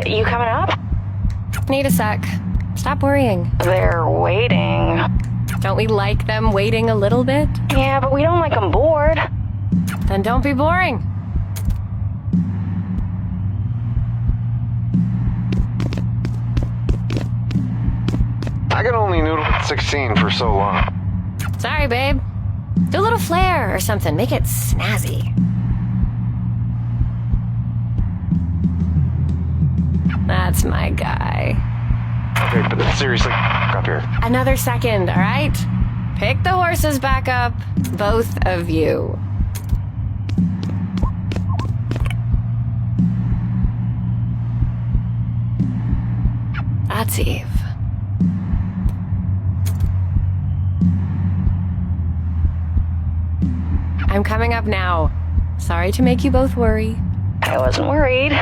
You coming up? Need a sec. Stop worrying. They're waiting. Don't we like them waiting a little bit? Yeah, but we don't like them bored. Then don't be boring. I can only noodle at 16 for so long. Sorry, babe. Do a little flair or something. Make it snazzy. That's my guy. Okay, but seriously, up here. Another second, all right? Pick the horses back up, both of you. That's Eve. I'm coming up now. Sorry to make you both worry. I wasn't worried.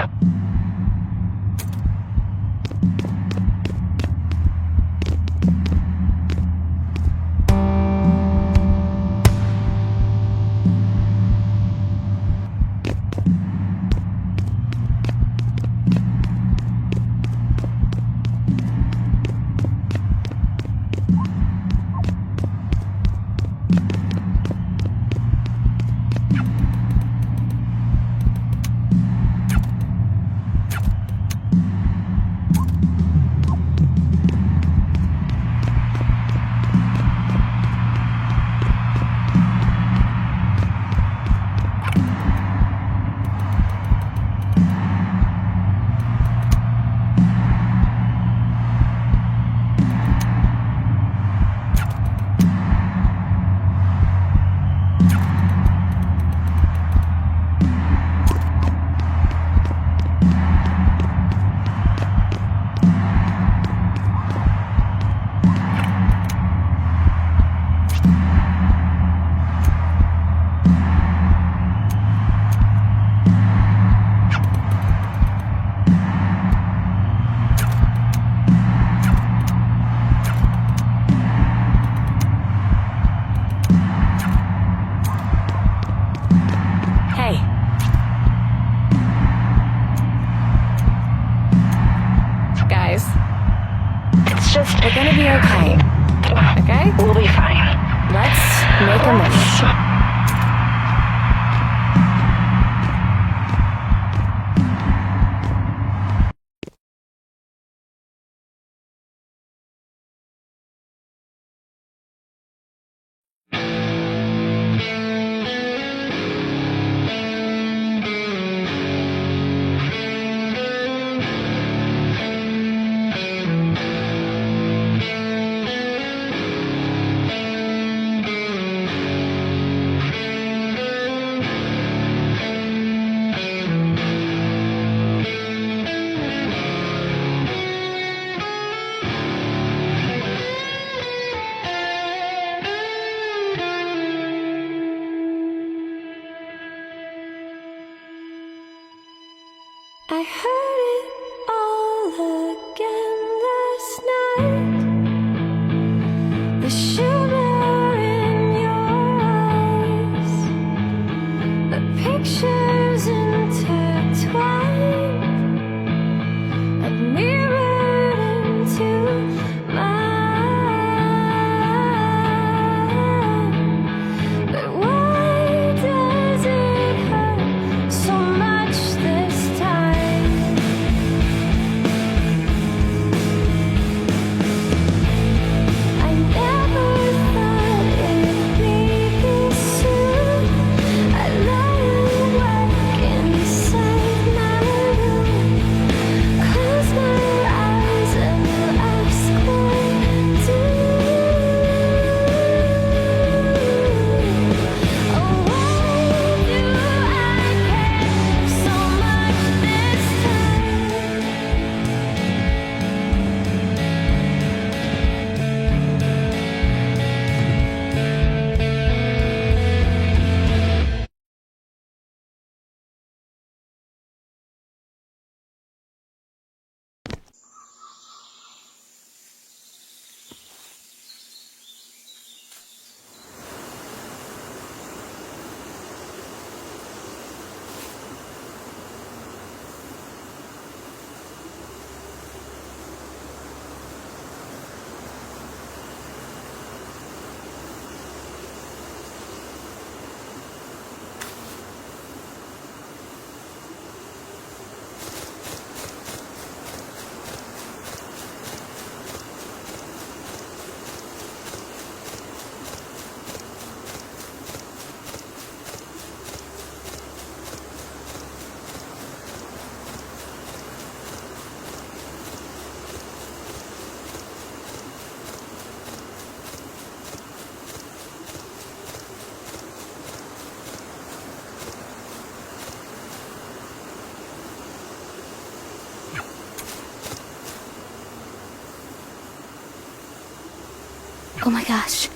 We're gonna be okay. Okay? We'll be fine. Let's make a move. I heard it all again last night. The shimmer in your eyes, the pictures intertwined and mirrored into mine. But why does it hurt so much this time? Oh my gosh.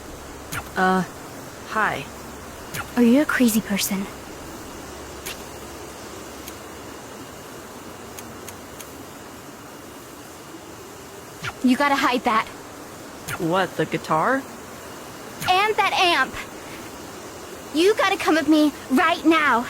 Hi. Are you a crazy person? You gotta hide that. What, the guitar? And that amp. You gotta come with me right now.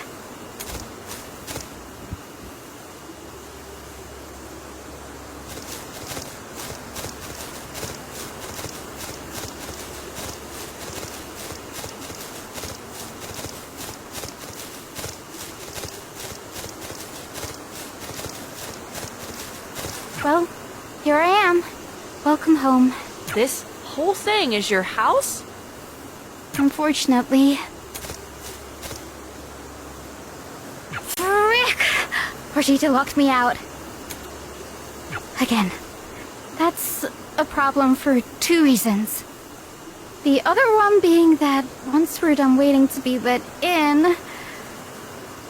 Well, here I am. Welcome home. This whole thing is your house? Unfortunately. Frick! Rosita locked me out. Again. That's a problem for 2 reasons. The other one being that once we're done waiting to be let in,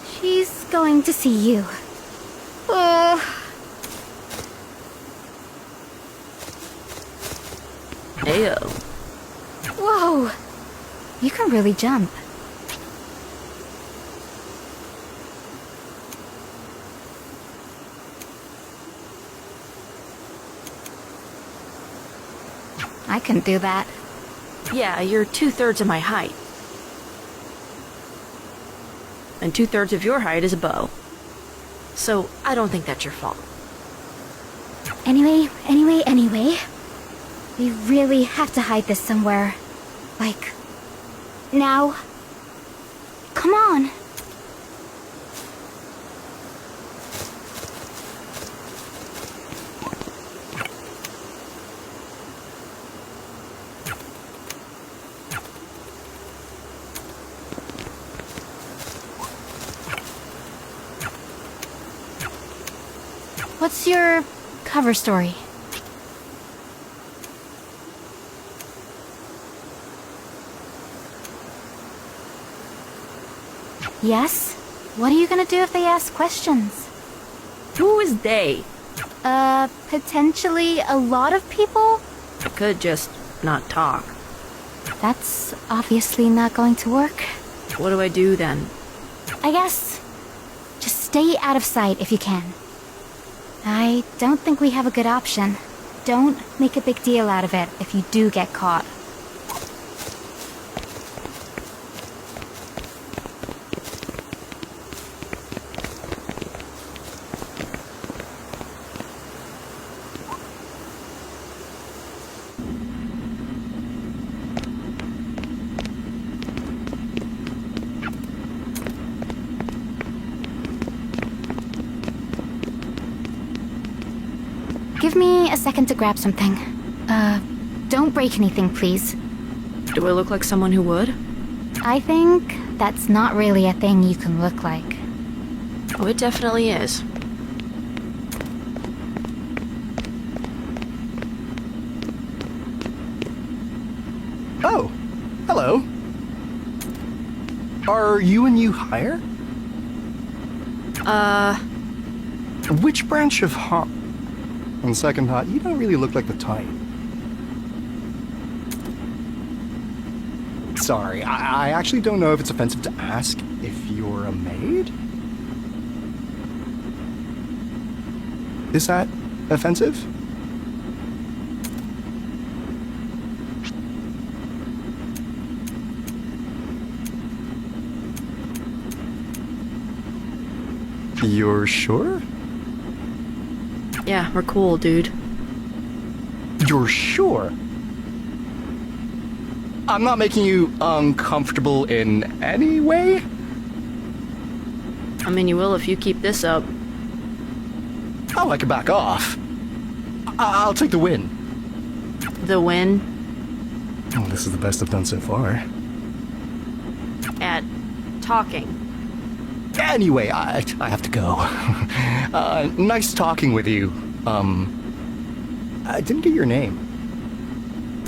she's going to see you. Ayo. Whoa! You can really jump. I couldn't do that. Yeah, you're 2/3 of my height. And 2/3 of your height is a bow. So I don't think that's your fault. Anyway. We really have to hide this somewhere. Like, now. Come on. What's your cover story? Yes? What are you gonna do if they ask questions? Who is they? Potentially a lot of people? I could just not talk. That's obviously not going to work. What do I do then? I guess just stay out of sight if you can. I don't think we have a good option. Don't make a big deal out of it if you do get caught. Give me a second to grab something. Don't break anything, please. Do I look like someone who would? I think that's not really a thing you can look like. Oh, it definitely is. Oh, hello. Are you a new hire? Which branch of On second thought, you don't really look like the type. Sorry, I actually don't know if it's offensive to ask if you're a maid? Is that offensive? You're sure? Yeah, we're cool, dude. You're sure? I'm not making you uncomfortable in any way? I mean, you will if you keep this up. Oh, I can back off. I'll take the win. The win Oh, this is the best I've done so far. at talking. Anyway, I have to go. Nice talking with you. I didn't get your name.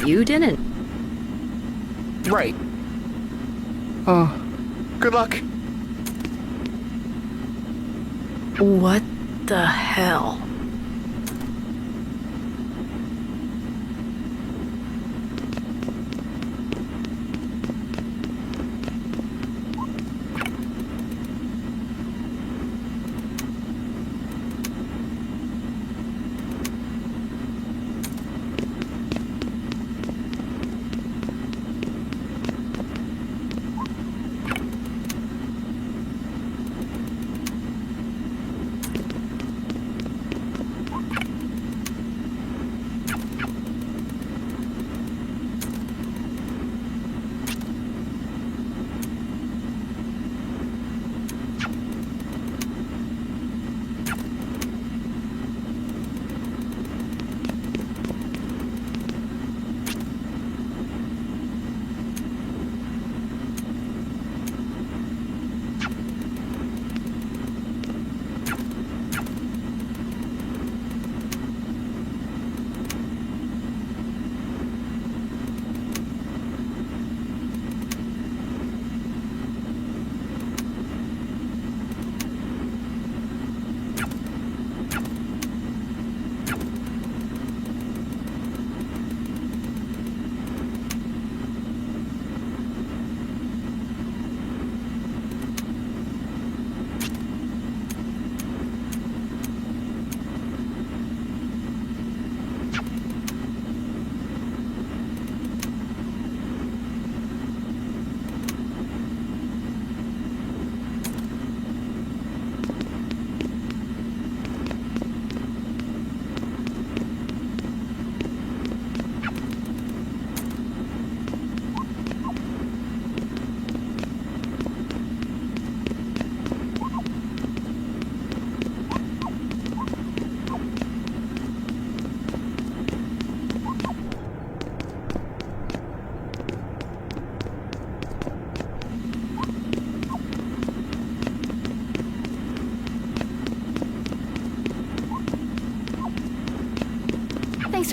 You didn't. Right. Good luck. What the hell?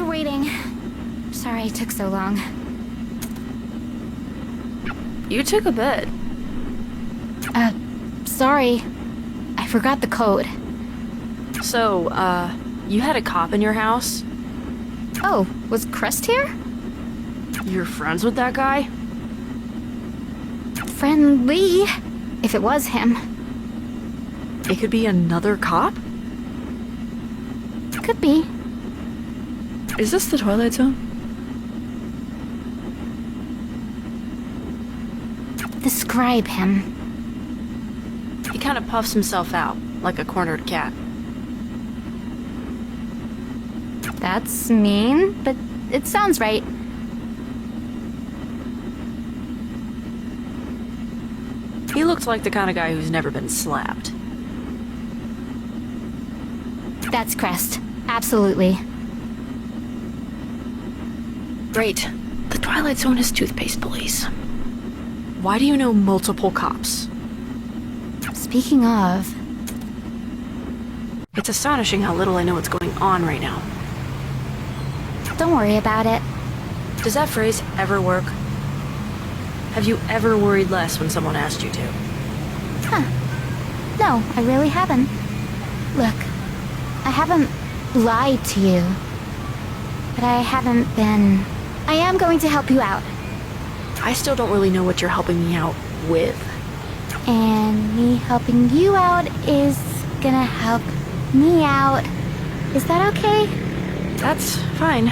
for waiting. Sorry it took so long. You took a bit. Sorry. I forgot the code. So, you had a cop in your house? Oh, was Crest here? You're friends with that guy? Friendly, if it was him. It could be another cop? Could be. Is this the Twilight Zone? Describe him. He kind of puffs himself out, like a cornered cat. That's mean, but it sounds right. He looked like the kind of guy who's never been slapped. That's Crest. Absolutely. Great. The Twilight Zone is toothpaste police. Why do you know multiple cops? Speaking of, It's astonishing how little I know what's going on right now. don't worry about it. Does that phrase ever work? Have you ever worried less when someone asked you to? No, I really haven't. Look, I haven't lied to you. But I haven't been... I am going to help you out. I still don't really know what you're helping me out with. And me helping you out is gonna help me out. Is that okay? That's fine.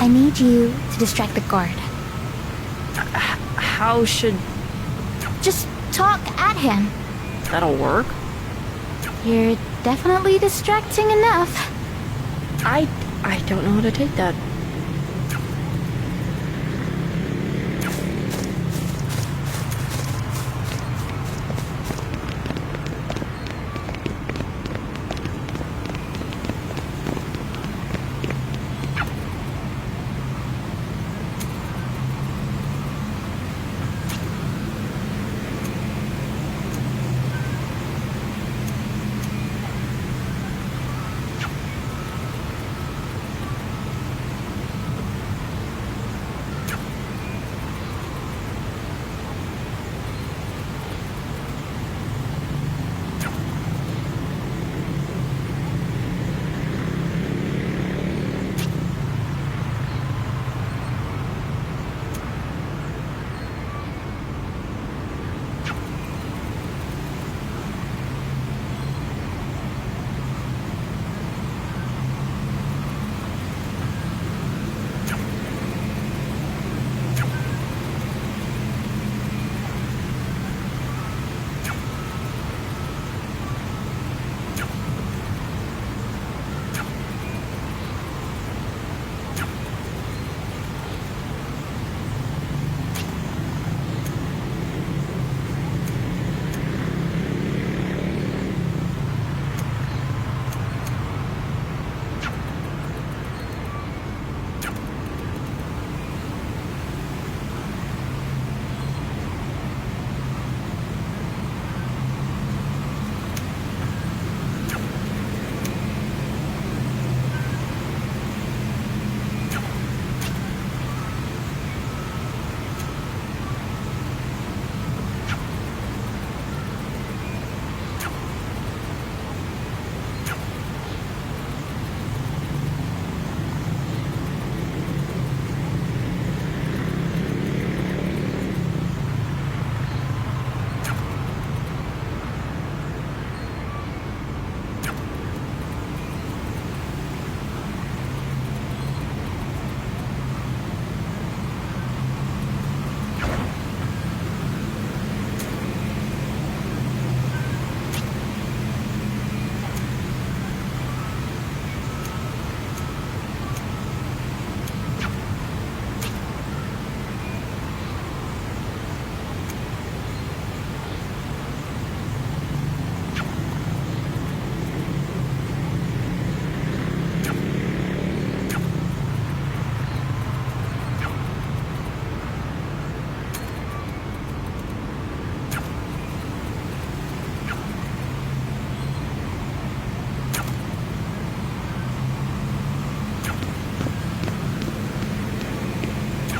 I need you to distract the guard. How should Just talk at him. that'll work? You're definitely distracting enough. I don't know how to take that.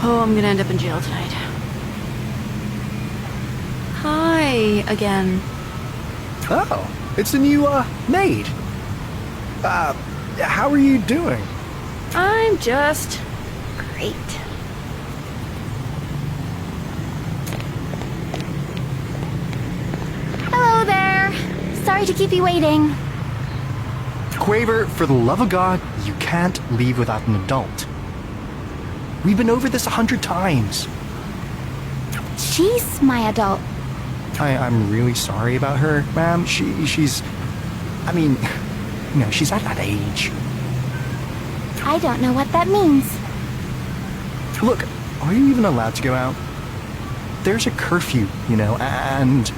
Oh, I'm gonna end up in jail tonight. Hi, again. Oh, it's a new, maid. How are you doing? I'm just great. Hello there. Sorry to keep you waiting. Quaver, for the love of God, you can't leave without an adult. We've been over this 100 times. She's my adult. I'm really sorry about her, ma'am. She's... I mean, you know, she's at that age. I don't know what that means. Look, are you even allowed to go out? There's a curfew, you know, and...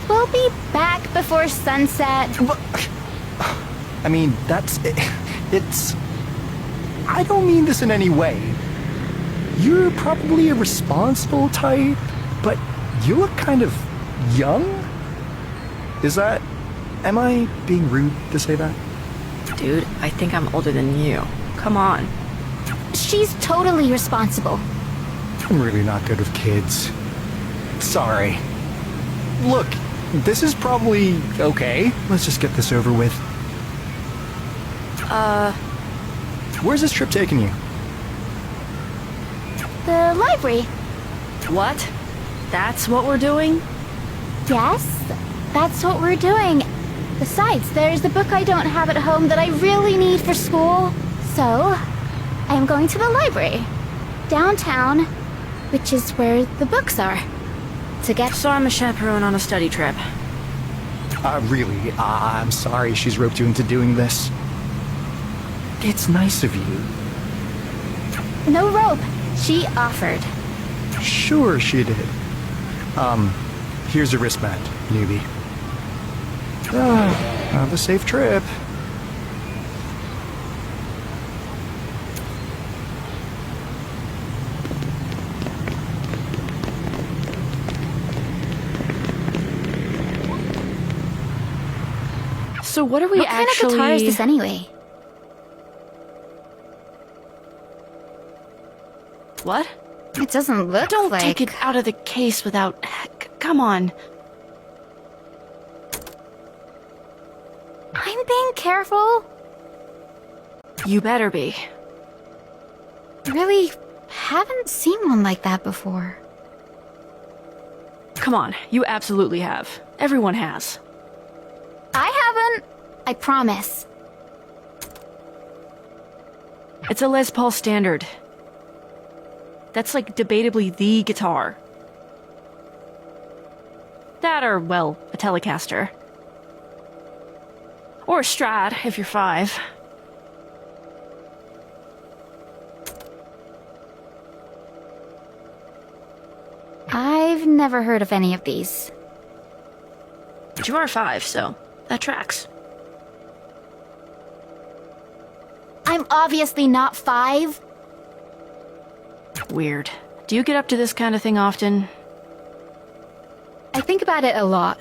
We'll be back before sunset. But, I mean, that's... It's... I don't mean this in any way. You're probably a responsible type, but you look kind of young? Is that... Am I being rude to say that? Dude, I think I'm older than you. Come on. She's totally responsible. I'm really not good with kids. Sorry. Look, this is probably okay. Let's just get this over with. Where's this trip taking you? The library. What? That's what we're doing? Yes, that's what we're doing. Besides, there's a book I don't have at home that I really need for school. So, I'm going to the library. Downtown, which is where the books are. To get... So I'm a chaperone on a study trip. Really, I'm sorry she's roped you into doing this. It's nice of you. No rope. She offered. Sure she did. Here's a wristband, newbie. Have a safe trip. So what are we What kind of guitar is this anyway? What? It doesn't look Don't like... take it out of the case without... Come on. I'm being careful. You better be. Really haven't seen one like that before. Come on, you absolutely have. Everyone has. I haven't. I promise. It's a Les Paul Standard. That's like debatably the guitar. That or, well, a Telecaster. Or a Strat, if you're 5. I've never heard of any of these. But you are 5, so that tracks. I'm obviously not 5. Weird. Do you get up to this kind of thing often? I think about it a lot.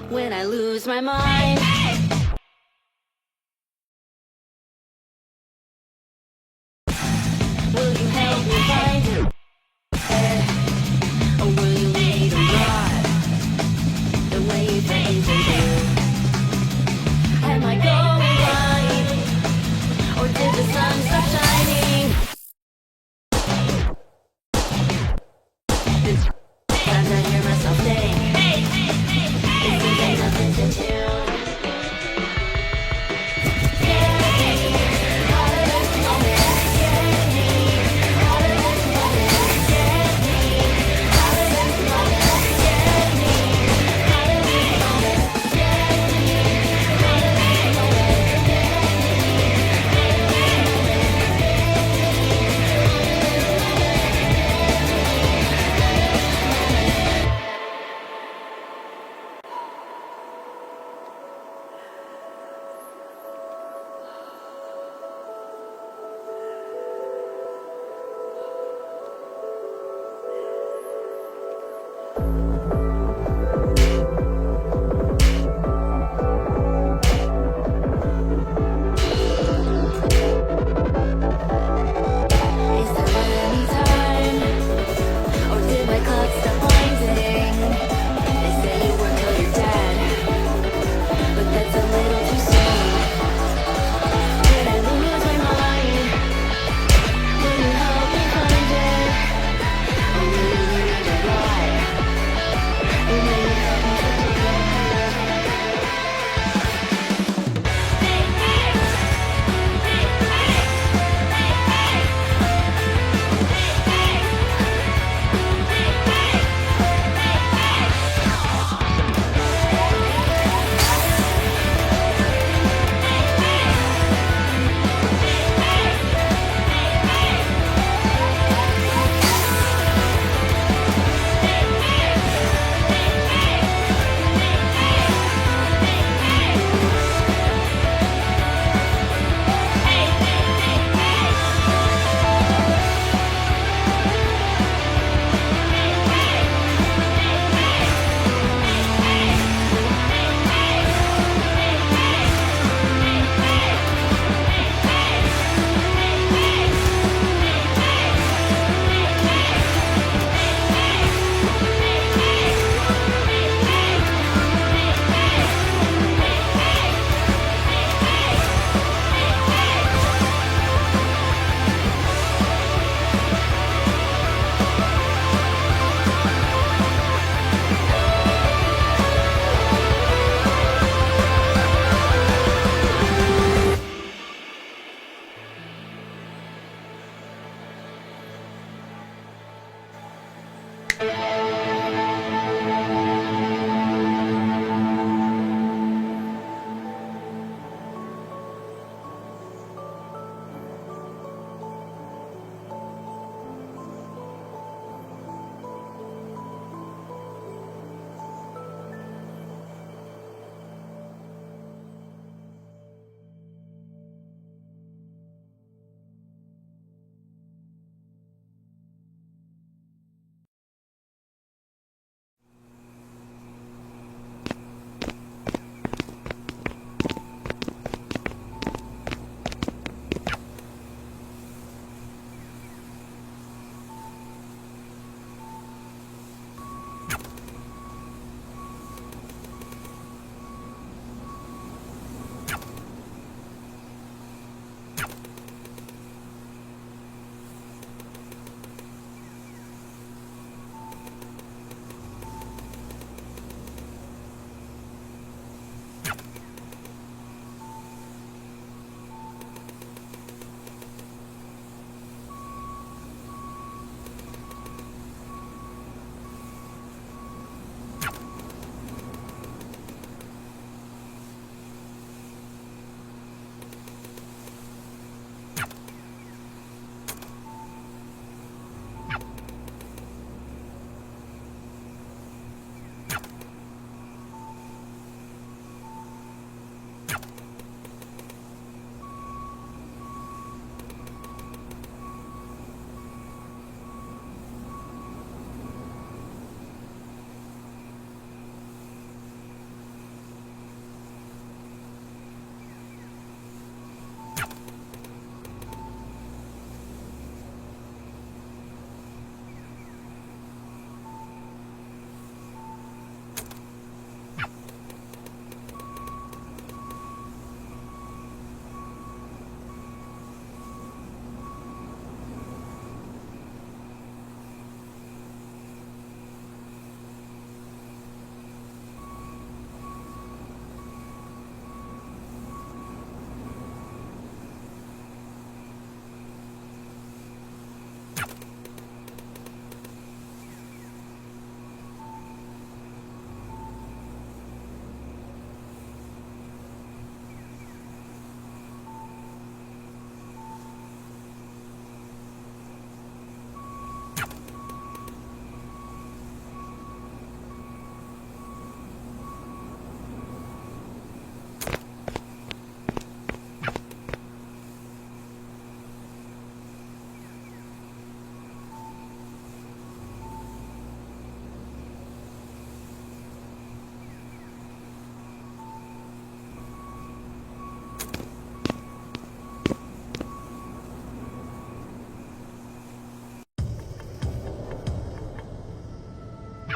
When I lose my mind. Will you help me find it? Or will you lead a ride the way you think you do? Am I going blind? Or did the sun stop shining? Times I hear myself think, it seems ain't nothing to do.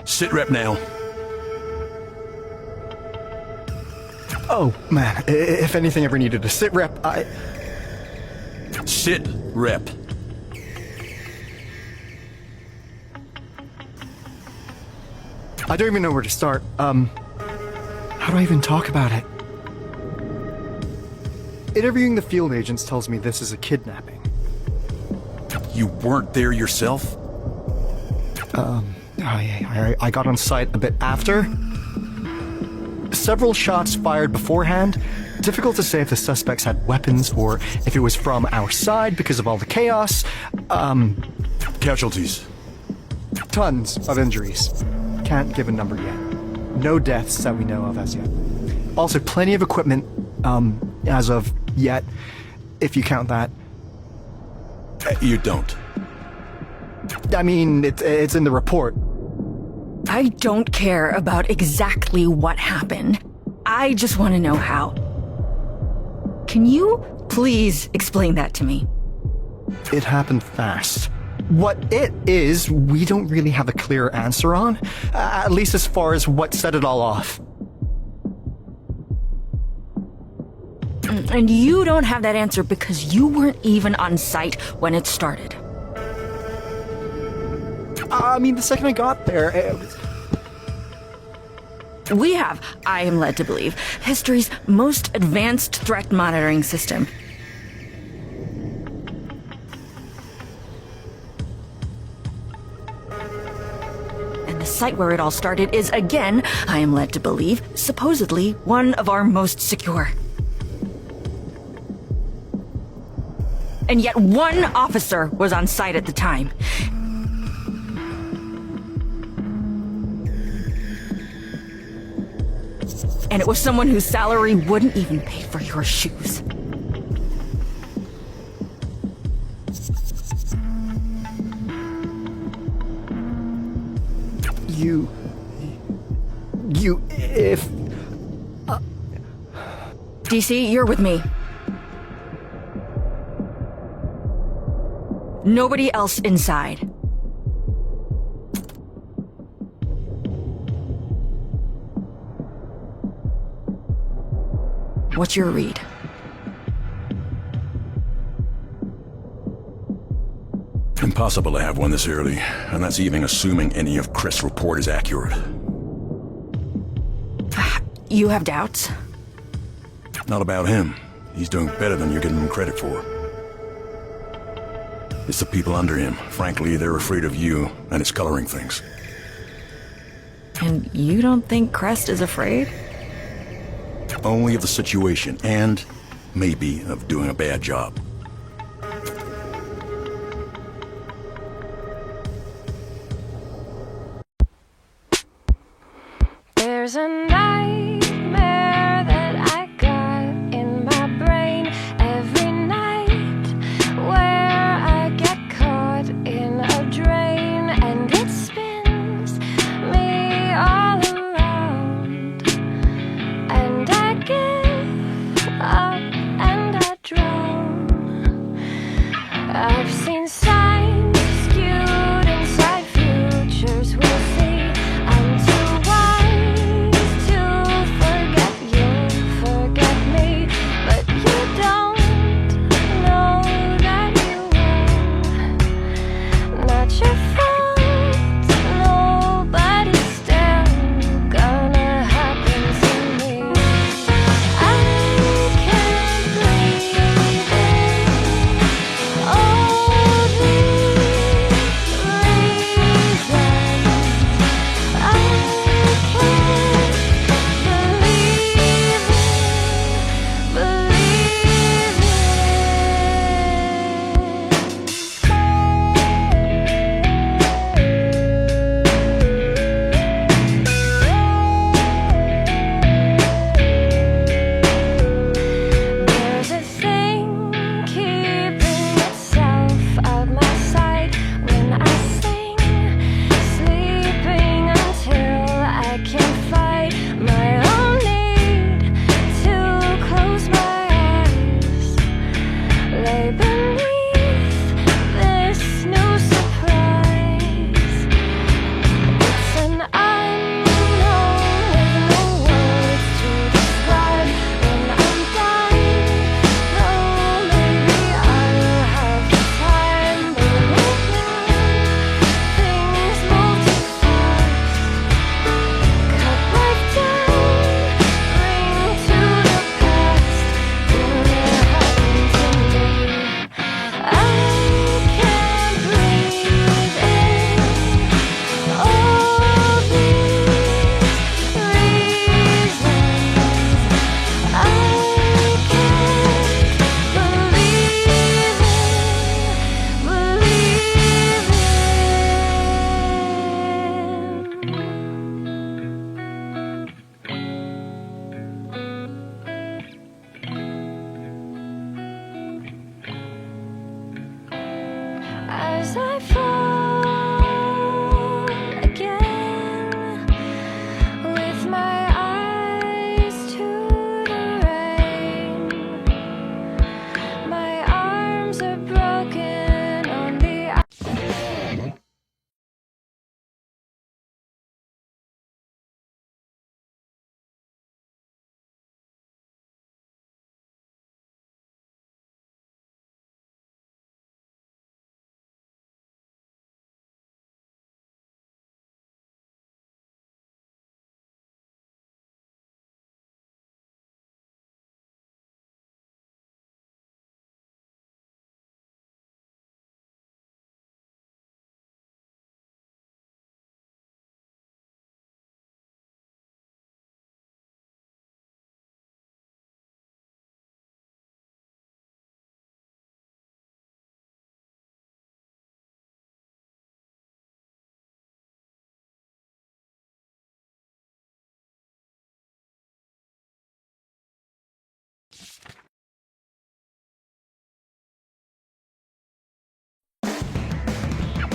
Sit rep now. Oh, man, if anything ever needed a sit rep, Sit rep. I don't even know where to start. How do I even talk about it? Interviewing the field agents tells me this is a kidnapping. You weren't there yourself? I got on site a bit after. Several shots fired beforehand. Difficult to say if the suspects had weapons or if it was from our side because of all the chaos. Casualties. Tons of injuries. Can't give a number yet. No deaths that we know of as yet. Also, plenty of equipment, as of yet, if you count that. You don't. I mean, it's in the report. I don't care about exactly what happened. I just want to know how. Can you please explain that to me? It happened fast. What it is, we don't really have a clear answer on, at least as far as what set it all off. And you don't have that answer because you weren't even on site when it started. I mean, the second I got there, We have, I am led to believe, history's most advanced threat monitoring system. And the site where it all started is, again, I am led to believe, supposedly one of our most secure. And yet one officer was on site at the time. And it was someone whose salary wouldn't even pay for your shoes. if... DC, you're with me. Nobody else inside. What's your read? Impossible to have one this early, and that's even assuming any of Chris' report is accurate. You have doubts? Not about him. He's doing better than you're giving him credit for. It's the people under him. Frankly, they're afraid of you, and it's coloring things. And you don't think Crest is afraid? Only of the situation, and maybe of doing a bad job. There's a nightmare that I got in my brain every night where I get caught in a drain and it spins me all around and I give up and I drown. I've seen signs skewed inside futures we'll see. I'm too wise to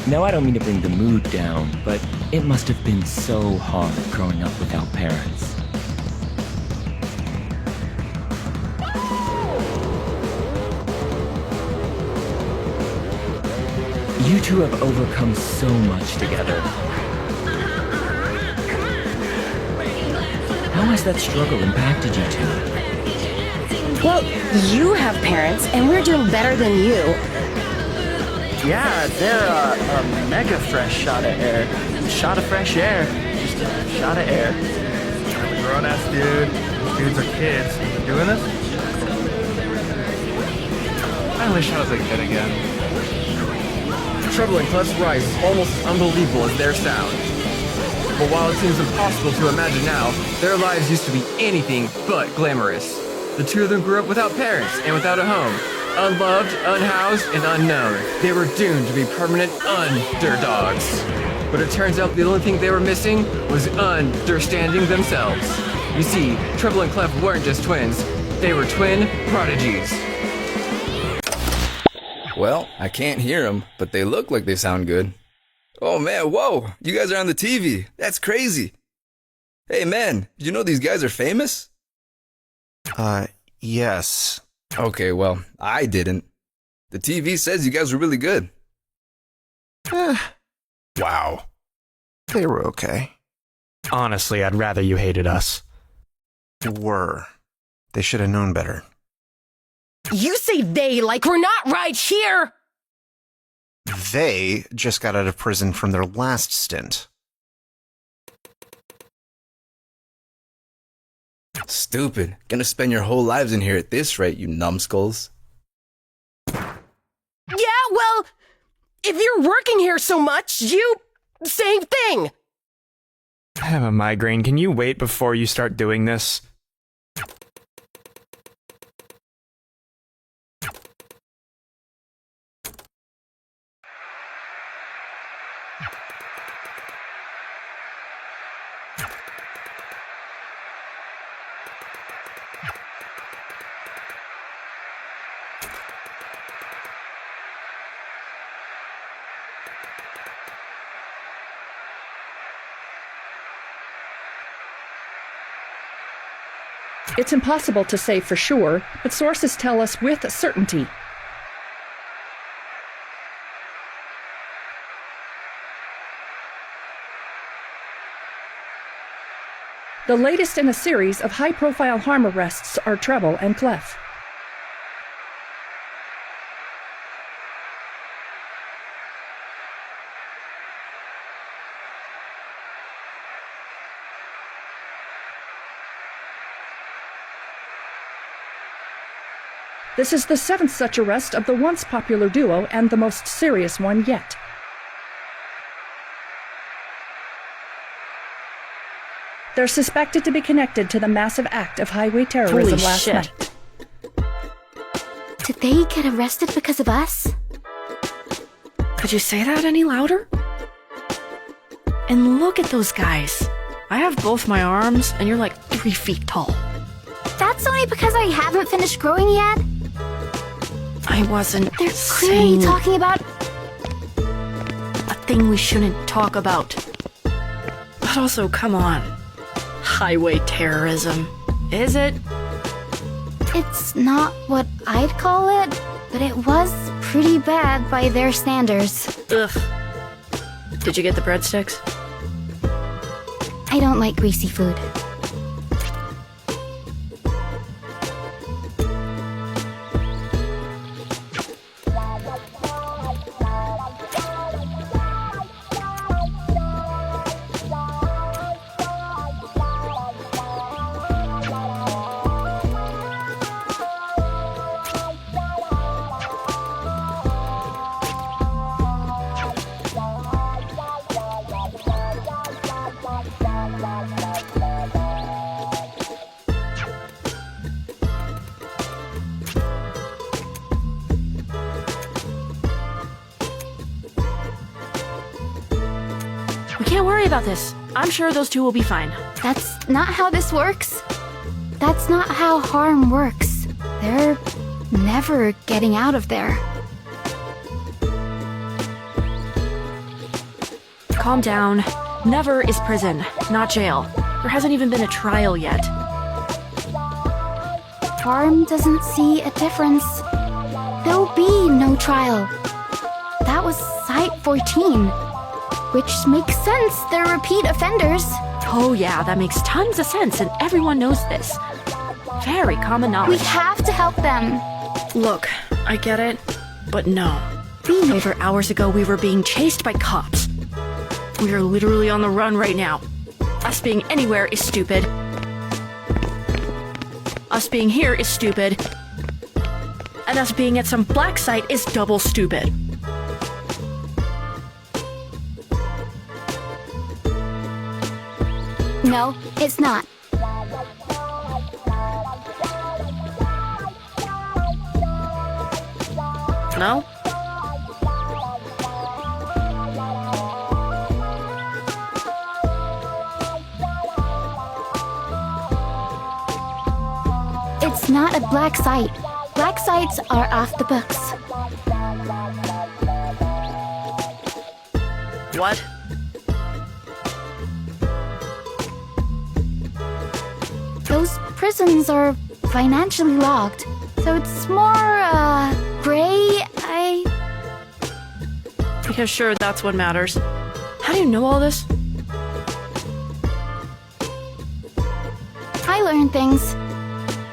Now, I don't mean to bring the mood down, but it must have been so hard growing up without parents. You two have overcome so much together. How has that struggle impacted you two? Well, you have parents, and we're doing better than you. Yeah, they're a mega fresh shot of air. Shot of fresh air. Just a shot of air. I'm a grown-ass dude. These dudes are kids. They're doing this? I wish I was a kid again. Treble and Clef's rise is almost as unbelievable as their sound. But while it seems impossible to imagine now, their lives used to be anything but glamorous. The two of them grew up without parents and without a home. Unloved, unhoused, and unknown. They were doomed to be permanent underdogs. But it turns out the only thing they were missing was understanding themselves. You see, Treble and Clef weren't just twins. They were twin prodigies. Well, I can't hear them, but they look like they sound good. Oh man, whoa! You guys are on the TV. That's crazy. Hey man, did you know these guys are famous? Yes. Okay, well, I didn't. The TV says you guys were really good. Wow. They were okay. Honestly, I'd rather you hated us. Were. They should have known better. You say they like we're not right here! They just got out of prison from their last stint. Stupid. Gonna spend your whole lives in here at this rate, you numbskulls. Yeah, well, if you're working here so much, same thing! I have a migraine. Can you wait before you start doing this? It's impossible to say for sure, but sources tell us with certainty. The latest in a series of high-profile harm arrests are Treble and Clef. This is the 7th such arrest of the once popular duo and the most serious one yet. They're suspected to be connected to the massive act of highway terrorism last night. Did they get arrested because of us? Could you say that any louder? And look at those guys. I have both my arms, and you're like 3 feet tall. That's only because I haven't finished growing yet. I wasn't They're clearly talking about a thing we shouldn't talk about. But also, come on. Highway terrorism. Is it? It's not what I'd call it, but it was pretty bad by their standards. Ugh. Did you get the breadsticks? I don't like greasy food. We can't worry about this. I'm sure those two will be fine. That's not how this works. That's not how harm works. They're never getting out of there. calm down. Never is prison, not jail. There hasn't even been a trial yet. Farm doesn't see a difference. There'll be no trial. That was Site 14. Which makes sense, they're repeat offenders. Oh yeah, that makes tons of sense, and everyone knows this. Very common knowledge. We have to help them. Look, I get it, but no. Being over hours ago, we were being chased by cops. We are literally on the run right now. Us being anywhere is stupid. Us being here is stupid. And us being at some black site is double stupid. No, it's not. No? It's not a black site. Black sites are off the books. What? Those prisons are financially logged, so it's more, gray, Because sure, that's what matters. How do you know all this? I learn things.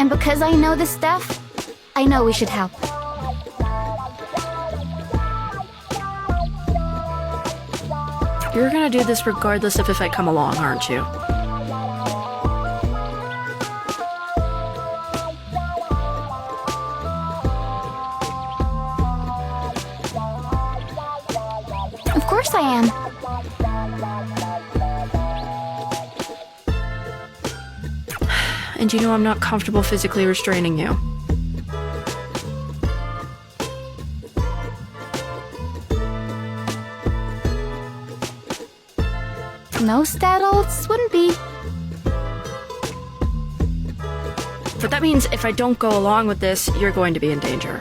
And because I know this stuff, I know we should help. You're gonna do this regardless of if I come along, aren't you? Of course I am. And you know I'm not comfortable physically restraining you. Most adults wouldn't be. But that means if I don't go along with this, you're going to be in danger.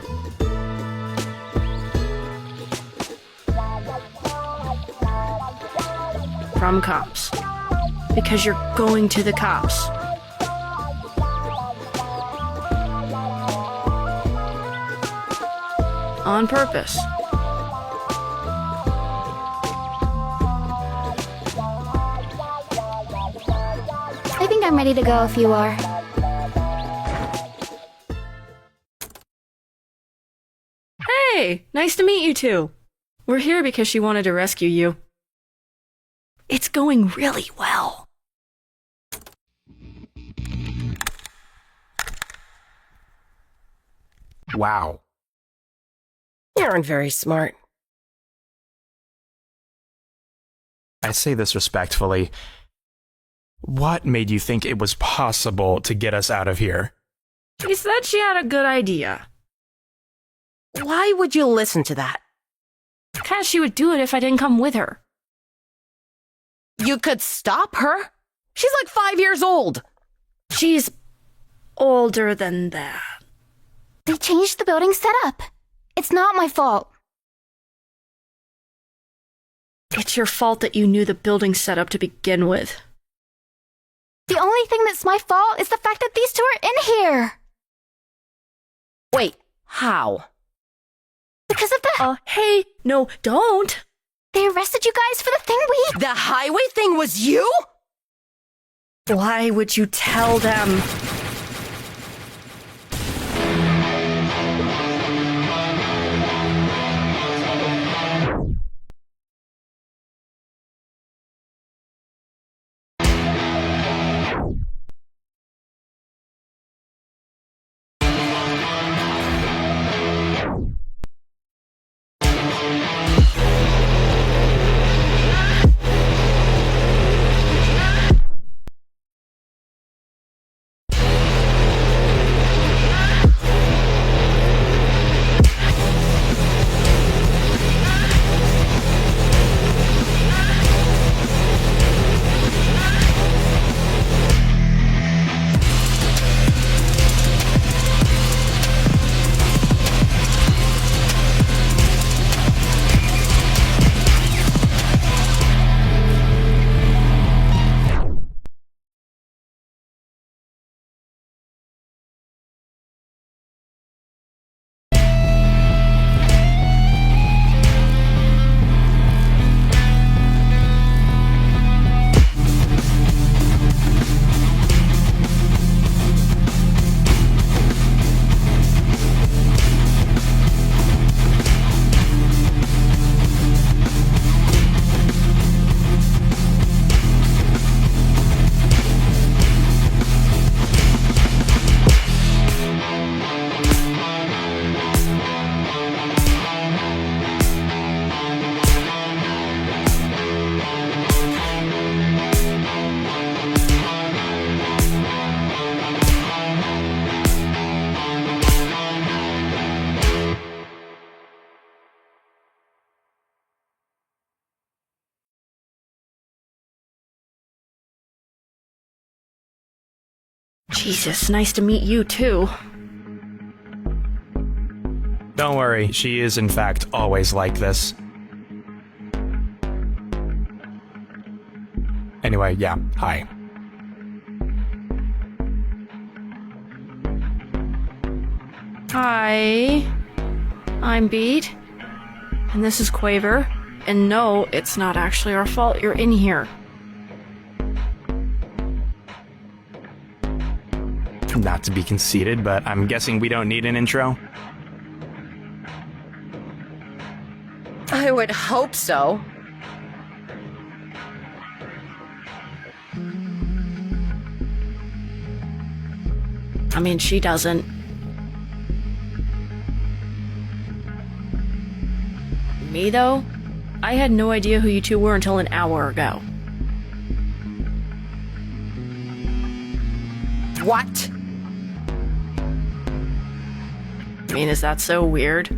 From cops. Because you're going to the cops. On purpose. I think I'm ready to go if you are. Hey, nice to meet you two. We're here because she wanted to rescue you. It's going really well. Wow. You aren't very smart. I say this respectfully. What made you think it was possible to get us out of here? She said she had a good idea. Why would you listen to that? Because she would do it if I didn't come with her. You could stop her? She's like 5 years old. She's older than that. They changed the building setup. It's not my fault. It's your fault that you knew the building setup to begin with. The only thing that's my fault is the fact that these two are in here. Wait, how? Because of the... Hey, no, don't. They arrested you guys for the thing we... The highway thing was you? Why would you tell them? Jesus, nice to meet you too. Don't worry, she is in fact always like this. Anyway, yeah, hi. Hi, I'm Beat, and this is Quaver, and no, it's not actually our fault you're in here. Not to be conceited, but I'm guessing we don't need an intro? I would hope so. I mean, she doesn't. Me, though? I had no idea who you two were until an hour ago. What? I mean, is that so weird?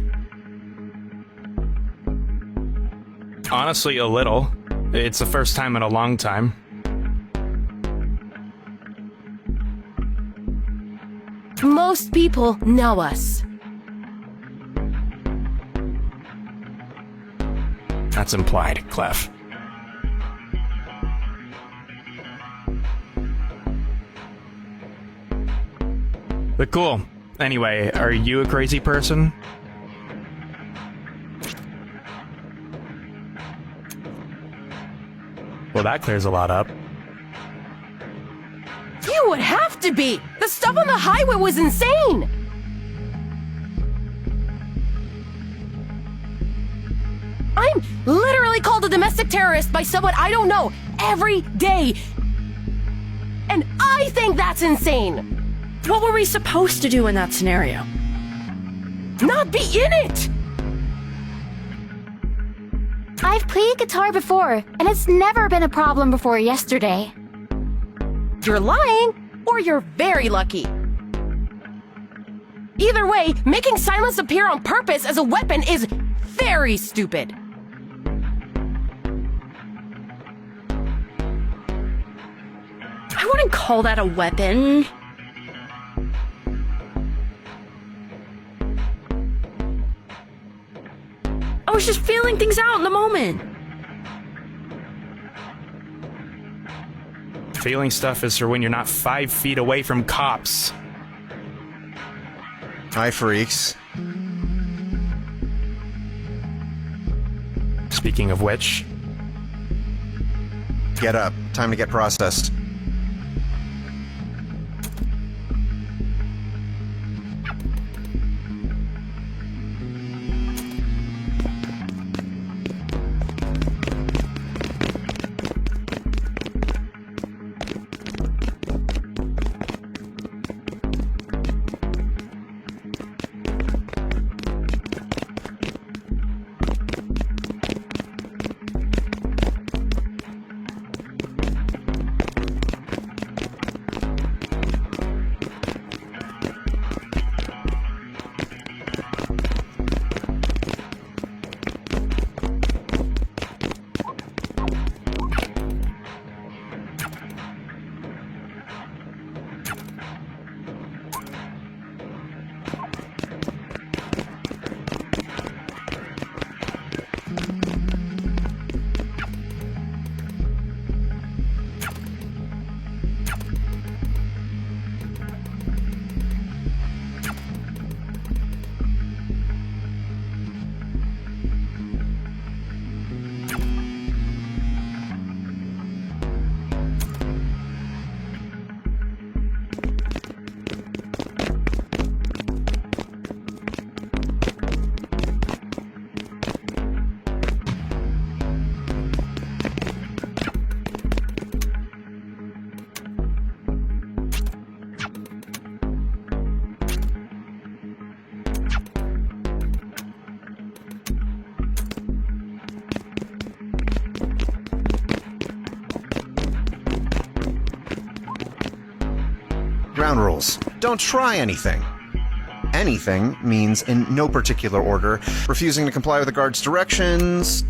Honestly, a little. It's the first time in a long time. Most people know us. That's implied, Clef. But cool. Anyway, are you a crazy person? Well, that clears a lot up. You would have to be! The stuff on the highway was insane! I'm literally called a domestic terrorist by someone I don't know every day! And I think that's insane! What were we supposed to do in that scenario? Not be in it! I've played guitar before, and it's never been a problem before yesterday. You're lying, or you're very lucky. Either way, making silence appear on purpose as a weapon is very stupid. I wouldn't call that a weapon. I was just feeling things out in the moment. Feeling stuff is for when you're not 5 feet away from cops. Hi, freaks. Speaking of which... Get up. Time to get processed. Ground rules. Don't try anything. Anything means in no particular order. Refusing to comply with the guard's directions.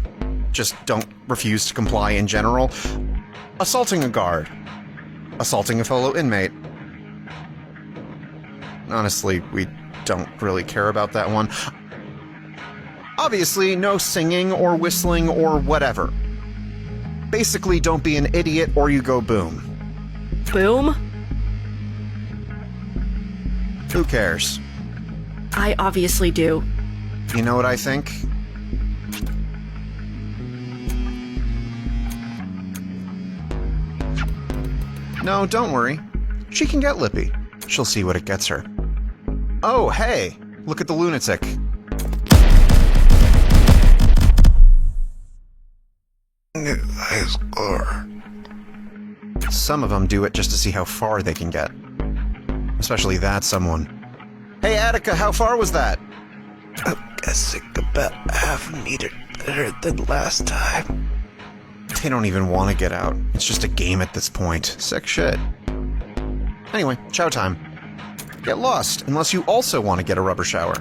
Just don't refuse to comply in general. Assaulting a guard. Assaulting a fellow inmate. honestly, we don't really care about that one. Obviously, no singing or whistling or whatever. Basically, don't be an idiot or you go boom. Boom? Who cares? I obviously do. You know what I think? No, don't worry. She can get lippy. She'll see what it gets her. Oh, hey! Look at the lunatic. High score. Some of them do it just to see how far they can get. Especially that someone. Hey, Attica, how far was that? I'm guessing about half a meter better than last time. They don't even want to get out. It's just a game at this point. Sick shit. Anyway, chow time. Get lost, unless you also want to get a rubber shower.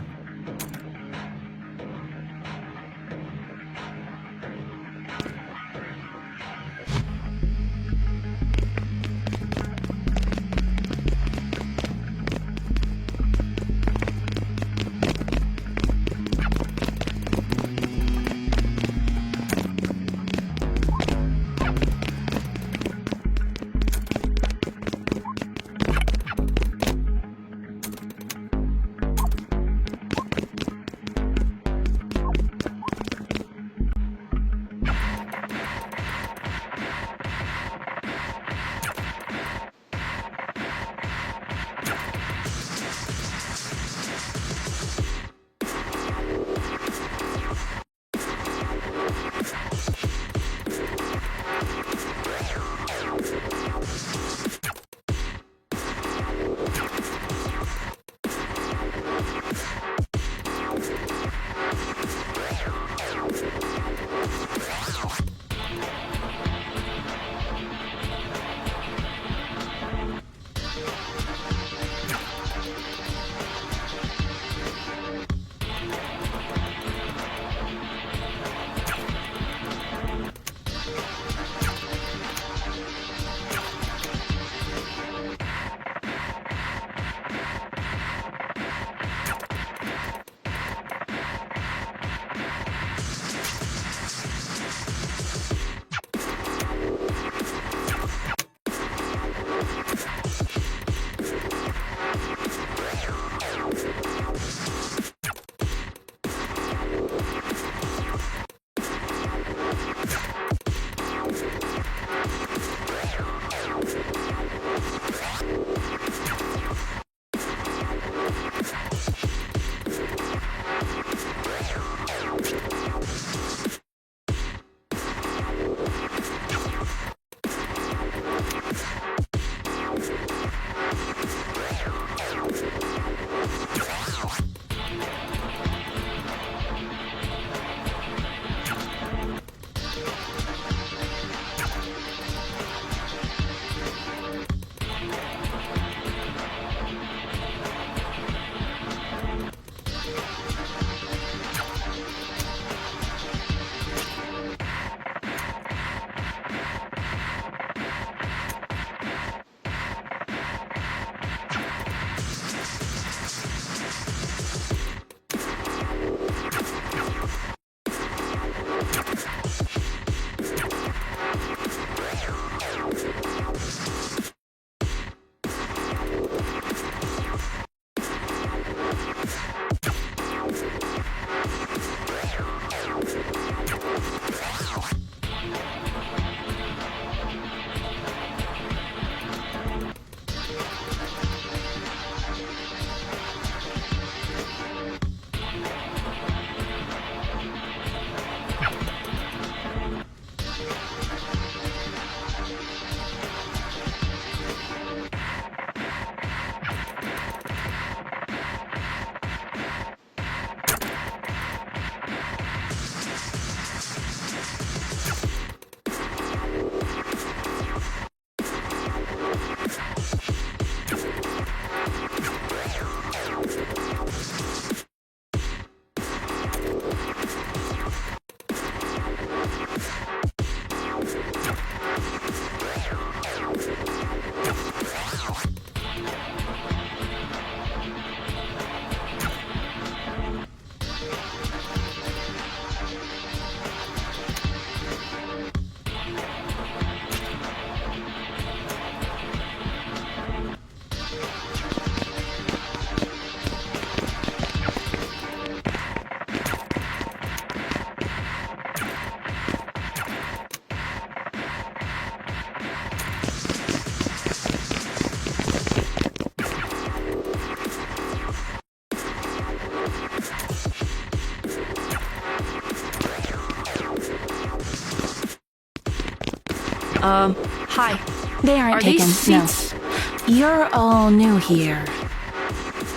Hi. They aren't Are taken. these seats? No. You're all new here.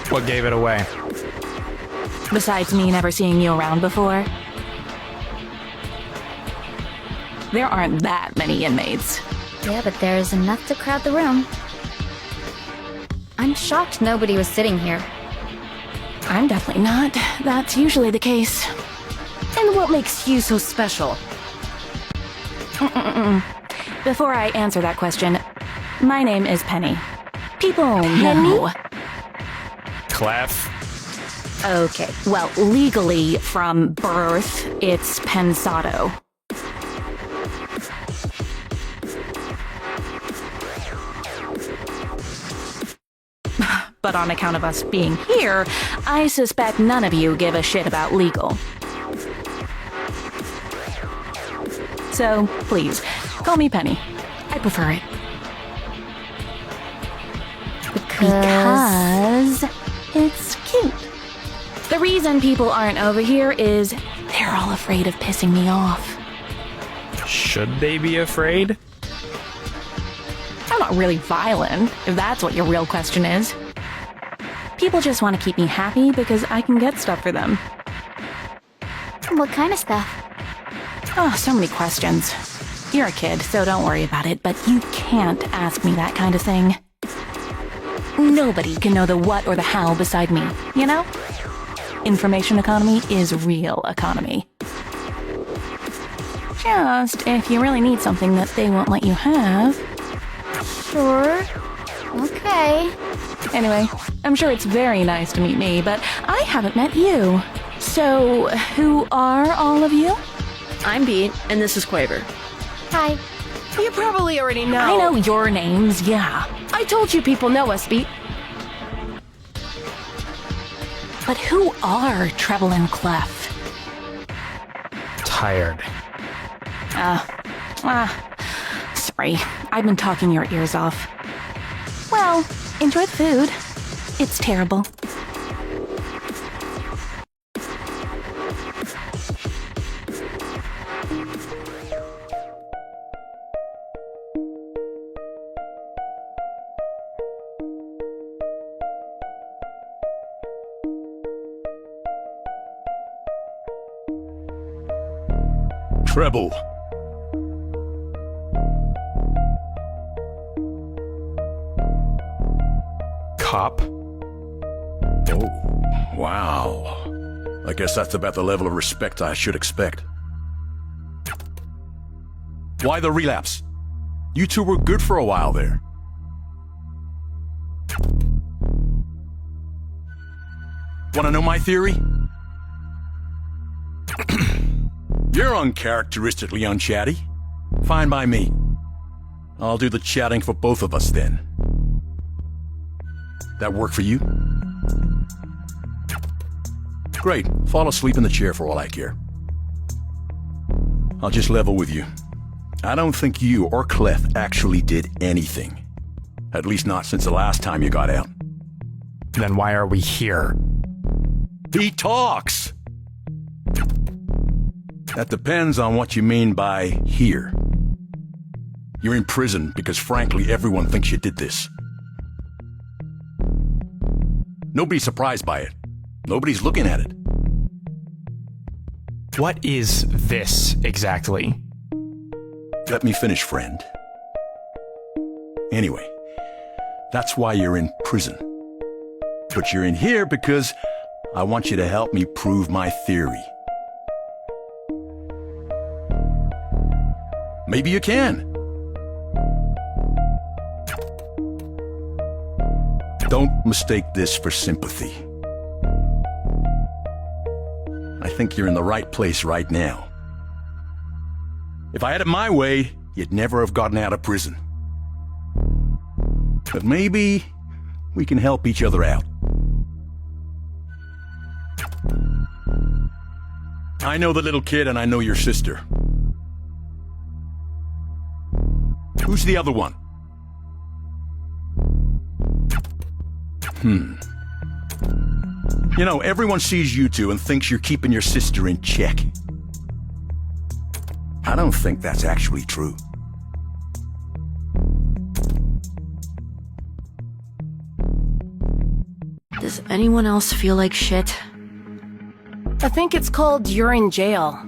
What gave it away? Besides me never seeing you around before, there aren't that many inmates. Yeah, but there's enough to crowd the room. I'm shocked nobody was sitting here. I'm definitely not. That's usually the case. And what makes you so special? Before I answer that question, my name is Penny. People know. Clef? Okay, well, legally, from birth, it's Pensado. But on account of us being here, I suspect none of you give a shit about legal. So, please, call me Penny. I prefer it. Because it's cute. The reason people aren't over here is they're all afraid of pissing me off. Should they be afraid? I'm not really violent, if that's what your real question is. People just want to keep me happy because I can get stuff for them. What kind of stuff? Oh, so many questions. You're a kid, so don't worry about it, but you can't ask me that kind of thing. Nobody can know the what or the how beside me, you know? Information economy is real economy. Just if you really need something that they won't let you have. Sure. Okay. Anyway, I'm sure it's very nice to meet me, but I haven't met you. So, who are all of you? I'm Beat, and this is Quaver. Hi. You probably already know. I know your names, yeah. I told you people know us, Beat. But who are Treble and Clef? Tired. Sorry. I've been talking your ears off. Well, enjoy the food. It's terrible. Treble. Cop? Oh, wow. I guess that's about the level of respect I should expect. Why the relapse? You two were good for a while there. Want to know my theory? You're uncharacteristically unchatty. Fine by me. I'll do the chatting for both of us then. That work for you? Great. Fall asleep in the chair for all I care. I'll just level with you. I don't think you or Clef actually did anything. At least not since the last time you got out. Then why are we here? He talks! That depends on what you mean by here. You're in prison because frankly everyone thinks you did this. Nobody's surprised by it. Nobody's looking at it. What is this exactly? Let me finish, friend. Anyway, that's why you're in prison. But you're in here because I want you to help me prove my theory. Maybe you can. Don't mistake this for sympathy. I think you're in the right place right now. If I had it my way, you'd never have gotten out of prison. But maybe we can help each other out. I know the little kid and I know your sister. Who's the other one? You know, everyone sees you two and thinks you're keeping your sister in check. I don't think that's actually true. Does anyone else feel like shit? I think it's called you're in jail.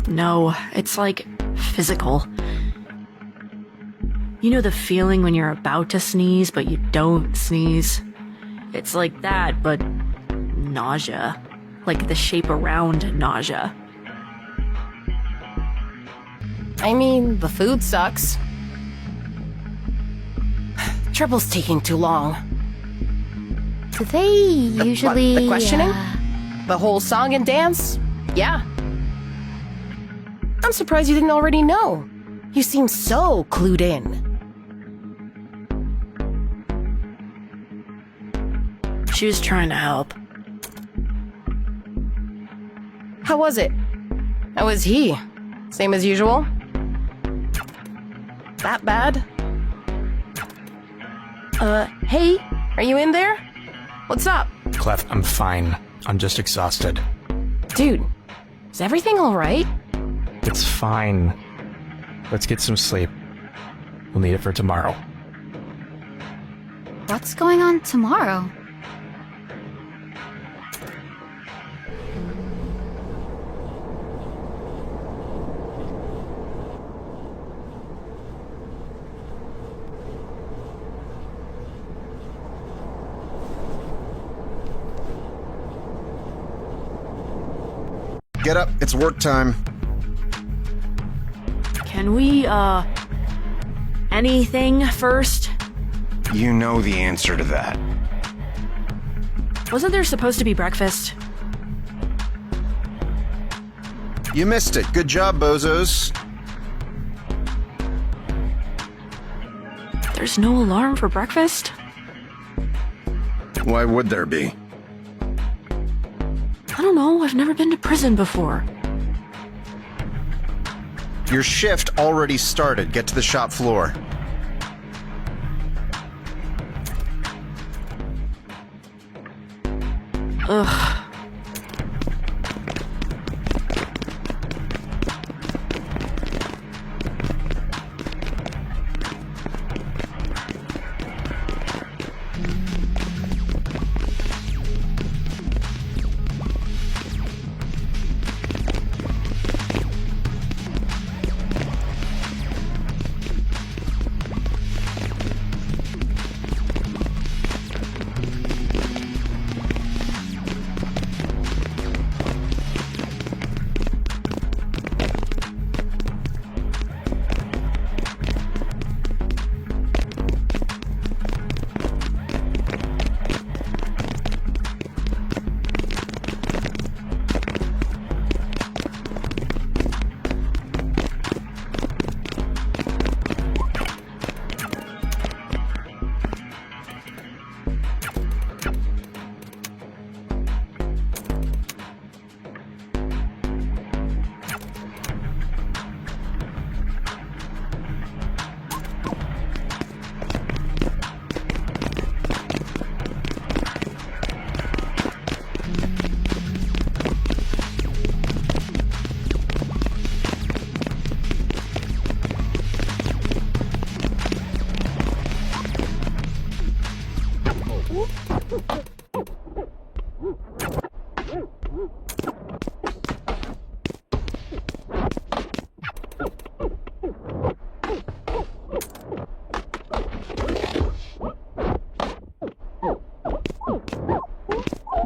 No, it's like physical. You know the feeling when you're about to sneeze, but you don't sneeze? It's like that, but nausea. Like the shape around nausea. I mean, the food sucks. Trouble's taking too long. Do they usually... The questioning? The whole song and dance? Yeah. I'm surprised you didn't already know. You seem so clued in. She was trying to help. How was it? How was he? Same as usual? That bad? Hey, are you in there? What's up? Clef, I'm fine. I'm just exhausted. Dude, is everything alright? It's fine. Let's get some sleep. We'll need it for tomorrow. What's going on tomorrow? Get up, it's work time. Can we, anything first? You know the answer to that. Wasn't there supposed to be breakfast? You missed it. Good job, bozos. There's no alarm for breakfast? Why would there be? I don't know, I've never been to prison before. Your shift already started. Get to the shop floor. Ugh.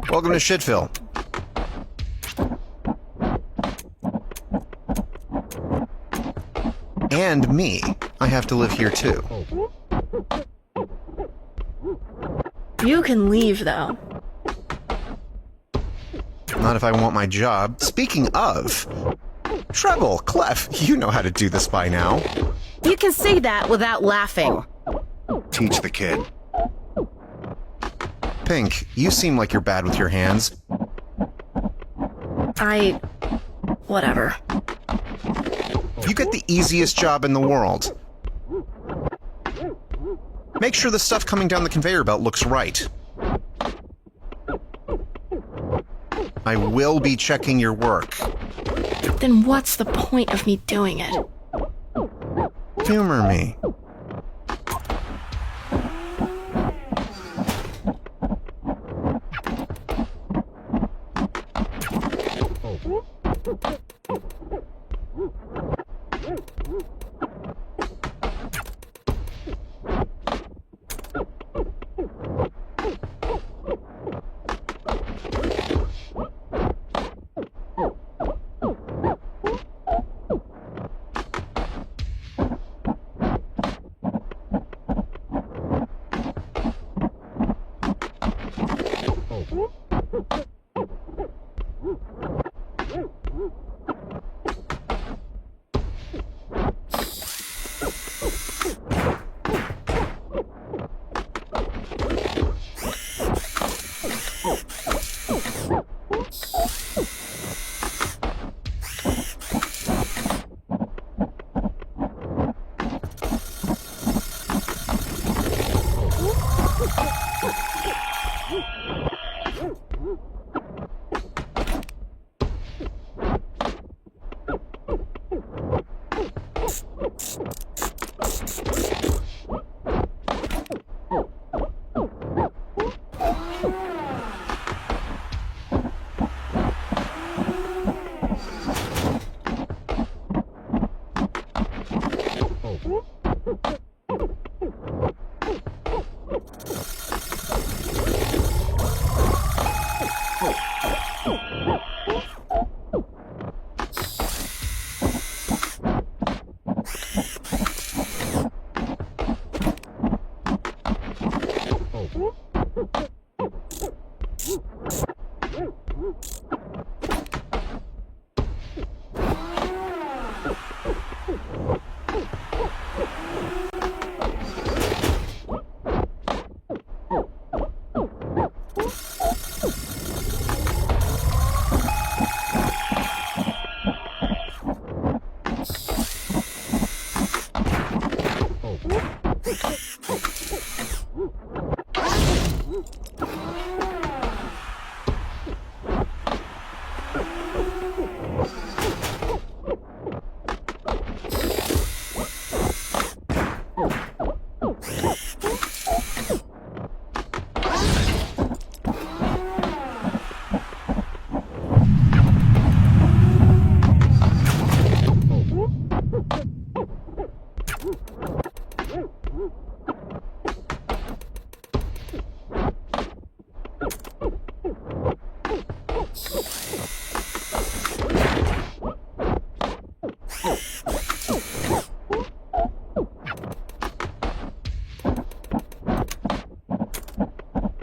Welcome to Shitville. And me. I have to live here too. You can leave, though. Not if I want my job. Speaking of... Treble, Clef, you know how to do this by now. You can say that without laughing. Teach the kid. Pink, you seem like you're bad with your hands. Whatever. You get the easiest job in the world. Make sure the stuff coming down the conveyor belt looks right. I will be checking your work. Then what's the point of me doing it? Humor me.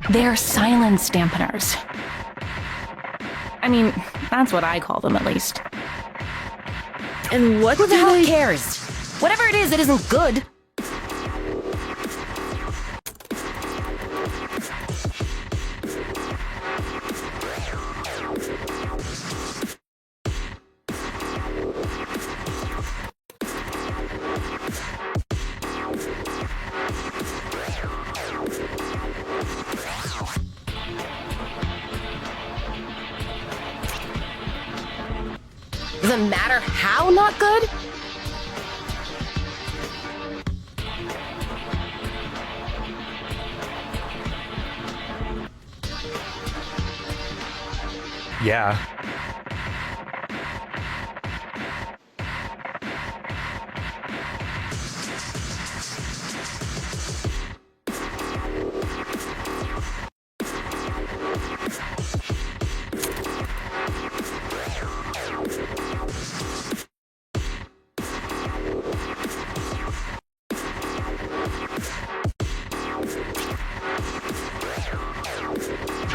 They're silence dampeners. I mean, that's what I call them, at least. And what Who the hell cares? Whatever it isn't good. Doesn't matter how not good? Yeah.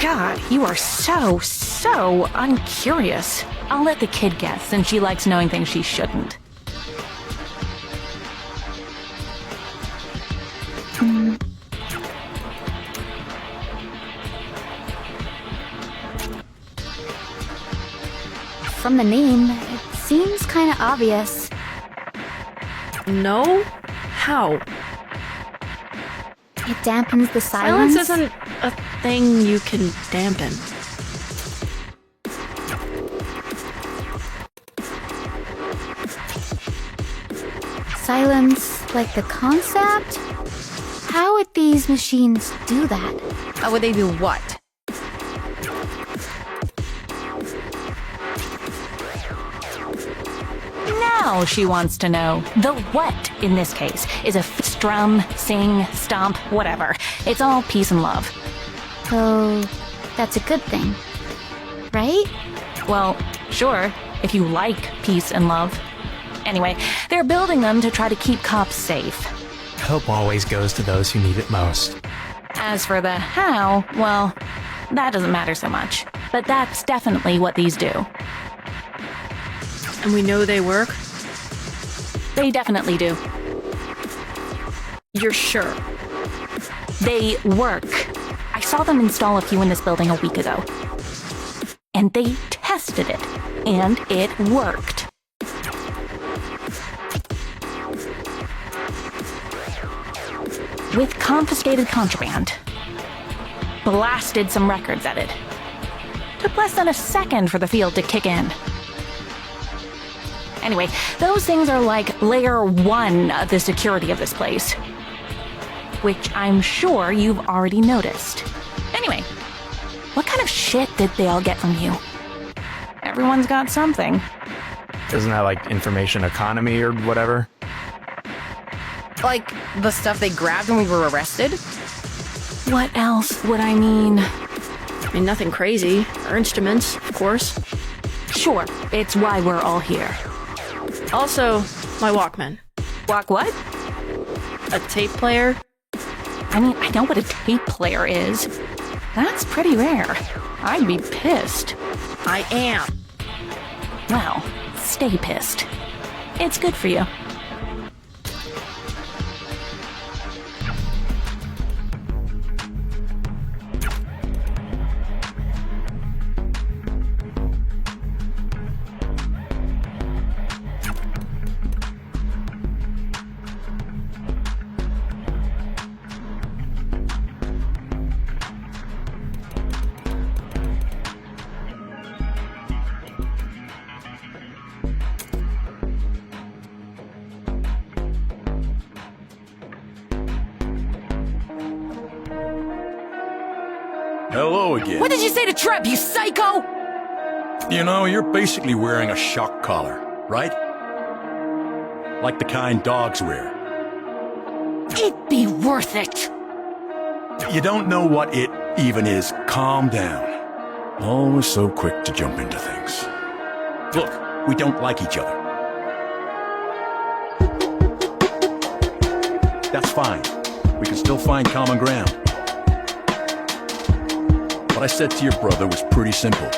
God, you are so uncurious. I'll let the kid guess, since she likes knowing things she shouldn't. From the name, it seems kind of obvious. No? How? It dampens the silence. Silence isn't a thing you can dampen. Silence, like the concept? How would these machines do that? How would they do what? Now she wants to know. The what, in this case, is a strum, sing, stomp, whatever. It's all peace and love. So, that's a good thing, right? Well, sure, if you like peace and love. Anyway, they're building them to try to keep cops safe. Help always goes to those who need it most. As for the how, well, that doesn't matter so much. But that's definitely what these do. And we know they work? They definitely do. You're sure? They work. I saw them install a few in this building a week ago. And they tested it. And it worked. With confiscated contraband. Blasted some records at it. Took less than a second for the field to kick in. Anyway, those things are like layer 1 of the security of this place. Which I'm sure you've already noticed. Anyway, what kind of shit did they all get from you? Everyone's got something. Isn't that like information economy or whatever? Like the stuff they grabbed when we were arrested? What else would I mean? I mean, nothing crazy. Our instruments, of course. Sure, it's why we're all here. Also, my Walkman. Walk what? A tape player. I mean, I know what a tape player is. That's pretty rare. I'd be pissed. I am. Well, stay pissed. It's good for you. Hello again. What did you say to Trev, you psycho? You know, you're basically wearing a shock collar, right? Like the kind dogs wear. It'd be worth it. You don't know what it even is. Calm down. Always so quick to jump into things. Look, we don't like each other. That's fine. We can still find common ground. What I said to your brother was pretty simple.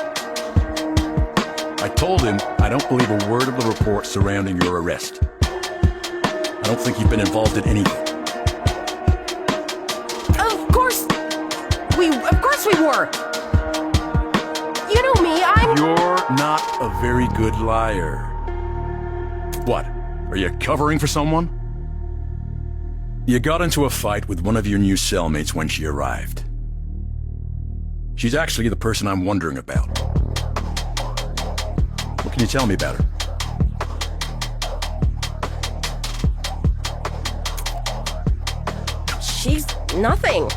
I told him I don't believe a word of the report surrounding your arrest. I don't think you've been involved in anything. Of course we were. You know me, You're not a very good liar. What? Are you covering for someone? You got into a fight with one of your new cellmates when she arrived. She's actually the person I'm wondering about. What can you tell me about her? She's nothing.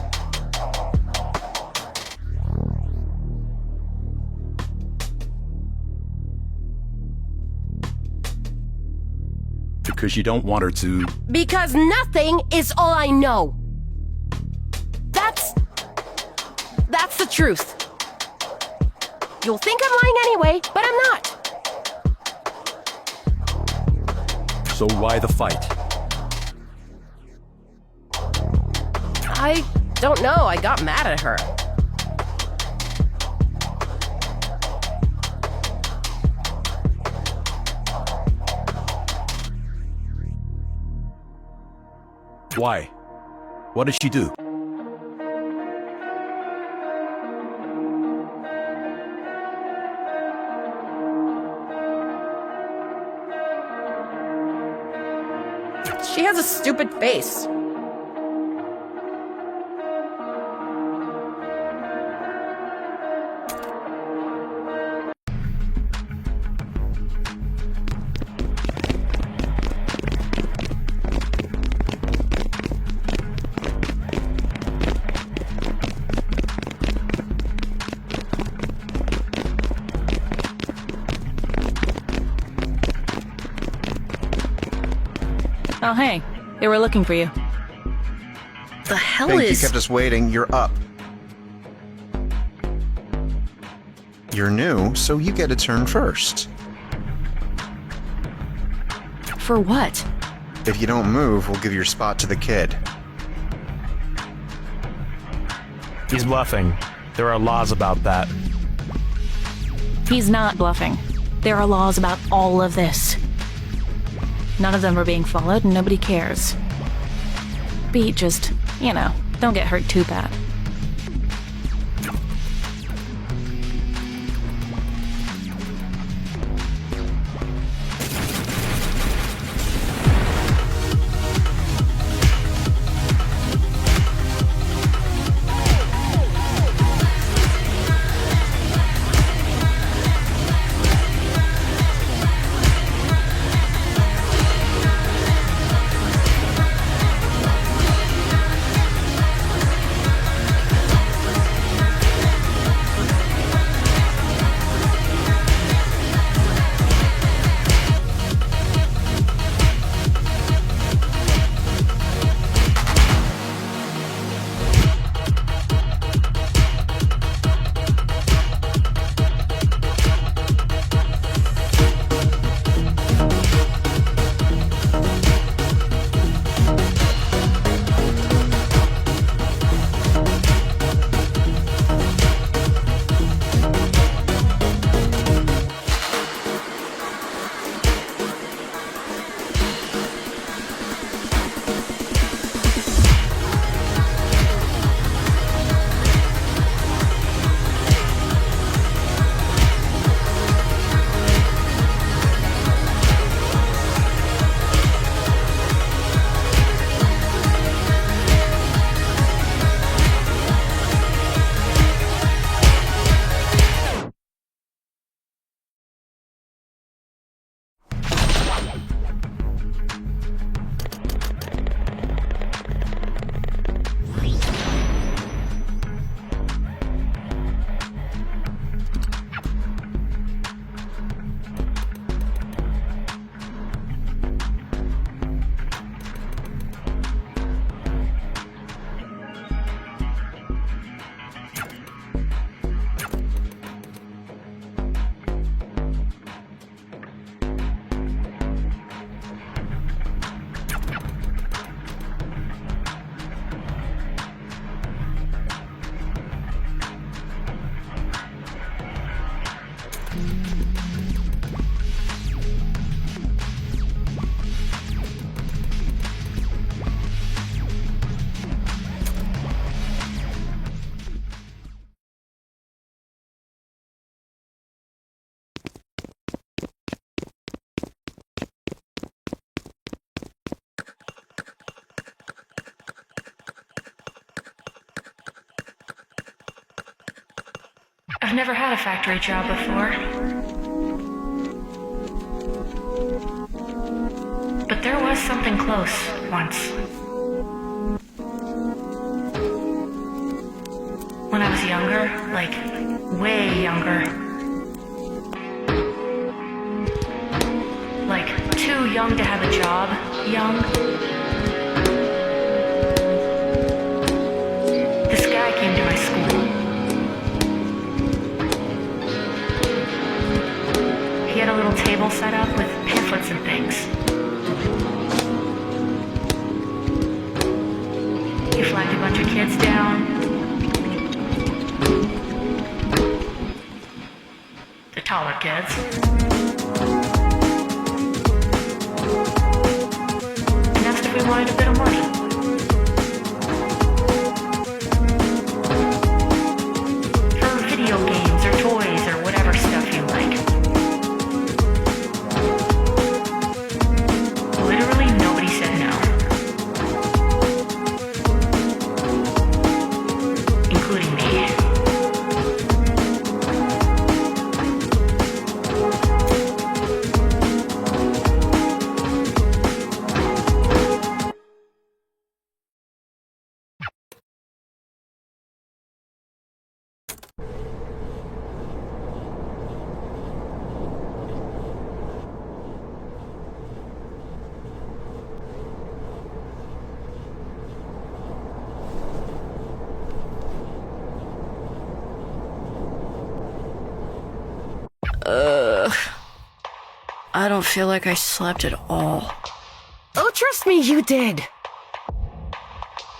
Because you don't want her to... Because nothing is all I know. That's the truth. You'll think I'm lying anyway, but I'm not. So why the fight? I don't know. I got mad at her. Why? What did she do? She has a stupid face. Oh, hey. They were looking for you. The hell Thank is... you kept us waiting. You're up. You're new, so you get a turn first. For what? If you don't move, we'll give your spot to the kid. He's bluffing. There are laws about that. He's not bluffing. There are laws about all of this. None of them are being followed and nobody cares. Beat just, don't get hurt too bad. I've never had a factory job before. But there was something close once. When I was younger, like way younger. Like too young to have a job, young. This guy came to my school. He had a little table set up with pamphlets and things. He flagged a bunch of kids down. The taller kids. And asked if we wanted a bit of money. For video games or toys or whatever stuff you like. Literally nobody said no. Including me. I don't feel like I slept at all. Oh, trust me, you did.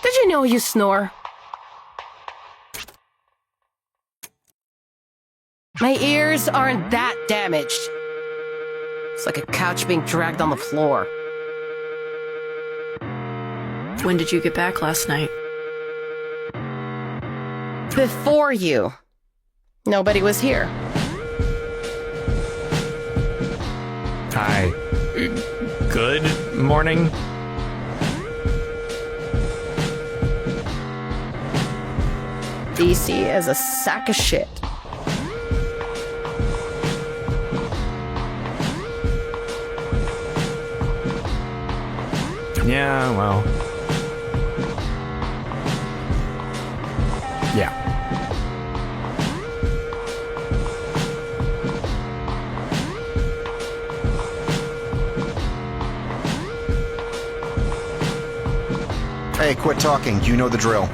Did you know you snore? My ears aren't that damaged. It's like a couch being dragged on the floor. When did you get back last night? Before you. Nobody was here. Hi. Good morning. DC as a sack of shit. Yeah, well. Yeah. Hey, quit talking. You know the drill.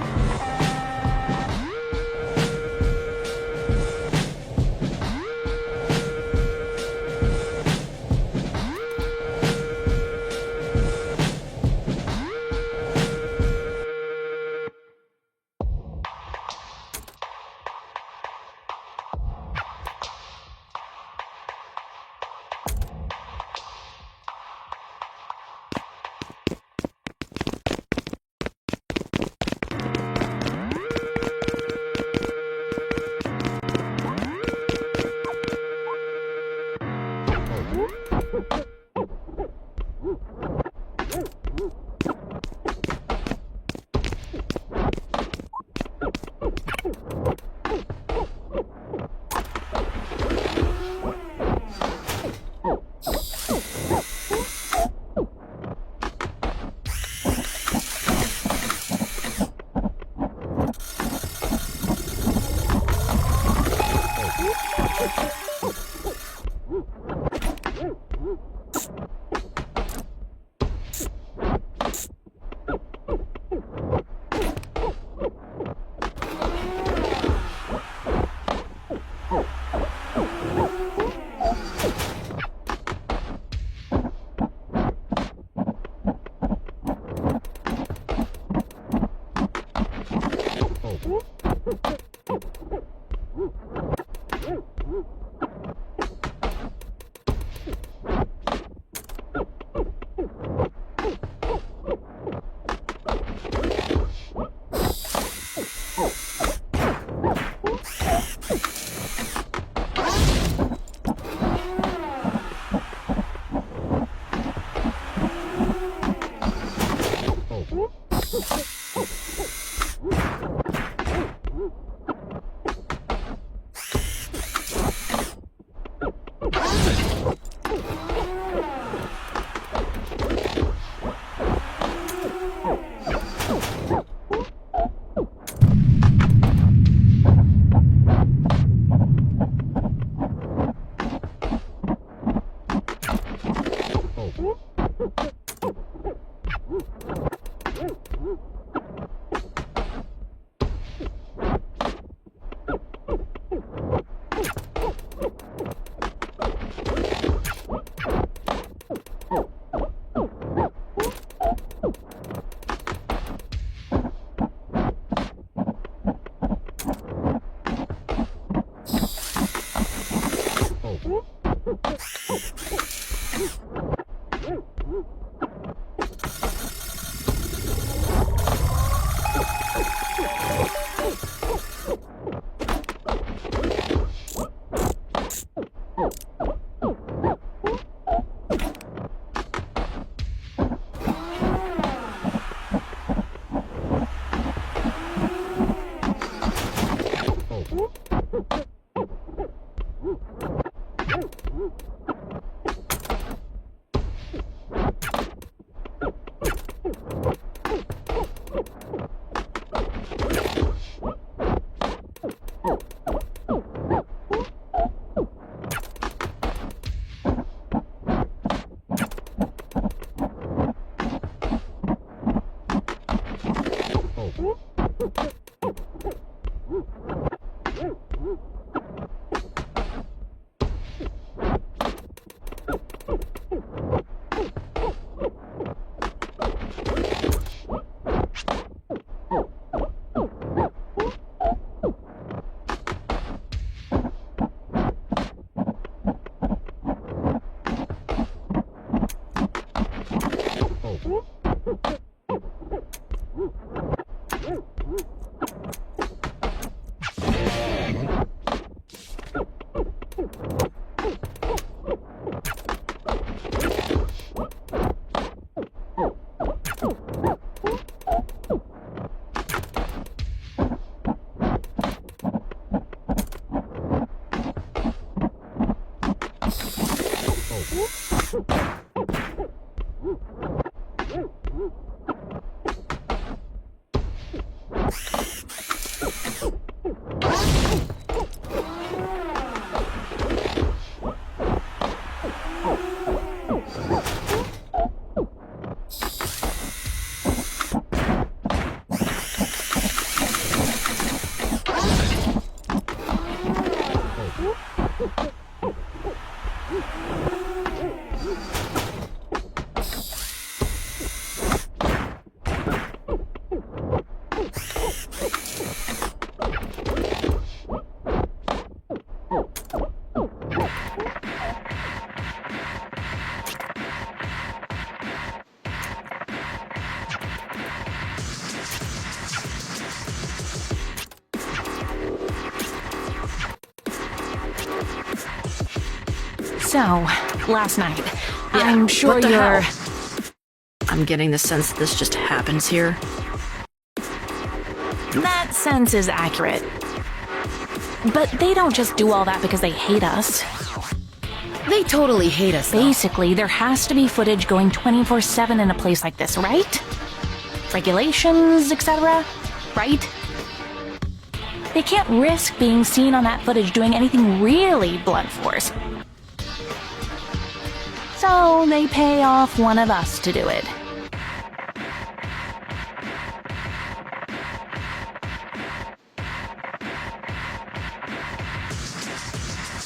So, last night, I'm sure what the you're... hell? I'm getting the sense this just happens here. That sense is accurate. But they don't just do all that because they hate us. They totally hate us, though. Basically, there has to be footage going 24/7 in a place like this, right? Regulations, etc., right? They can't risk being seen on that footage doing anything really blunt force. So they pay off one of us to do it.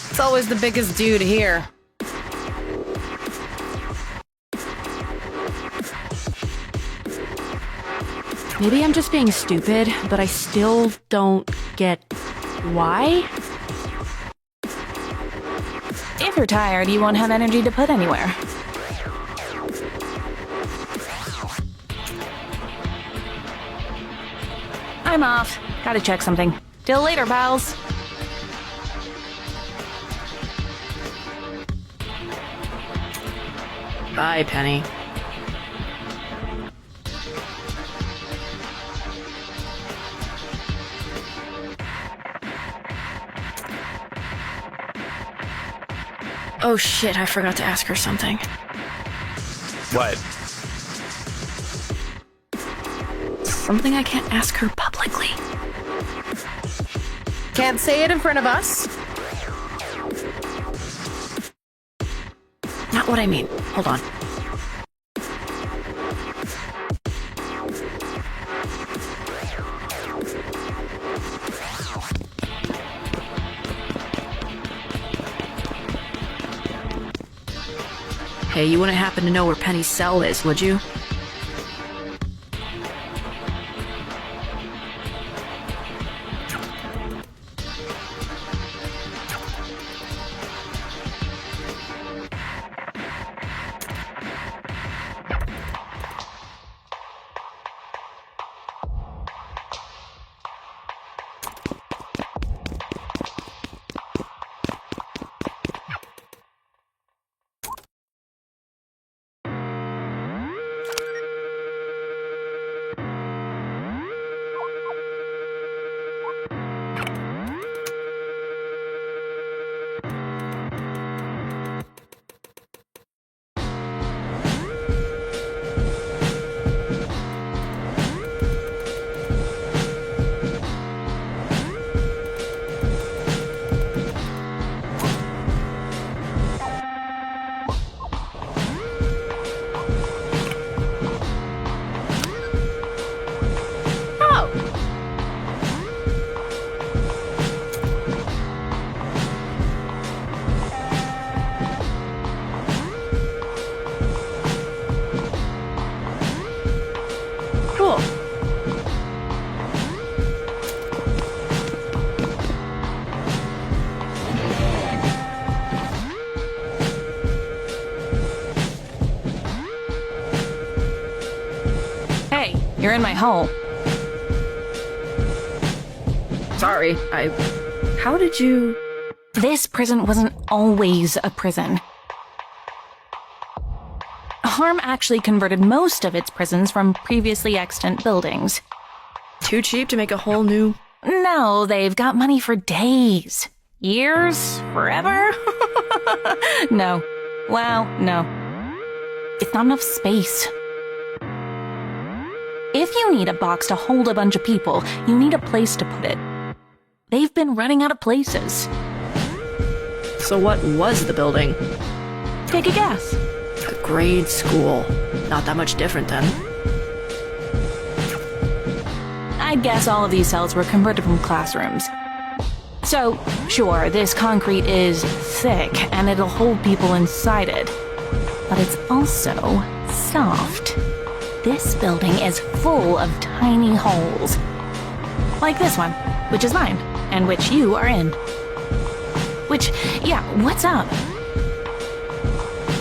It's always the biggest dude here. Maybe I'm just being stupid, but I still don't get why. If you're tired, you won't have energy to put anywhere. I'm off. Gotta check something. Till later, pals. Bye, Penny. Oh shit, I forgot to ask her something. What? Something I can't ask her publicly. Can't say it in front of us. Not what I mean. Hold on. Hey, you wouldn't happen to know where Penny's cell is, would you? Cool. Hey, you're in my hole. Sorry, How did you... This prison wasn't always a prison. Harm actually converted most of its prisons from previously extant buildings. Too cheap to make a whole new... No, they've got money for days. Years? Forever? No. Well, no. It's not enough space. If you need a box to hold a bunch of people, you need a place to put it. They've been running out of places. So what was the building? Take a guess. A grade school. Not that much different then. I guess all of these cells were converted from classrooms. So, sure, this concrete is thick and it'll hold people inside it. But it's also soft. This building is full of tiny holes. Like this one, which is mine, and which you are in. Which, yeah, what's up?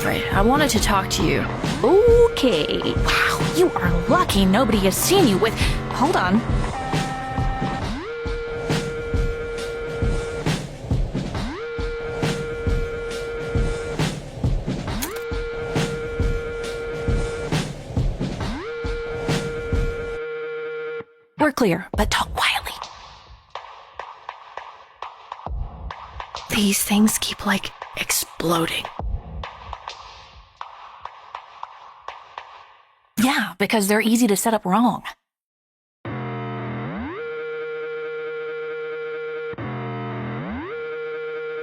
Right, I wanted to talk to you. Okay. Wow, you are lucky nobody has seen you with... Hold on. We're clear, but talk quietly. These things keep, like, exploding. Yeah, because they're easy to set up wrong.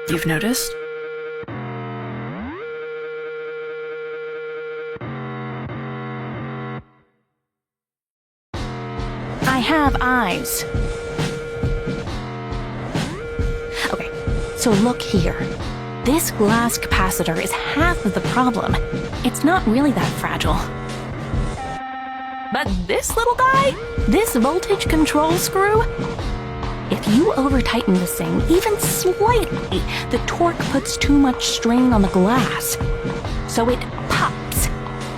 You've noticed? I have eyes. Okay, so look here. This glass capacitor is half of the problem. It's not really that fragile. But this little guy, this voltage control screw, if you over-tighten this thing even slightly, the torque puts too much strain on the glass. So it pops.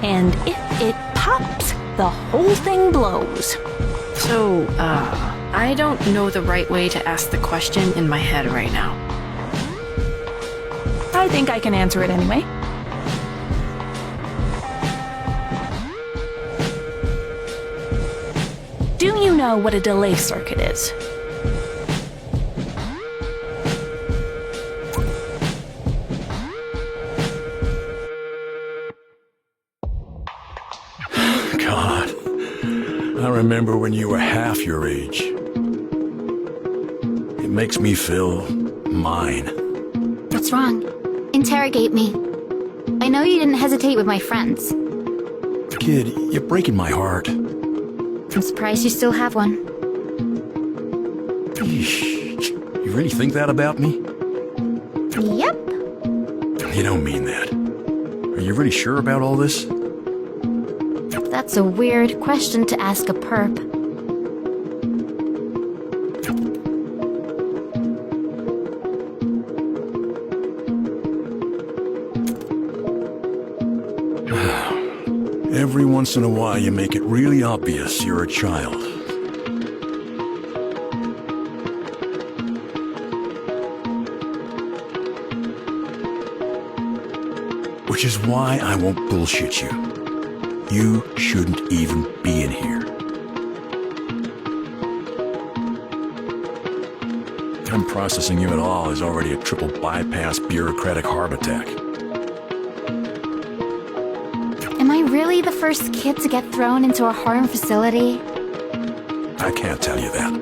And if it pops, the whole thing blows. So, I don't know the right way to ask the question in my head right now. I think I can answer it anyway. Do you know what a delay circuit is? God, I remember when you were half your age. It makes me feel mine. What's wrong? Interrogate me. I know you didn't hesitate with my friends. Kid, you're breaking my heart. I'm surprised you still have one. Eesh, you really think that about me? Yep. You don't mean that. Are you really sure about all this? That's a weird question to ask a perp. Every once in a while you make it really obvious you're a child. Which is why I won't bullshit you. You shouldn't even be in here. Them processing you at all is already a triple bypass bureaucratic heart attack. Am I really the first kid to get thrown into a harm facility? I can't tell you that.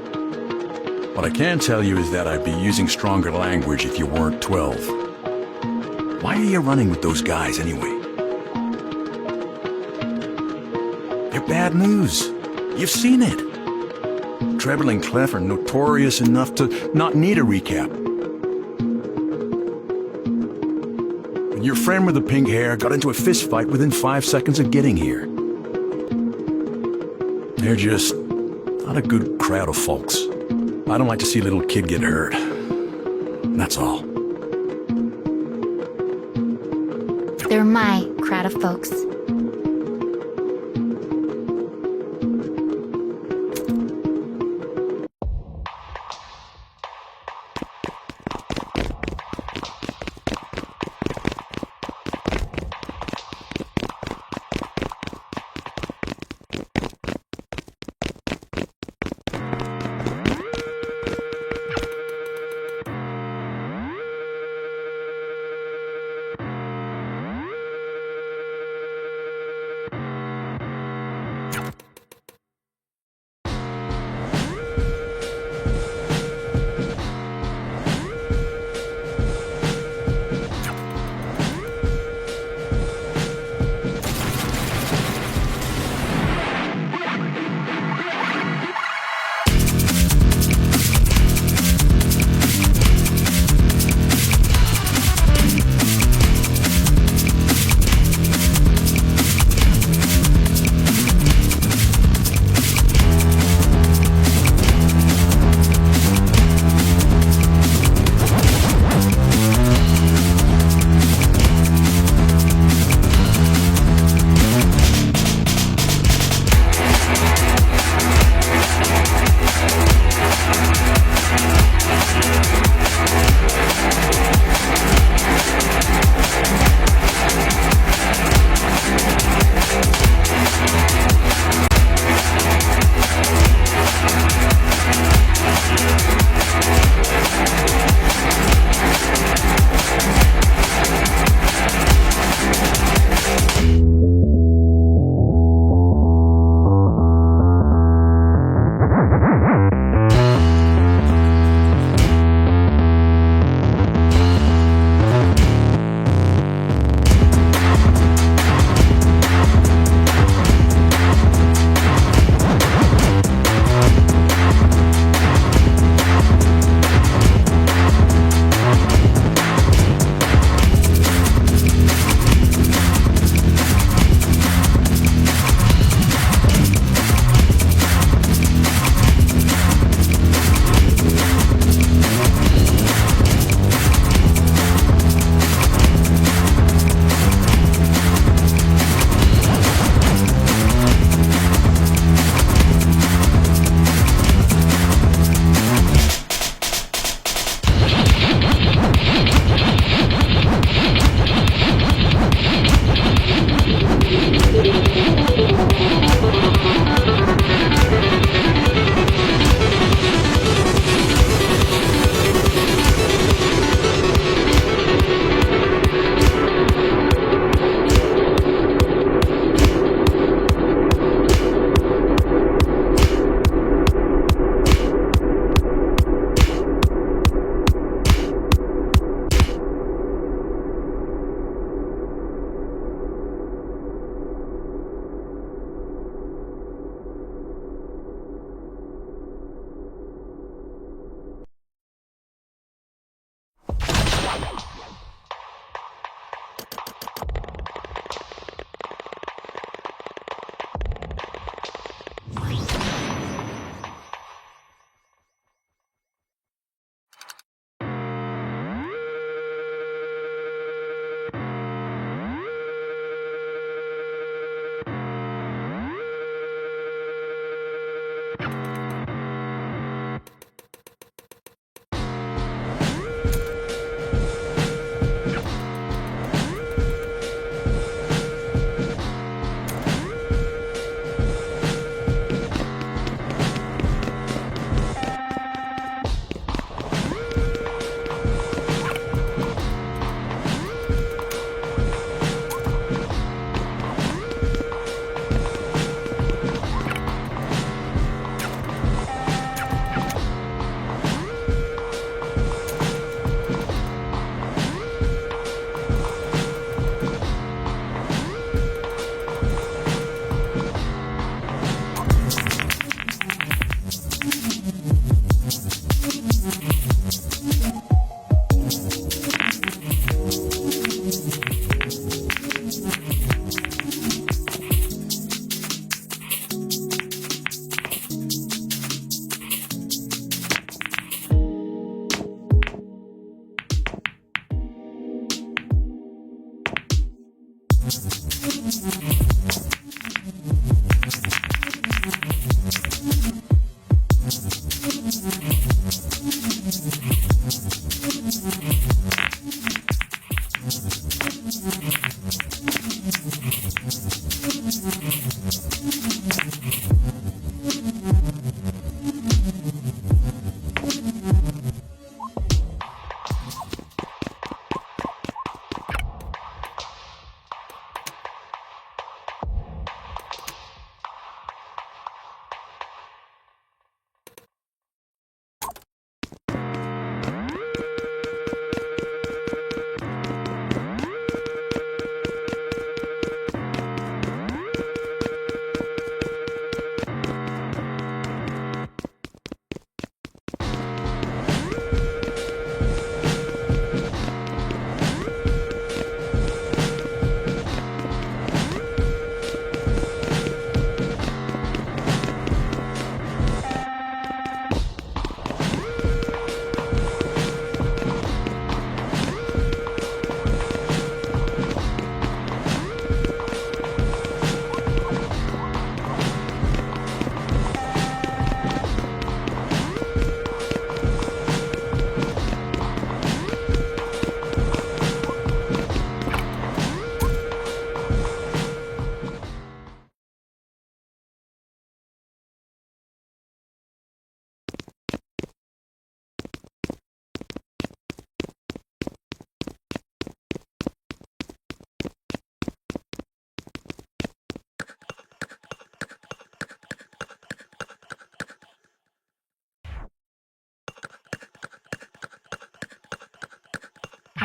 What I can tell you is that I'd be using stronger language if you weren't 12. Why are you running with those guys anyway? They're bad news. You've seen it. Treble and Clef are notorious enough to not need a recap. And your friend with the pink hair got into a fist fight within 5 seconds of getting here. They're just not a good crowd of folks. I don't like to see a little kid get hurt. That's all. They're my crowd of folks.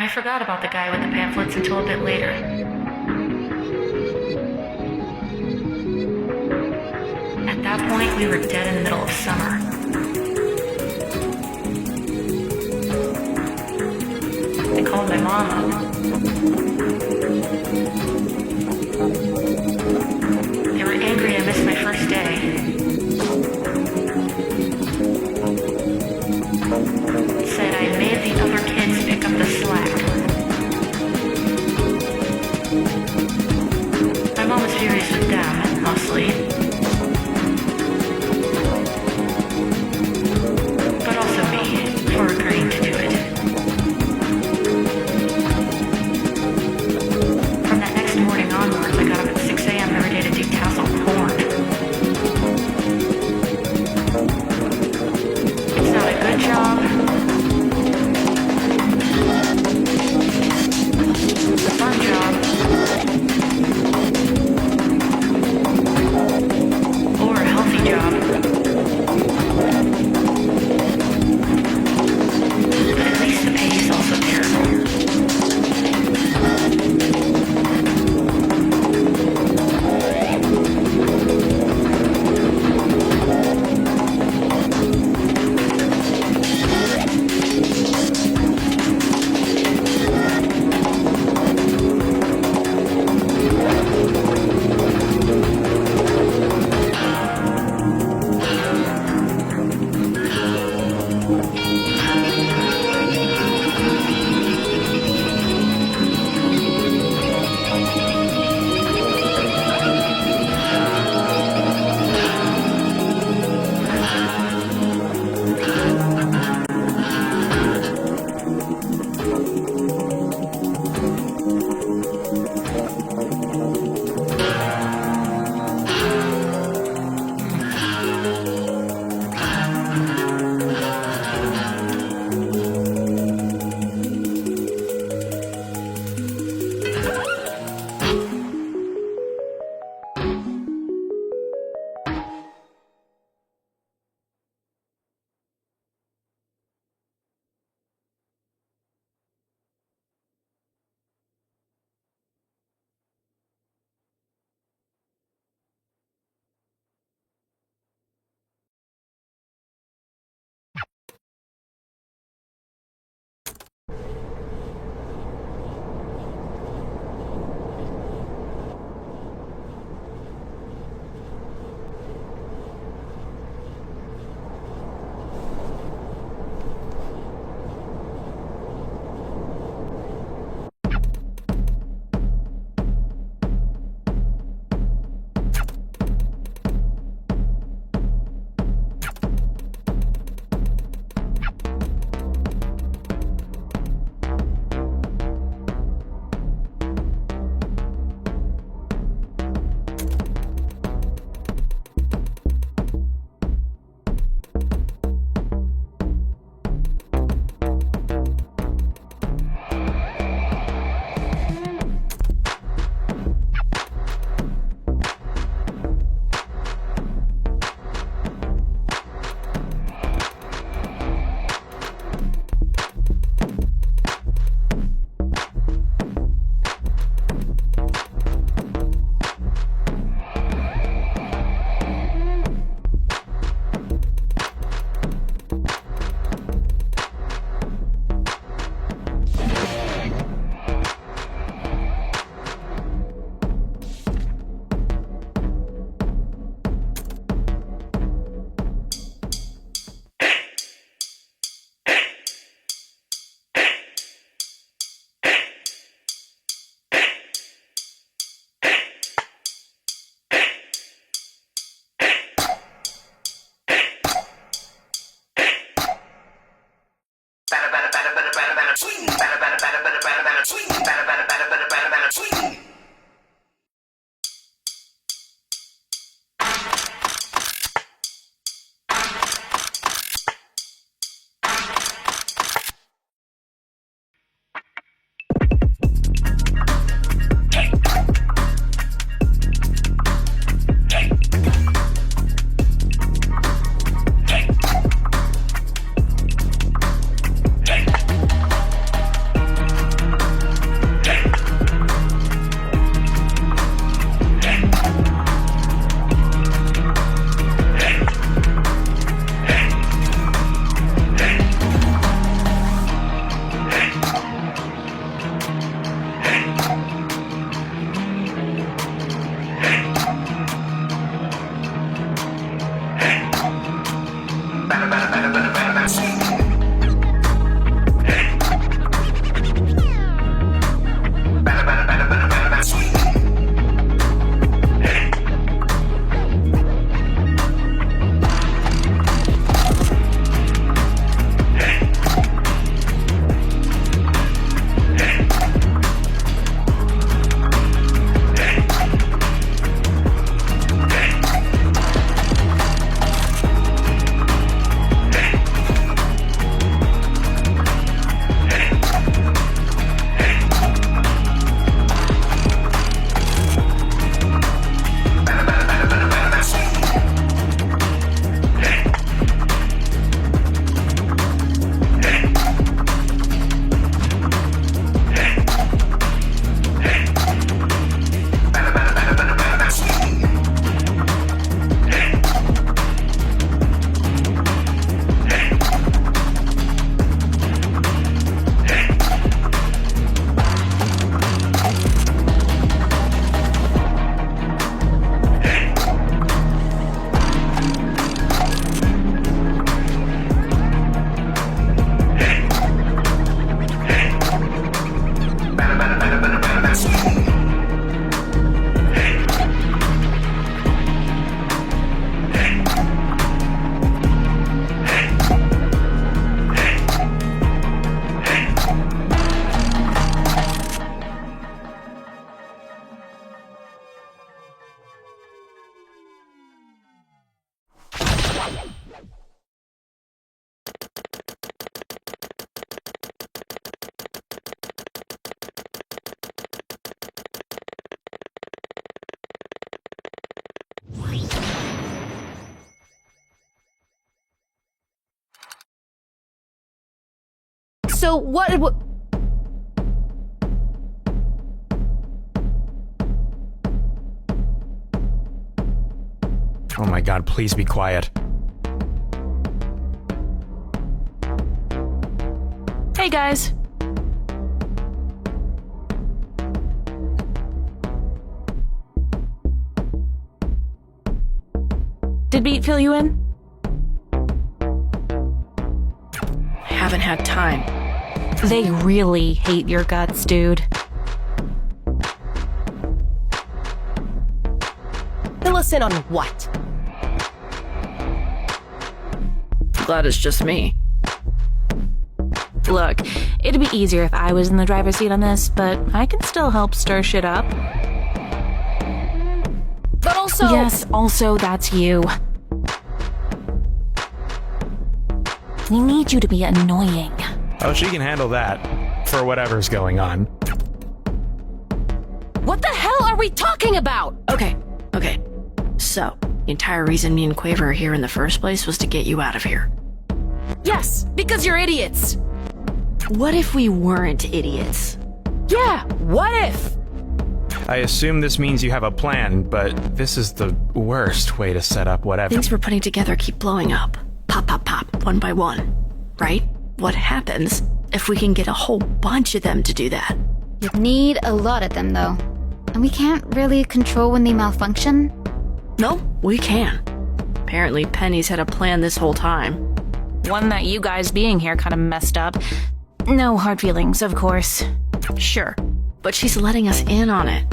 I forgot about the guy with the pamphlets until a bit later. At that point, we were dead in the middle of summer. I called my mom up. They were angry I missed my first day. Said I made the other kids pick up the slack. My mom was furious with them, mostly. But also me, for agreeing to do it. From that next morning onwards, I got up at 6 a.m. every day to detassel porn. It's not a good job. It's a fun job. Or a healthy job. But at least the pay is also terrible. So what? Oh my god, please be quiet. Hey guys. Did Beat fill you in? Haven't had time. They really hate your guts, dude. Fill us in on what? Glad it's just me. Look, it'd be easier if I was in the driver's seat on this, but I can still help stir shit up. But also... Yes, also that's you. We need you to be annoying. Oh, she can handle that. For whatever's going on. What the hell are we talking about? Okay. So, the entire reason me and Quaver are here in the first place was to get you out of here. Yes, because you're idiots. What if we weren't idiots? Yeah, what if? I assume this means you have a plan, but this is the worst way to set up whatever. Things we're putting together keep blowing up. Pop, pop, pop, one by one. Right? What happens if we can get a whole bunch of them to do that? You'd need a lot of them, though. And we can't really control when they malfunction. No, we can. Apparently Penny's had a plan this whole time. One that you guys being here kind of messed up. No hard feelings, of course. Sure, but she's letting us in on it.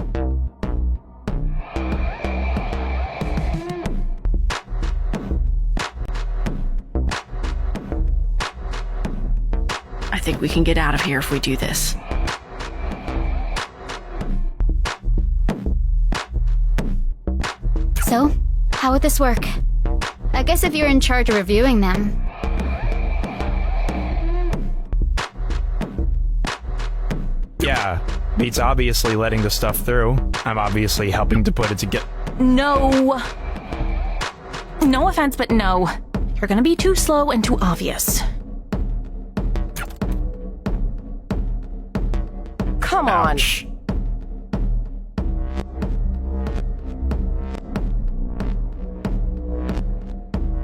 I think we can get out of here if we do this. So, how would this work? I guess if you're in charge of reviewing them. Yeah, Beat's obviously letting the stuff through. I'm obviously helping to put it together. No. No offense, but no. You're gonna be too slow and too obvious. Come on. Ouch.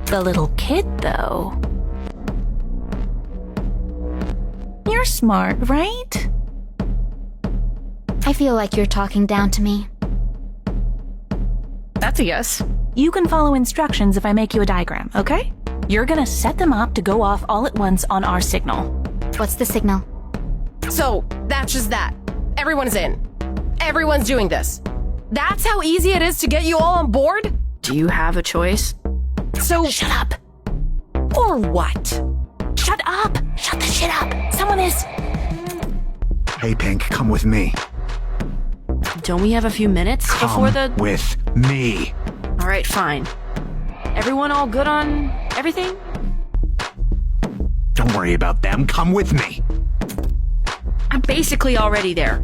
The little kid, though. You're smart, right? I feel like you're talking down to me. That's a yes. You can follow instructions if I make you a diagram, okay? You're gonna set them up to go off all at once on our signal. What's the signal? So, that's just that. Everyone's in. Everyone's doing this. That's how easy it is to get you all on board? Do you have a choice? So... Shut up. Or what? Shut up! Shut the shit up! Someone is... Hey, Pink, come with me. Don't we have a few minutes before the... with me. Alright, fine. Everyone all good on everything? Don't worry about them. Come with me. I'm basically already there.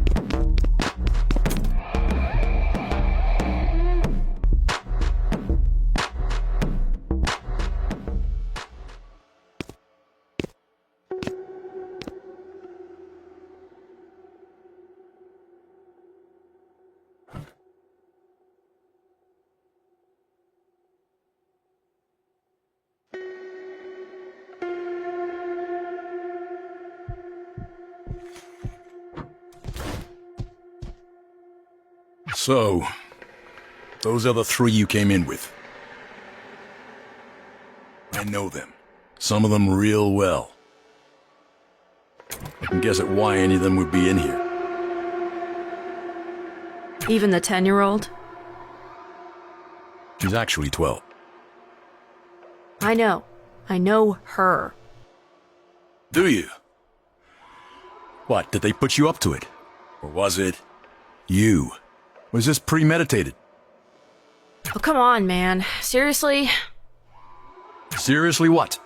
So, those are the three you came in with. I know them. Some of them real well. I can guess at why any of them would be in here. Even the 10-year-old? She's actually 12. I know. I know her. Do you? What, did they put you up to it? Or was it you? Was this premeditated? Oh, come on, man. Seriously? Seriously, what?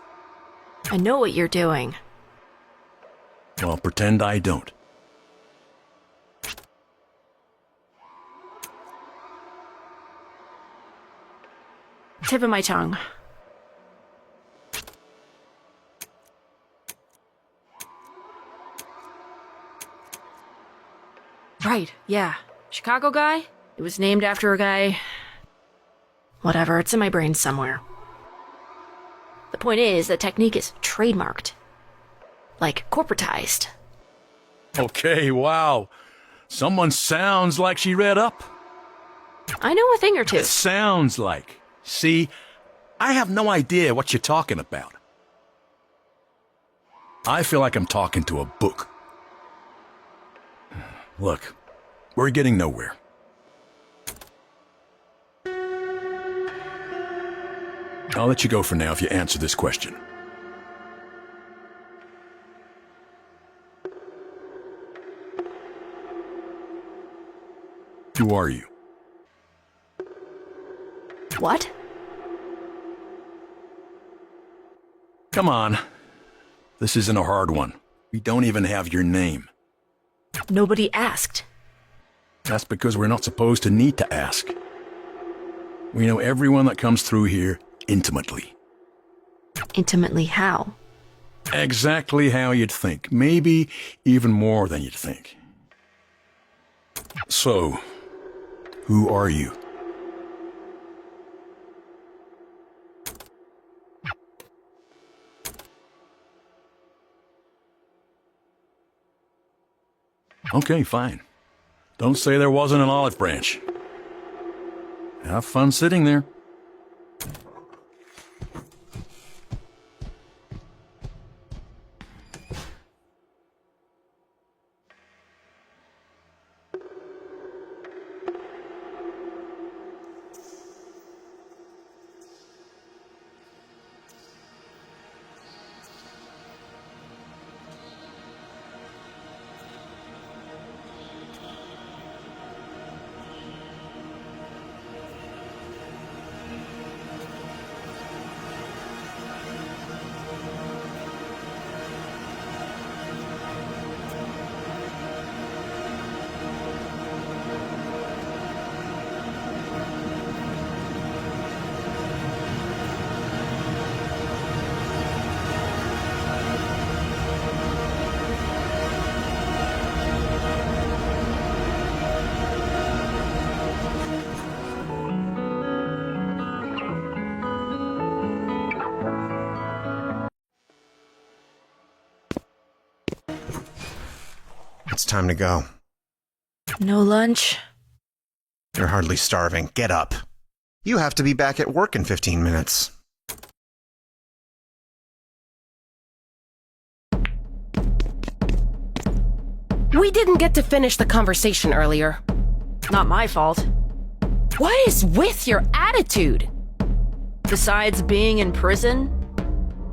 I know what you're doing. Well, pretend I don't. Tip of my tongue. Right, yeah. Chicago guy? It was named after a guy... Whatever, it's in my brain somewhere. The point is, the technique is trademarked. Like, corporatized. Okay, wow. Someone sounds like she read up. I know a thing or two. It sounds like. See, I have no idea what you're talking about. I feel like I'm talking to a book. Look, we're getting nowhere. I'll let you go for now if you answer this question. Who are you? What? Come on. This isn't a hard one. We don't even have your name. Nobody asked. That's because we're not supposed to need to ask. We know everyone that comes through here intimately. Intimately how? Exactly how you'd think. Maybe even more than you'd think. So, who are you? Okay, fine. Don't say there wasn't an olive branch. Have fun sitting there. It's time to go. No lunch? You're hardly starving. Get up. You have to be back at work in 15 minutes. We didn't get to finish the conversation earlier. Not my fault. What is with your attitude? Besides being in prison?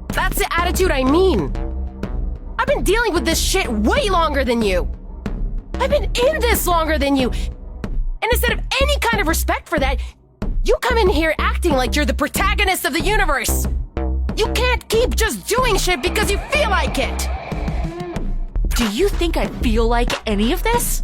That's the attitude I mean. I've been dealing with this shit way longer than you. I've been in this longer than you. And instead of any kind of respect for that, you come in here acting like you're the protagonist of the universe. You can't keep just doing shit because you feel like it. Do you think I feel like any of this?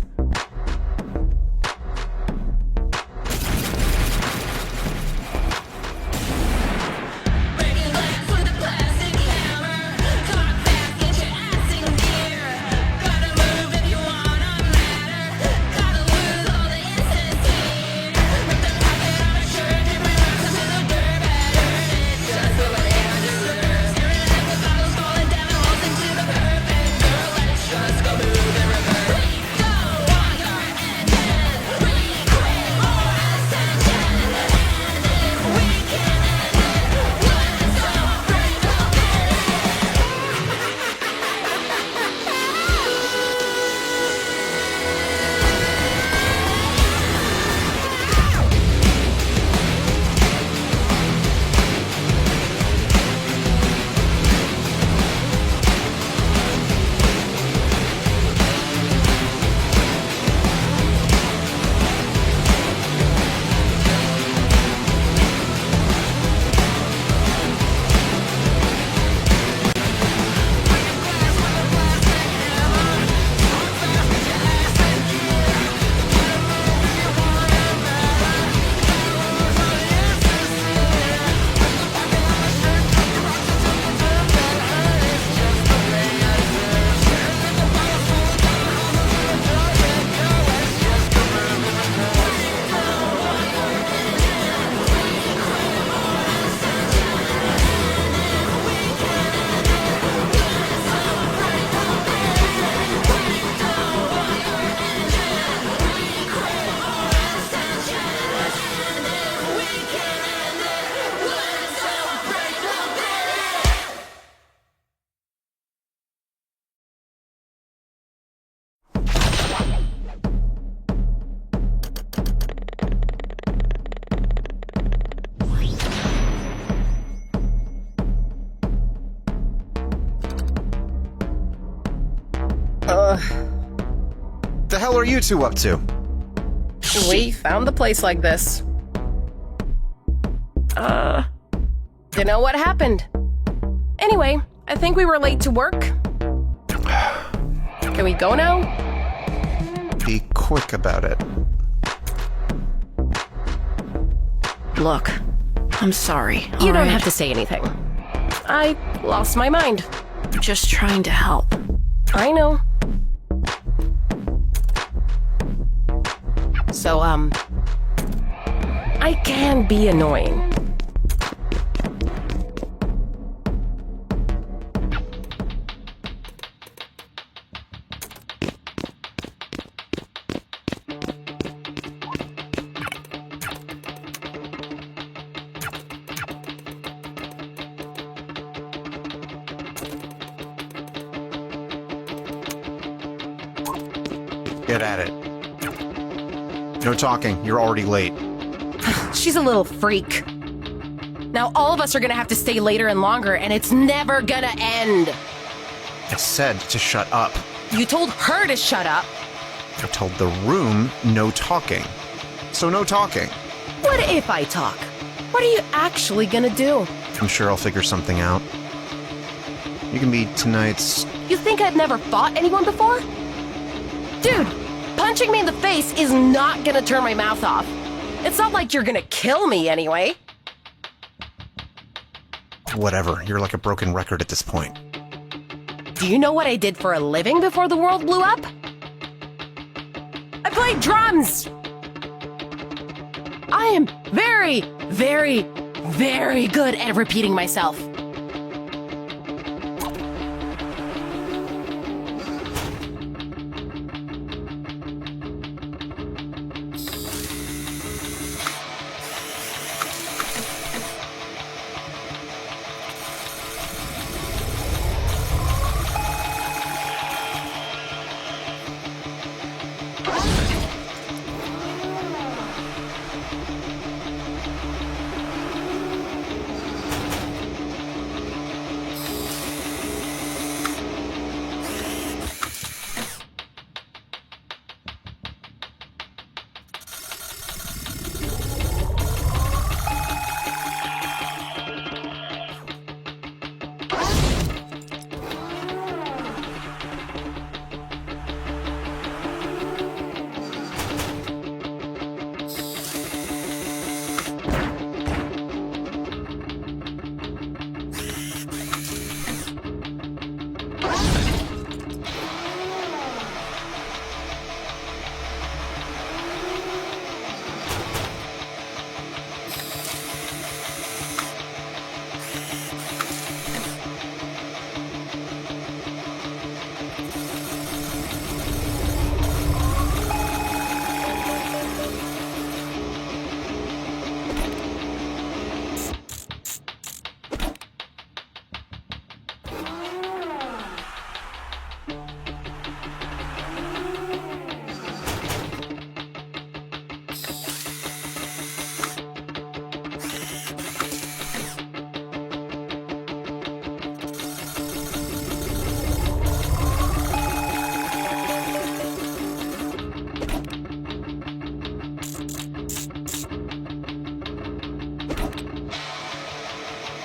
The hell are you two up to? We found the place like this. Don't know what happened. Anyway, I think we were late to work. Can we go now? Be quick about it. Look, I'm sorry. You don't alright? have to say anything. I lost my mind. I'm just trying to help. I know. So, I can be annoying. Get at it. No talking. You're already late. She's a little freak. Now all of us are gonna have to stay later and longer, and it's never gonna end. I said to shut up. You told her to shut up. I told the room no talking. So no talking. What if I talk? What are you actually gonna do? I'm sure I'll figure something out. You can be tonight's... You think I've never fought anyone before? Dude, punching me in the face is not gonna turn my mouth off. It's not like you're gonna kill me anyway. Whatever. You're like a broken record at this point. Do you know what I did for a living before the world blew up? I played drums! I am very, very, very good at repeating myself.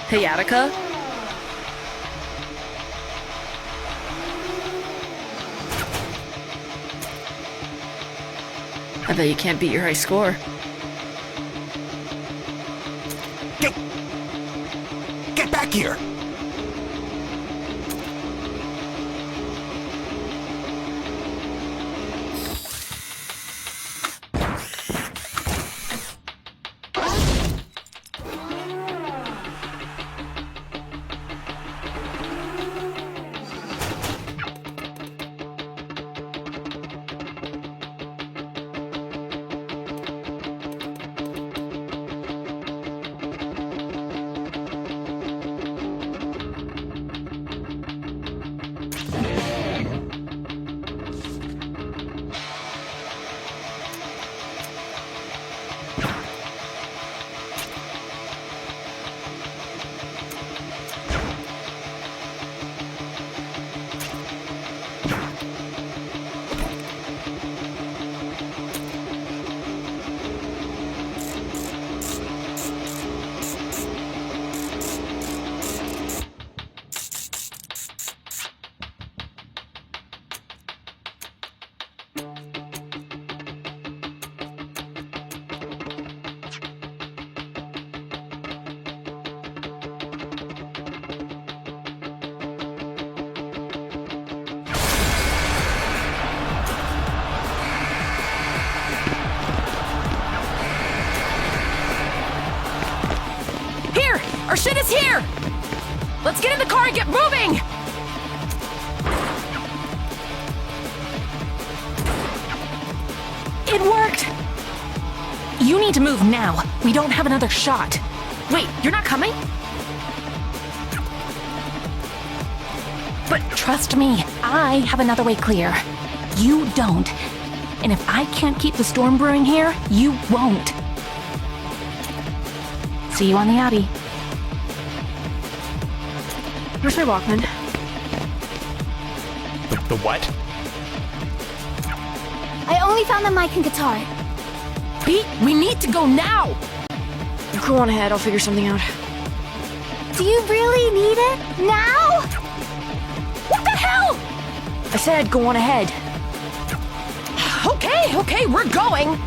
Hey, Attica? I bet you can't beat your high score. Get back here! Our shit is here! Let's get in the car and get moving! It worked! You need to move now. We don't have another shot. Wait, you're not coming? But trust me, I have another way clear. You don't. And if I can't keep the storm brewing here, you won't. See you on the Abbey. Where's my Walkman? The what? I only found the mic and guitar. Pete, we need to go now! You go on ahead, I'll figure something out. Do you really need it? Now? What the hell? I said go on ahead. Okay, we're going!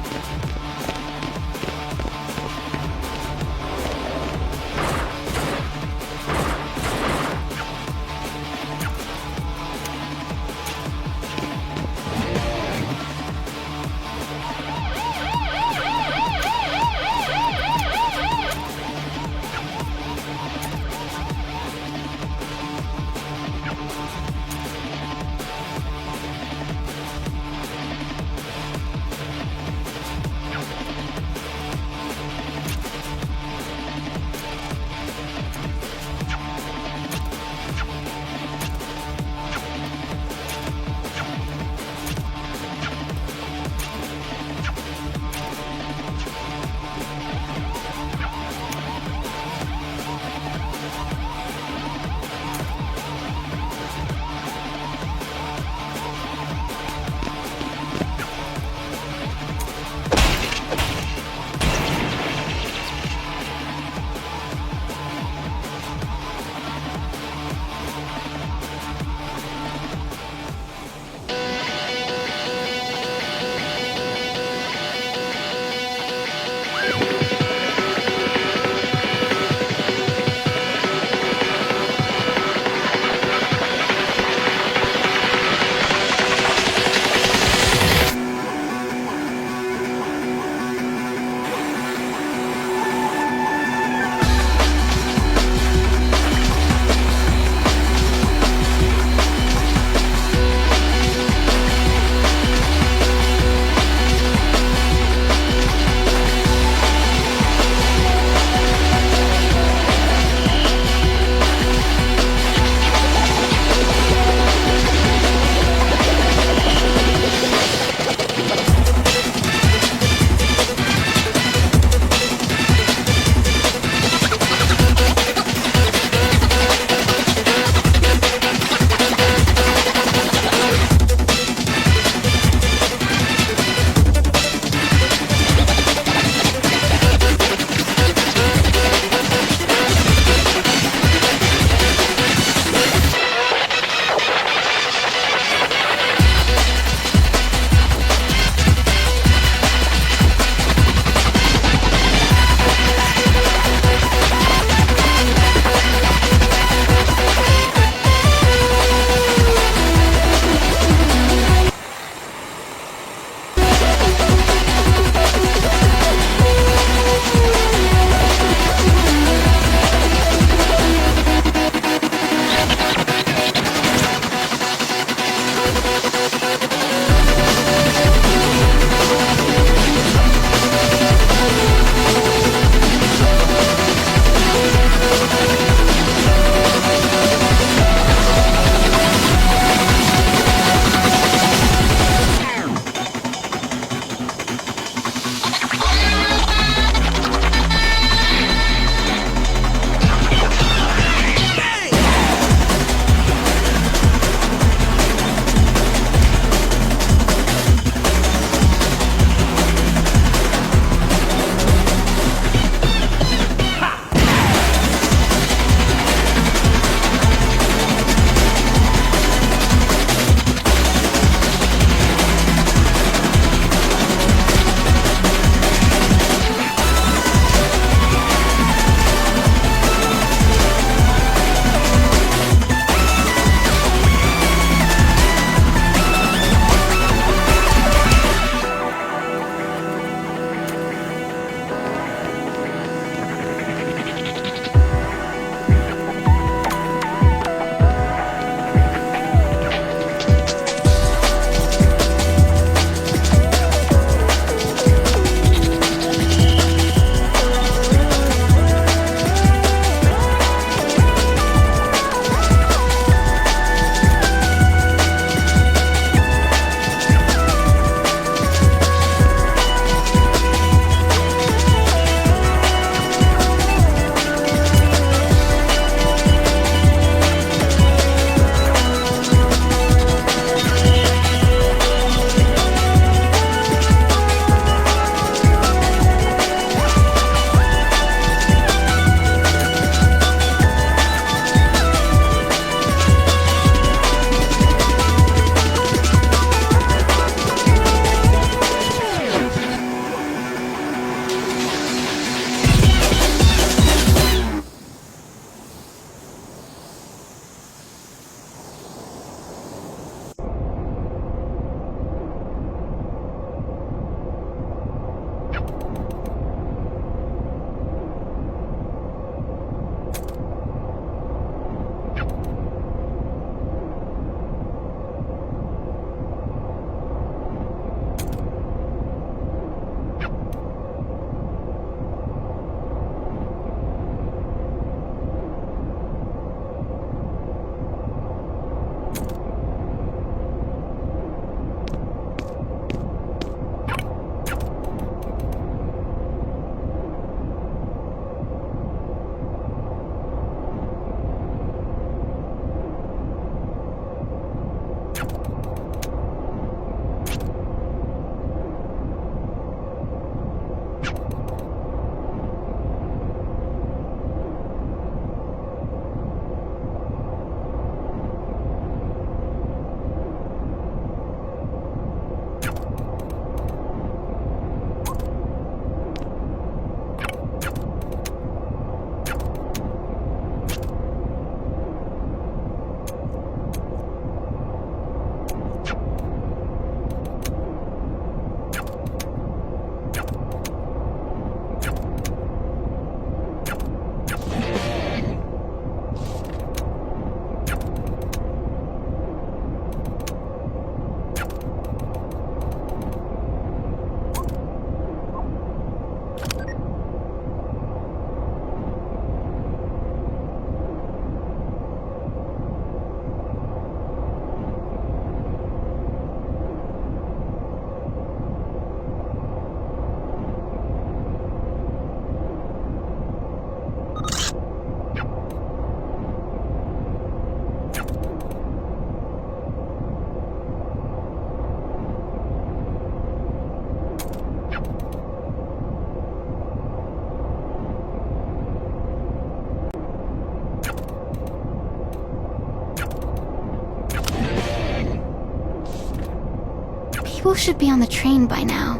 People should be on the train by now.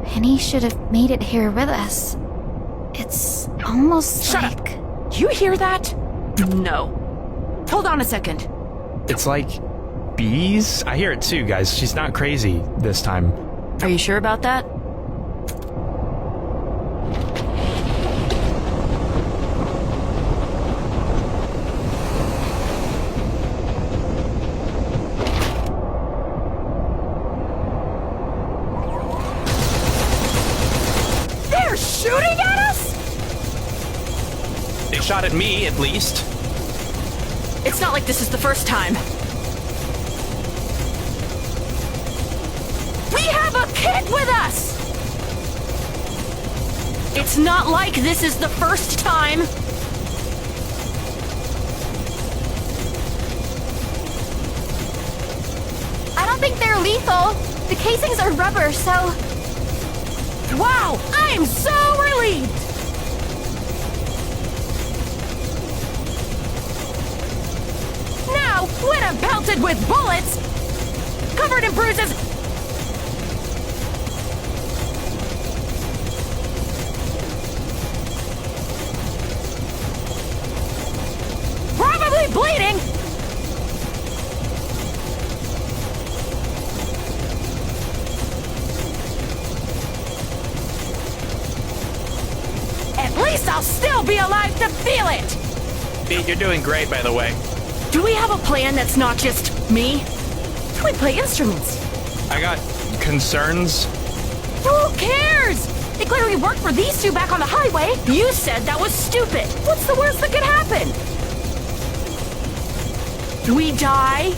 Penny should have made it here with us. It's almost Shut like... up! You hear that? No. Hold on a second. It's like bees? I hear it too, guys. She's not crazy this time. Are you sure about that? They're shooting at us? They shot at me, at least. It's not like this is the first time. We have a kid with us! It's not like this is the first time. I don't think they're lethal. The casings are rubber, so... Wow, I'm so relieved! Now, when I'm pelted with bullets, covered in bruises, probably bleeding, at least I'll still be alive to feel it! Pete, you're doing great, by the way. Do we have a plan that's not just me? We play instruments. I got concerns. Who cares? It clearly worked for these two back on the highway. You said that was stupid. What's the worst that could happen? We die?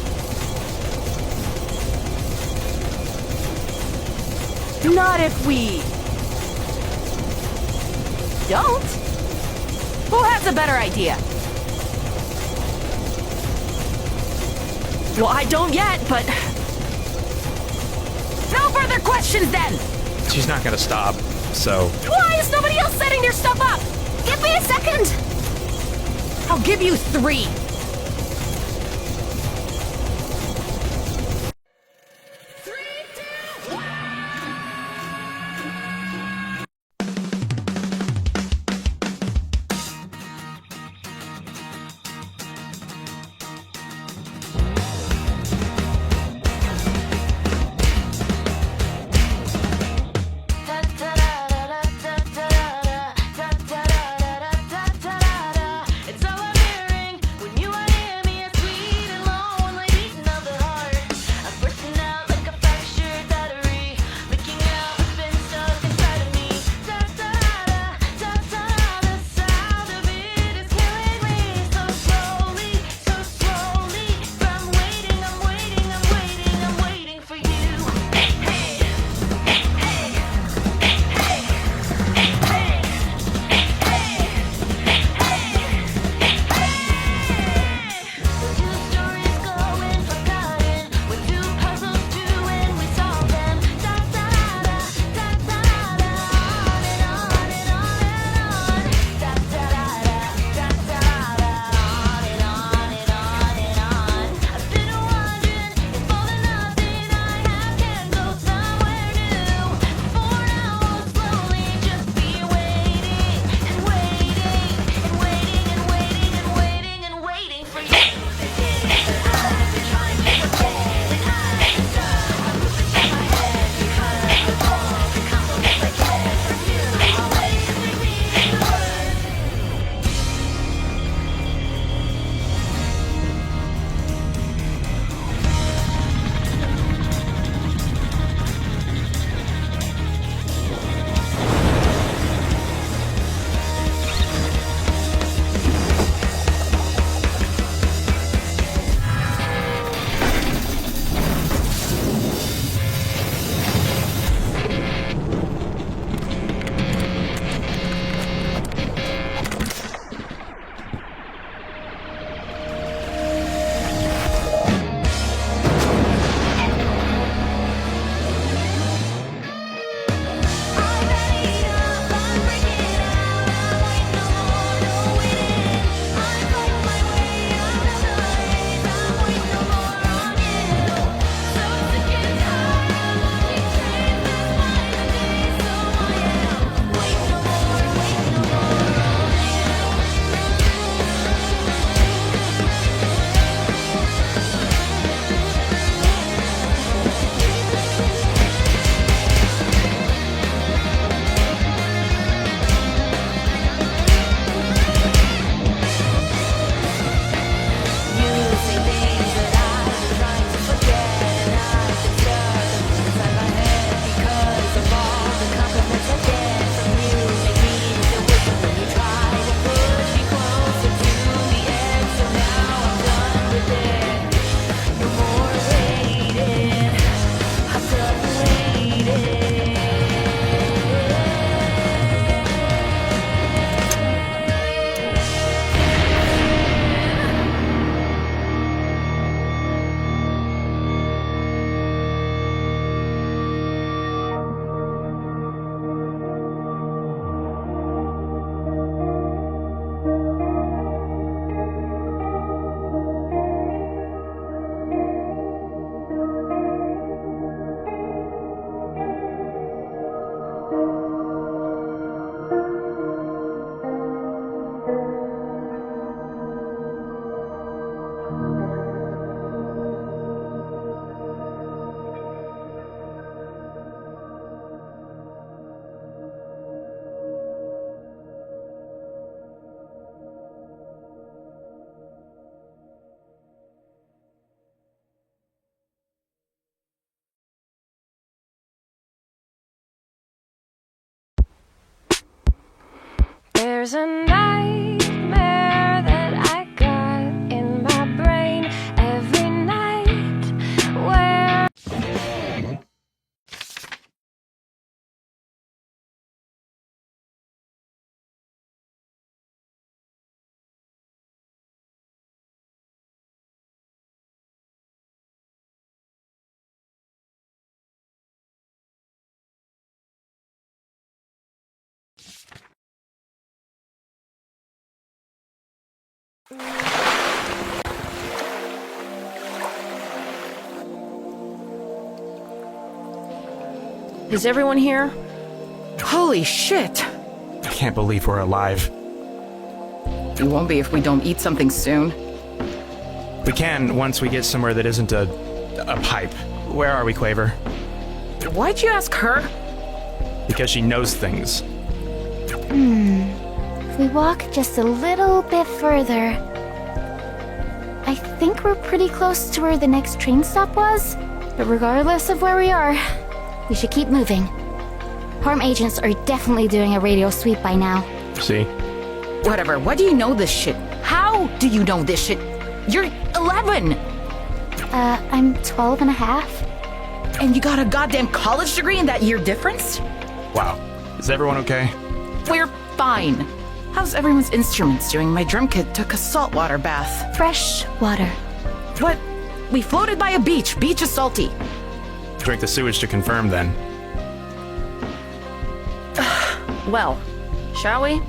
Not if we... don't? Who has a better idea? Well, I don't yet, but... no further questions then! She's not gonna stop, so... Why is nobody else setting their stuff up? Give me a second! I'll give you 3. It's all I'm hearing when you There's a nightmare that I got in my brain every night where Is everyone here? Holy shit! I can't believe we're alive. We won't be if we don't eat something soon. We can once we get somewhere that isn't a pipe. Where are we, Quaver? Why'd you ask her? Because she knows things. If we walk just a little bit further, I think we're pretty close to where the next train stop was. But regardless of where we are, we should keep moving. Harm agents are definitely doing a radio sweep by now. See? Whatever, why do you know this shit? How do you know this shit? You're 11! I'm 12 and a half. And you got a goddamn college degree in that year difference? Wow. Is everyone okay? We're fine. How's everyone's instruments doing? My drum kit took a saltwater bath. Fresh water. What? We floated by a beach. Beach is salty. Drink the sewage to confirm, then. Well, shall we?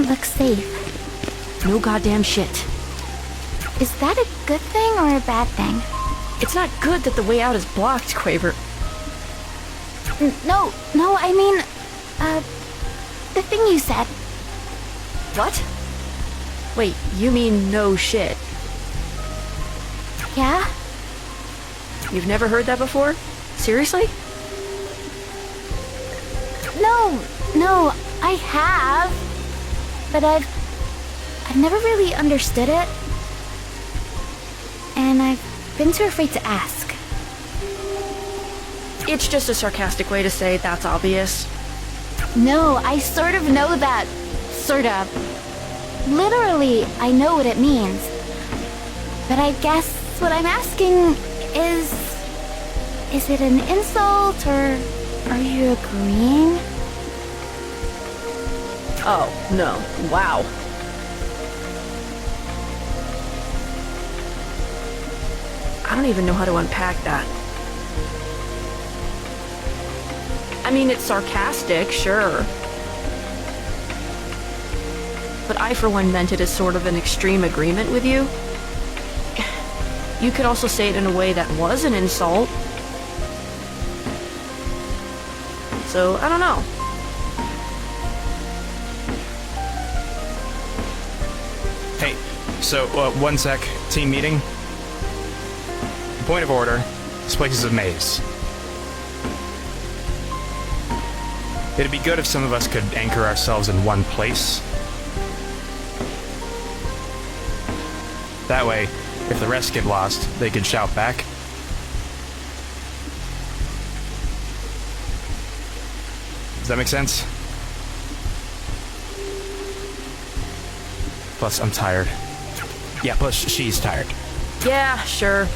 doesn't look safe. No goddamn shit. Is that a good thing or a bad thing? It's not good that the way out is blocked, Quaver. No, I mean, the thing you said. What? Wait, you mean no shit? Yeah? You've never heard that before? Seriously? No, I have. But I've never really understood it. And I've been too afraid to ask. It's just a sarcastic way to say that's obvious. No, I sort of know that. Sort of. Literally, I know what it means. But I guess what I'm asking is it an insult or are you agreeing? Oh, no. Wow. I don't even know how to unpack that. I mean, it's sarcastic, sure. But I, for one, meant it as sort of an extreme agreement with you. You could also say it in a way that was an insult. So, I don't know. Hey, so, one sec. Team meeting. Point of order. This place is a maze. It'd be good if some of us could anchor ourselves in one place. That way, if the rest get lost, they can shout back. Does that make sense? Plus, I'm tired. Yeah, plus she's tired. Yeah, sure.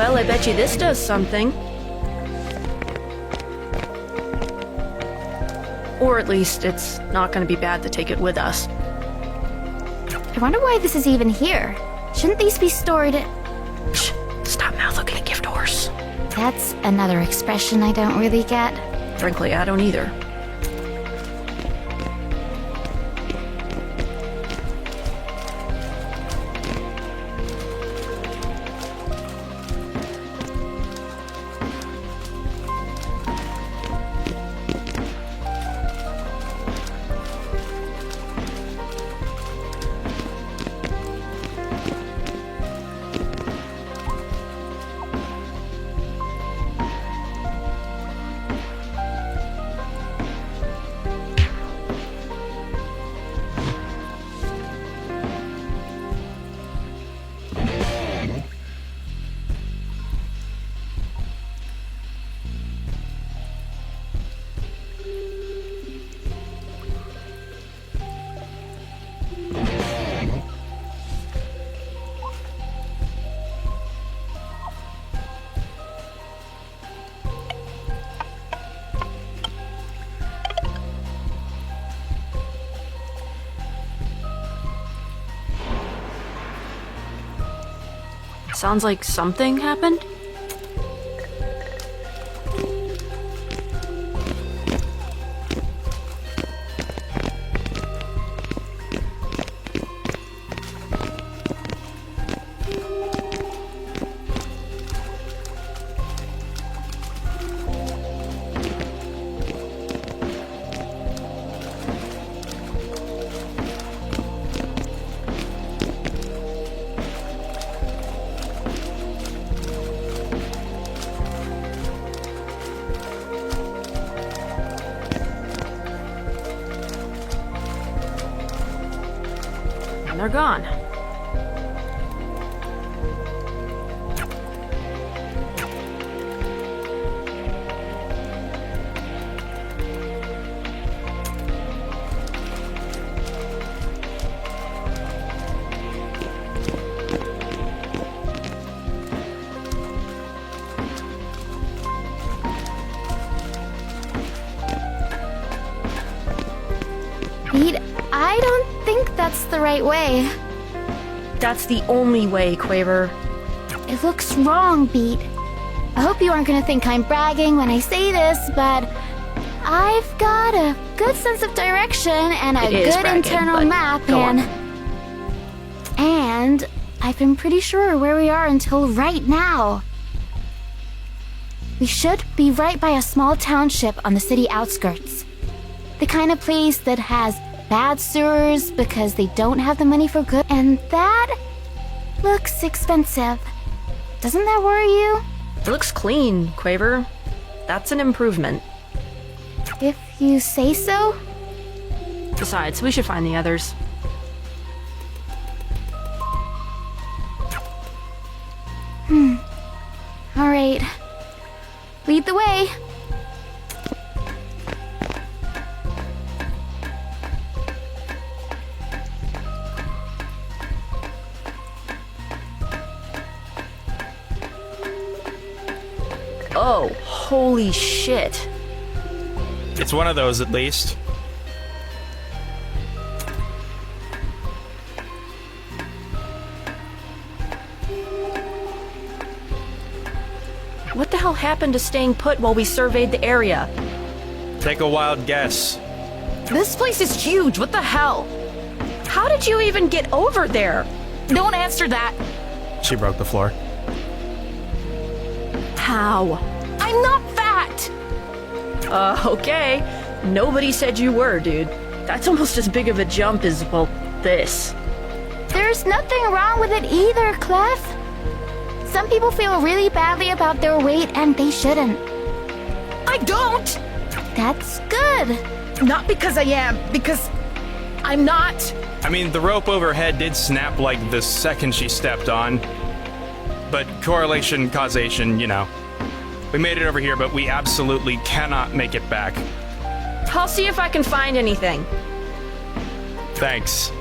Well, I bet you this does something. Or at least it's not going to be bad to take it with us. I wonder why this is even here. Shouldn't these be stored? Shh! Stop mouth looking at gift horse. That's another expression I don't really get. Frankly, I don't either. Sounds like something happened? And they're gone. Pete, I don't think that's the right way. That's the only way, Quaver. It looks wrong, Beat. I hope you aren't gonna think I'm bragging when I say this, but I've got a good sense of direction and a It is good bragging, internal but map, go on. and I've been pretty sure where we are until right now. We should be right by a small township on the city outskirts. The kind of place that has bad sewers because they don't have the money for good, and that looks expensive. Doesn't that worry you? It looks clean, Quaver. That's an improvement. If you say so. Besides, we should find the others. All right. Lead the way. Oh, holy shit. It's one of those, at least. What the hell happened to staying put while we surveyed the area? Take a wild guess. This place is huge, what the hell? How did you even get over there? Don't answer that. She broke the floor. How? I'm not fat! Okay. Nobody said you were, dude. That's almost as big of a jump as, well, this. There's nothing wrong with it either, Clef. Some people feel really badly about their weight and they shouldn't. I don't! That's good. Not because I am, because I'm not. I mean, the rope overhead did snap like the second she stepped on. But correlation, causation, you know. We made it over here, but we absolutely cannot make it back. I'll see if I can find anything. Thanks.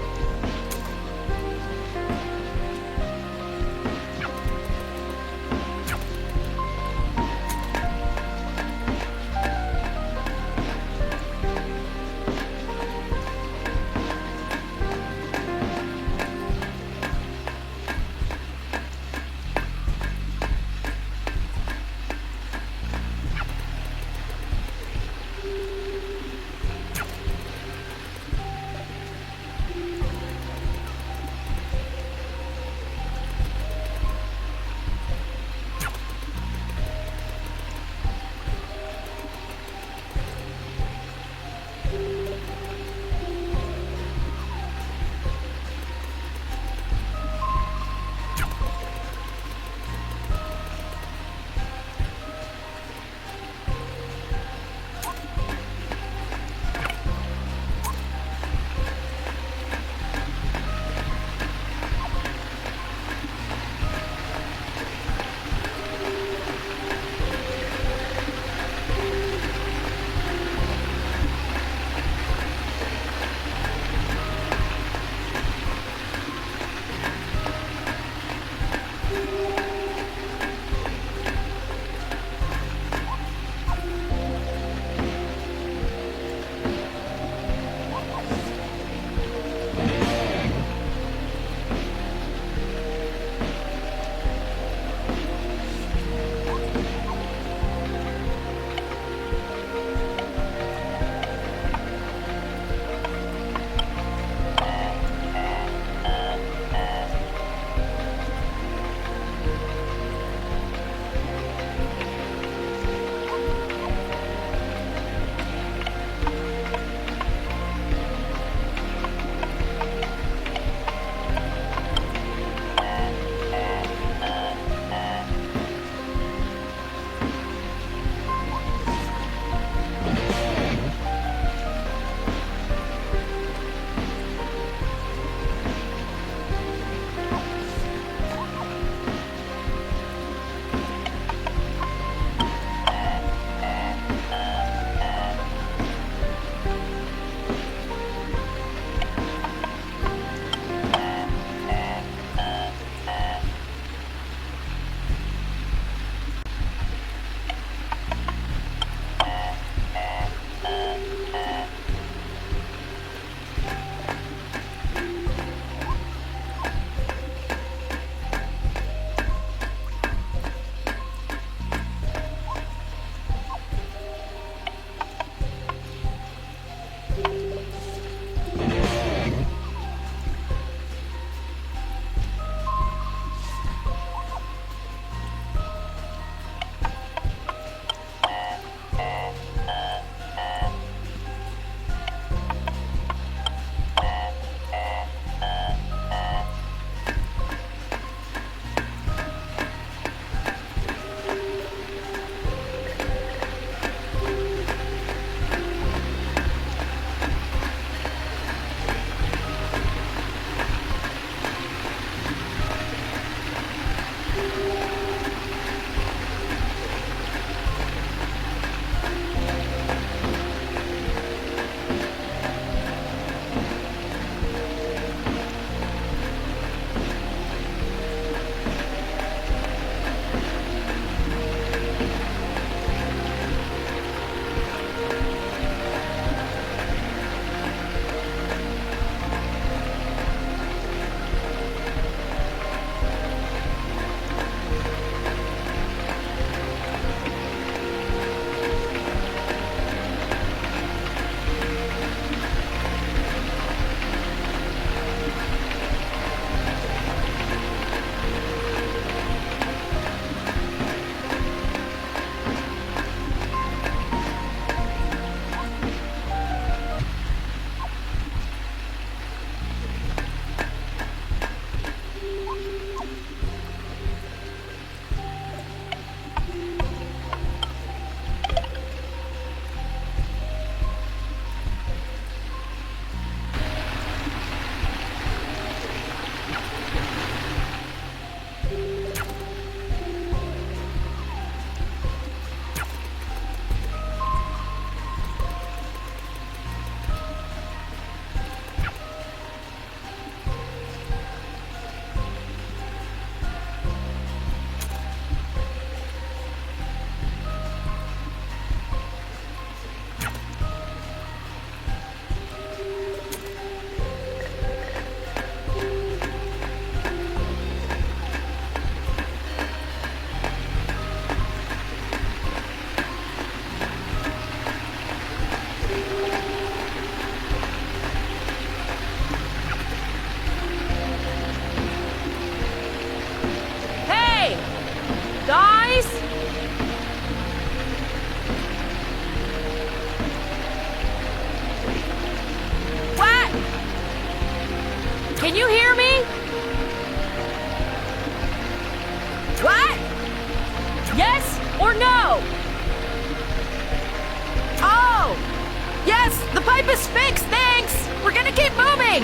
The pipe is fixed, thanks! We're gonna keep moving!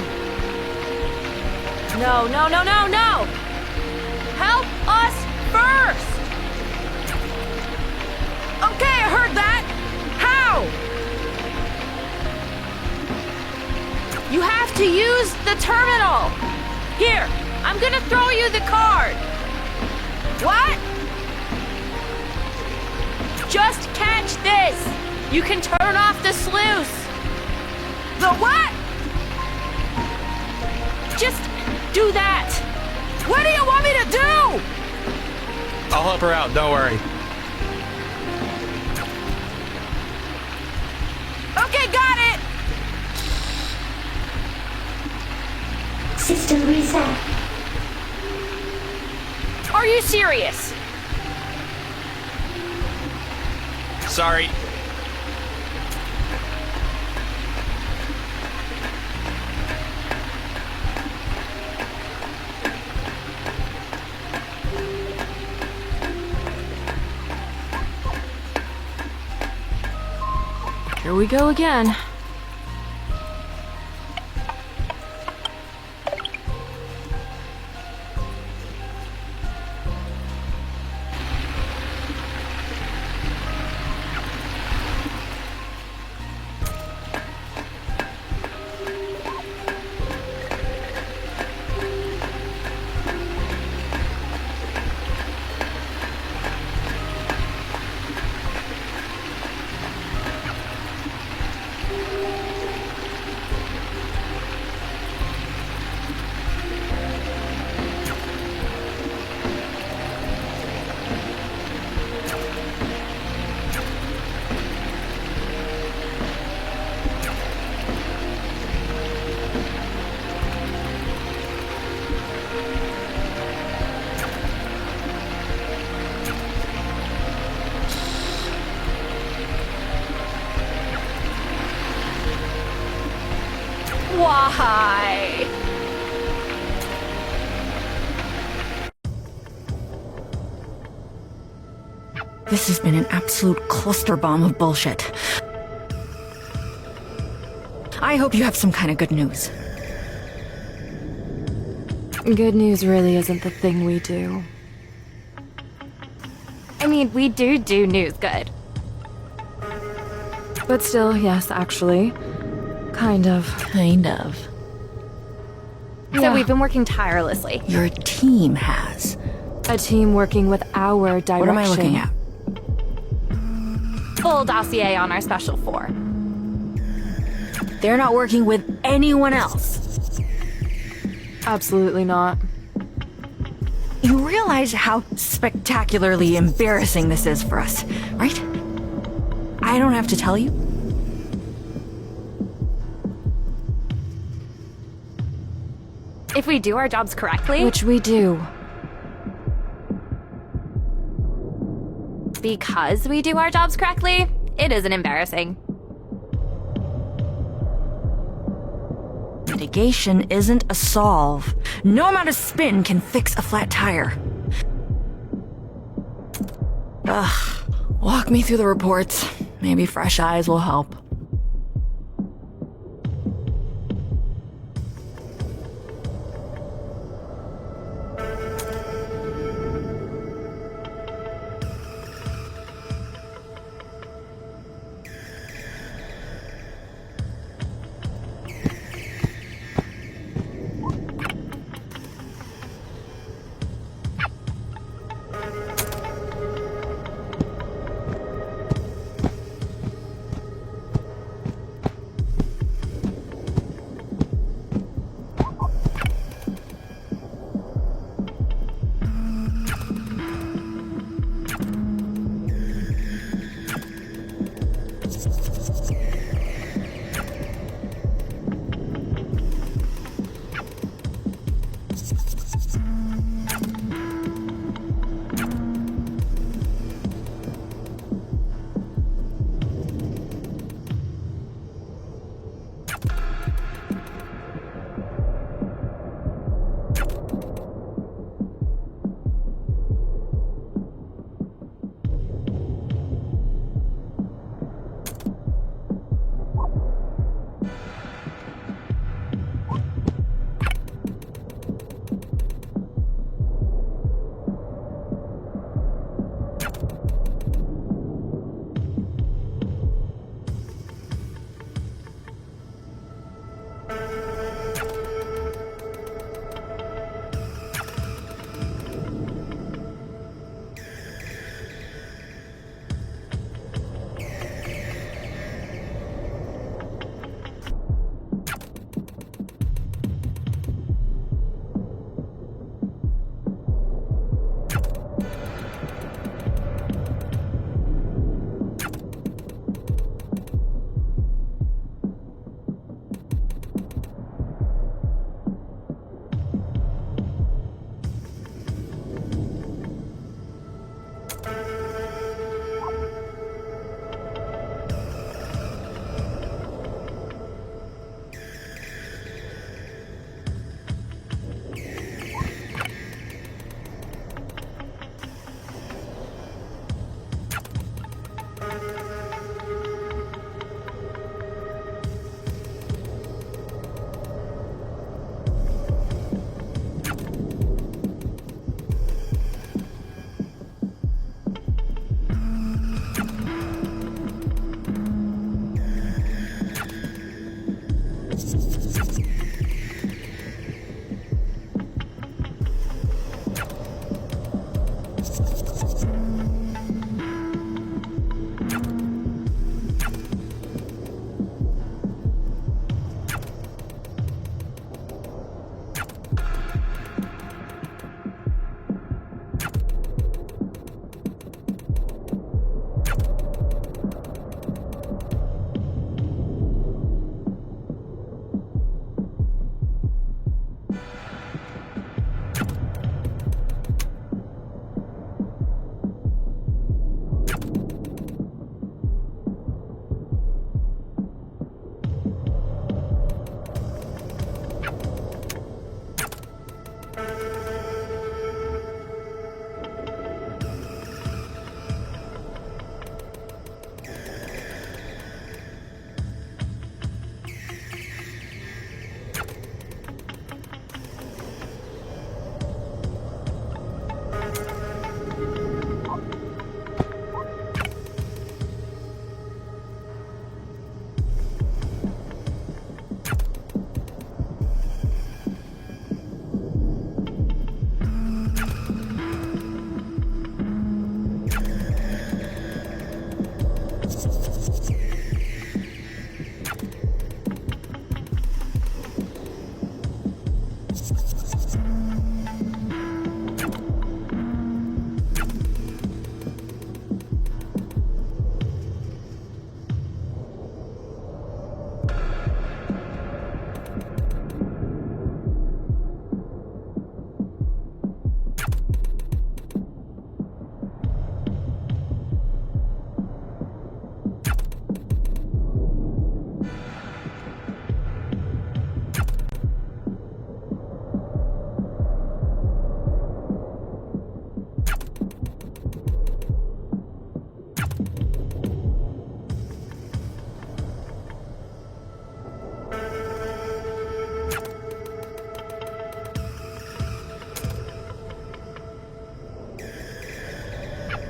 No, no, no, no, no! Help us first! Okay, I heard that! How? You have to use the terminal! Here, I'm gonna throw you the card! What? Just catch this! You can turn off the sluice! The what? Just do that! What do you want me to do? I'll help her out, don't worry. Okay, got it! System reset. Are you serious? Sorry. Here we go again. Why? This has been an absolute cluster bomb of bullshit. I hope you have some kind of good news. Good news really isn't the thing we do. I mean, we do news good. But still, yes, actually. Kind of. Kind of. So we've been working tirelessly. Your team has. A team working with our direction. What am I looking at? Full dossier on our Special 4. They're not working with anyone else. Absolutely not. You realize how spectacularly embarrassing this is for us, right? I don't have to tell you. If we do our jobs correctly... Which we do. Because we do our jobs correctly, it isn't embarrassing. Mitigation isn't a solve. No amount of spin can fix a flat tire. Ugh. Walk me through the reports. Maybe fresh eyes will help.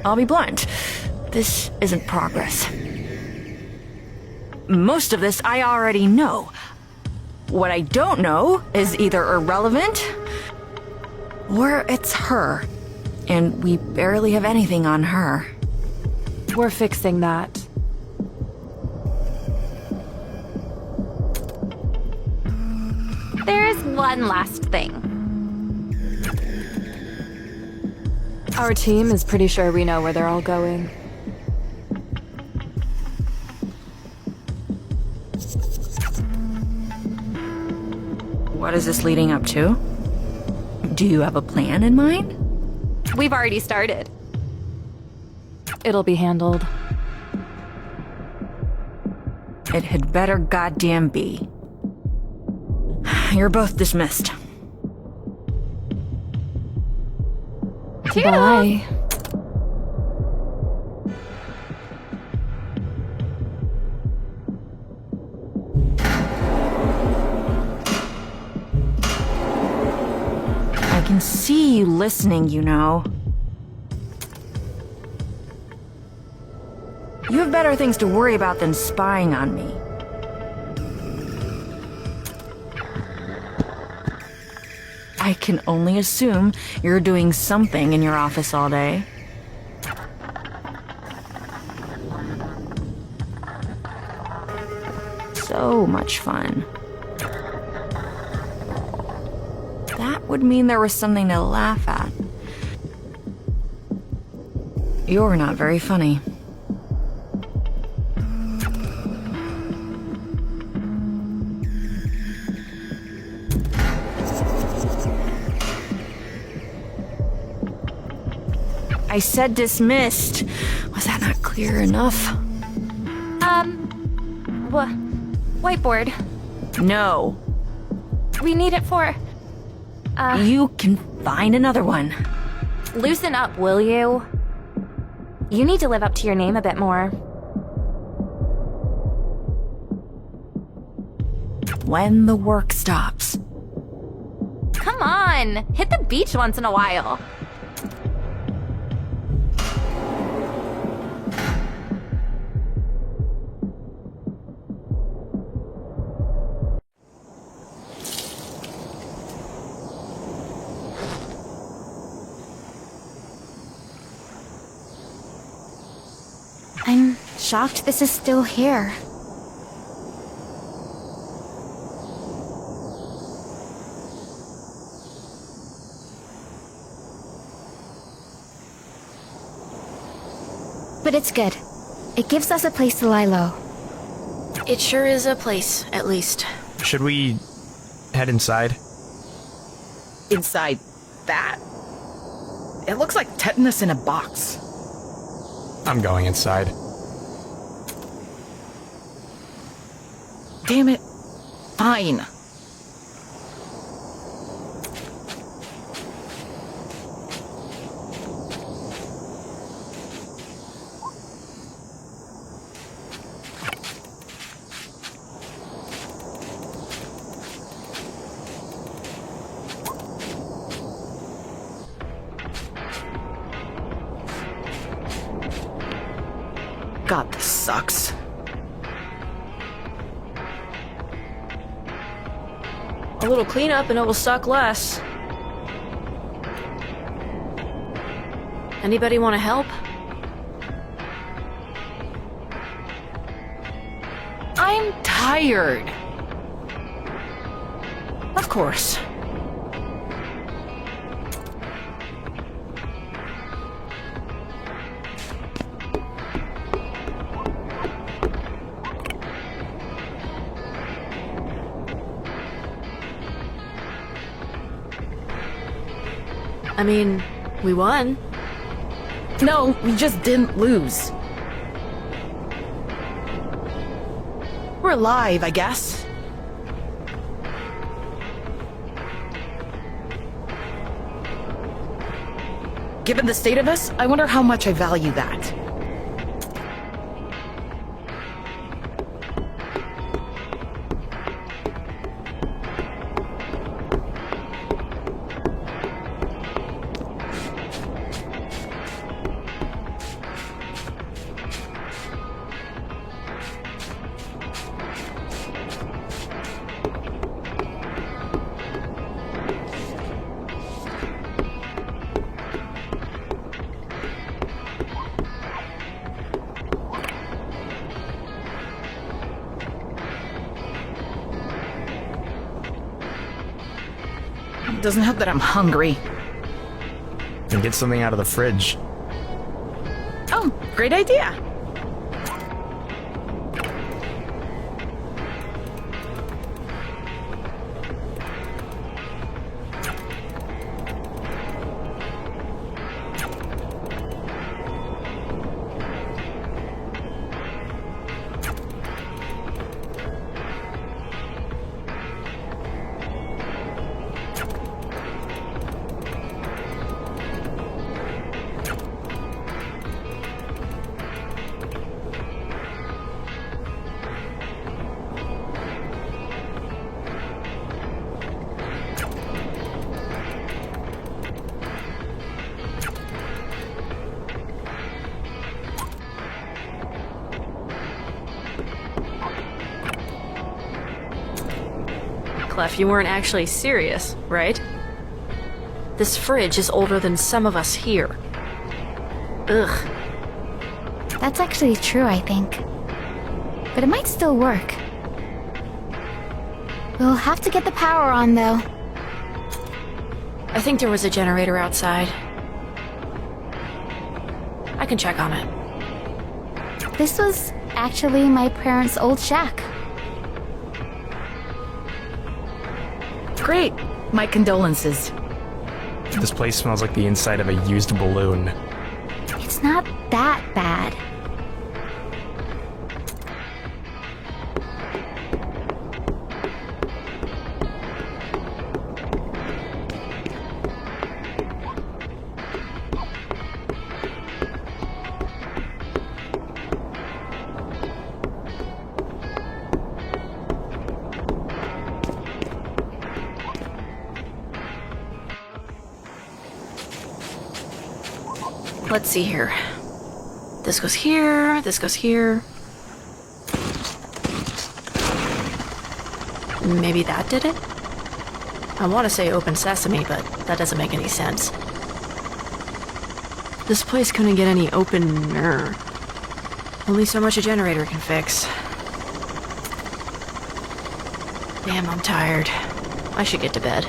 I'll be blunt. This isn't progress. Most of this I already know. What I don't know is either irrelevant or it's her. And we barely have anything on her. We're fixing that. There's one last thing. Our team is pretty sure we know where they're all going. What is this leading up to? Do you have a plan in mind? We've already started. It'll be handled. It had better goddamn be. You're both dismissed. Bye. I can see you listening, you know. You have better things to worry about than spying on me. I can only assume you're doing something in your office all day. So much fun. That would mean there was something to laugh at. You're not very funny. I said dismissed. Was that not clear enough? Whiteboard. No. We need it for... You can find another one. Loosen up, will you? You need to live up to your name a bit more. when the work stops. Come on, hit the beach once in a while. I'm shocked this is still here. But it's good. It gives us a place to lie low. It sure is a place, at least. Should we head inside? Inside that? It looks like tetanus in a box. I'm going inside. Damn it. Fine. God, this sucks. A little cleanup and it will suck less. Anybody want to help? I'm tired. Of course. I mean, we won. No, we just didn't lose. We're alive, I guess. Given the state of us, I wonder how much I value that. Doesn't help that I'm hungry. And get something out of the fridge. Oh, great idea. Clef, you weren't actually serious, right? This fridge is older than some of us here. Ugh. That's actually true, I think. But it might still work. We'll have to get the power on, though. I think there was a generator outside. I can check on it. This was actually my parents' old shack. Great. My condolences. This place smells like the inside of a used balloon. It's not that bad. Let's see here. This goes here, this goes here. Maybe that did it? I want to say open sesame, but that doesn't make any sense. This place couldn't get any opener. Only so much a generator can fix. Damn, I'm tired. I should get to bed.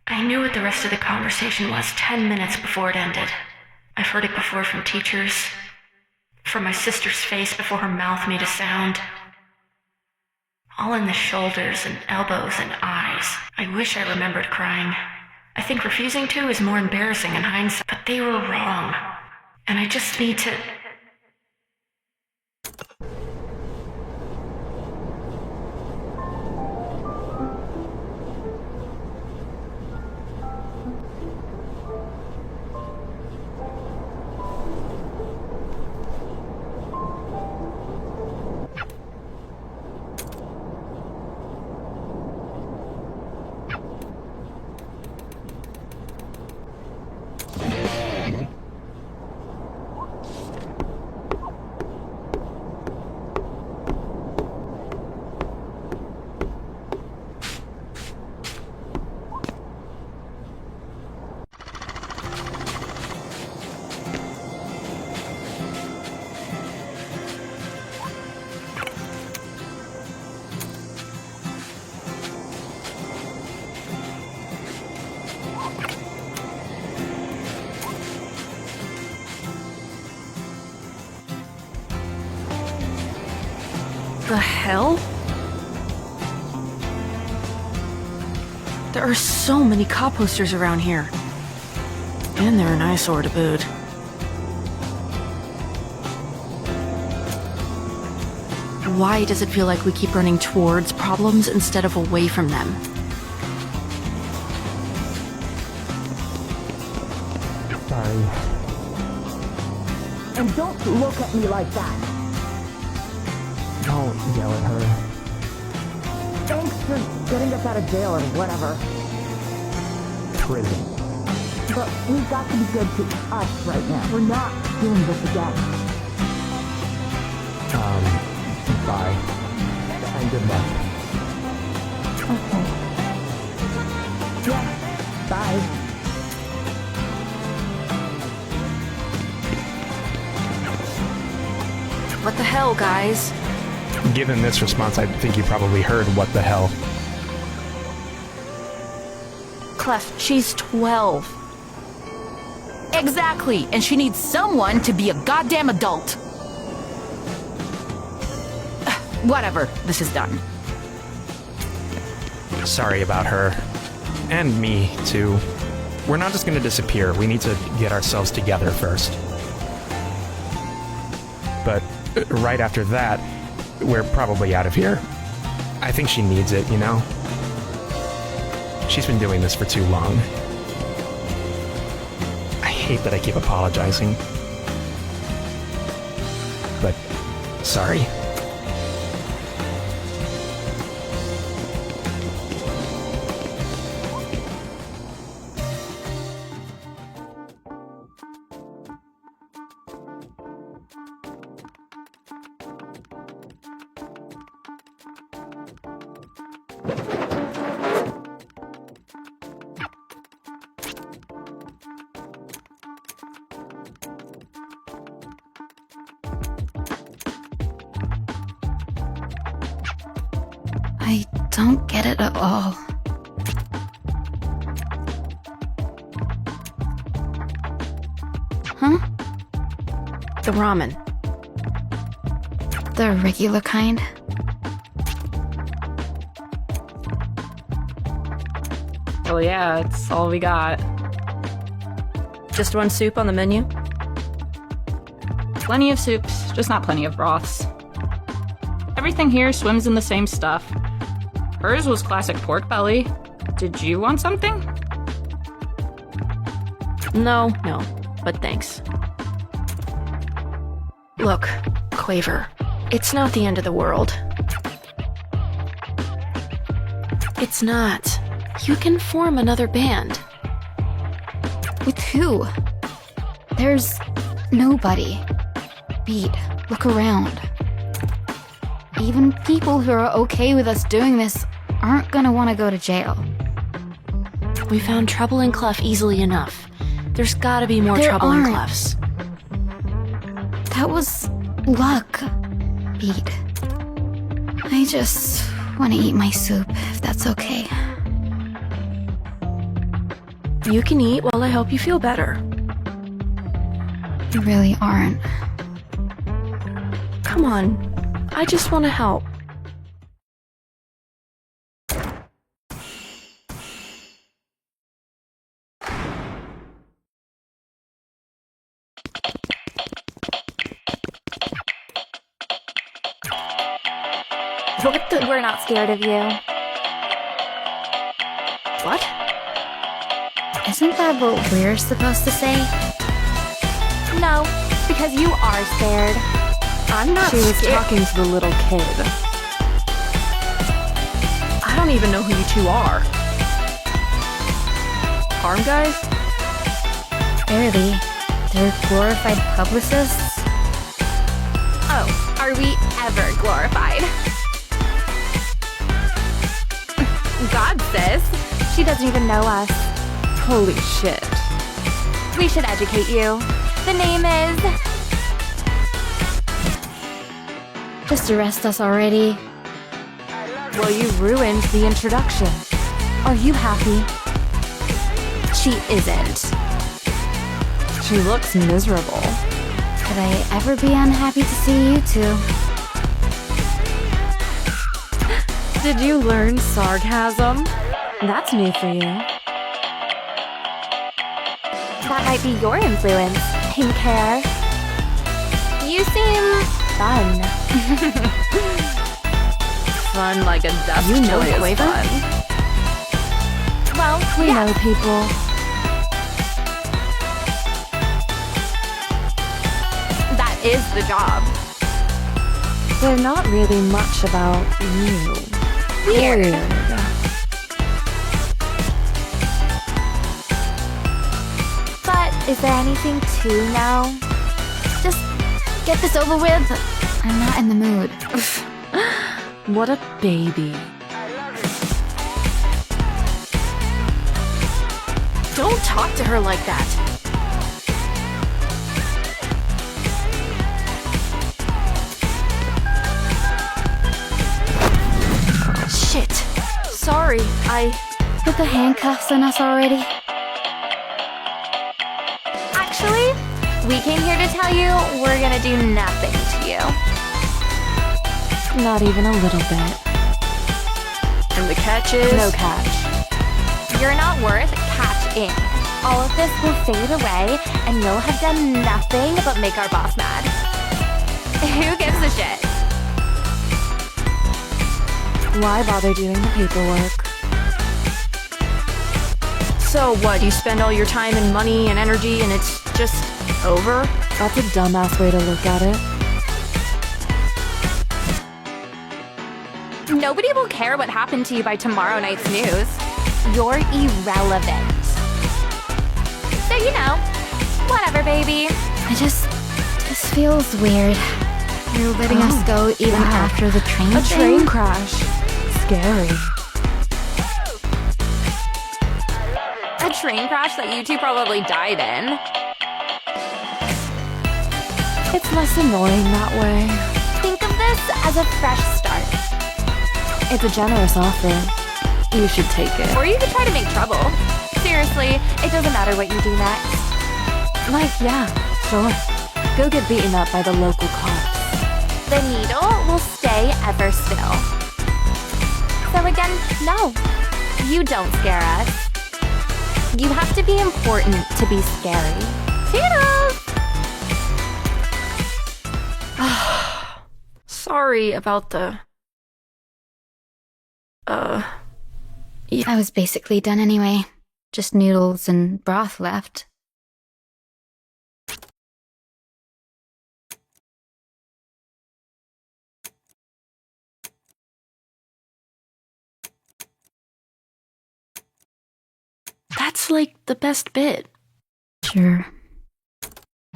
I knew what the rest of the conversation was 10 minutes before it ended. I've heard it before from teachers, from my sister's face before her mouth made a sound. All in the shoulders and elbows and eyes. I wish I remembered crying. I think refusing to is more embarrassing in hindsight, but they were wrong. And I just need to... The hell? There are so many cop posters around here. And they're an eyesore to boot. Why does it feel like we keep running towards problems instead of away from them? Sorry. And don't look at me like that. Don't yell at her. Thanks for getting us out of jail or whatever. Prison. But we've got to be good to us right now. We're not doing this again. Bye. And good luck. Okay. Yeah, bye. What the hell, guys? Given this response, I think you probably heard what the hell. Clef, she's 12. Exactly, and she needs someone to be a goddamn adult. Whatever, this is done. Sorry about her. And me, too. We're not just gonna disappear. We need to get ourselves together first. But right after that, we're probably out of here. I think she needs it, you know? She's been doing this for too long. I hate that I keep apologizing. But, sorry. I don't get it at all. Huh? The ramen. The regular kind? Well, yeah, it's all we got. Just one soup on the menu? Plenty of soups, just not plenty of broths. Everything here swims in the same stuff. Hers was classic pork belly. Did you want something? No, but thanks. Look, Quaver, it's not the end of the world. It's not. You can form another band. With who? There's nobody. Beat, look around. Even people who are okay with us doing this aren't gonna want to go to jail. We found trouble in Clef easily enough. There's gotta be more trouble in Clef's. That was luck, Beat. I just want to eat my soup, if that's okay. You can eat while I help you feel better. You really aren't. Come on, I just want to help. What the? We're not scared of you. What? Isn't that what we're supposed to say? No, because you are scared. I'm not She was scared. talking to the little kid. I don't even know who you two are. Harm guys? Barely. They're glorified publicists. Oh, are we ever glorified? God, sis. She doesn't even know us. Holy shit. We should educate you. The name is... Just arrest us already. Well, you ruined the introduction. Are you happy? She isn't. She looks miserable. Could I ever be unhappy to see you two? Did you learn sarcasm? That's new for you. That might be your influence, pink hair. You seem... fun. Fun like a dust You know toy is Quaver? fun. Well, We yeah. know people. That is the job. They're not really much about you. Weird. But is there anything to know? Just get this over with. I'm not in the mood. What a baby. Don't talk to her like that. Shit. Sorry, Put the handcuffs on us already. Actually, we came here to tell you we're gonna do nothing to you. Not even a little bit. And the catch is... No catch. You're not worth catching. All of this will fade away, and you'll have done nothing but make our boss mad. Who gives a shit? Why bother doing the paperwork? So what, you spend all your time and money and energy and it's just over? That's a dumbass way to look at it. Nobody will care what happened to you by tomorrow night's news. You're irrelevant. So, you know, whatever, baby. This feels weird. You're letting us go even after the train A thing? train crash. Scary. A train crash that you two probably died in. It's less annoying that way. Think of this as a fresh start. It's a generous offer. You should take it. Or you could try to make trouble. Seriously, it doesn't matter what you do next. Like, yeah, sure. Go get beaten up by the local cops. The needle will stay ever still. So again, no. You don't scare us. You have to be important to be scary. Toodles! Sorry about the... I was basically done anyway. Just noodles and broth left. That's like the best bit. Sure.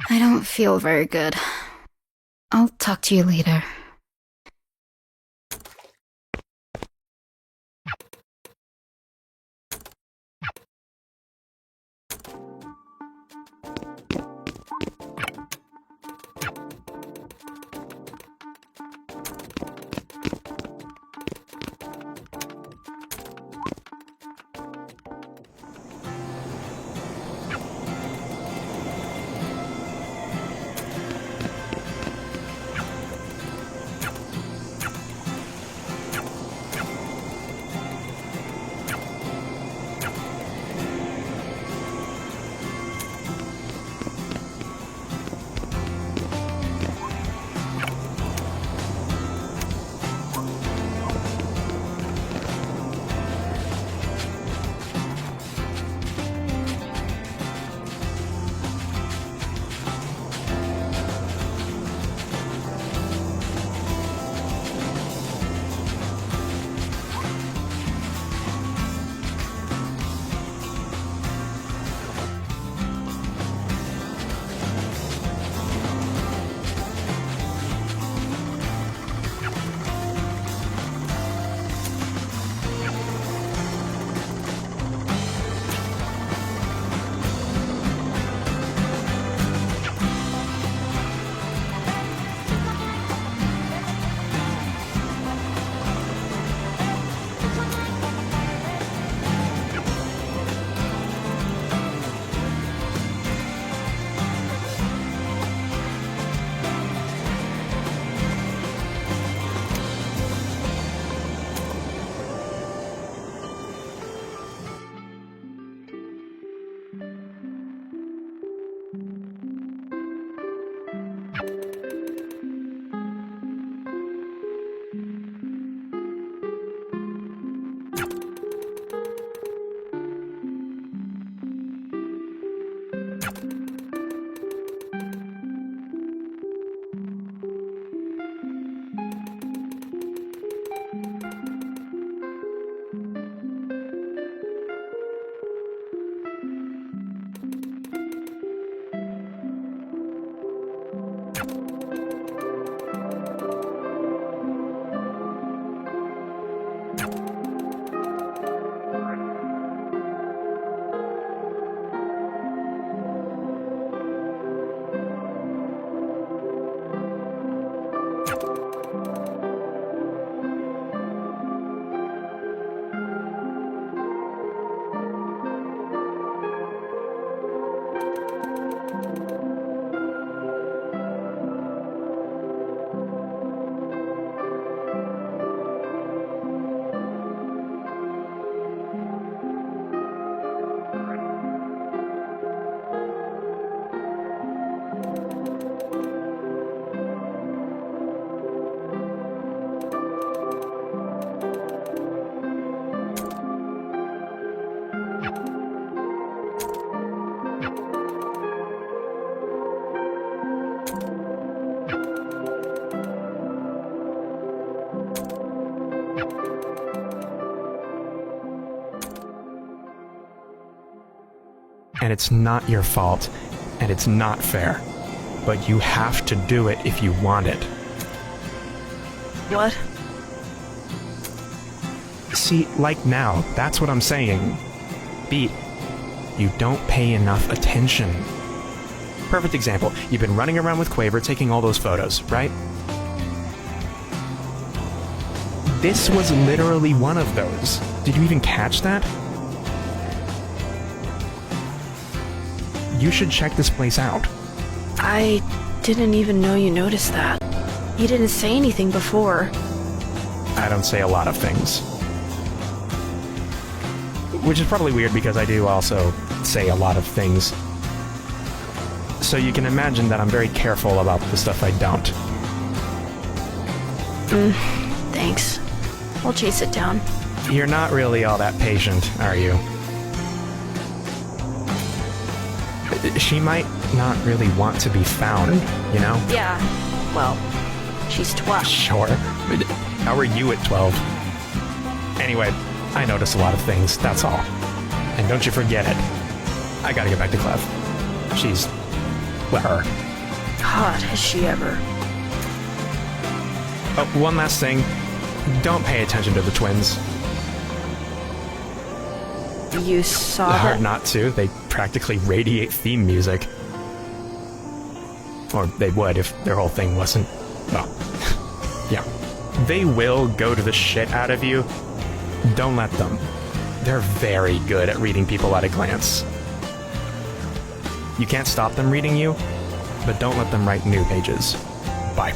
I don't feel very good. I'll talk to you later. And it's not your fault, and it's not fair. But you have to do it if you want it. What? See, like now, that's what I'm saying. Beat, you don't pay enough attention. Perfect example. You've been running around with Quaver taking all those photos, right? This was literally one of those. Did you even catch that? You should check this place out. I didn't even know you noticed that. You didn't say anything before. I don't say a lot of things. Which is probably weird because I do also say a lot of things. So you can imagine that I'm very careful about the stuff I don't. Thanks. I'll chase it down. You're not really all that patient, are you? She might not really want to be found, you know? Yeah, well, she's 12. Sure. How are you at 12? Anyway, I notice a lot of things, that's all. And don't you forget it. I gotta get back to Clev. She's... well, her. God, has she ever. Oh, one last thing. Don't pay attention to the twins. You saw Hard that? not to. They practically radiate theme music. Or they would if their whole thing wasn't... well, yeah. They will go to the shit out of you. Don't let them. They're very good at reading people at a glance. You can't stop them reading you, but don't let them write new pages. Bye.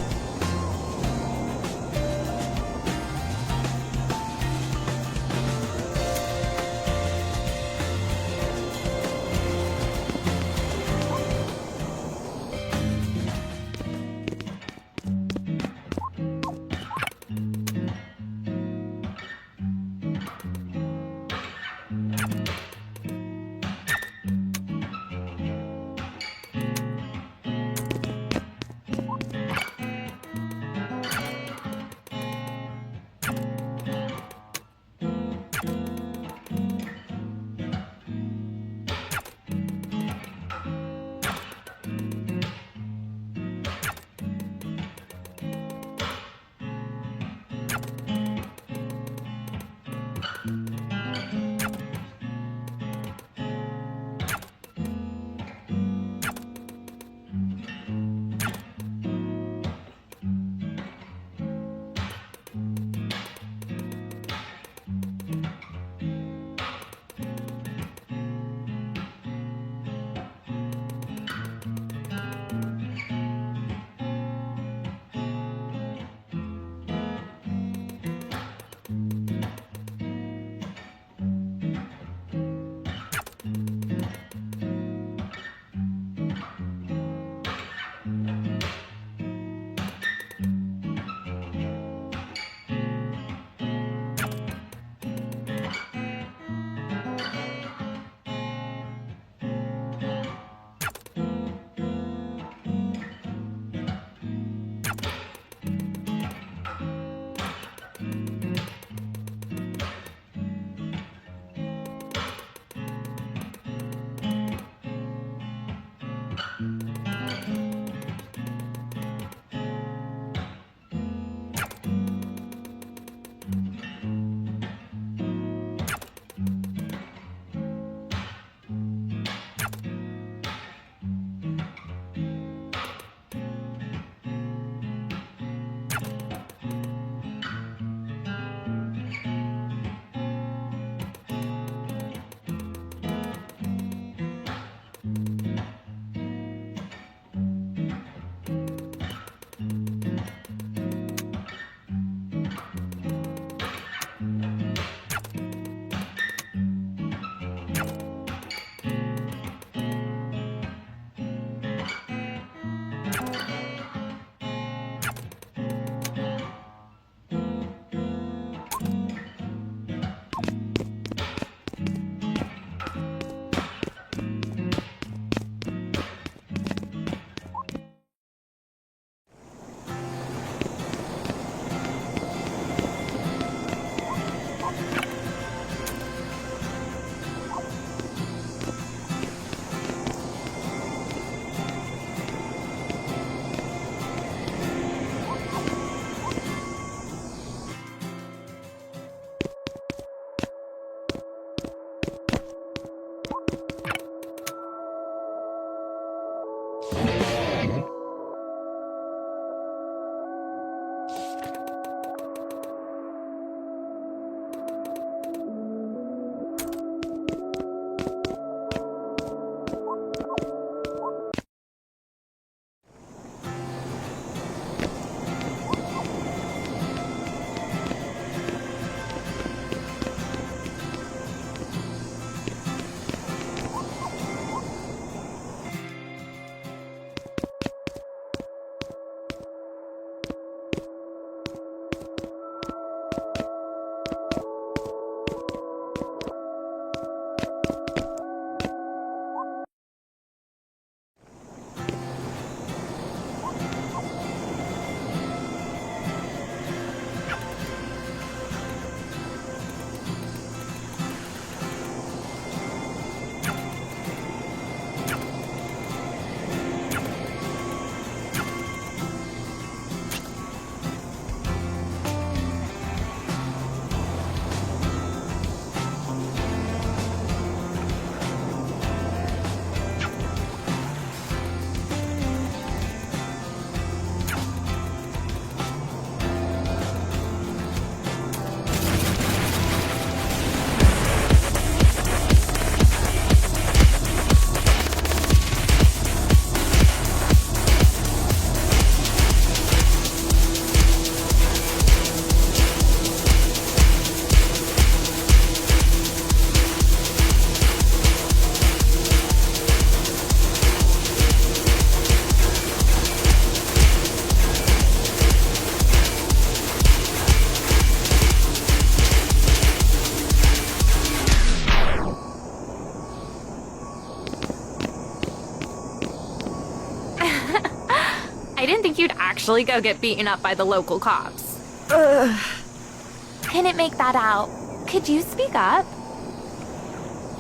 I didn't think you'd actually go get beaten up by the local cops. Couldn't make that out. Could you speak up?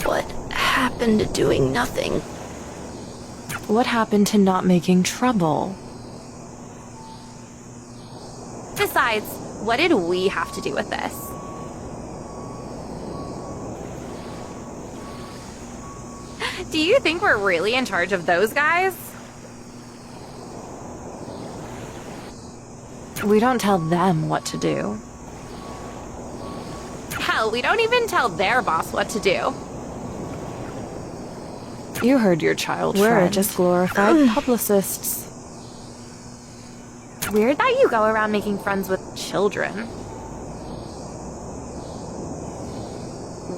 What happened to doing nothing? What happened to not making trouble? Besides, what did we have to do with this? Do you think we're really in charge of those guys? We don't tell them what to do. Hell, we don't even tell their boss what to do. You heard your child We're friend. Just glorified publicists. Weird that you go around making friends with children.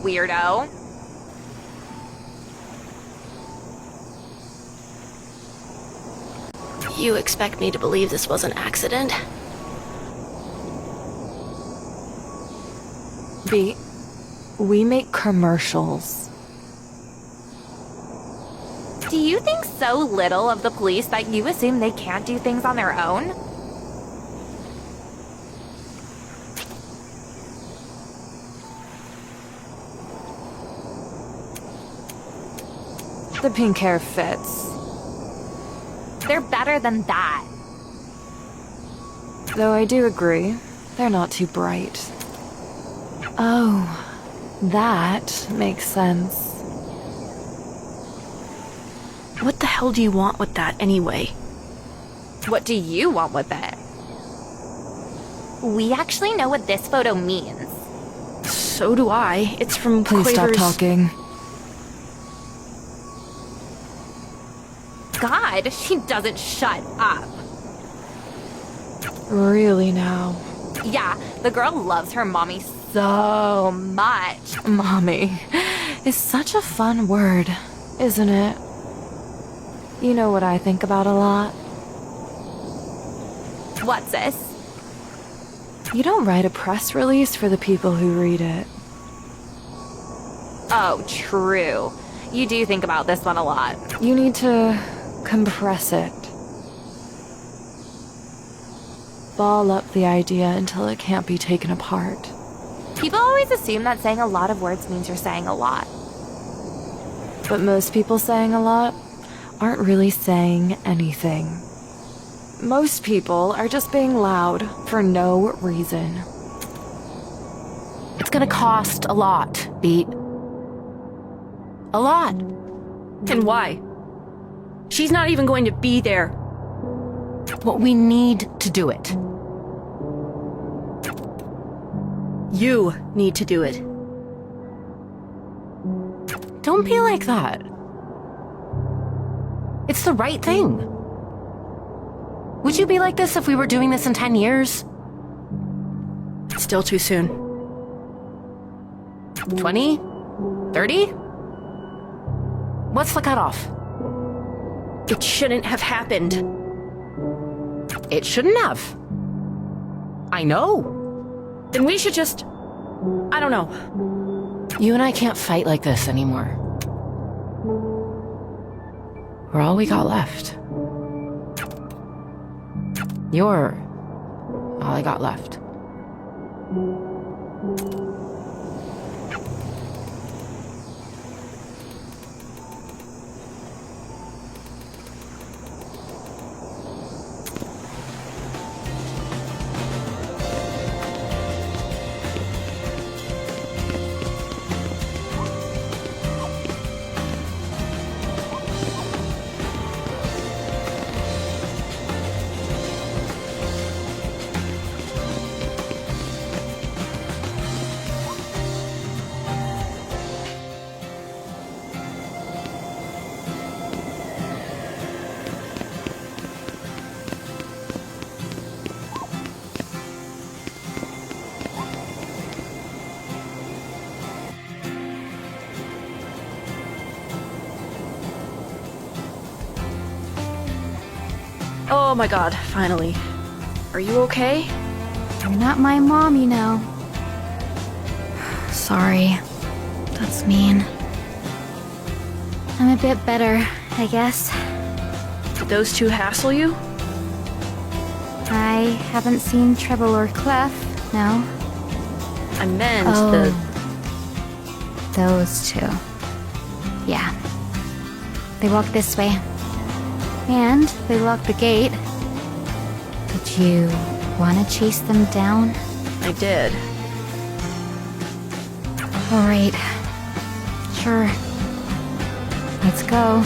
Weirdo. You expect me to believe this was an accident? B, we make commercials. Do you think so little of the police that you assume they can't do things on their own? The pink hair fits. They're better than that. Though I do agree, they're not too bright. Oh, that makes sense. What the hell do you want with that anyway? What do you want with it? We actually know what this photo means. So do I. It's from Please stop Quaver's... talking. God, she doesn't shut up. Really now? Yeah, the girl loves her mommy so much. Mommy is such a fun word, isn't it? You know what I think about a lot? What's this? You don't write a press release for the people who read it. Oh, true. You do think about this one a lot. You need to compress it. Ball up the idea until it can't be taken apart. People always assume that saying a lot of words means you're saying a lot. But most people saying a lot aren't really saying anything. Most people are just being loud for no reason. It's gonna cost a lot, Beat. A lot. And why? She's not even going to be there. Well, we need to do it. You need to do it. Don't be like that. It's the right thing. Would you be like this if we were doing this in 10 years? It's still too soon. 20? 30? What's the cutoff? It shouldn't have happened. It shouldn't have. I know. Then we should just... I don't know. You and I can't fight like this anymore. We're all we got left. You're all I got left. Oh my god, finally. Are you okay? You're not my mom, you know. Sorry. That's mean. I'm a bit better, I guess. Did those two hassle you? I haven't seen Treble or Clef, no. I meant those two. Yeah. They walk this way. And they locked the gate. Did you want to chase them down? I did. Alright. Sure. Let's go.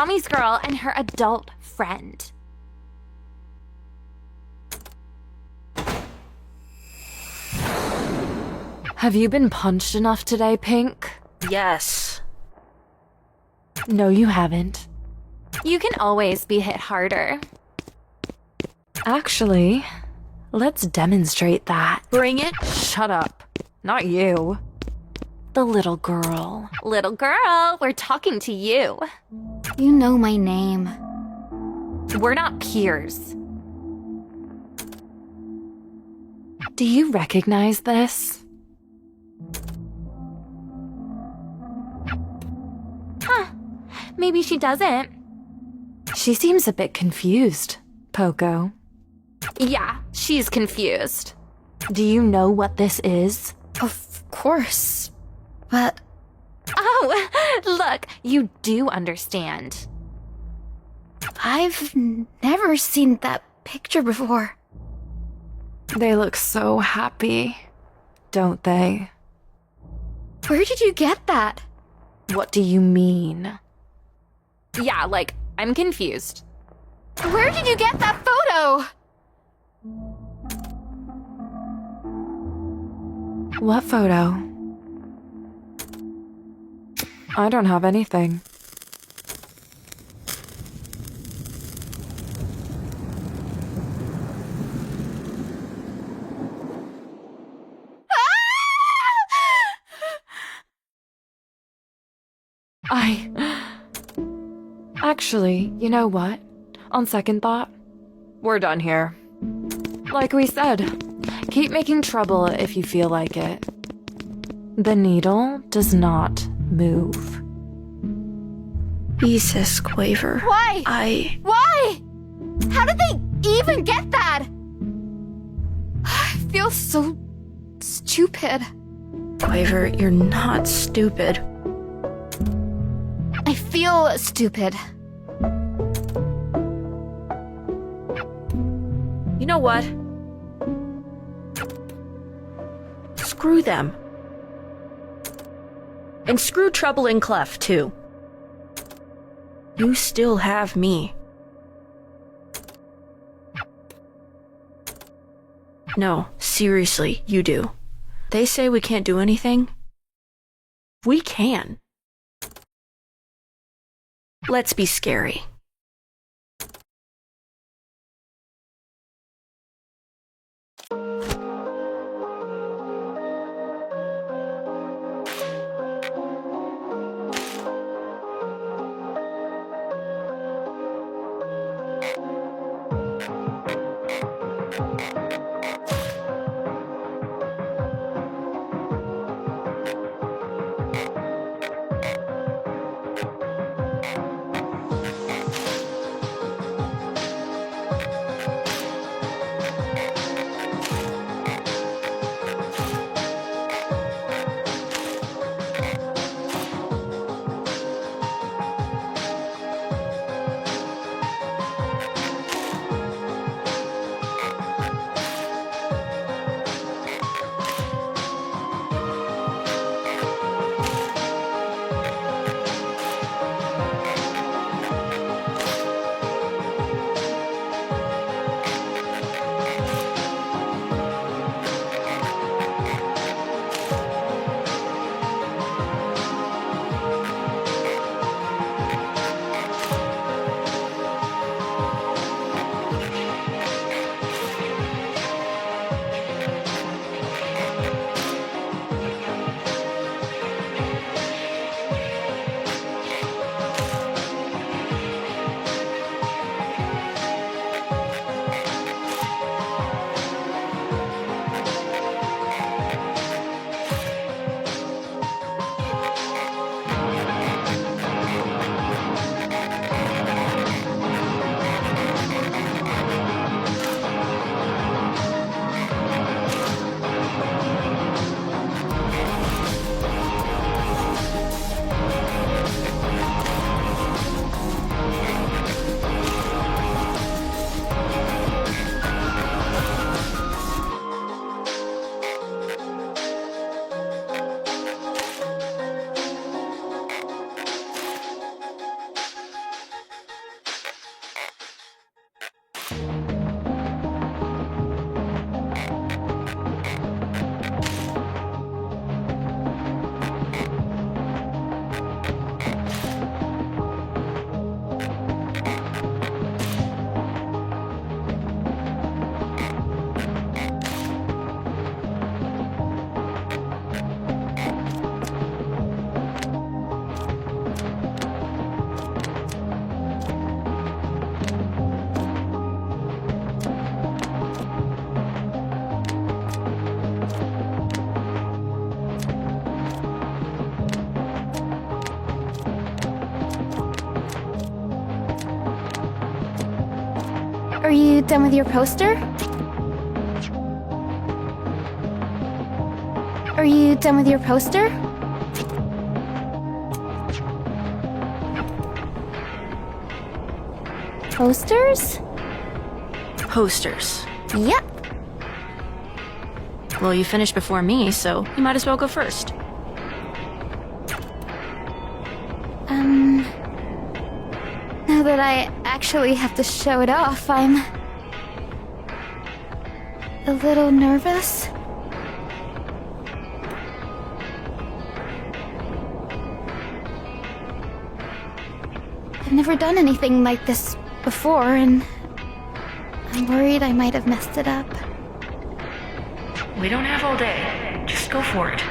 Tommy's girl and her adult friend. Have you been punched enough today, Pink? Yes. No, you haven't. You can always be hit harder. Actually, let's demonstrate that. Bring it. Shut up. Not you. The little girl. Little girl, we're talking to you. You know my name. We're not peers. Do you recognize this? Huh. Maybe she doesn't. She seems a bit confused, Poco. Yeah, she's confused. Do you know what this is? Of course. But... Oh, look, you do understand. I've never seen that picture before. They look so happy, don't they? Where did you get that? What do you mean? Yeah, like, I'm confused. Where did you get that photo? What photo? I don't have anything. Actually, you know what? On second thought, we're done here. Like we said, keep making trouble if you feel like it. The needle does not move. Jesus, Quaver. Why? Why? How did they even get that? I feel so stupid. Quaver, you're not stupid. I feel stupid. You know what? Screw them. And screw Trouble in Clef, too. You still have me. No, seriously, you do. They say we can't do anything. We can. Let's be scary. Are you done with your poster? Are you done with your poster? Posters? Posters. Yep. Well, you finished before me, so you might as well go first. Now that I actually have to show it off, I'm a little nervous. I've never done anything like this before, and I'm worried I might have messed it up. We don't have all day. Just go for it.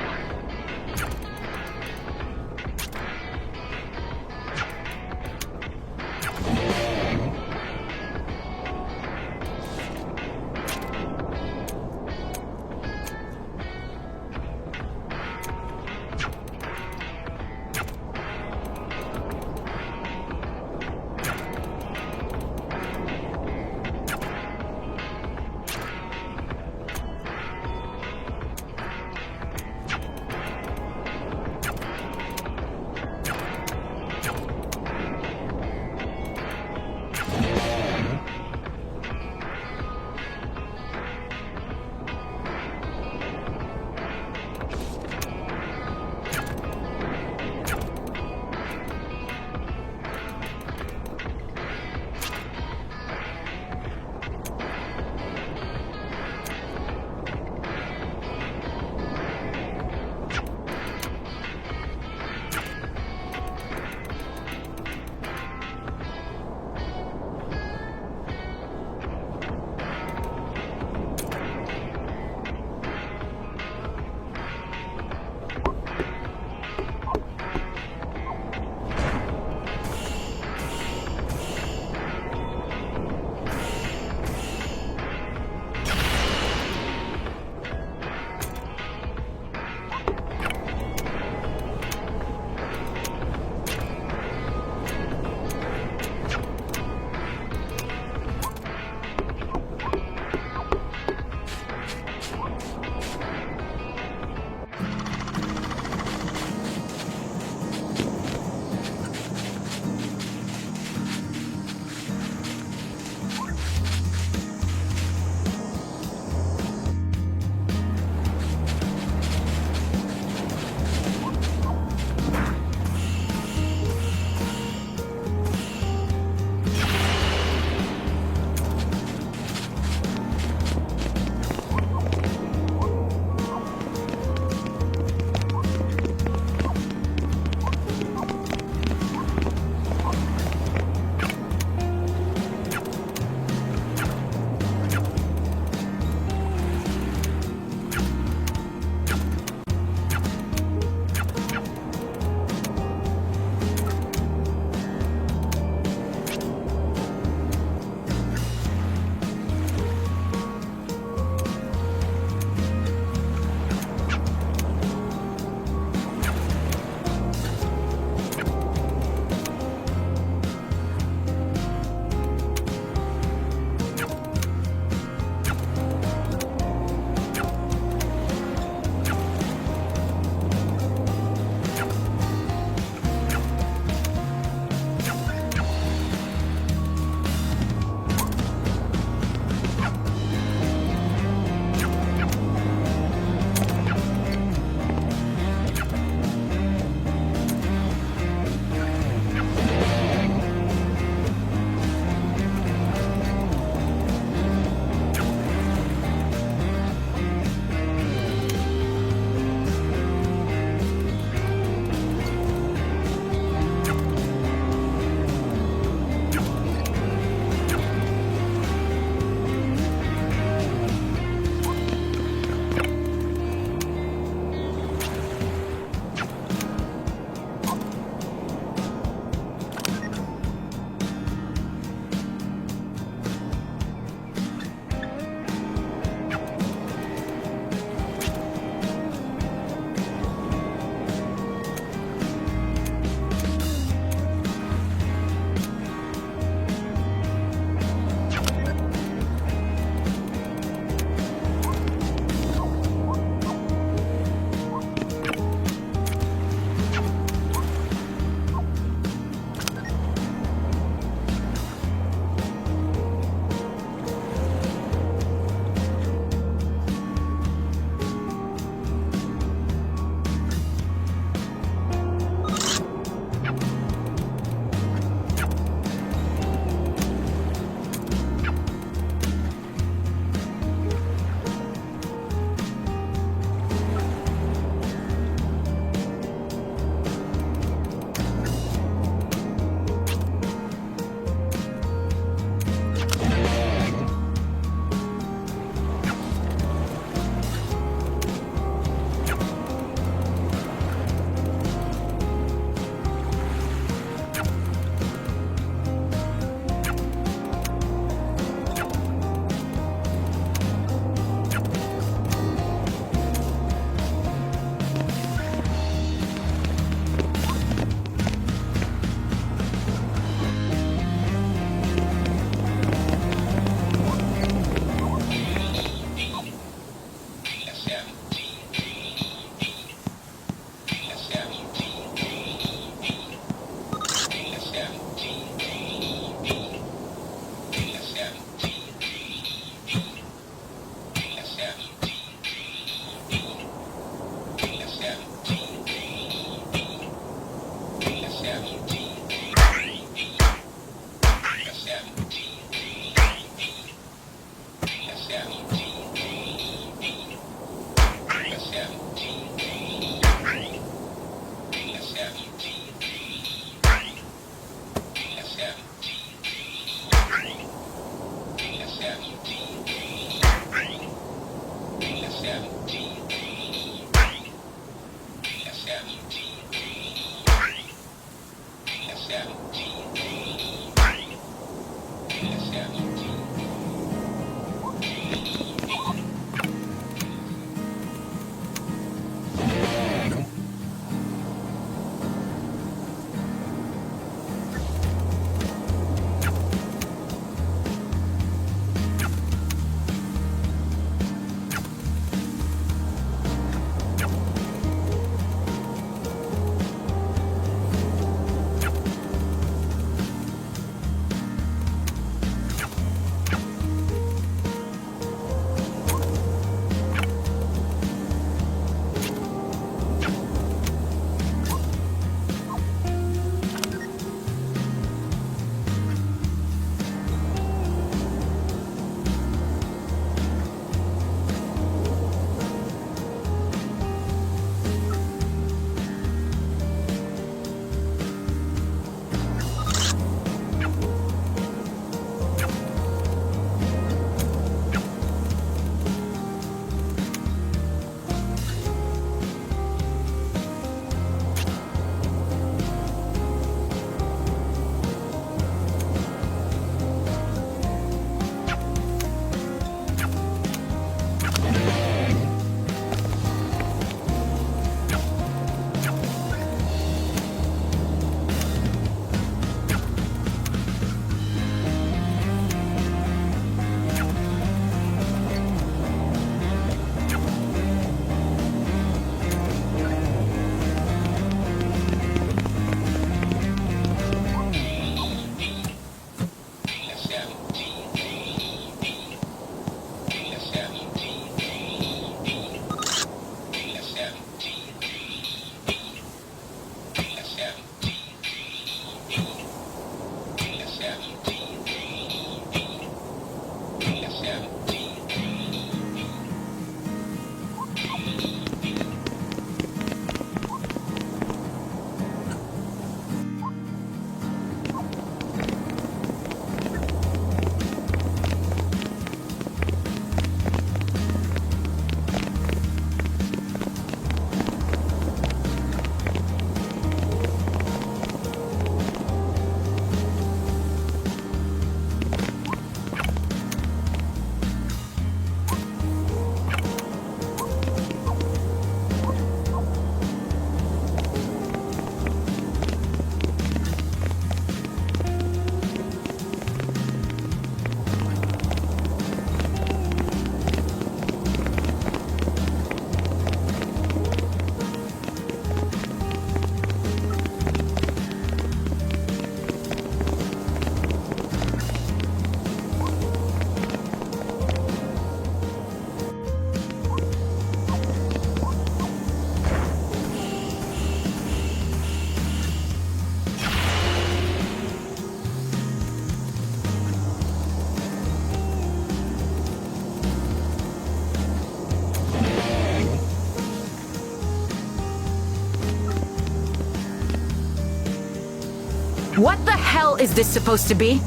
What the hell is this supposed to be?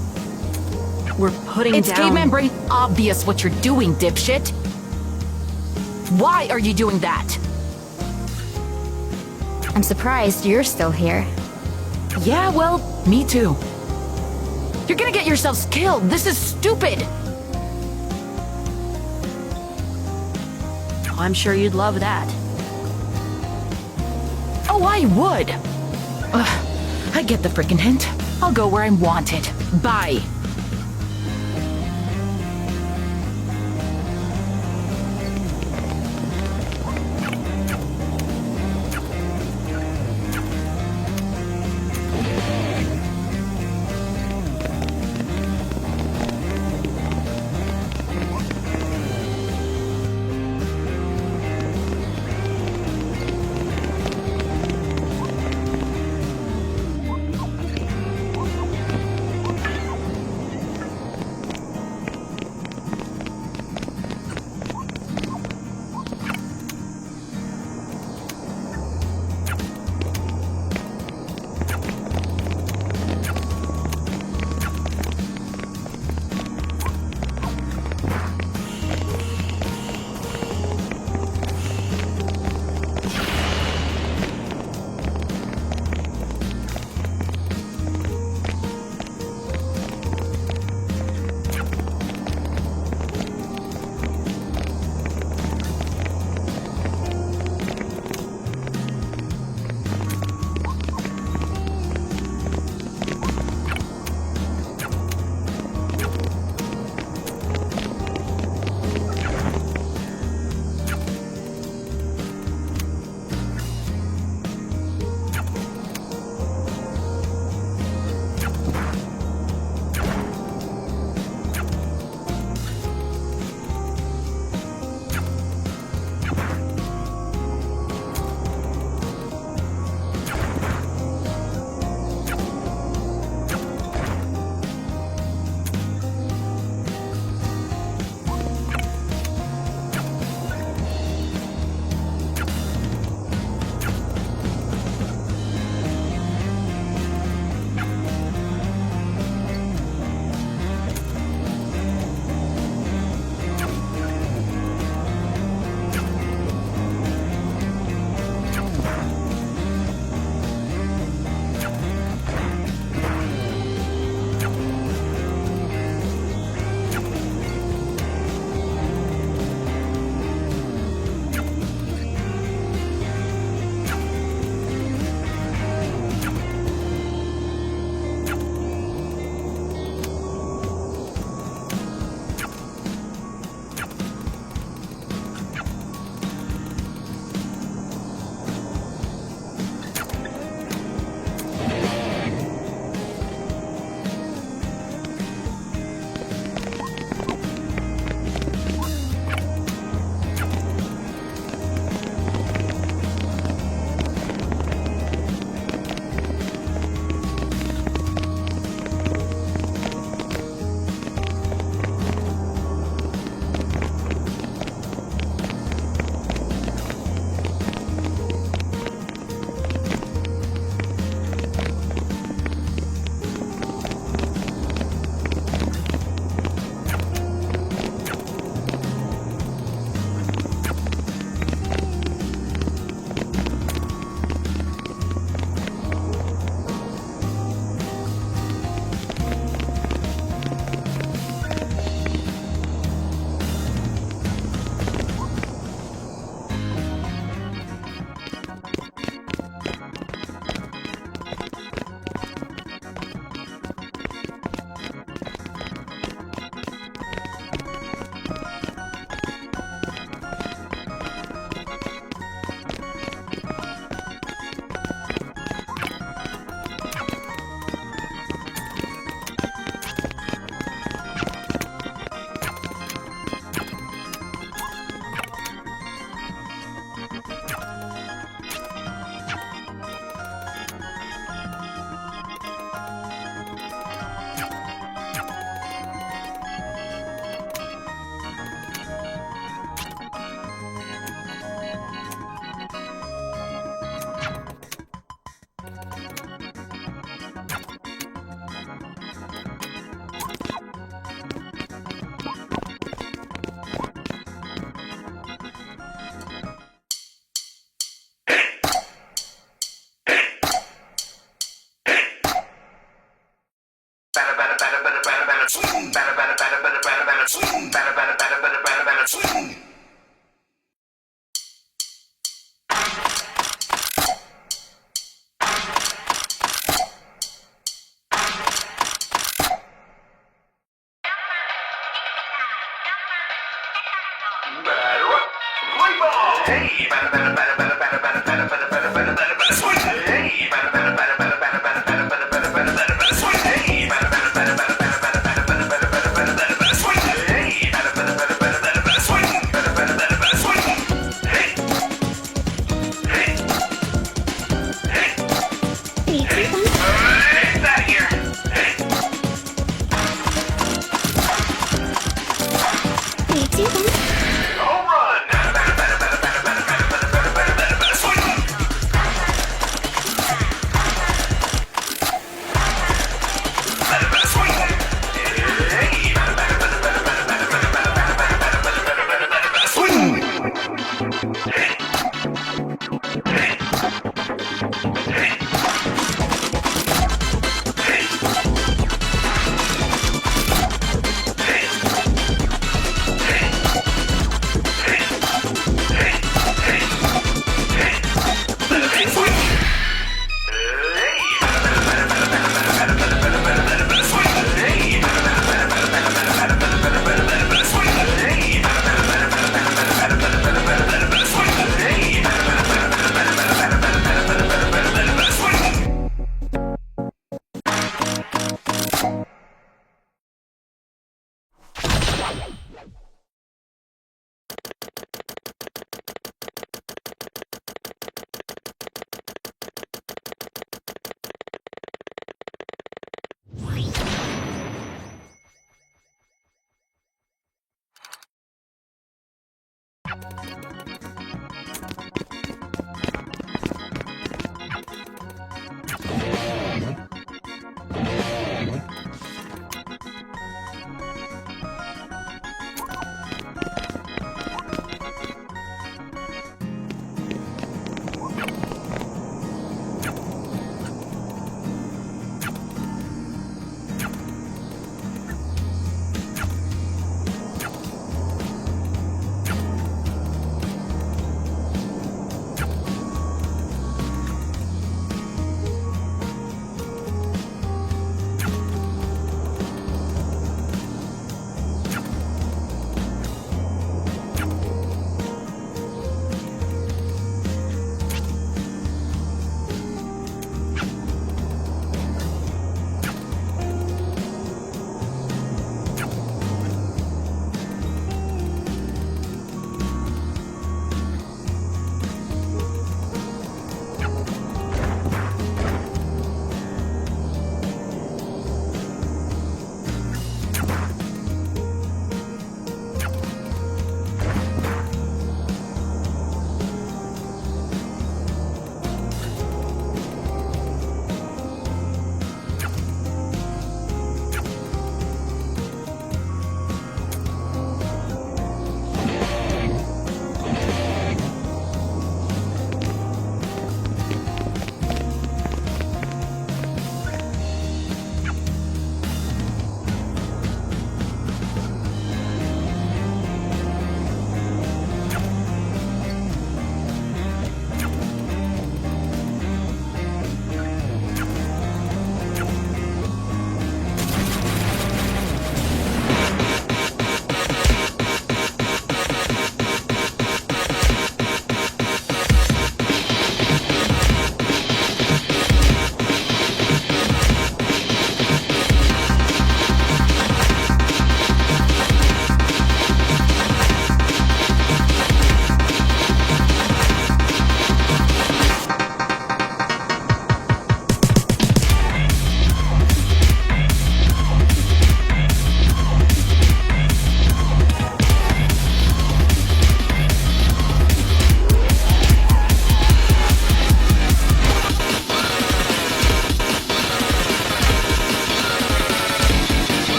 We're putting It's down... caveman brain obvious what you're doing, dipshit. Why are you doing that? I'm surprised you're still here. Yeah, well, me too. You're gonna get yourselves killed. This is stupid. Oh, I'm sure you'd love that. Oh, I would. Ugh, I get the frickin' hint. I'll go where I'm wanted. Bye.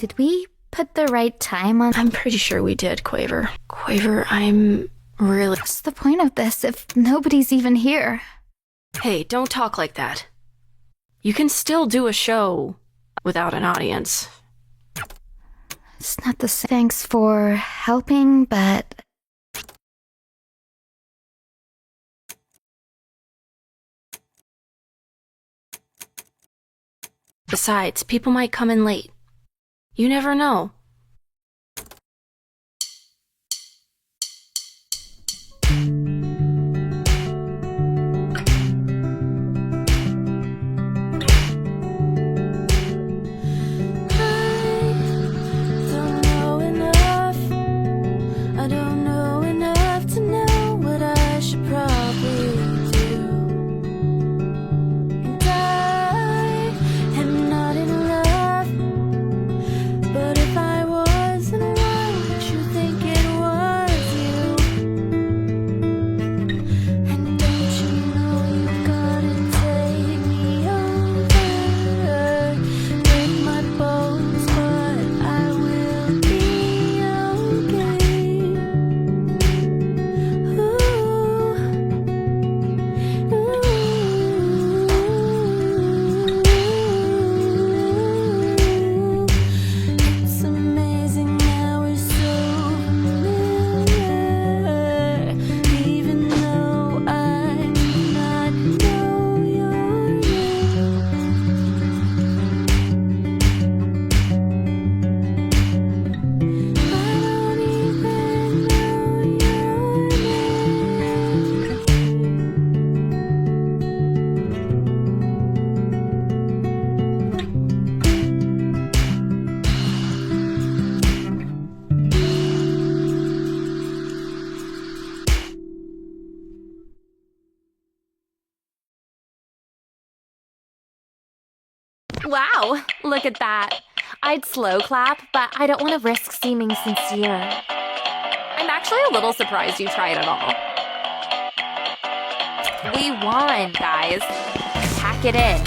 Did we put the right time on? I'm pretty sure we did, Quaver. Quaver, I'm really... What's the point of this if nobody's even here? Hey, don't talk like that. You can still do a show without an audience. It's not the same. Thanks for helping, but... Besides, people might come in late. You never know. Wow, look at that. I'd slow clap, but I don't want to risk seeming sincere. I'm actually a little surprised you tried at all. We won, guys. Pack it in.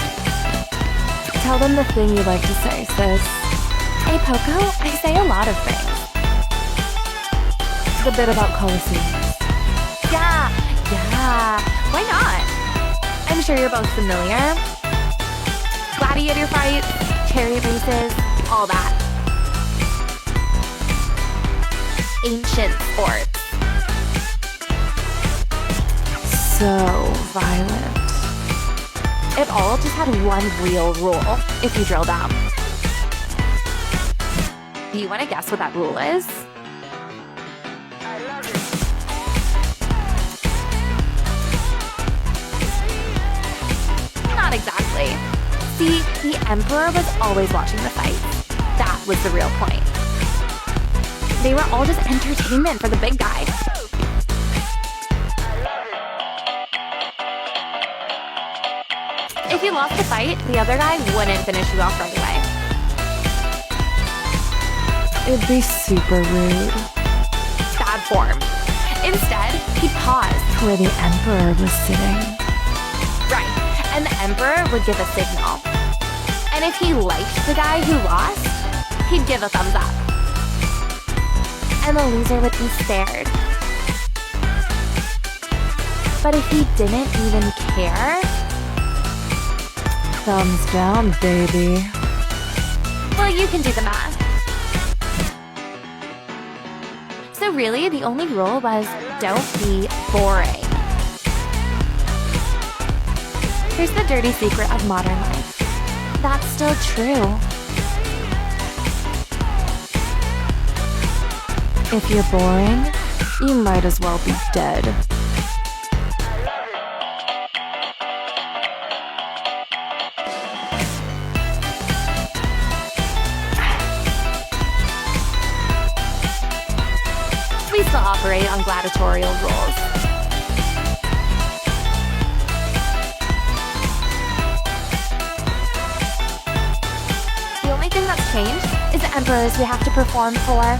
Tell them the thing you like to say, sis. Hey, Poco, I say a lot of things. The bit about Colosseums. Yeah. Why not? I'm sure you're both familiar. Gladiator fights, chariot races, all that. Ancient sports. So violent. It all just had one real rule, if you drill down. Do you want to guess what that rule is? Not exactly. See, the Emperor was always watching the fights. That was the real point. They were all just entertainment for the big guy. If you lost the fight, the other guy wouldn't finish you off right away. It'd be super rude. Bad form. Instead, he'd pause. Where the Emperor was sitting. Right, and the Emperor would give a signal. And if he liked the guy who lost, he'd give a thumbs up. And the loser would be spared. But if he didn't even care... Thumbs down, baby. Well, you can do the math. So really, the only rule was don't be boring. Here's the dirty secret of modern life. That's still true. If you're boring, you might as well be dead. We still operate on gladiatorial rules. The only thing that's changed is the emperors we have to perform for.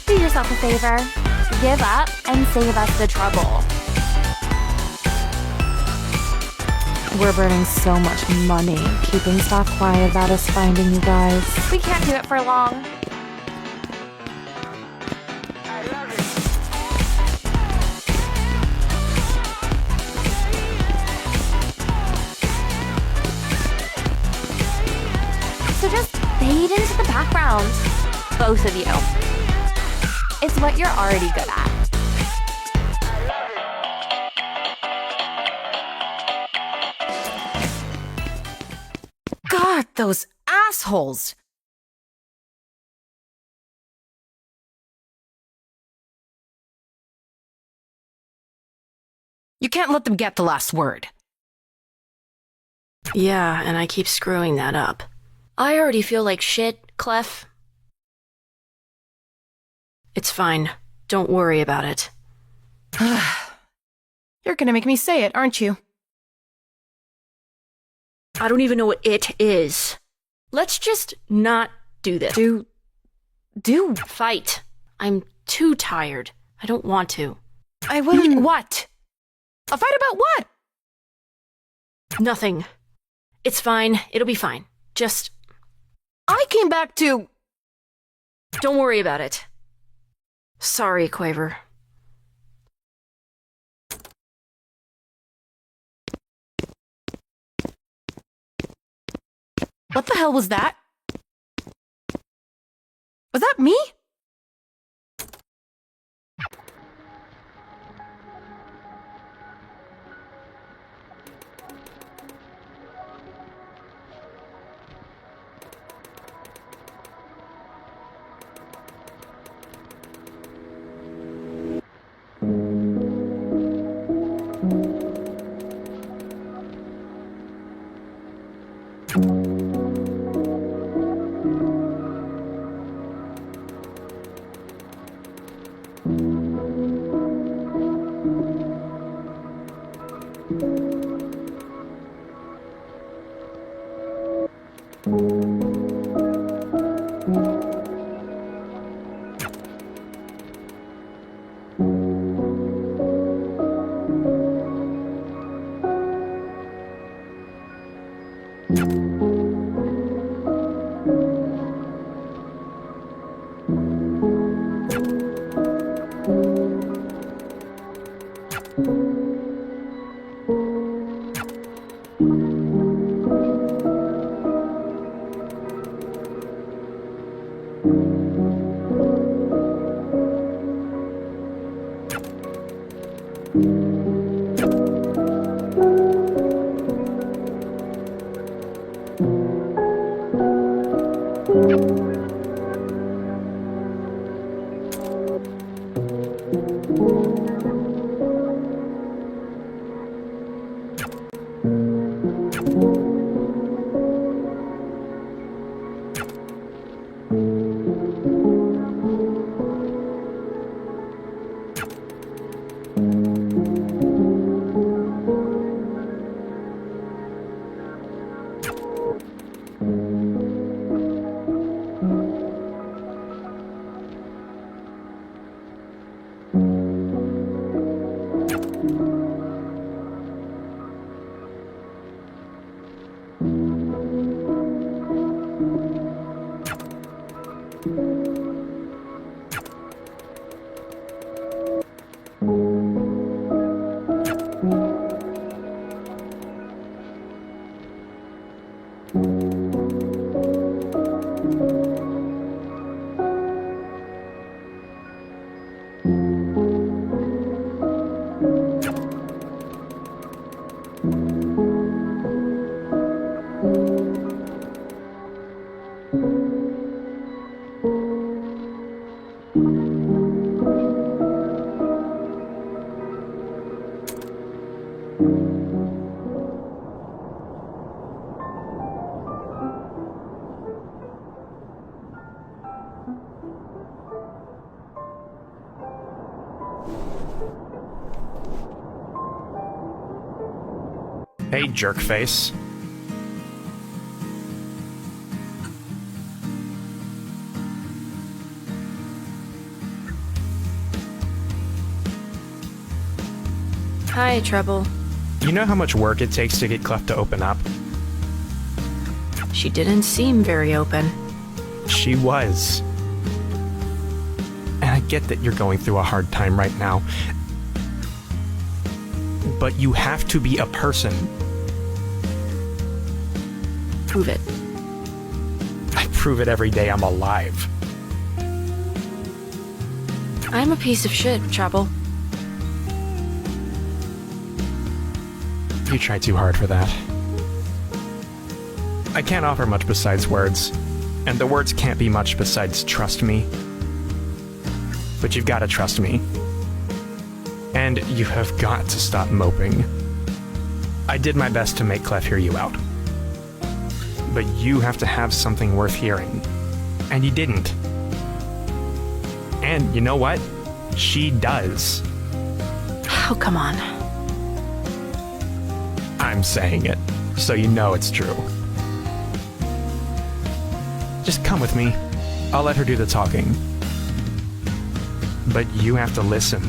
Do yourself a favor. Give up and save us the trouble. We're burning so much money keeping staff quiet about us finding you guys. We can't do it for long. So just fade into the background. Both of you. It's what you're already good at. God, those assholes! You can't let them get the last word. Yeah, and I keep screwing that up. I already feel like shit, Clef. It's fine. Don't worry about it. You're gonna make me say it, aren't you? I don't even know what it is. Let's just not do this. Do fight. I'm too tired. I don't want to. I wouldn't. What? A fight about what? Nothing. It's fine. It'll be fine. Just... I came back to... Don't worry about it. Sorry, Quaver. What the hell was that? Was that me? Hey, jerkface. Hi, Trouble. You know how much work it takes to get Clef to open up? She didn't seem very open. She was. And I get that you're going through a hard time right now. But you have to be a person. Prove it. I prove it every day I'm alive. I'm a piece of shit, Chapel. You try too hard for that. I can't offer much besides words, and the words can't be much besides trust me. But you've got to trust me. And you have got to stop moping. I did my best to make Clef hear you out. But you have to have something worth hearing. And you didn't. And you know what? She does. Oh, come on. I'm saying it, so you know it's true. Just come with me. I'll let her do the talking. But you have to listen.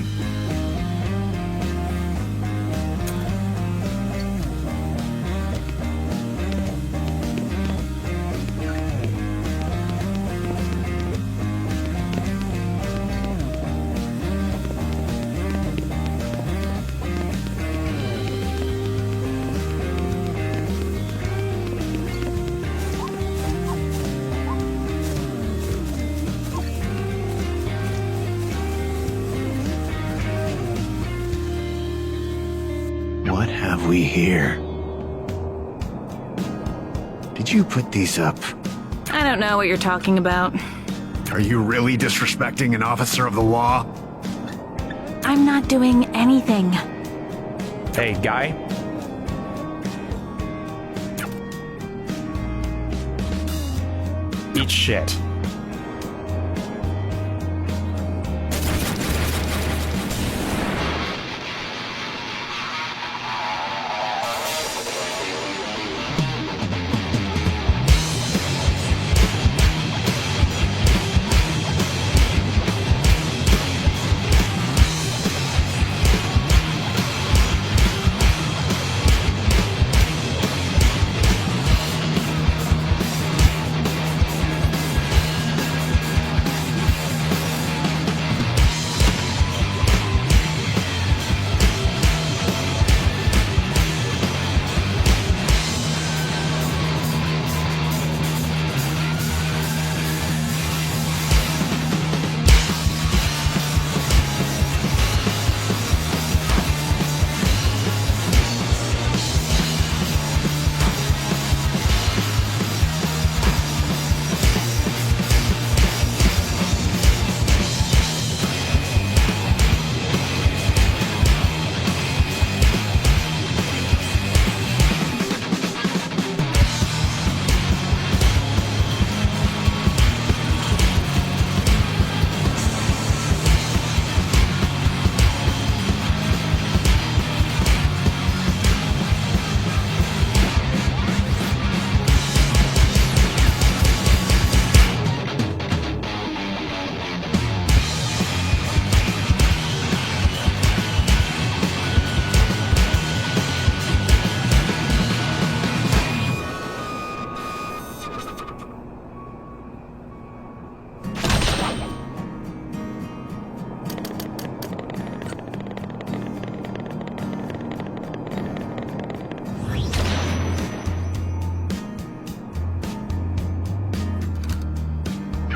What have we here? Did you put these up? I don't know what you're talking about. Are you really disrespecting an officer of the law? I'm not doing anything. Hey, guy. Eat shit.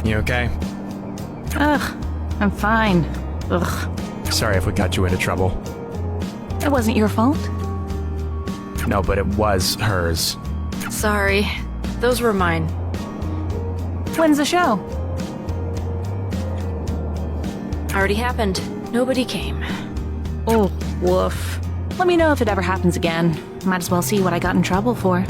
You okay? Ugh, I'm fine. Ugh. Sorry if we got you into trouble. It wasn't your fault. No, but it was hers. Sorry. Those were mine. When's the show? Already happened. Nobody came. Oh, woof. Let me know if it ever happens again. Might as well see what I got in trouble for.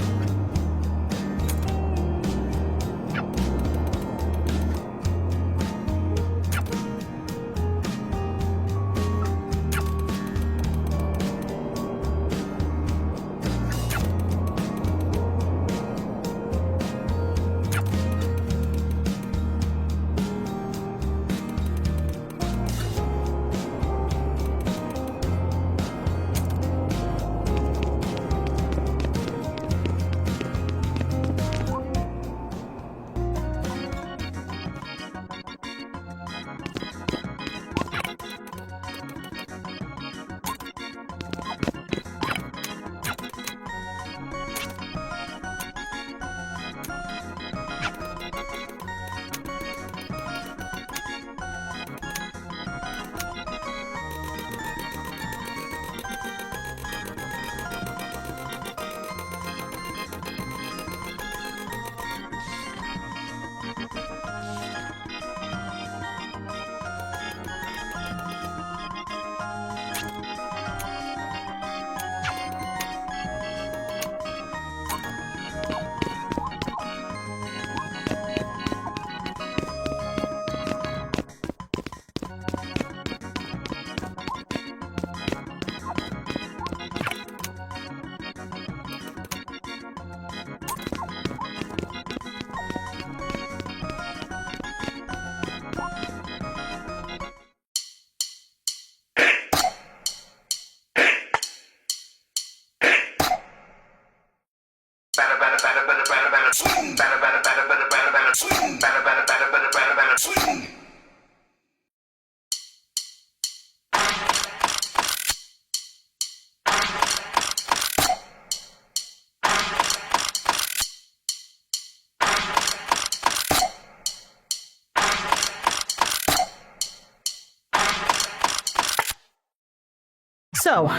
So,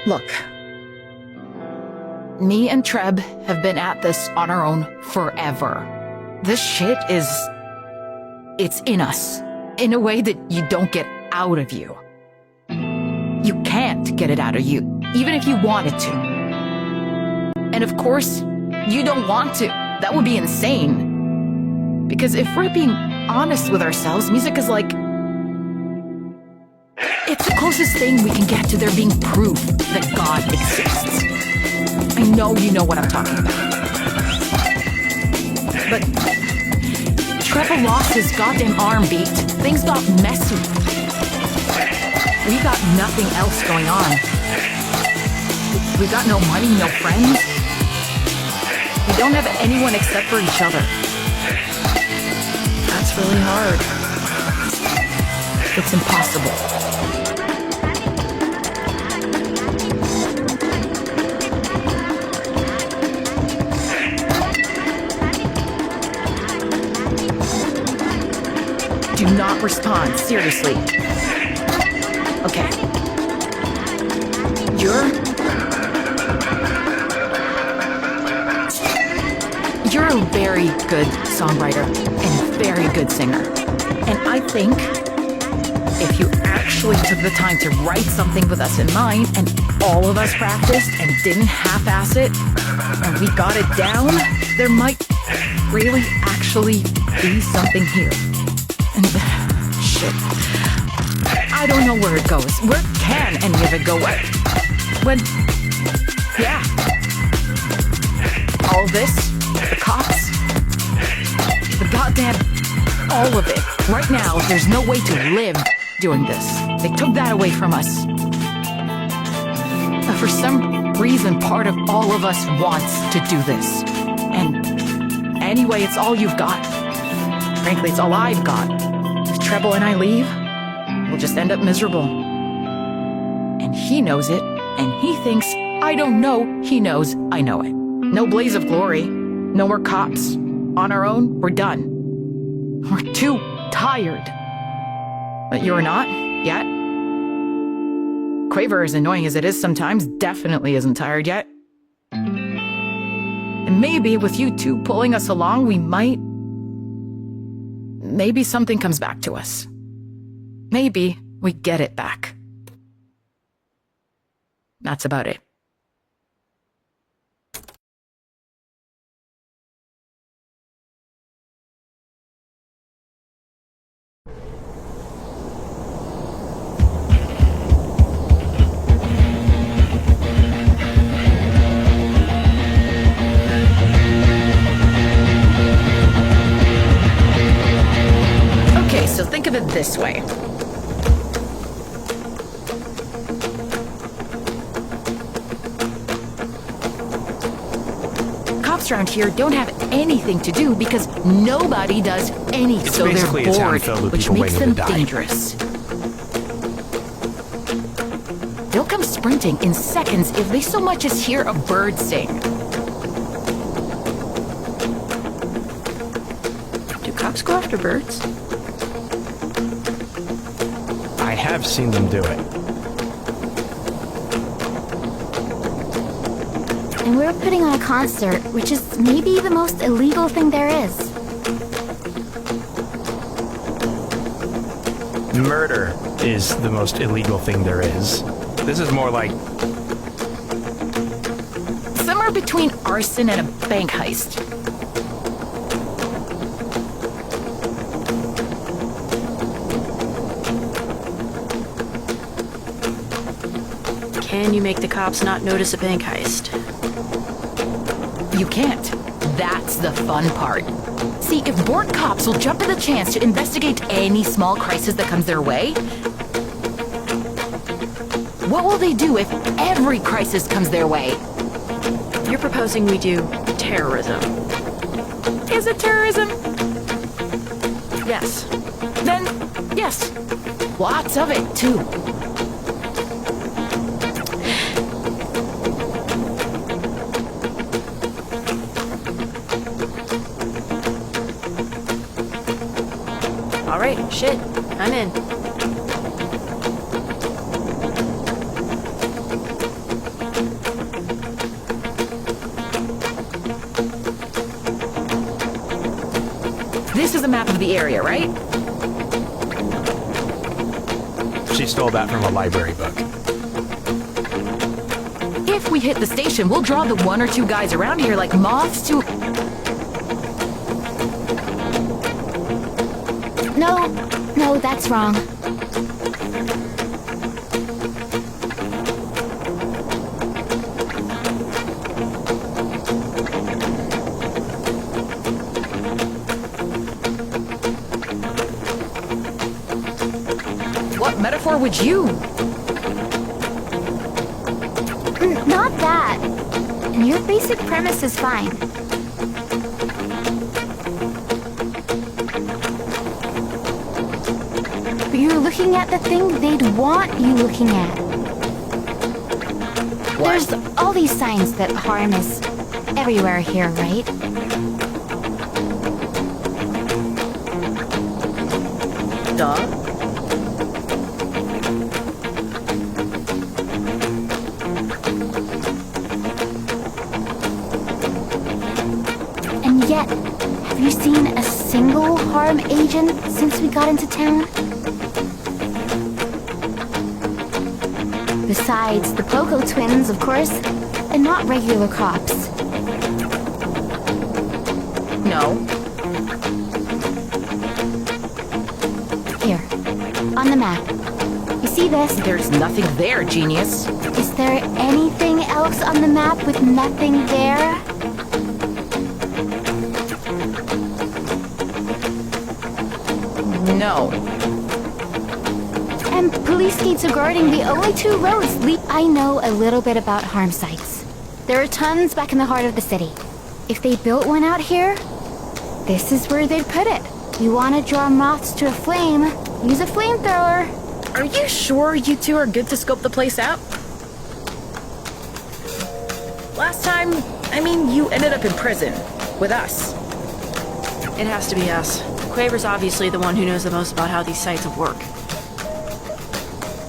look. Me and Treb have been at this on our own forever. This shit is... it's in us. In a way that you don't get out of you. You can't get it out of you, even if you wanted to. And of course, you don't want to. That would be insane. Because if we're being honest with ourselves, music is like... it's the closest thing we can get to there being proof that God exists. I know you know what I'm talking about. But Trevor lost his goddamn arm, beat. Things got messy. We got nothing else going on. We got no money, no friends. We don't have anyone except for each other. That's really hard. It's impossible. Do not respond, seriously. Okay. You're a very good songwriter and a very good singer. And I think if you actually took the time to write something with us in mind and all of us practiced and didn't half-ass it and we got it down, there might really actually be something here. And shit. I don't know where it goes. Where can any of it go? When... yeah. All this, the cops, the goddamn... all of it. Right now, there's no way to live doing this. They took that away from us. But for some reason, part of all of us wants to do this. And anyway, it's all you've got. Frankly, it's all I've got. If Treble and I leave, we'll just end up miserable. And he knows it, and he thinks I don't know he knows I know it. No blaze of glory. No more cops. On our own, we're done. We're too tired. But you're not, yet. Quaver, as annoying as it is sometimes, definitely isn't tired yet. And maybe with you two pulling us along, we might... maybe something comes back to us. Maybe we get it back. That's about it. Okay, so think of it this way. Cops around here don't have anything to do because nobody does anything, so they're bored, which makes them dangerous. They'll come sprinting in seconds if they so much as hear a bird sing. Do cops go after birds? I have seen them do it. And we're putting on a concert, which is maybe the most illegal thing there is. Murder is the most illegal thing there is. This is more like... somewhere between arson and a bank heist. Can you make the cops not notice a bank heist? You can't. That's the fun part. See, if bored cops will jump at the chance to investigate any small crisis that comes their way, what will they do if every crisis comes their way? You're proposing we do terrorism. Is it terrorism? Yes. Then, yes. Lots of it, too. All right, shit, I'm in. is a map of the area, right? She stole that from a library book. If we hit the station, we'll draw the 1 or 2 guys around here like moths to... No, that's wrong. What metaphor would you... Not that. And your basic premise is fine. But you're looking at the thing they'd want you looking at. There's all these signs that harm is everywhere here, right? Duh. And yet, have you seen a single harm agent since we got into town? Besides the Poco twins, of course, and not regular cops. No. Here, on the map. You see this? There's nothing there, genius. Is there anything else on the map with nothing there? No. And police gates are guarding the only 2 roads I know a little bit about harm sites. There are tons back in the heart of the city. If they built one out here, this is where they'd put it. You want to draw moths to a flame, use a flamethrower. Are you sure you 2 are good to scope the place out? Last time, you ended up in prison. With us. It has to be us. Quaver's obviously the one who knows the most about how these sites work.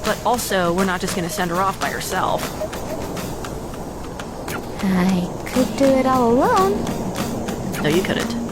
But also, we're not just gonna send her off by herself. I could do it all alone. No, you couldn't.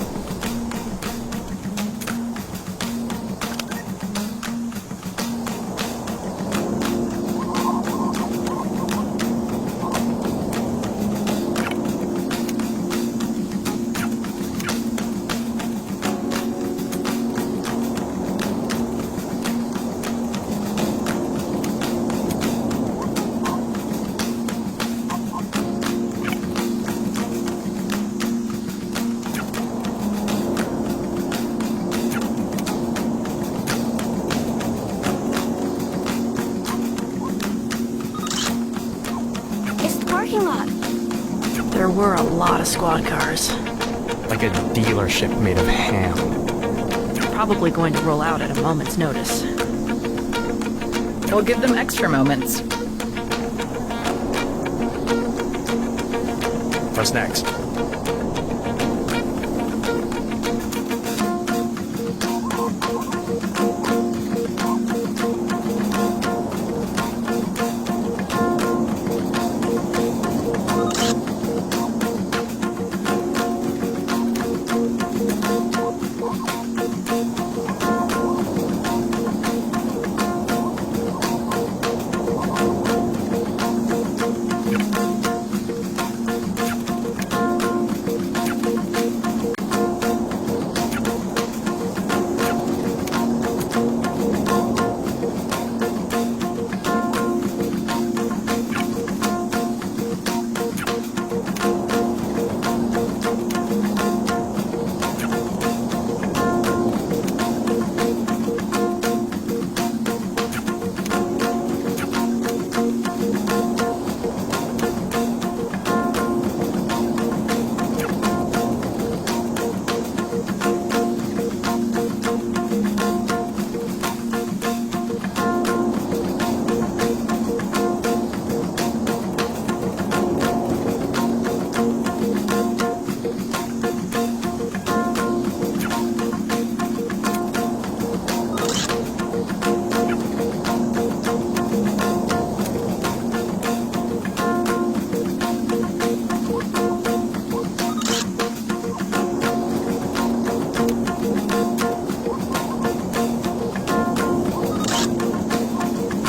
There were a lot of squad cars. Like a dealership made of ham. Probably going to roll out at a moment's notice. We'll give them extra moments. What's next?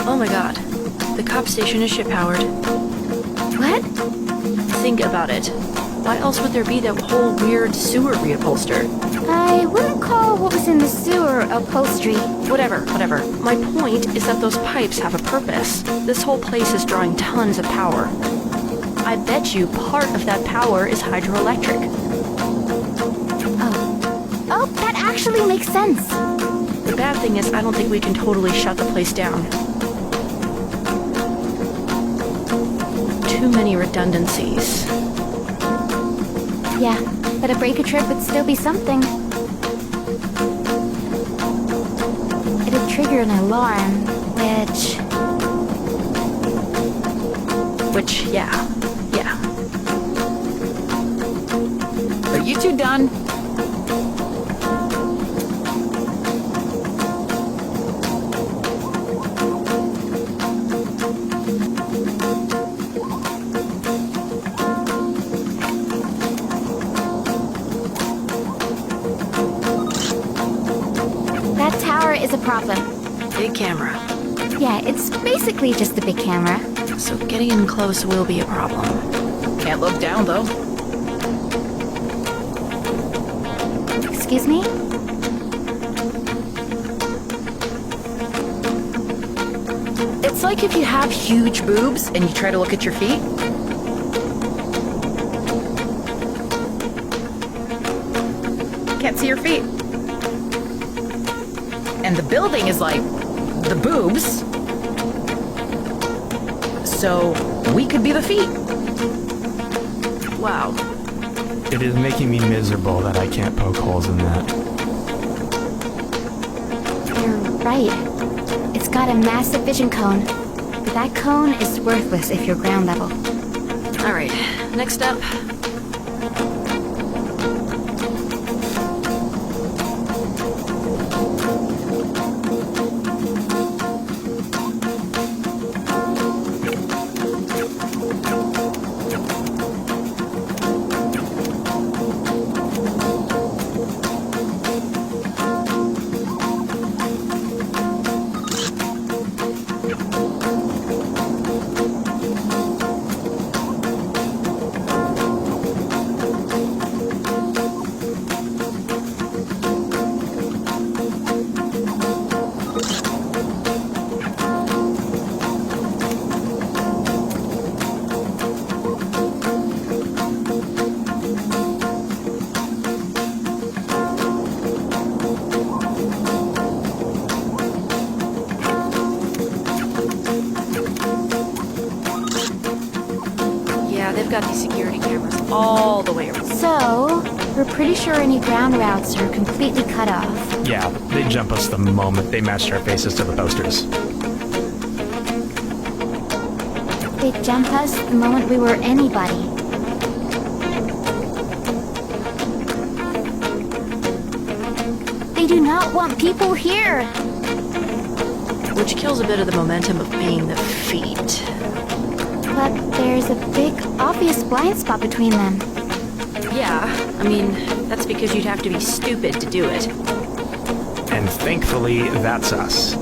Oh my god. The cop station is ship-powered. What? Think about it. Why else would there be that whole weird sewer reupholster? I wouldn't call what was in the sewer upholstery. Whatever. My point is that those pipes have a purpose. This whole place is drawing tons of power. I bet you part of that power is hydroelectric. Oh, that actually makes sense. The bad thing is I don't think we can totally shut the place down. Too many redundancies. Yeah, but a break a trip would still be something. It'd trigger an alarm, Which, yeah. Are you two done? that tower is a problem. Big camera. Yeah, it's basically just a big camera. So getting in close will be a problem. Can't look down, though. Excuse me? It's like if you have huge boobs and you try to look at your feet. Can't see your feet. And the building is like the boobs. So we could be the feet. Wow. It is making me miserable that I can't poke holes in that. You're right. It's got a massive vision cone. But that cone is worthless if you're ground level. Alright, next up. They've got these security cameras all the way around. So, we're pretty sure any ground routes are completely cut off. Yeah, they jump us the moment they matched our faces to the posters. They jump us the moment we were anybody. They do not want people here. Which kills a bit of the momentum of being the feet. But there's a big, obvious blind spot between them. Yeah, I mean, that's because you'd have to be stupid to do it. And thankfully, that's us.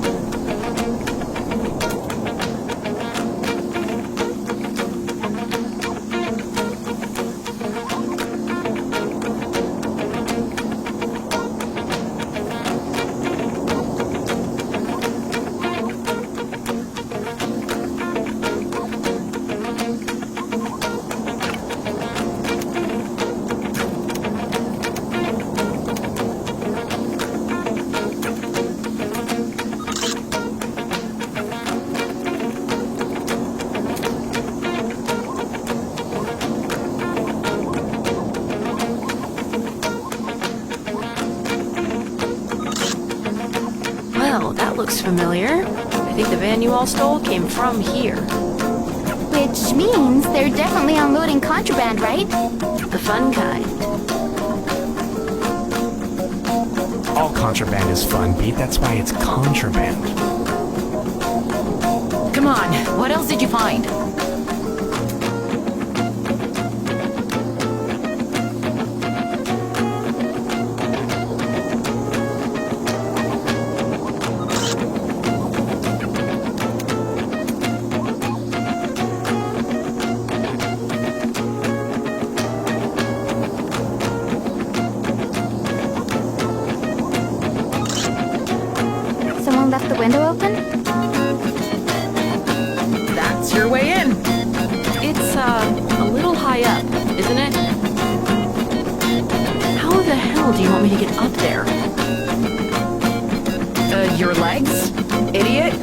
Looks familiar. I think the van you all stole came from here. Which means they're definitely unloading contraband, right? The fun kind. All contraband is fun, Pete. That's why it's contraband. Come on, what else did you find? That's your way in. It's, a little high up, isn't it? How the hell do you want me to get up there? Your legs, idiot?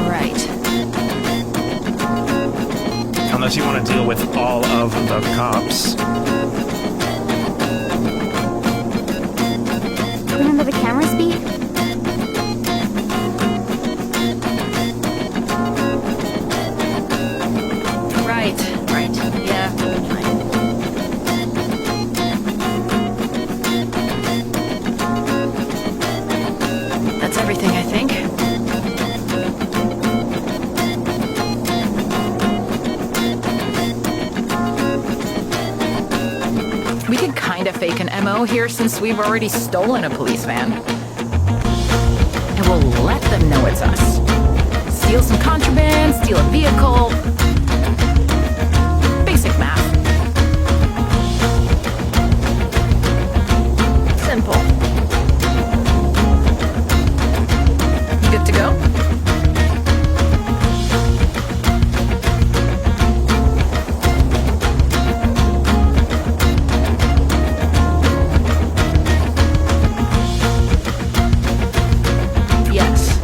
Right. Unless you want to deal with all of the cops. Remember the camera speed? Right. Yeah, fine. That's everything, I think. We could kinda fake an MO here since we've already stolen a police van. And we'll let them know it's us. Steal some contraband, steal a vehicle. Basic math. Simple. You good to go? Yes.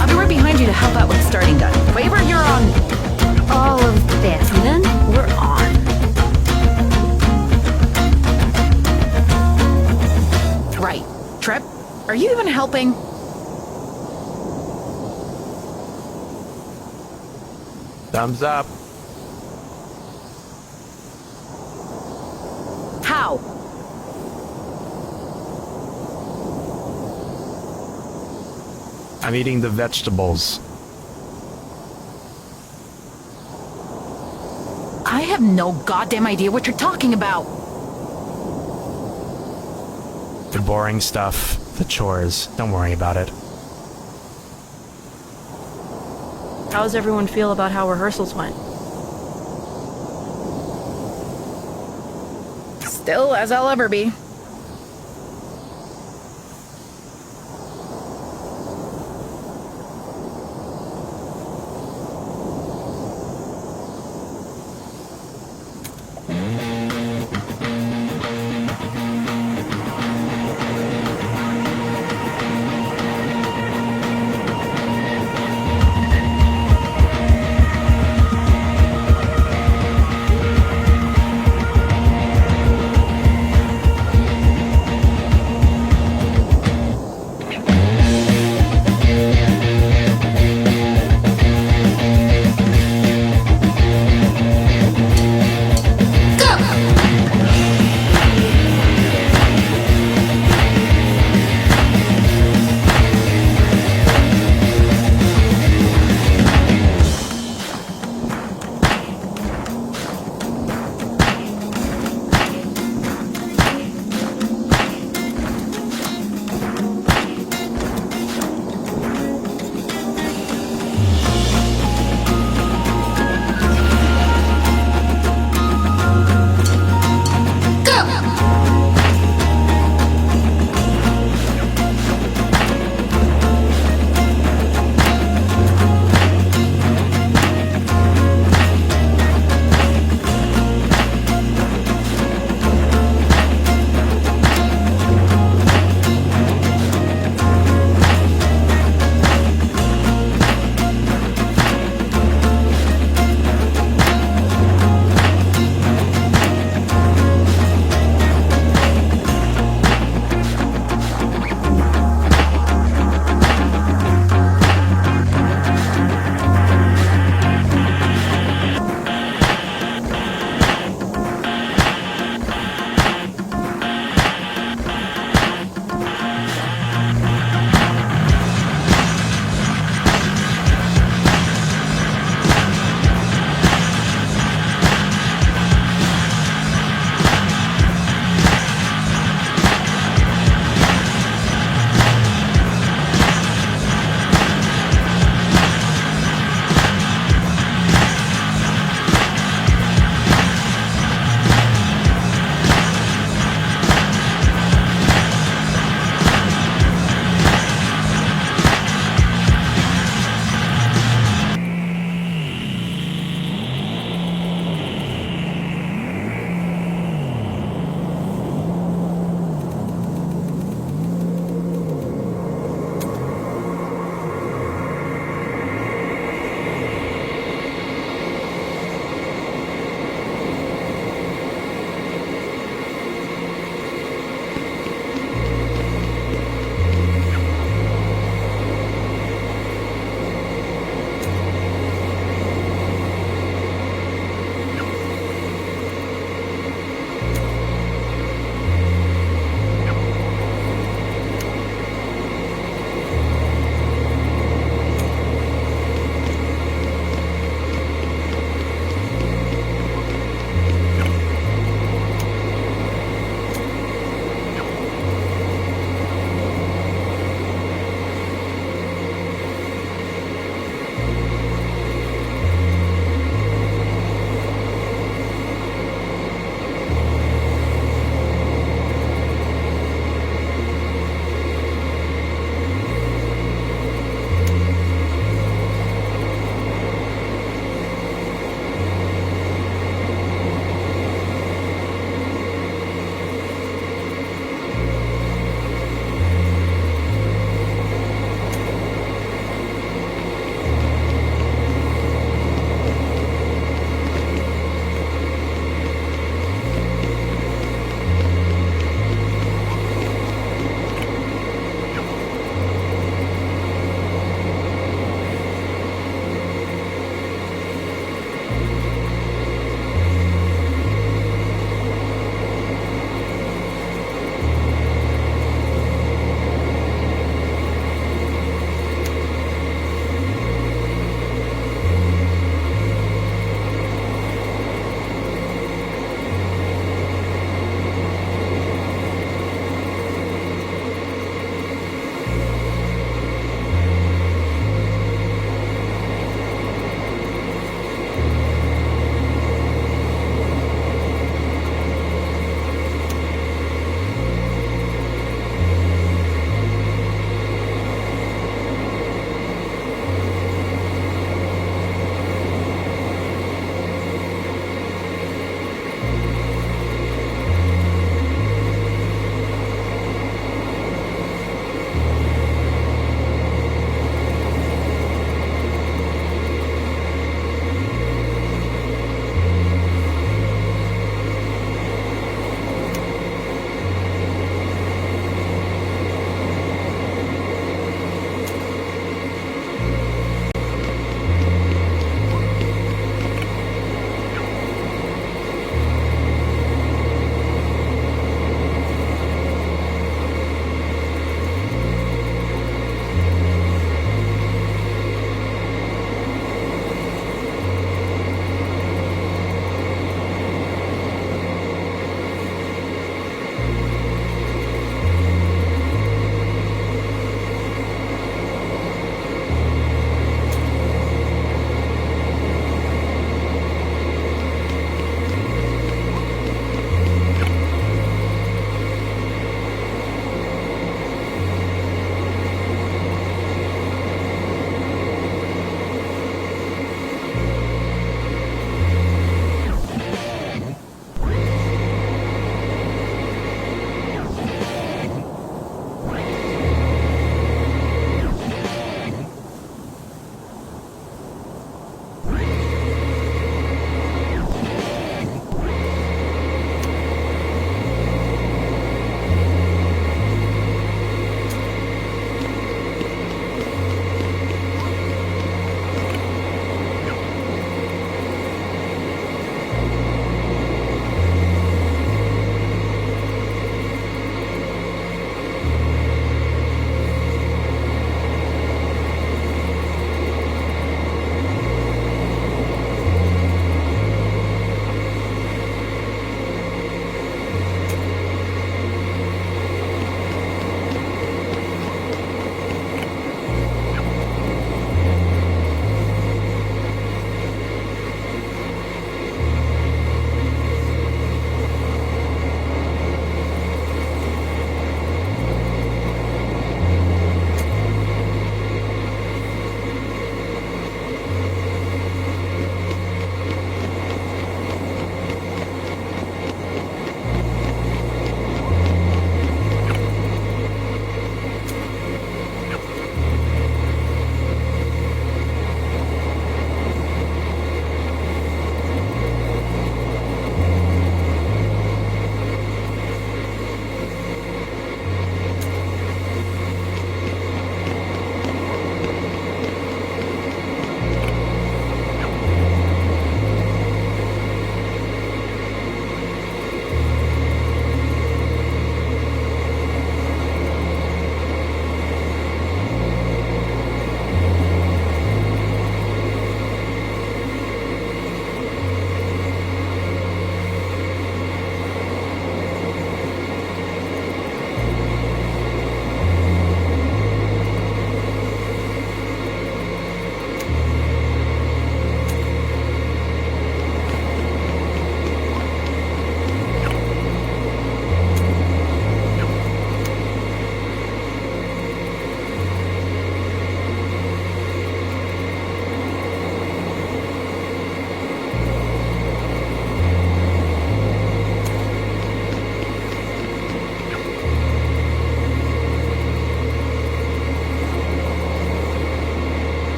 I'll be right behind you to help out with the starting gun. Quaver, you're on. All of this. And then we're on. Right. Trep, are you even helping? Thumbs up. How? I'm eating the vegetables. I have no goddamn idea what you're talking about. The boring stuff, the chores. Don't worry about it. How's everyone feel about how rehearsals went? Still as I'll ever be.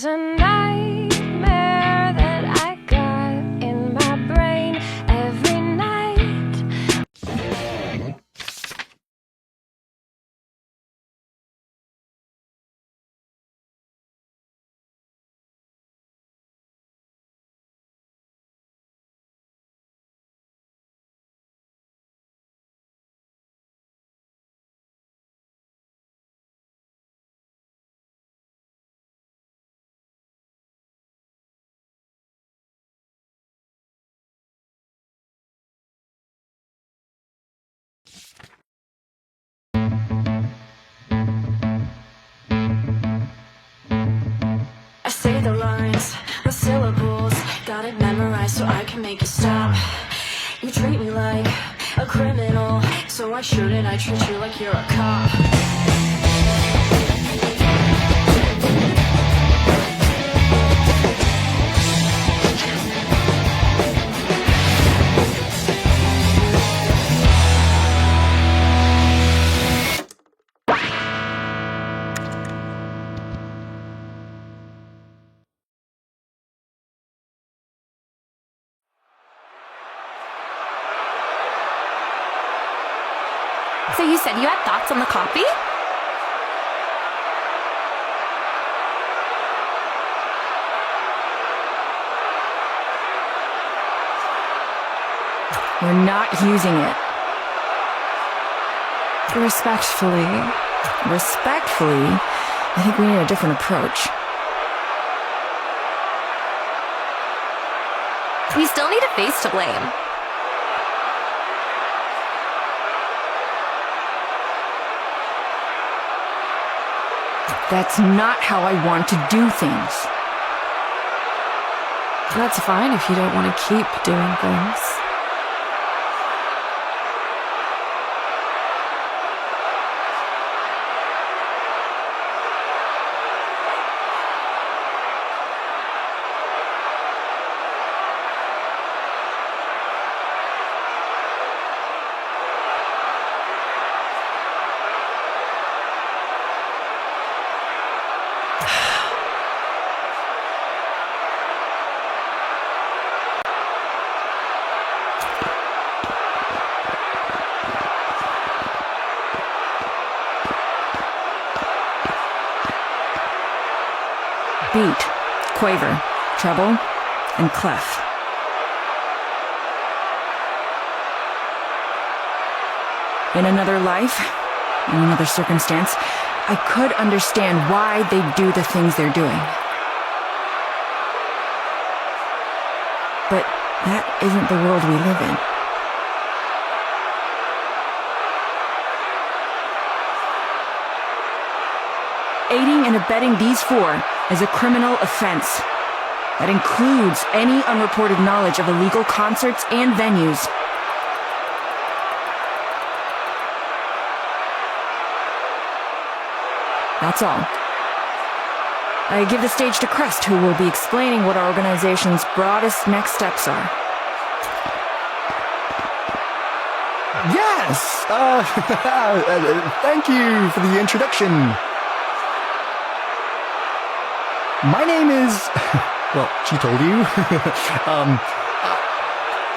There's a nightmare that I got in my brain every night. I say the lines, the syllables, got it memorized so I can make you stop. You treat me like a criminal, so why shouldn't I treat you like you're a cop? So you said you had thoughts on the copy? We're not using it. Respectfully. Respectfully, I think we need a different approach. We still need a face to blame. That's not how I want to do things. That's fine if you don't want to keep doing things. Beat, quaver, treble, and clef. In another life, in another circumstance, I could understand why they do the things they're doing. But that isn't the world we live in. Aiding and abetting these four is a criminal offense. That includes any unreported knowledge of illegal concerts and venues. That's all. I give the stage to Crest, who will be explaining what our organization's broadest next steps are. Yes! Thank you for the introduction. My name is... Well, she told you.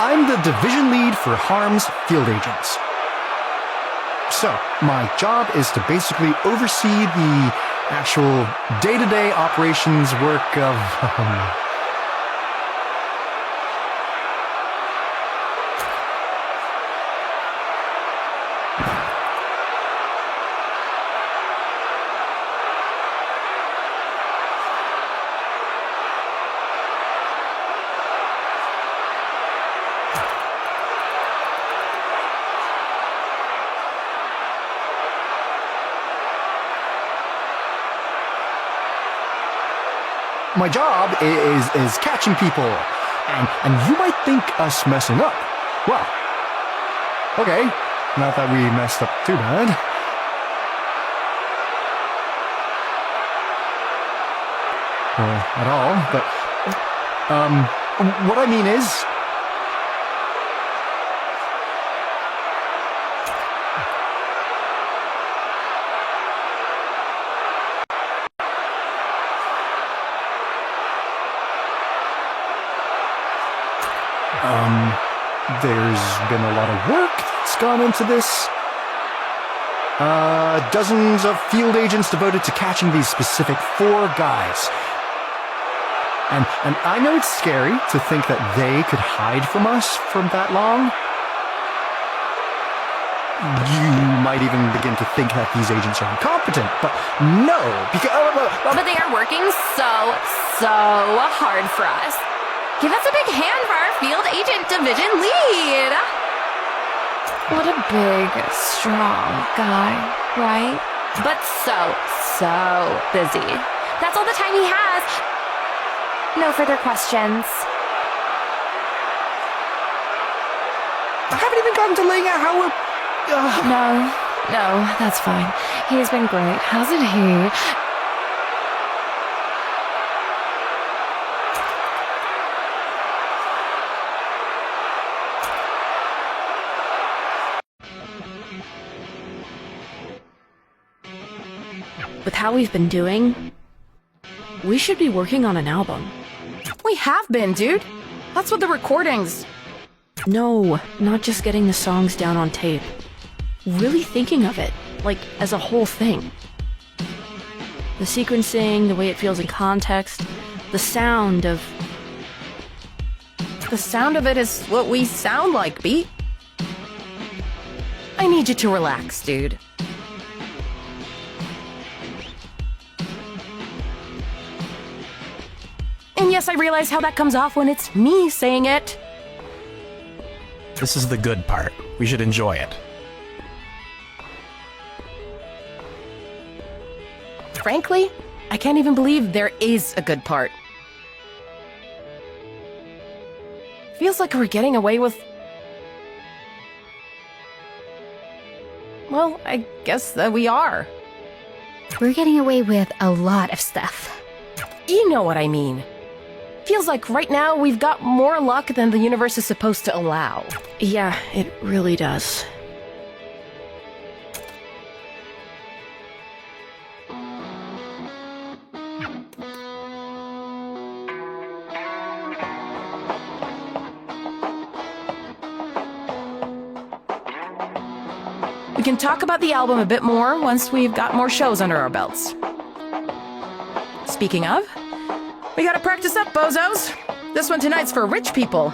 I'm the division lead for Harm's field agents. So, my job is to basically oversee the actual day-to-day operations work of... My job is catching people, and you might think us messing up. Well, okay, not that we messed up too bad. Or at all, but, what I mean is... There's been a lot of work that's gone into this. Dozens of field agents devoted to catching these specific 4 guys. And I know it's scary to think that they could hide from us for that long. You might even begin to think that these agents are incompetent, but no, because... But they are working so hard for us. Give us a big hand for our field agent division lead. What a big, strong guy, right? But so busy. That's all the time he has. No further questions. I haven't even gotten to laying out how we're... No, that's fine. He's been great, hasn't he? With how we've been doing, we should be working on an album. We have been, dude. That's what the recordings... No, not just getting the songs down on tape. Really thinking of it, like, as a whole thing. The sequencing, the way it feels in context, the sound of... The sound of it is what we sound like, Beat. I need you to relax, dude. And yes, I realize how that comes off when it's me saying it. This is the good part. We should enjoy it. Frankly, I can't even believe there is a good part. Feels like we're getting away with... Well, I guess that we are. We're getting away with a lot of stuff. You know what I mean. Feels like right now we've got more luck than the universe is supposed to allow. Yeah, it really does. We can talk about the album a bit more once we've got more shows under our belts. Speaking of, we gotta practice up, bozos. This one tonight's for rich people.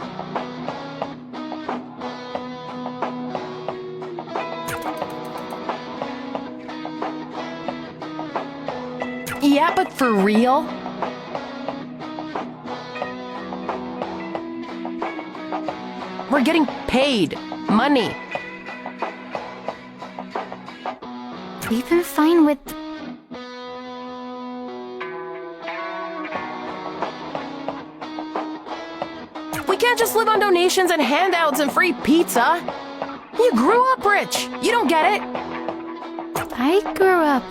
Yeah, but for real? We're getting paid. Money. We've been fine with... We can't just live on donations and handouts and free pizza. You grew up rich. You don't get it. I grew up...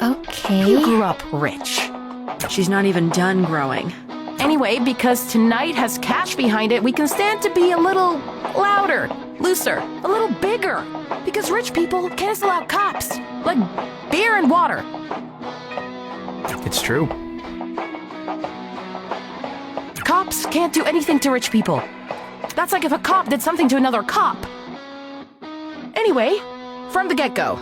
Okay. You grew up rich. She's not even done growing. Anyway, because tonight has cash behind it, we can stand to be a little louder, looser, a little bigger. Because rich people cancel out cops. Like beer and water. It's true. Cops can't do anything to rich people. That's like if a cop did something to another cop. Anyway, from the get-go.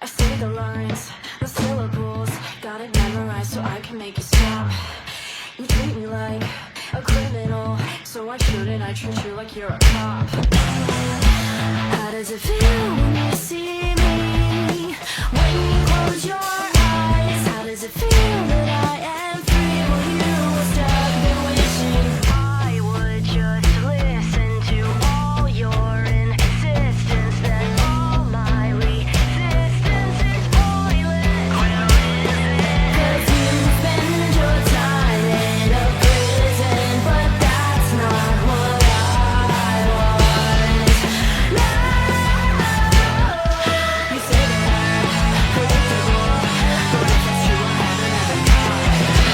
I say the lines, the syllables, got it memorized so I can make you stop. You treat me like a criminal, so why shouldn't I treat you like you're a cop? How does it feel when you see me? When you close your eyes, how does it feel that I am free while you were stuck there wishing I would just listen to all your insistence, then all my resistance is pointless. Cause you spend your time in a prison, but that's not what I want. No, you say that I'm predictable, but that's true, I haven't ever got.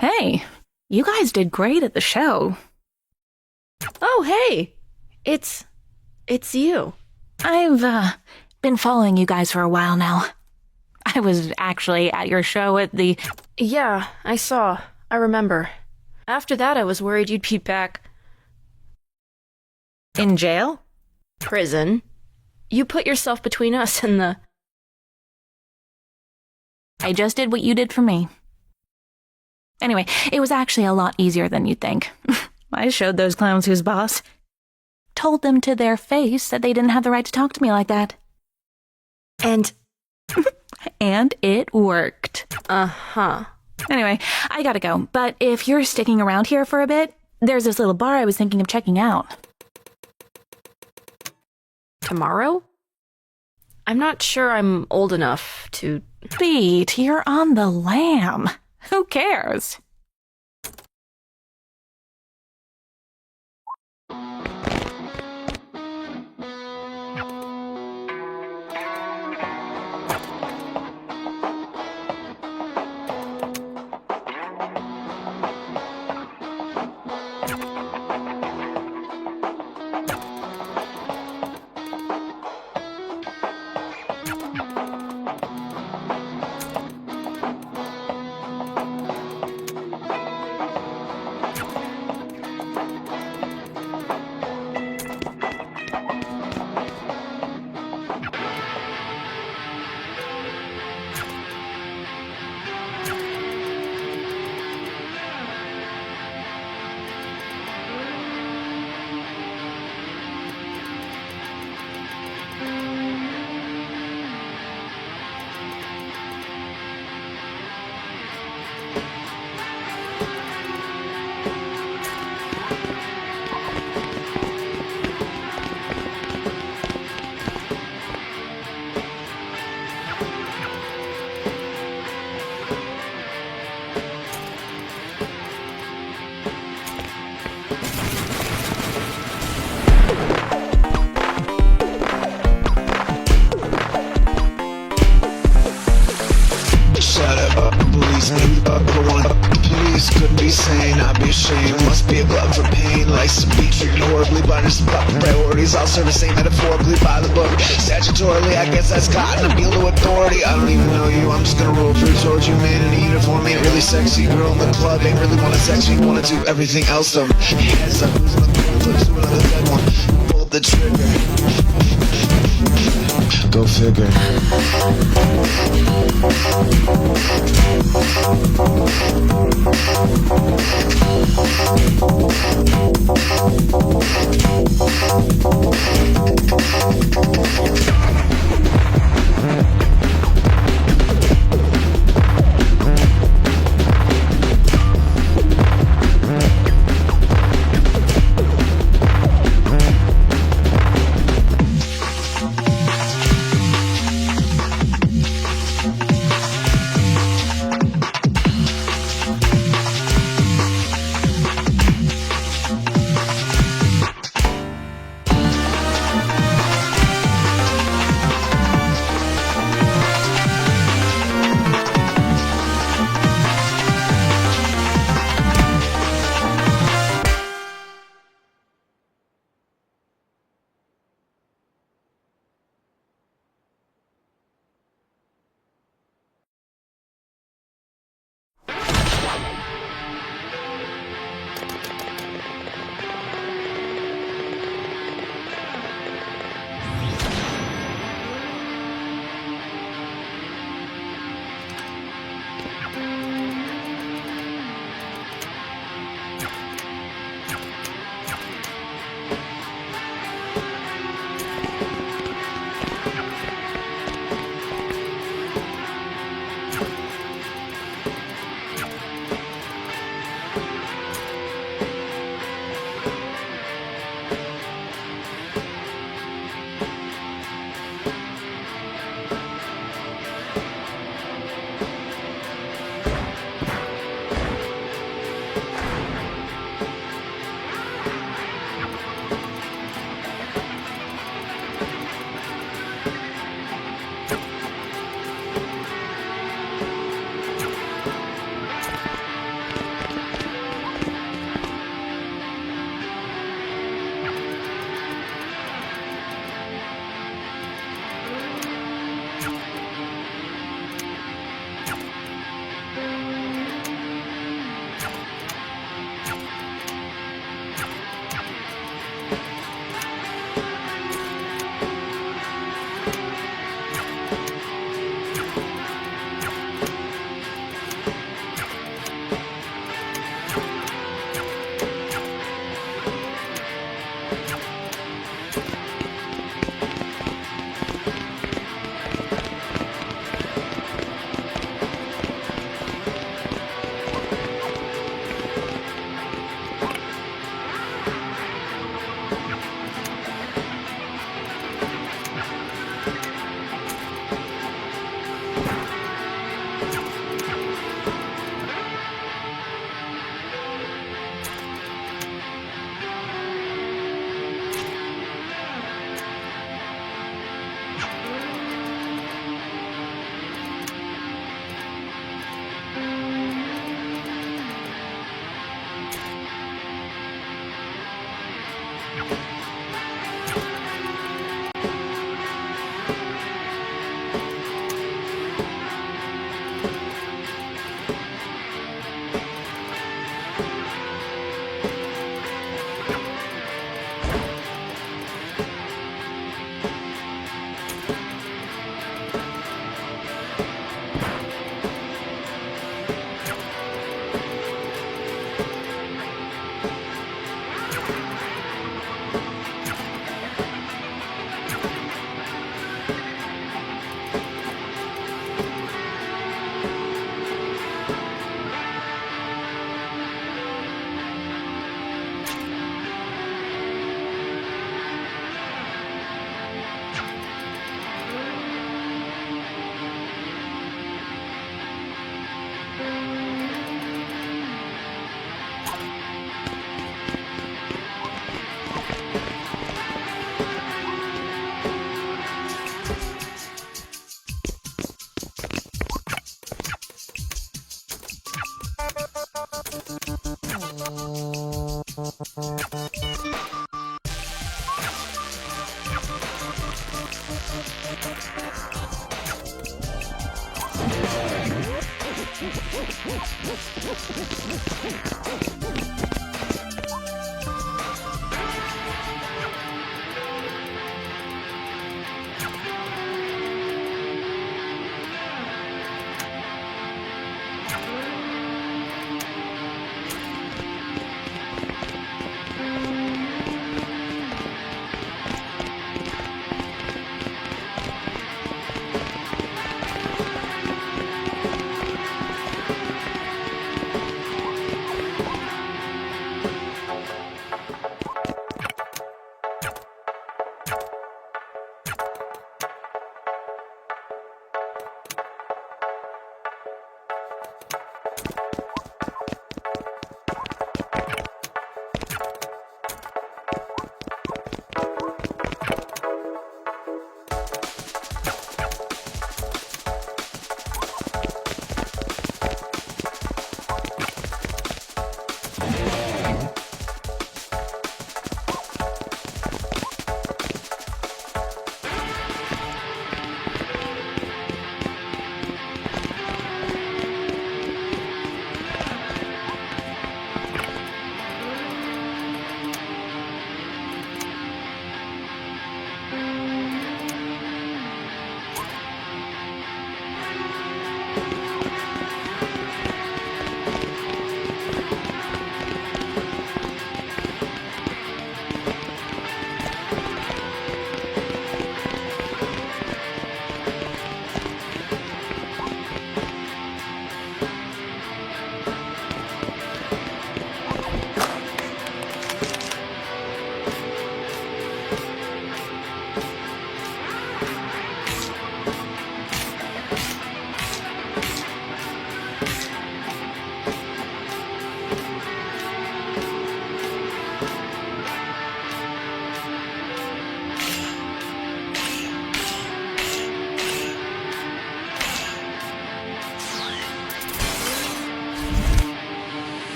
Hey, you guys did great at the show. Oh, hey! It's you. I've, been following you guys for a while now. I was actually at your show at the... Yeah, I saw. I remember. After that, I was worried you'd be back. In jail? Prison. You put yourself between us and the... I just did what you did for me. Anyway, it was actually a lot easier than you'd think. I showed those clowns who's boss. Told them to their face that they didn't have the right to talk to me like that. And... and it worked. Uh-huh. Anyway, I gotta go, but if you're sticking around here for a bit, there's this little bar I was thinking of checking out. Tomorrow? I'm not sure I'm old enough to... Beat, you're on the lam. Who cares? sane, not be ashamed. Must be a glove for pain. Likes to be treated horribly by just proper priorities. I'll serve the same metaphorically by the book. Statutorily, I guess that's gotten appeal to authority. I don't even know you, I'm just gonna roll through towards you, man. In a uniform, ain't really sexy. Girl in the club, ain't really wanna sex me. Wanna do everything else, though. Heads up, who's gonna put to another dead one? Pull the trigger. Go figure.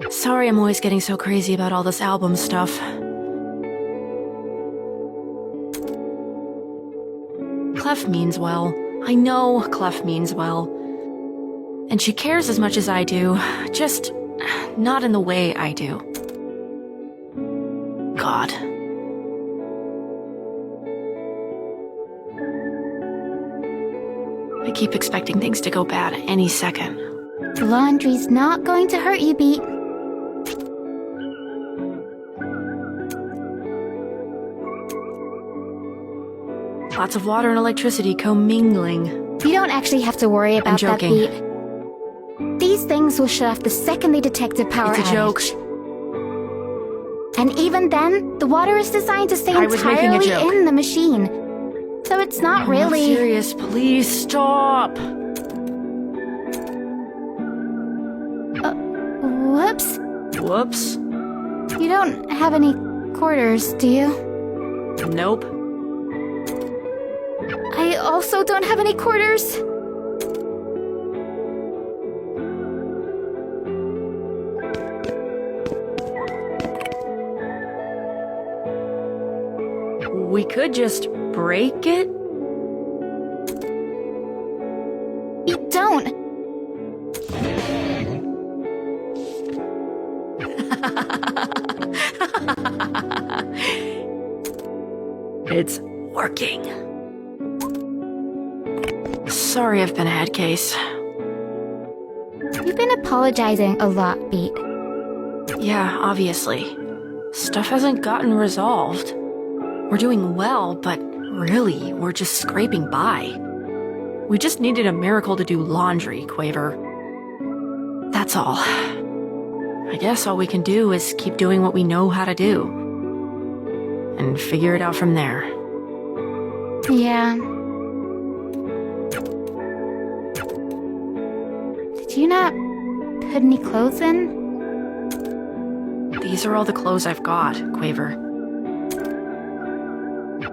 Sorry I'm always getting so crazy about all this album stuff. Clef means well. I know Clef means well. And she cares as much as I do, just not in the way I do. God. I keep expecting things to go bad any second. The laundry's not going to hurt you, Beat. Lots of water and electricity commingling. You don't actually have to worry about that, Beat. These things will shut off the second they detect a power outage. It's a joke. And even then, the water is designed to stay I was making a entirely joke. in the machine. So it's not I'm really... not serious, please stop. Whoops. Whoops. You don't have any quarters, do you? Nope. I also don't have any quarters. We could just break it? You don't. It's working. Sorry I've been a head case. You've been apologizing a lot, Beat. Yeah, obviously. Stuff hasn't gotten resolved. We're doing well, but really, we're just scraping by. We just needed a miracle to do laundry, Quaver. That's all. I guess all we can do is keep doing what we know how to do. And figure it out from there. Yeah. Did you not put any clothes in? These are all the clothes I've got, Quaver.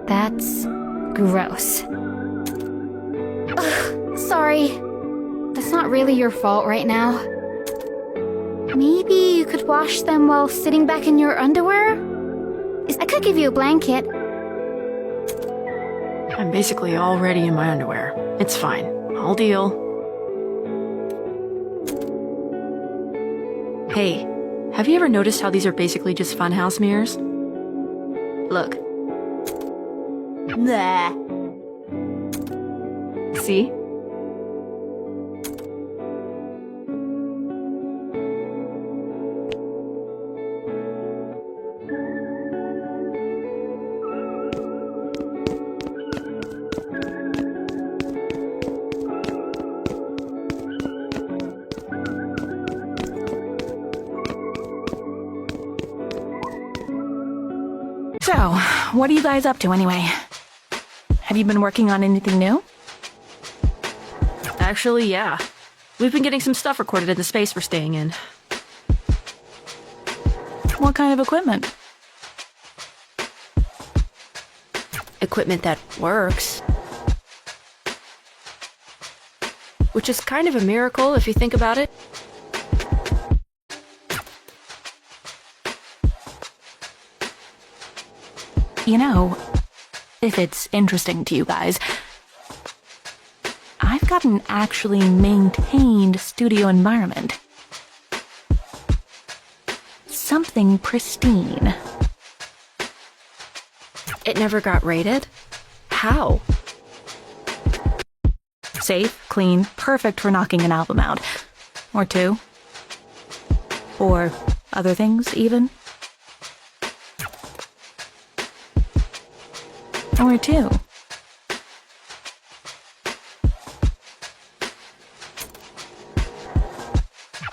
That's gross. Ugh, sorry. That's not really your fault right now. Maybe you could wash them while sitting back in your underwear? I could give you a blanket. I'm basically already in my underwear. It's fine. I'll deal. Hey, have you ever noticed how these are basically just funhouse mirrors? Look. Nah. See? So, what are you guys up to anyway? Have you been working on anything new? Actually, yeah. We've been getting some stuff recorded in the space we're staying in. What kind of equipment? Equipment that works. Which is kind of a miracle if you think about it. You know, if it's interesting to you guys, I've got an actually maintained studio environment. Something pristine. It never got raided? How? Safe, clean, perfect for knocking an album out. Or two. Or other things, even. Or two.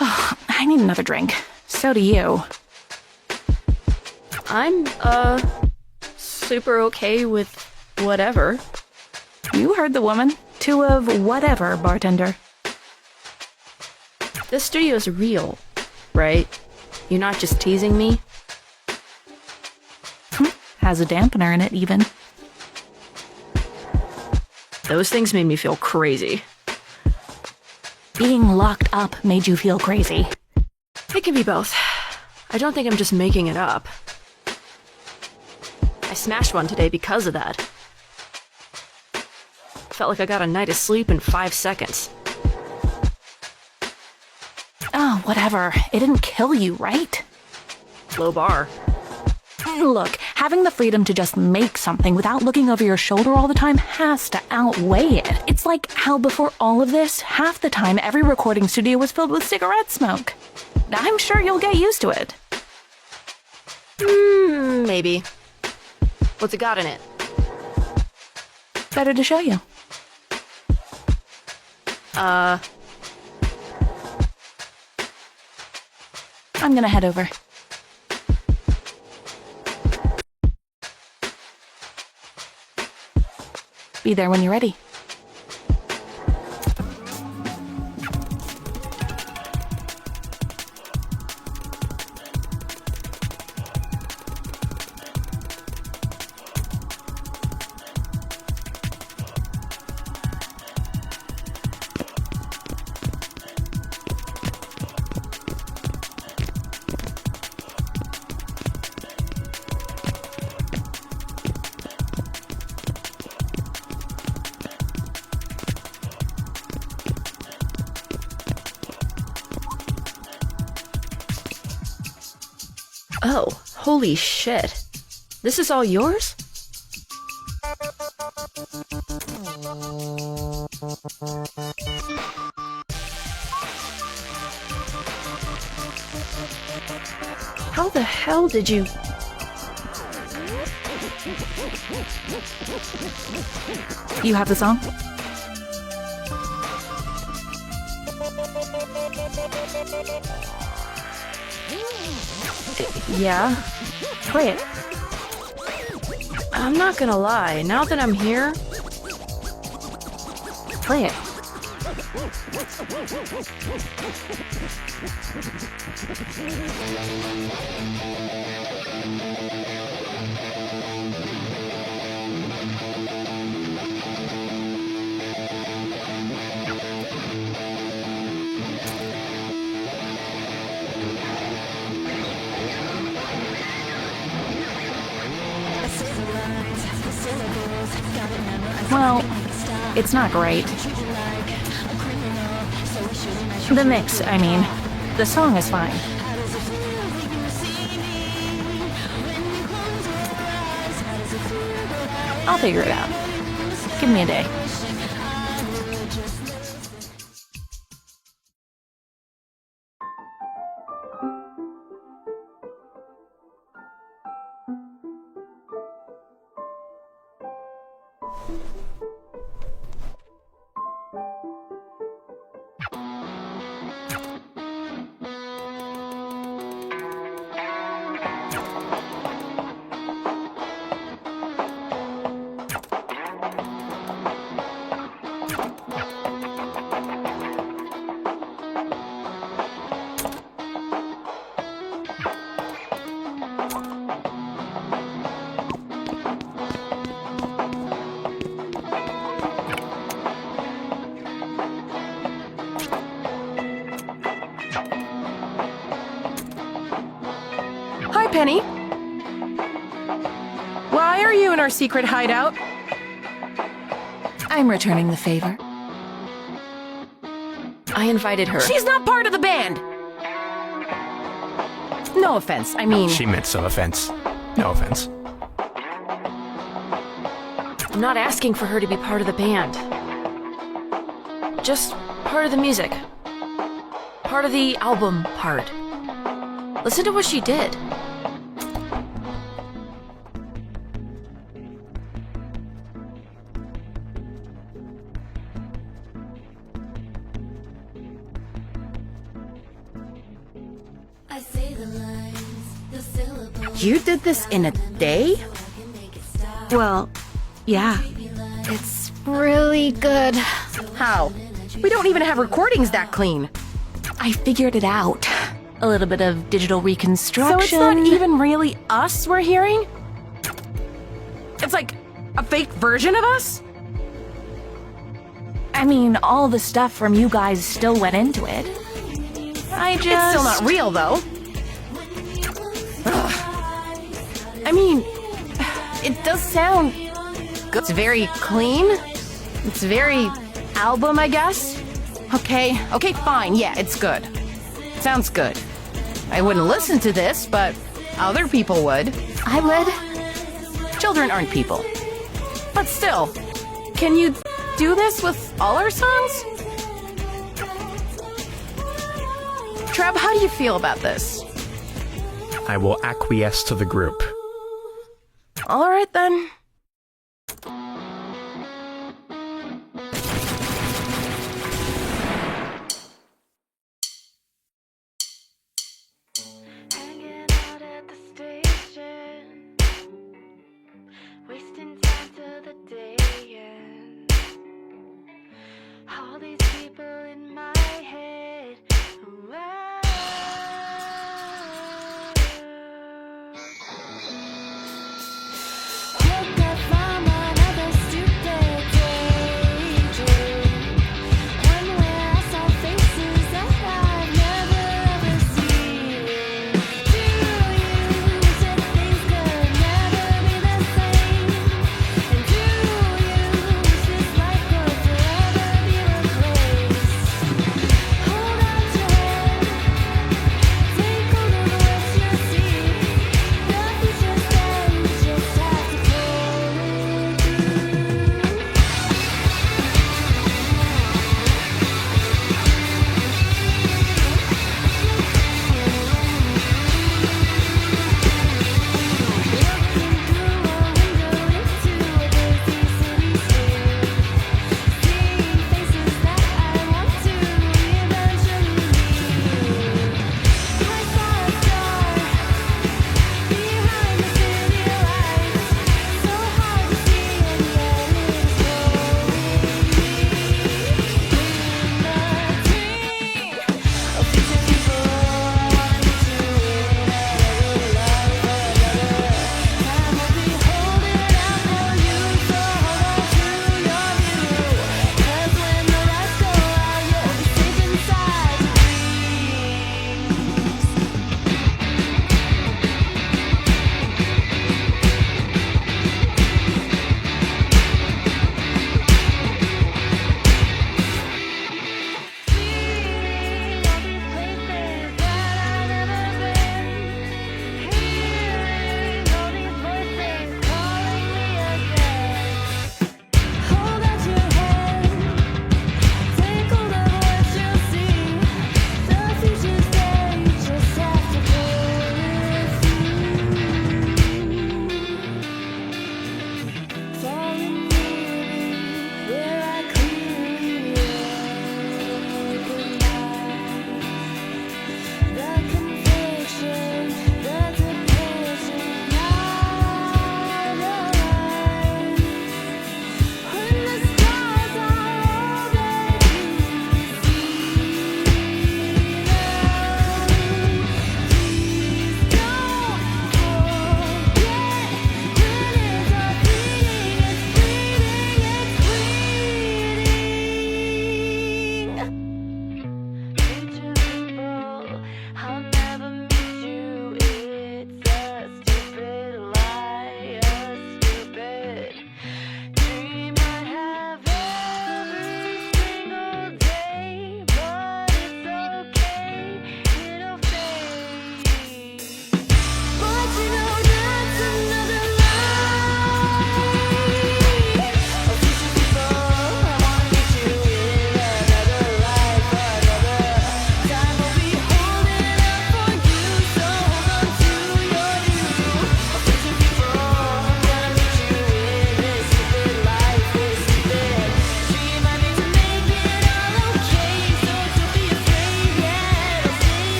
Oh, I need another drink. So do you. I'm, super okay with whatever. You heard the woman. Two of whatever, bartender. This studio's real, right? You're not just teasing me? Has a dampener in it, even. Those things made me feel crazy. Being locked up made you feel crazy. It can be both. I don't think I'm just making it up. I smashed one today because of that. Felt like I got a night of sleep in 5 seconds. Oh, whatever. It didn't kill you, right? Low bar. Look, having the freedom to just make something without looking over your shoulder all the time has to outweigh it. It's like how before all of this, half the time every recording studio was filled with cigarette smoke. I'm sure you'll get used to it. Maybe. What's it got in it? Better to show you. I'm gonna head over. Be there when you're ready. Oh, holy shit. This is all yours? How the hell did you... You have the song? Yeah? Play it. I'm not gonna lie, now that I'm here... Play it. Well, it's not great. The mix, I mean. The song is fine. I'll figure it out. Give me a day. Hi, Penny. Why are you in our secret hideout? I'm returning the favor. I invited her. She's not part of the band! No offense, I mean... She meant some offense. No offense. I'm not asking for her to be part of the band. Just part of the music. Part of the album part. Listen to what she did. You did this in a day? Well, yeah. It's really good. How? We don't even have recordings that clean. I figured it out. A little bit of digital reconstruction. So it's not even really us we're hearing? It's like a fake version of us? I mean, all the stuff from you guys still went into it. It's still not real, though. I mean, it does sound good. It's very clean. It's very album, I guess. Okay, fine. Yeah, it's good. Sounds good. I wouldn't listen to this, but other people would. I would. Children aren't people. But still, can you do this with all our songs? Trev, how do you feel about this? I will acquiesce to the group. All right, then. Wasting time till the day ends. All these people in my head. Wow.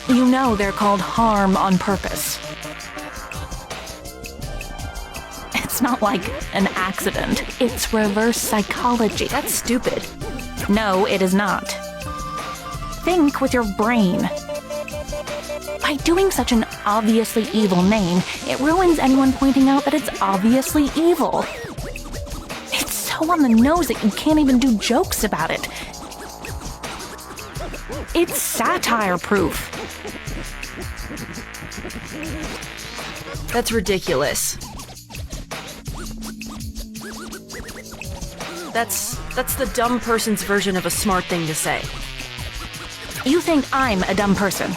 You know they're called harm on purpose. It's not like an accident. It's reverse psychology. That's stupid. No, it is not. Think with your brain. By doing such an obviously evil name, it ruins anyone pointing out that it's obviously evil. It's so on the nose that you can't even do jokes about it. It's satire-proof. That's ridiculous. That's the dumb person's version of a smart thing to say. You think I'm a dumb person?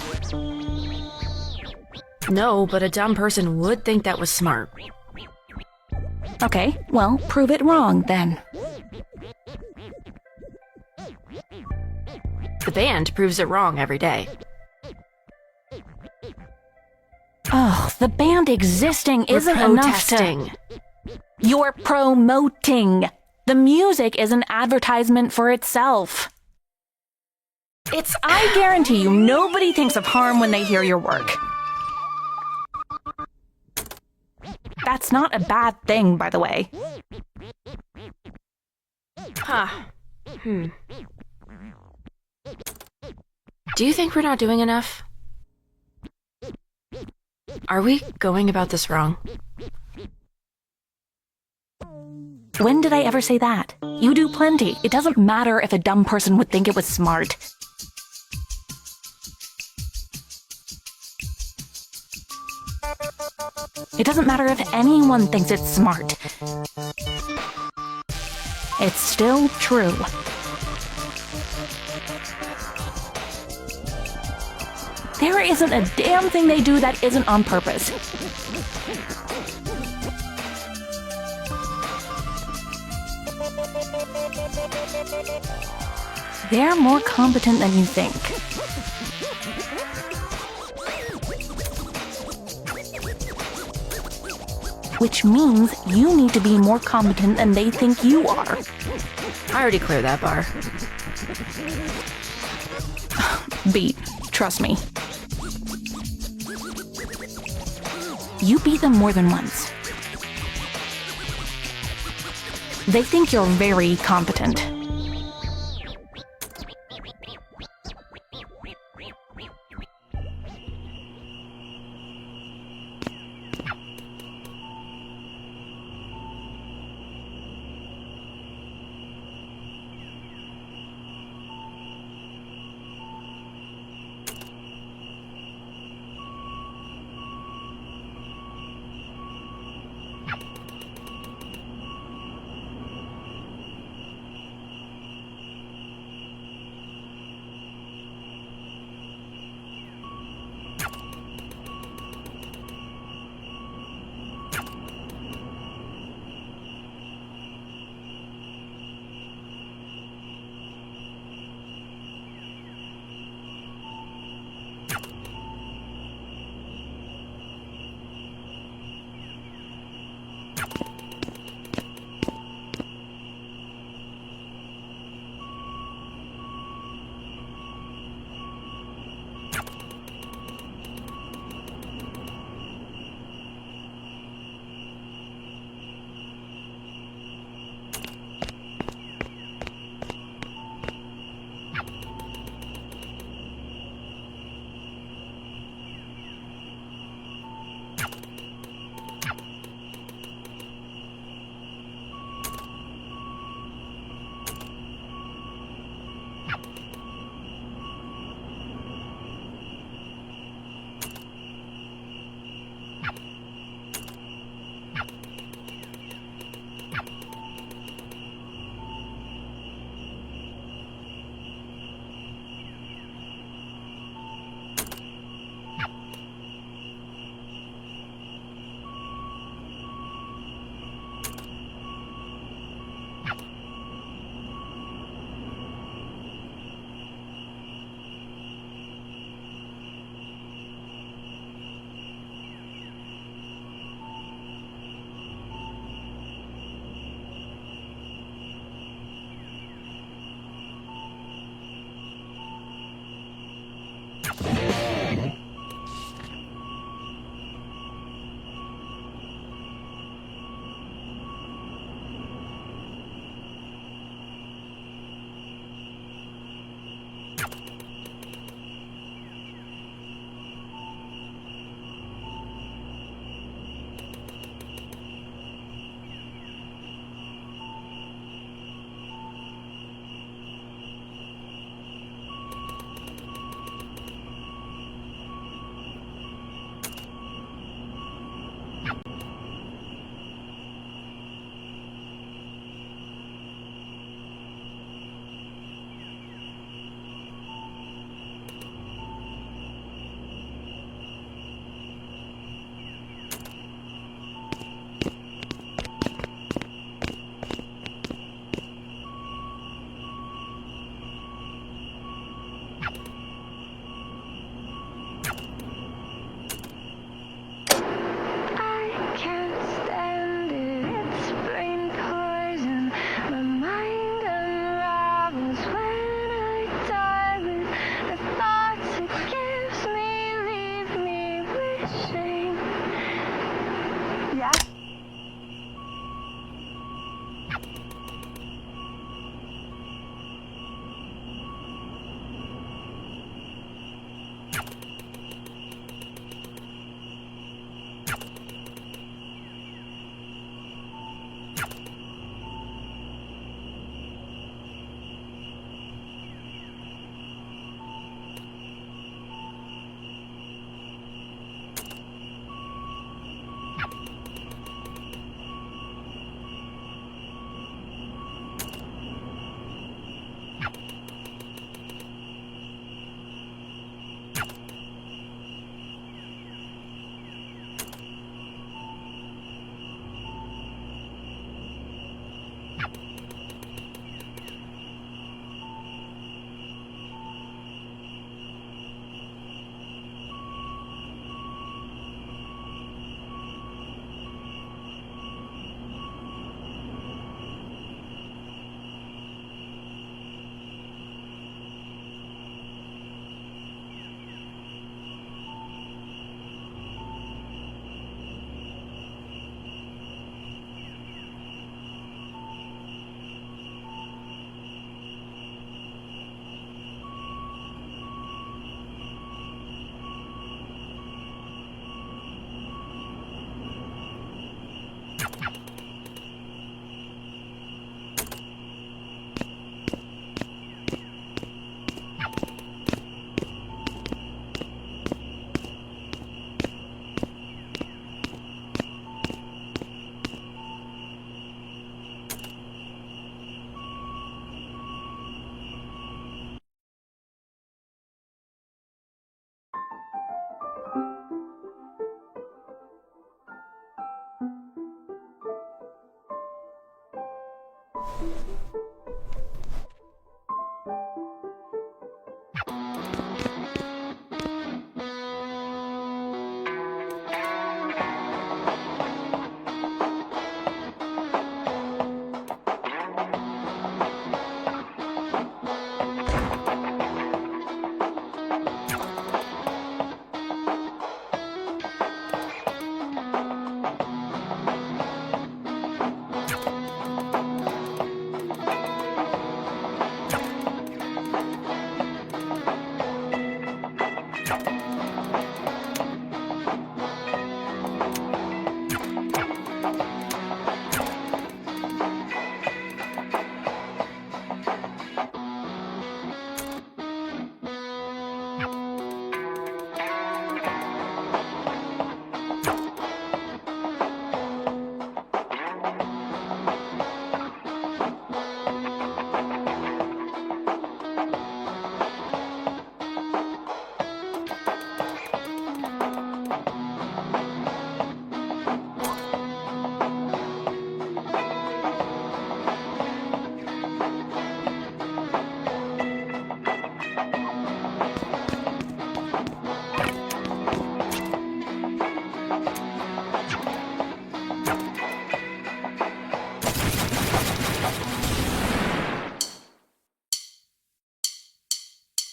No, but a dumb person would think that was smart. Okay, well, prove it wrong, then. The band proves it wrong every day. Oh, the band existing isn't enough to... You're promoting. The music is an advertisement for itself. I guarantee you, nobody thinks of harm when they hear your work. That's not a bad thing, by the way. Huh. Do you think we're not doing enough? Are we going about this wrong? When did I ever say that? You do plenty. It doesn't matter if a dumb person would think it was smart. It doesn't matter if anyone thinks it's smart. It's still true. There isn't a damn thing they do that isn't on purpose. They're more competent than you think. which means you need to be more competent than they think you are. I already cleared that bar. Beat, trust me. You beat them more than once. They think you're very competent.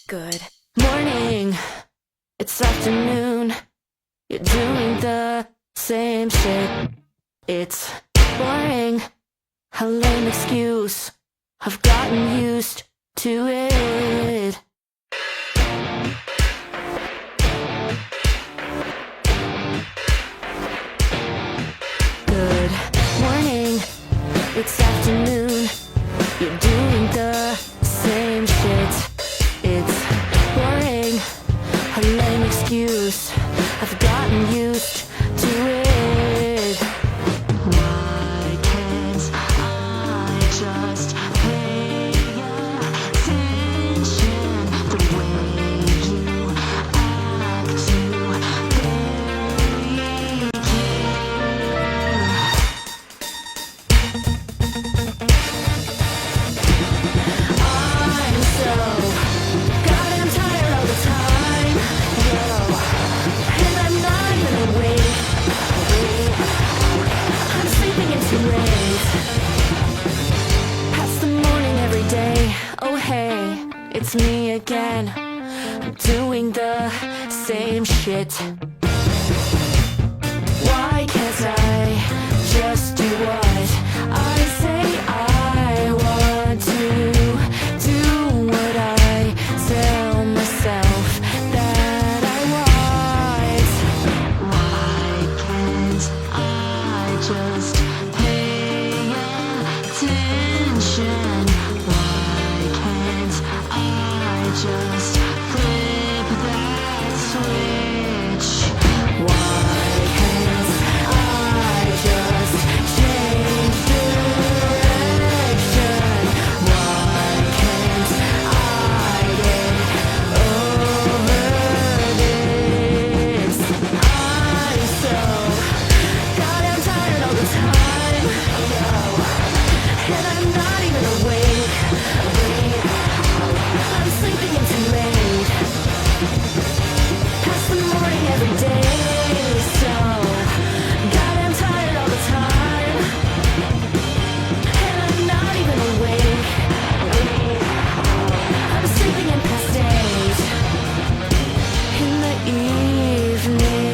Good morning, it's afternoon. You're doing the same shit. It's boring, a lame excuse. I've gotten used to it. Good morning, it's afternoon. You're doing the same shit. It's boring, a lame excuse. I've gotten used to it. Why can't I just pay attention the way you act to barely care? I'm so goddamn tired all the time, yo, and I'm not even awake. I'm sleeping in too late, past the morning every day. Oh hey, it's me again. I'm doing the same shit. Why can't I just do what I say I want to? Do what I tell myself that I want. Why can't I just pay attention? Why can't I just flip that switch? Why can't I just change direction? Why can't I get over this? I'm so goddamn tired all the time, yo, and I'm not even awake. I'm sleeping in too late, past the morning every day. So goddamn tired all the time, and I'm not even awake. I'm sleeping in past eight in the evening.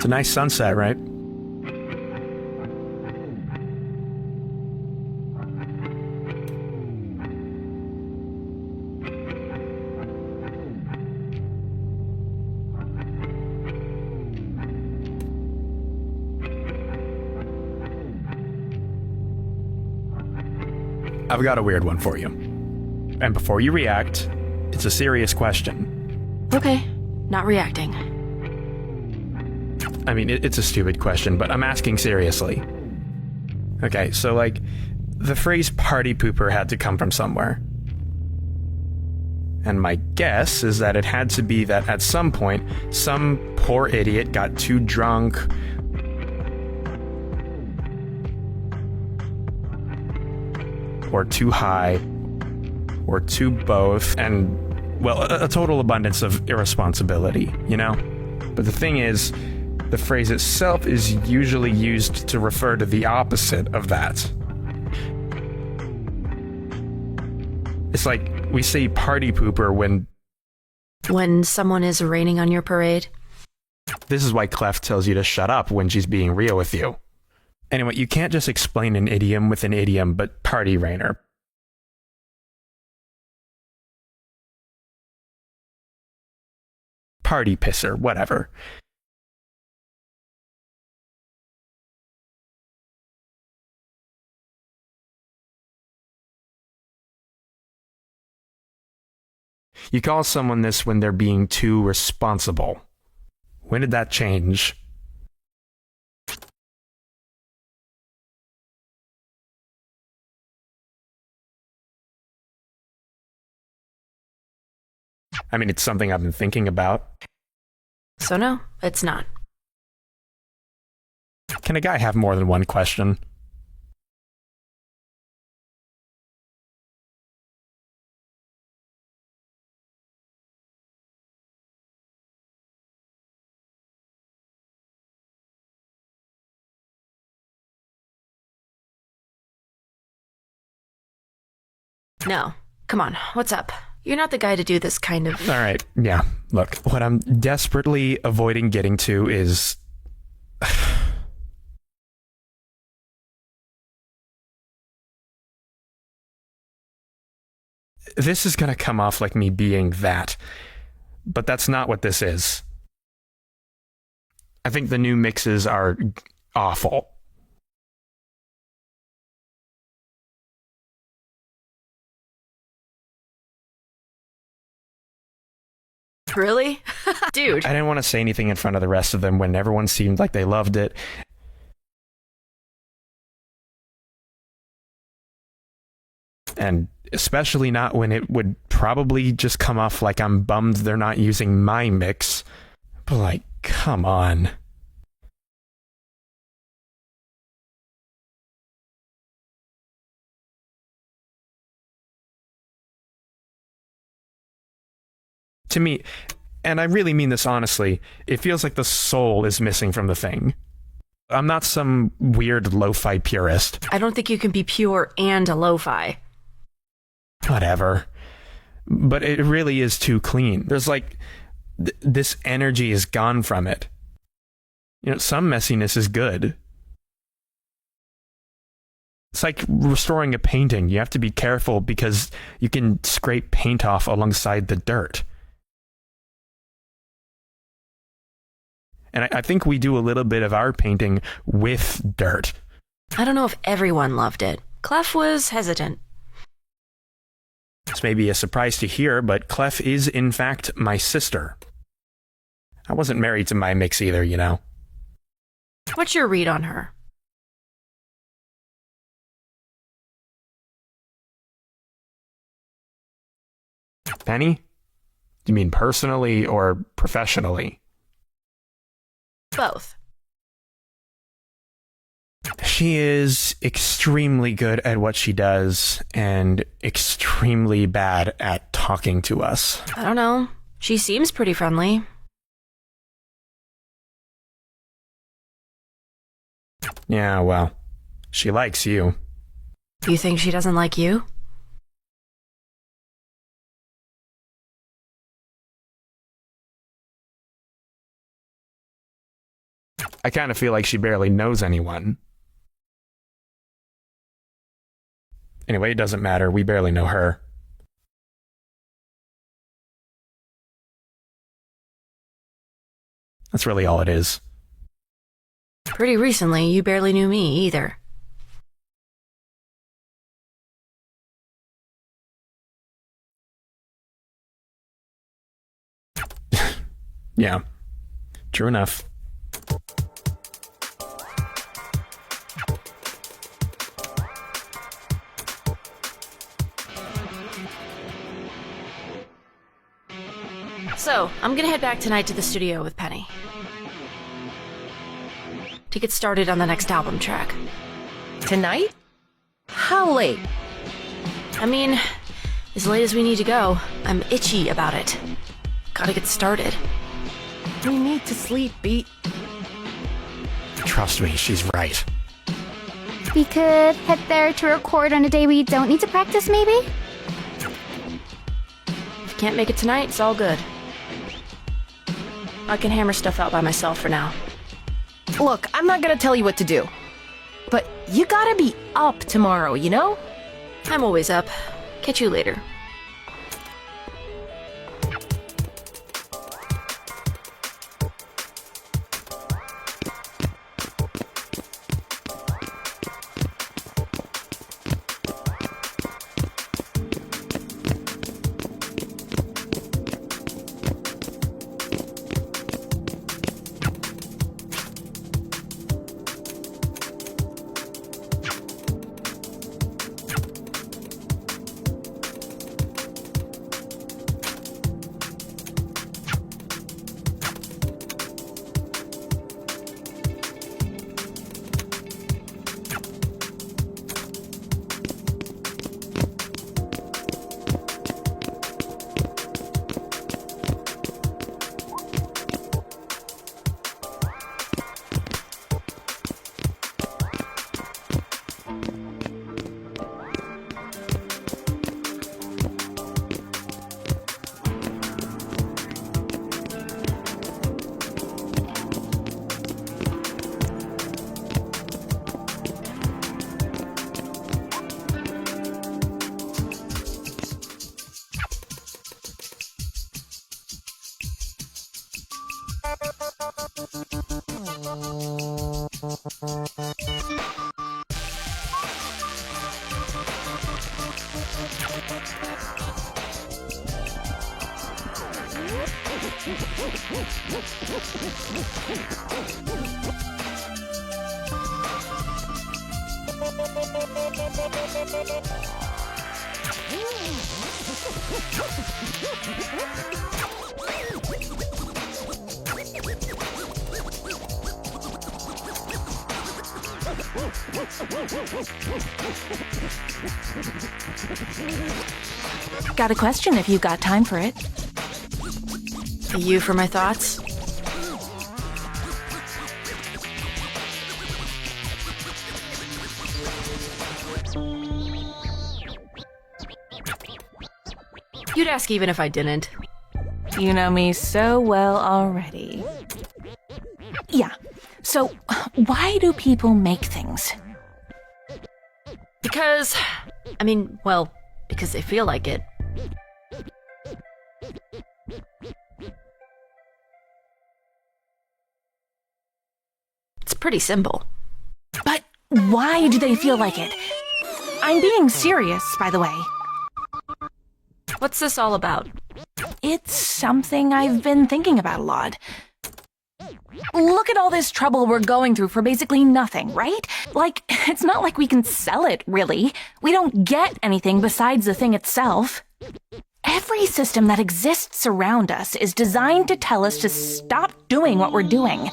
a nice sunset, right? I've got a weird one for you. And before you react, it's a serious question. Okay, not reacting. I mean, it's a stupid question, but I'm asking seriously. Okay, so like, the phrase party pooper had to come from somewhere. And my guess is that it had to be that at some point, some poor idiot got too drunk, or too high, or too both, and, well, a total abundance of irresponsibility, you know? But the thing is, the phrase itself is usually used to refer to the opposite of that. It's like we say party pooper when someone is raining on your parade. This is why Clef tells you to shut up when she's being real with you. Anyway, you can't just explain an idiom with an idiom, but party rainer. Party pisser, whatever. You call someone this when they're being too responsible. When did that change? I mean, it's something I've been thinking about. So no, it's not. Can a guy have more than one question? No. Come on, what's up? You're not the guy to do this kind of... All right, yeah. Look, what I'm desperately avoiding getting to is... This is going to come off like me being that, but that's not what this is. I think the new mixes are awful. Really? Dude. I didn't want to say anything in front of the rest of them when everyone seemed like they loved it. And especially not when it would probably just come off like I'm bummed they're not using my mix. But like, come on. To me, and I really mean this honestly, it feels like the soul is missing from the thing. I'm not some weird lo-fi purist. I don't think you can be pure and a lo-fi. Whatever. But it really is too clean. There's like, this energy is gone from it. You know, some messiness is good. It's like restoring a painting. You have to be careful because you can scrape paint off alongside the dirt. And I think we do a little bit of our painting with dirt. I don't know if everyone loved it. Clef was hesitant. This may be a surprise to hear, but Clef is in fact my sister. I wasn't married to my mix either, you know. What's your read on her? Penny? Do you mean personally or professionally? Both. She is extremely good at what she does and extremely bad at talking to us. I don't know. She seems pretty friendly. Yeah, well, she likes you. You think she doesn't like you? I kind of feel like she barely knows anyone. Anyway, it doesn't matter. We barely know her. That's really all it is. Pretty recently, you barely knew me either. Yeah, true enough. So, I'm gonna head back tonight to the studio with Penny to get started on the next album track. Tonight? How late? I mean, as late as we need to go. I'm itchy about it. Gotta get started. We need to sleep, Beat. Trust me, she's right. We could head there to record on a day we don't need to practice, maybe? If you can't make it tonight, it's all good. I can hammer stuff out by myself for now. Look, I'm not gonna tell you what to do. But you gotta be up tomorrow, you know? I'm always up. Catch you later. Got a question if you got time for it. You for my thoughts? You'd ask even if I didn't. You know me so well already. Yeah, so why do people make things? Because they feel like it. It's pretty simple. But why do they feel like it? I'm being serious, by the way. What's this all about? It's something I've been thinking about a lot. Look at all this trouble we're going through for basically nothing, right? Like, it's not like we can sell it, really. We don't get anything besides the thing itself. Every system that exists around us is designed to tell us to stop doing what we're doing.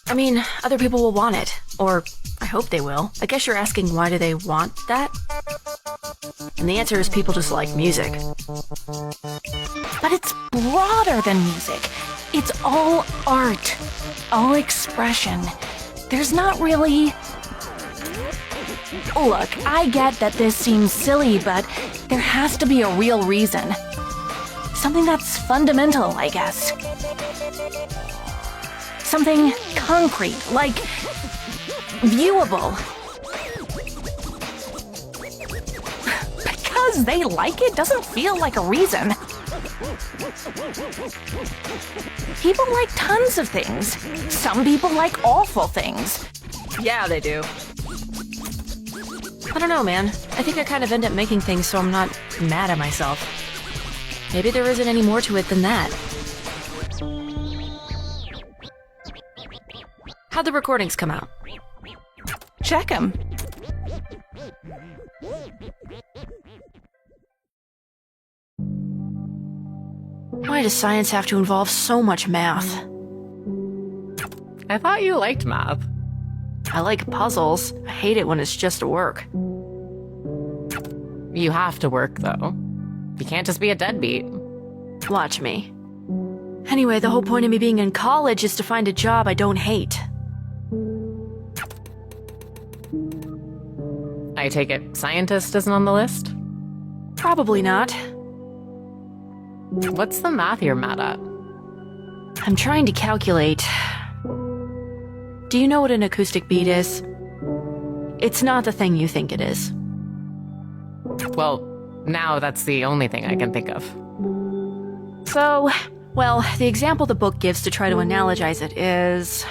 I mean, other people will want it. Or, I hope they will. I guess you're asking why do they want that? And the answer is people just like music. But it's broader than music. It's all art, all expression. There's not really... Look, I get that this seems silly, but there has to be a real reason. Something that's fundamental, I guess. Something concrete, like viewable. Because they like it doesn't feel like a reason. People like tons of things. Some people like awful things. Yeah, they do. I don't know, man. I think I kind of end up making things so I'm not mad at myself. Maybe there isn't any more to it than that. How'd the recordings come out? Check them. Why does science have to involve so much math? I thought you liked math. I like puzzles. I hate it when it's just work. You have to work, though. You can't just be a deadbeat. Watch me. Anyway, the whole point of me being in college is to find a job I don't hate. I take it scientist isn't on the list? Probably not. What's the math you're mad at? I'm trying to calculate. Do you know what an acoustic beat is? It's not the thing you think it is. Well, now that's the only thing I can think of. So, well, the example the book gives to try to analogize it is...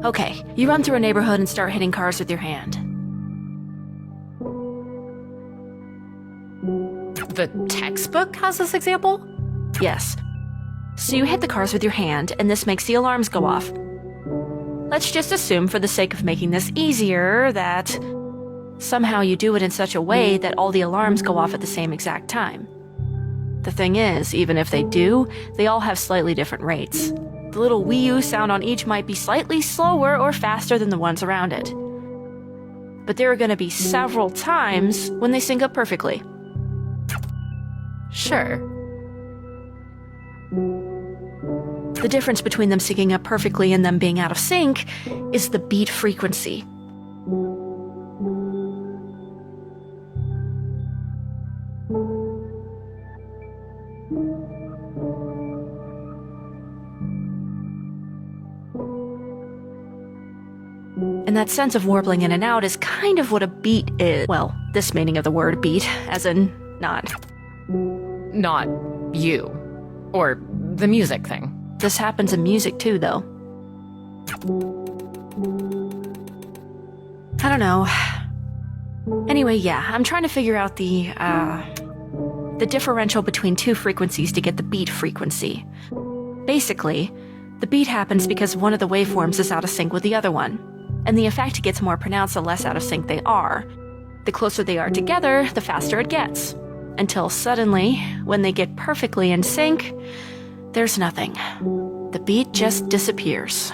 Okay, you run through a neighborhood and start hitting cars with your hand. The textbook has this example? Yes. So you hit the cars with your hand, and this makes the alarms go off. Let's just assume, for the sake of making this easier, that somehow you do it in such a way that all the alarms go off at the same exact time. The thing is, even if they do, they all have slightly different rates. The little wee oo sound on each might be slightly slower or faster than the ones around it. But there are going to be several times when they sync up perfectly. Sure. The difference between them syncing up perfectly and them being out of sync is the beat frequency. And that sense of warbling in and out is kind of what a beat is. Well, this meaning of the word beat, as in not. Not you. Or the music thing. This happens in music too, though. I don't know. Anyway, yeah, I'm trying to figure out the differential between two frequencies to get the beat frequency. Basically, the beat happens because one of the waveforms is out of sync with the other one, and the effect gets more pronounced the less out of sync they are. The closer they are together, the faster it gets. Until suddenly, when they get perfectly in sync, there's nothing. The beat just disappears.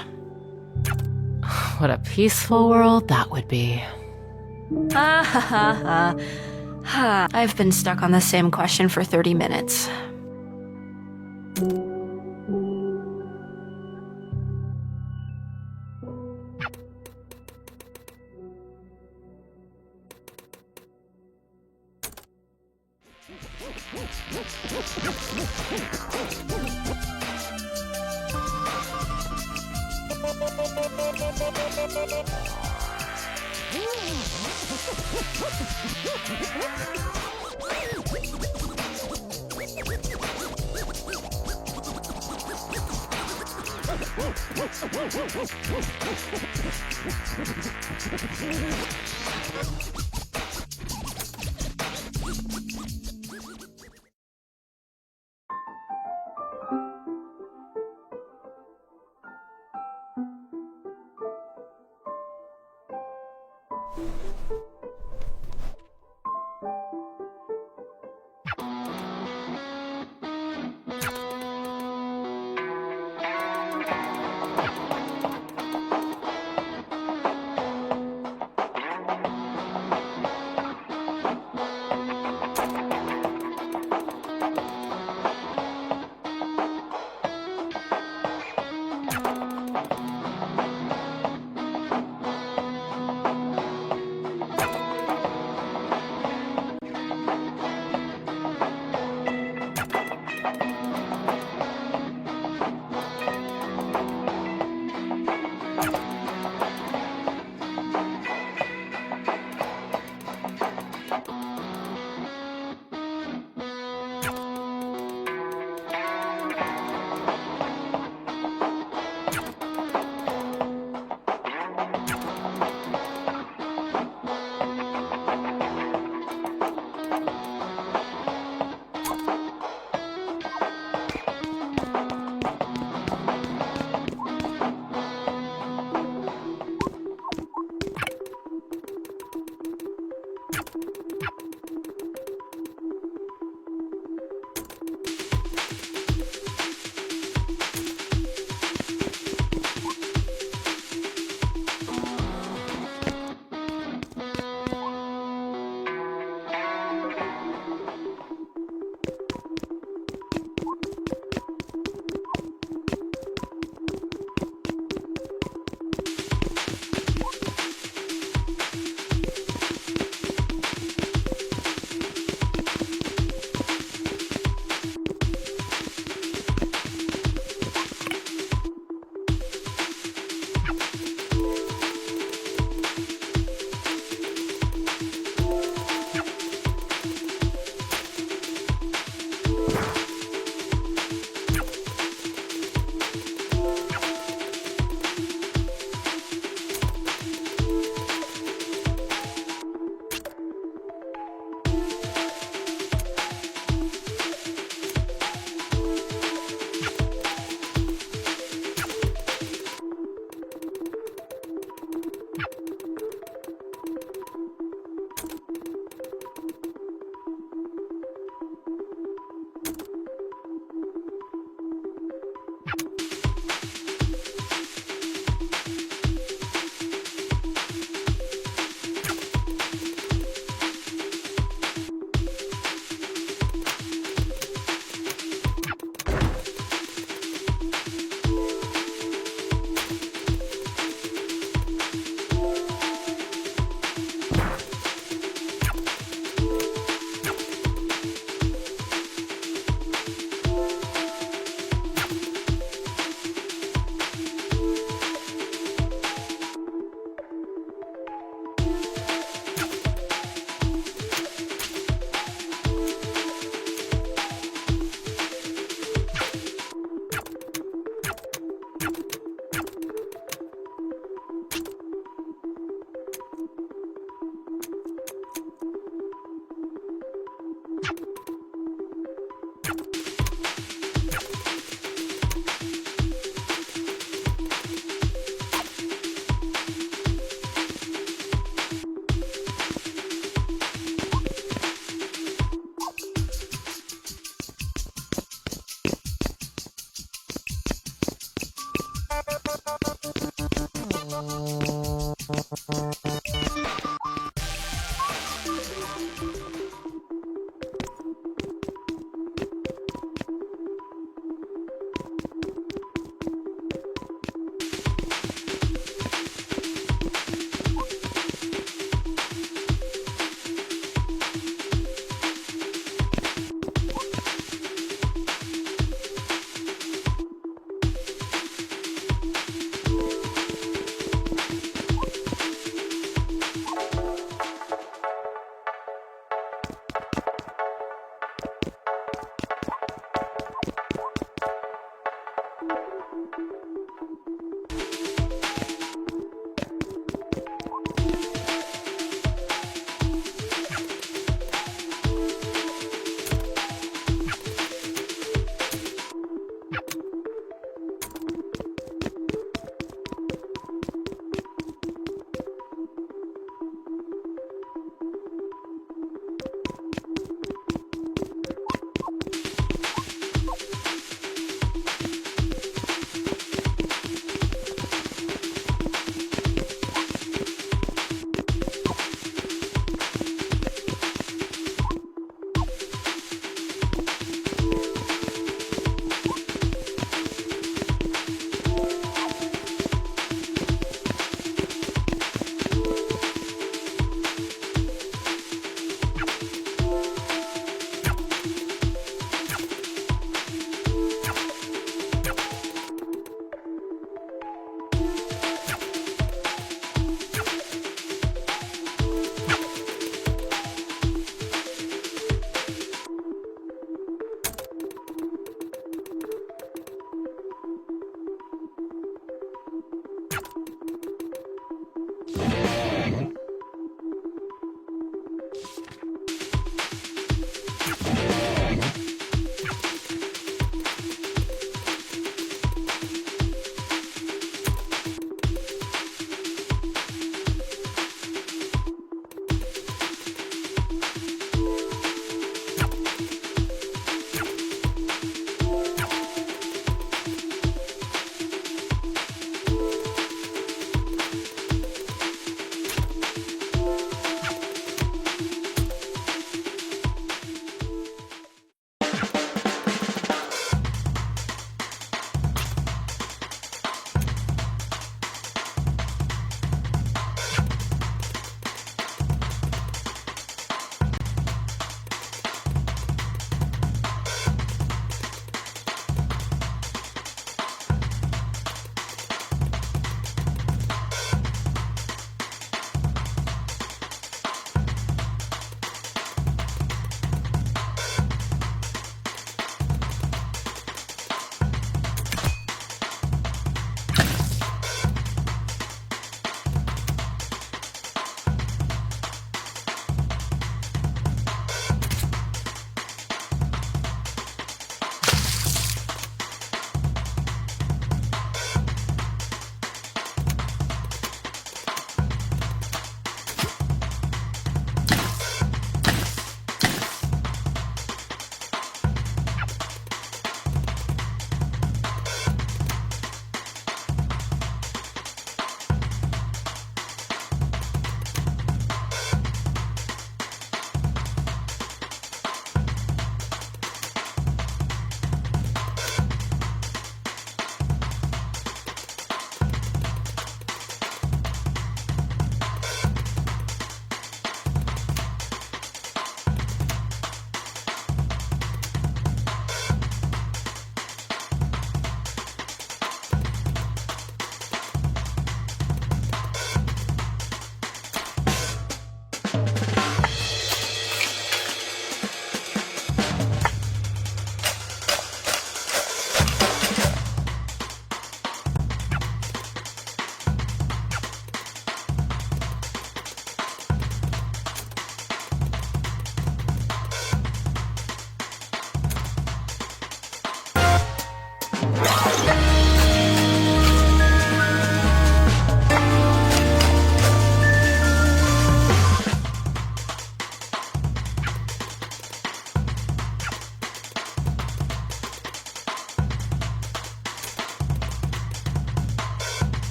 What a peaceful world that would be. I've been stuck on the same question for 30 minutes.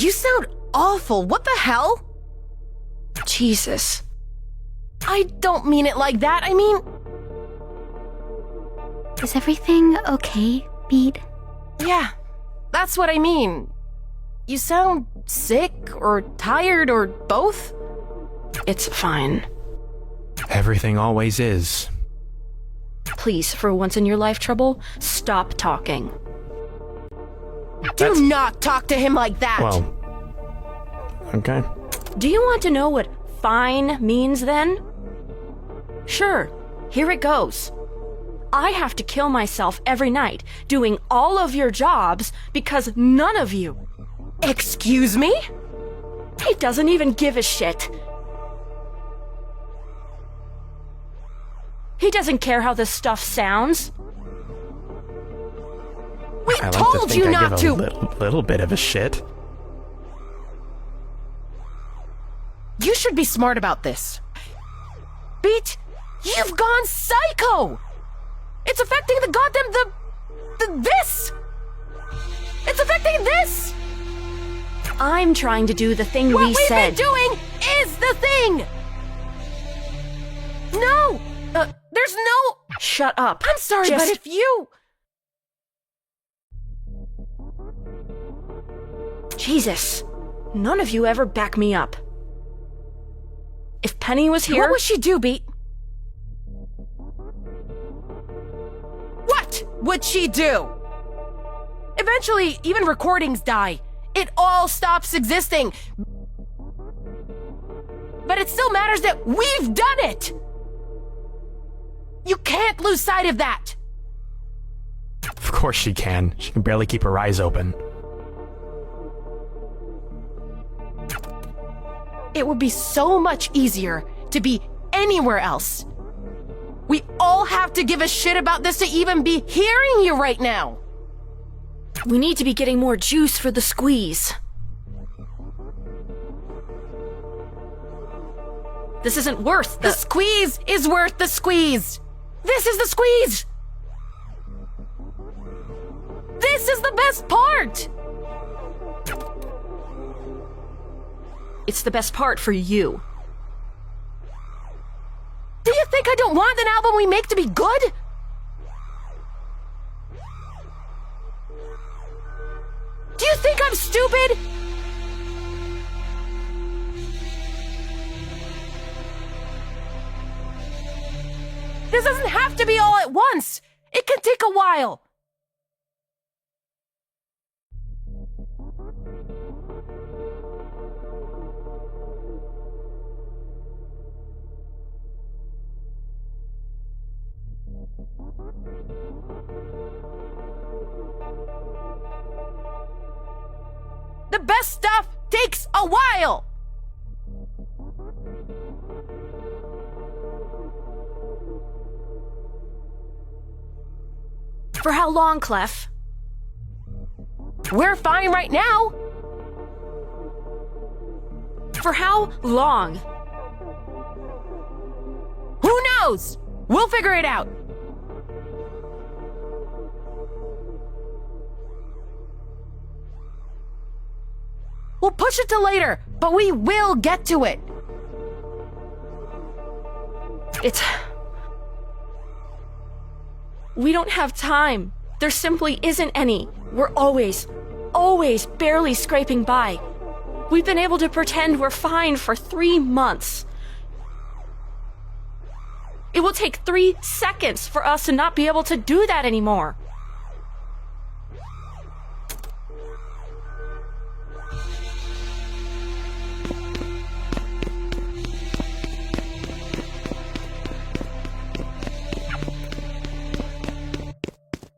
You sound awful. What the hell? Jesus. I don't mean it like that. I mean... Is everything okay, Beat? Yeah, that's what I mean. You sound sick or tired or both? It's fine. Everything always is. Please, for once in your life, Trouble, stop talking. Do not talk to him like that! Well, okay. Do you want to know what fine means then? Sure, here it goes. I have to kill myself every night doing all of your jobs because none of you... Excuse me? He doesn't even give a shit. He doesn't care how this stuff sounds. We I like told to you think I not give to! a little bit of a shit. You should be smart about this. Beat, you've gone psycho! It's affecting the goddamn this! It's affecting this! I'm trying to do the thing what we said. What we've been doing is the thing! No! There's no... Shut up. I'm sorry, but if you... Jesus. None of you ever back me up. If Penny was here... What would she do, Beat? What would she do? Eventually, even recordings die. It all stops existing. But it still matters that we've done it! You can't lose sight of that! Of course she can. She can barely keep her eyes open. It would be so much easier to be anywhere else. We all have to give a shit about this to even be hearing you right now. We need to be getting more juice for the squeeze. This isn't worth the squeeze is worth the squeeze. This is the squeeze. This is the best part. It's the best part for you. Do you think I don't want an album we make to be good? Do you think I'm stupid? This doesn't have to be all at once. It can take a while. The best stuff takes a while! For how long, Clef? We're fine right now! For how long? Who knows? We'll figure it out. We'll push it to later, but we will get to it. We don't have time. There simply isn't any. We're always barely scraping by. We've been able to pretend we're fine for 3 months. It will take 3 seconds for us to not be able to do that anymore.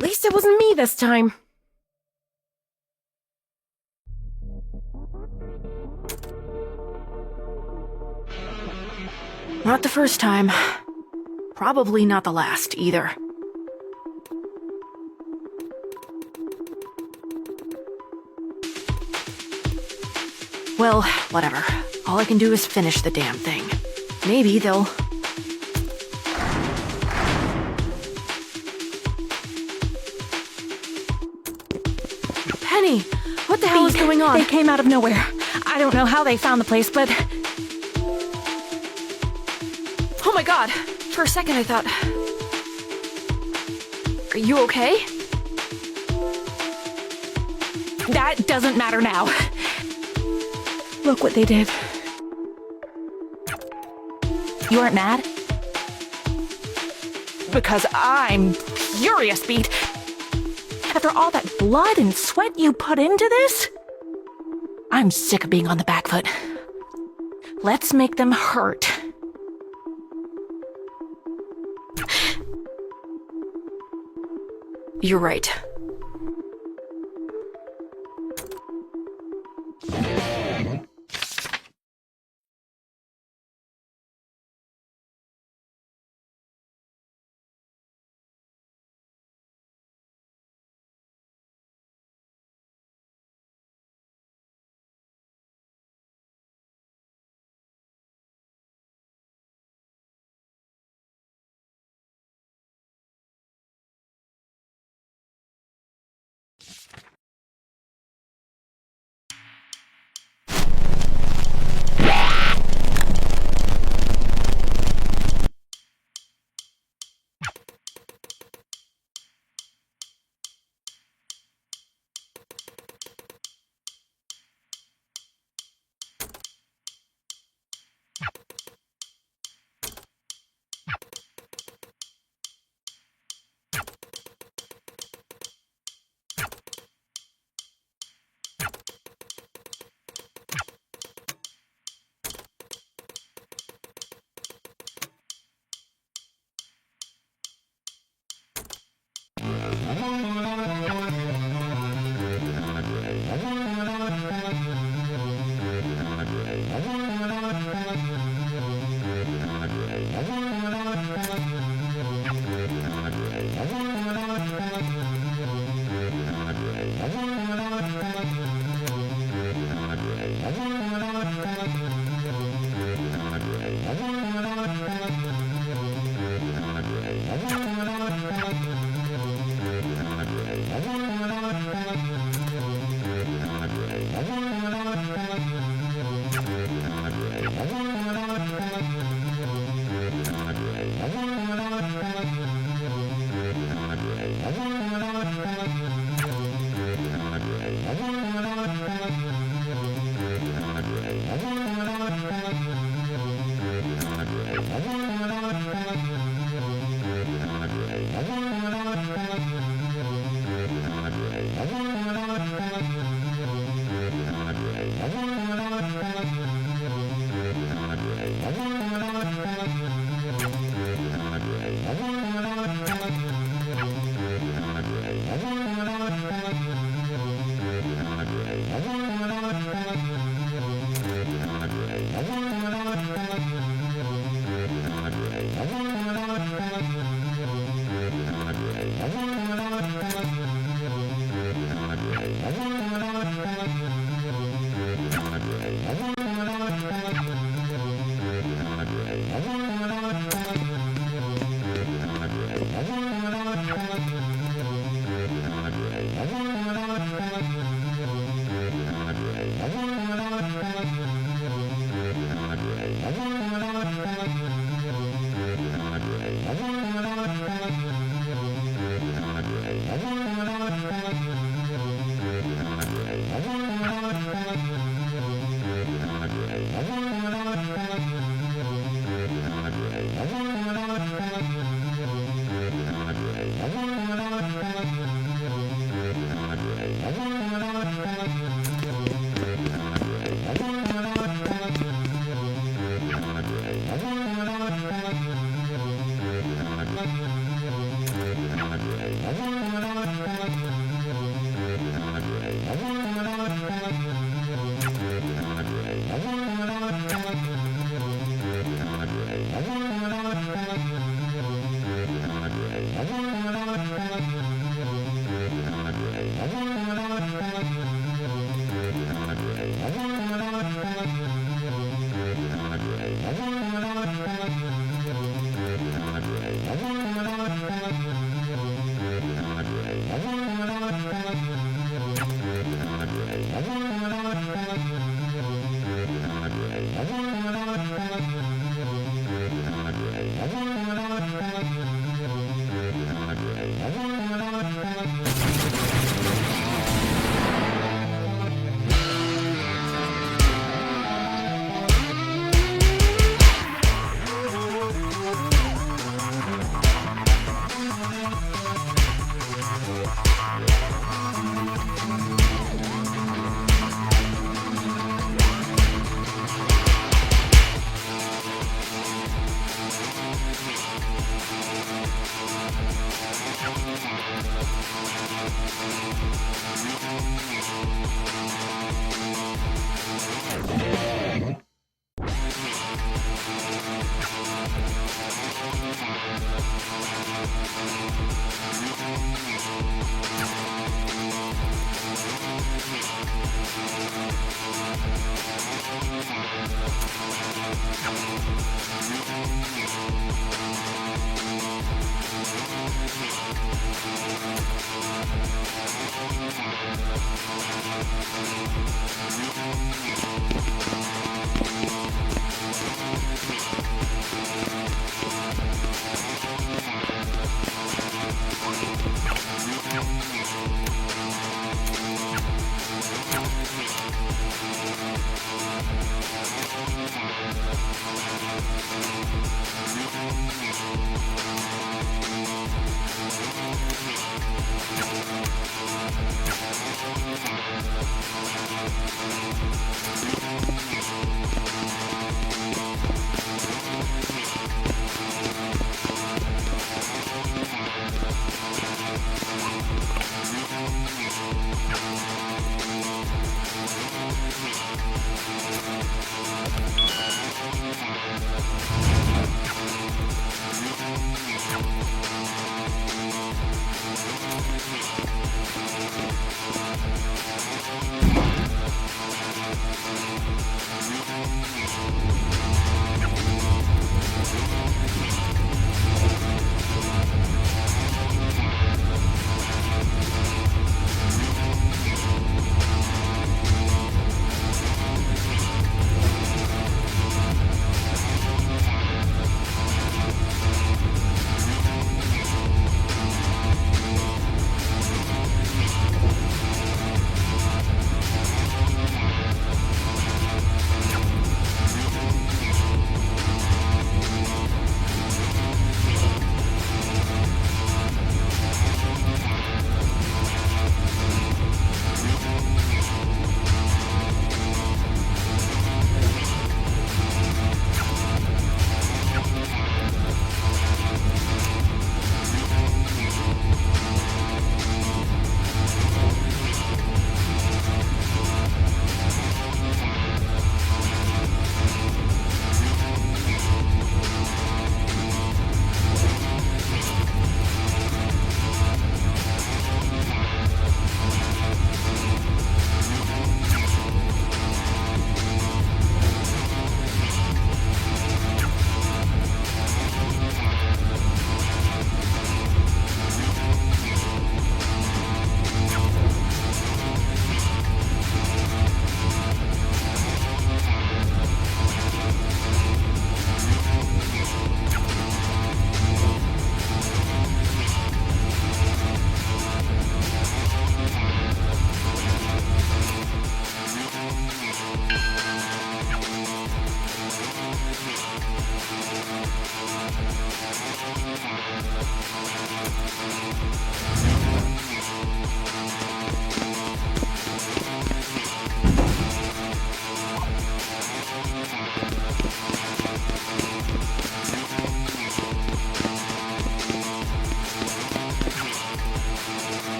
At least it wasn't me this time. Not the first time. Probably not the last, either. Well, whatever. All I can do is finish the damn thing. Maybe they'll... Penny! What the hell is going on? They came out of nowhere. I don't know how they found the place, but... Oh my god! For a second I thought... Are you okay? That doesn't matter now. Look what they did. You aren't mad? Because I'm furious, Beat. After all that blood and sweat you put into this, I'm sick of being on the back foot. Let's make them hurt. You're right.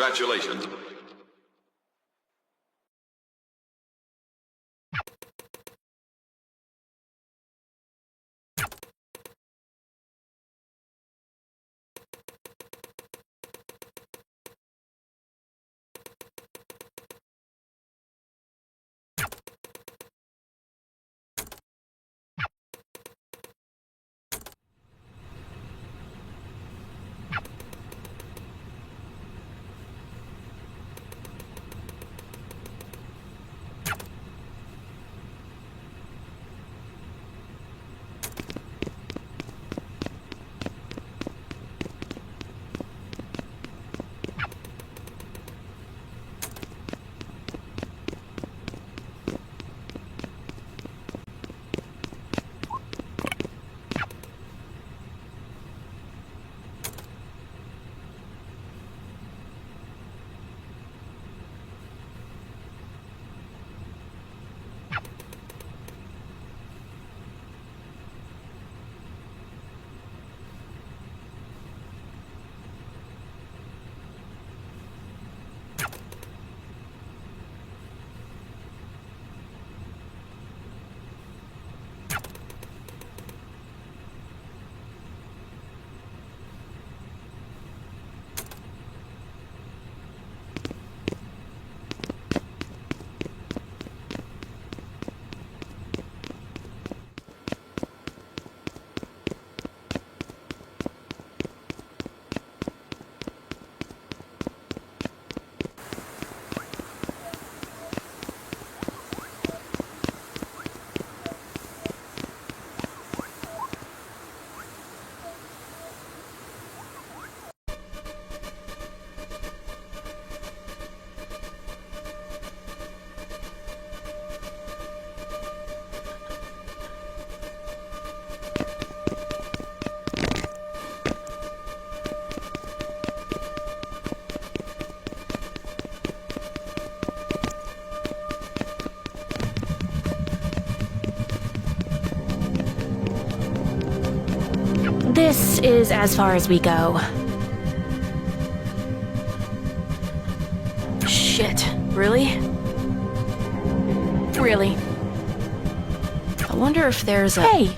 Congratulations. This is as far as we go. Shit, really? Really. I wonder if there's a... Hey,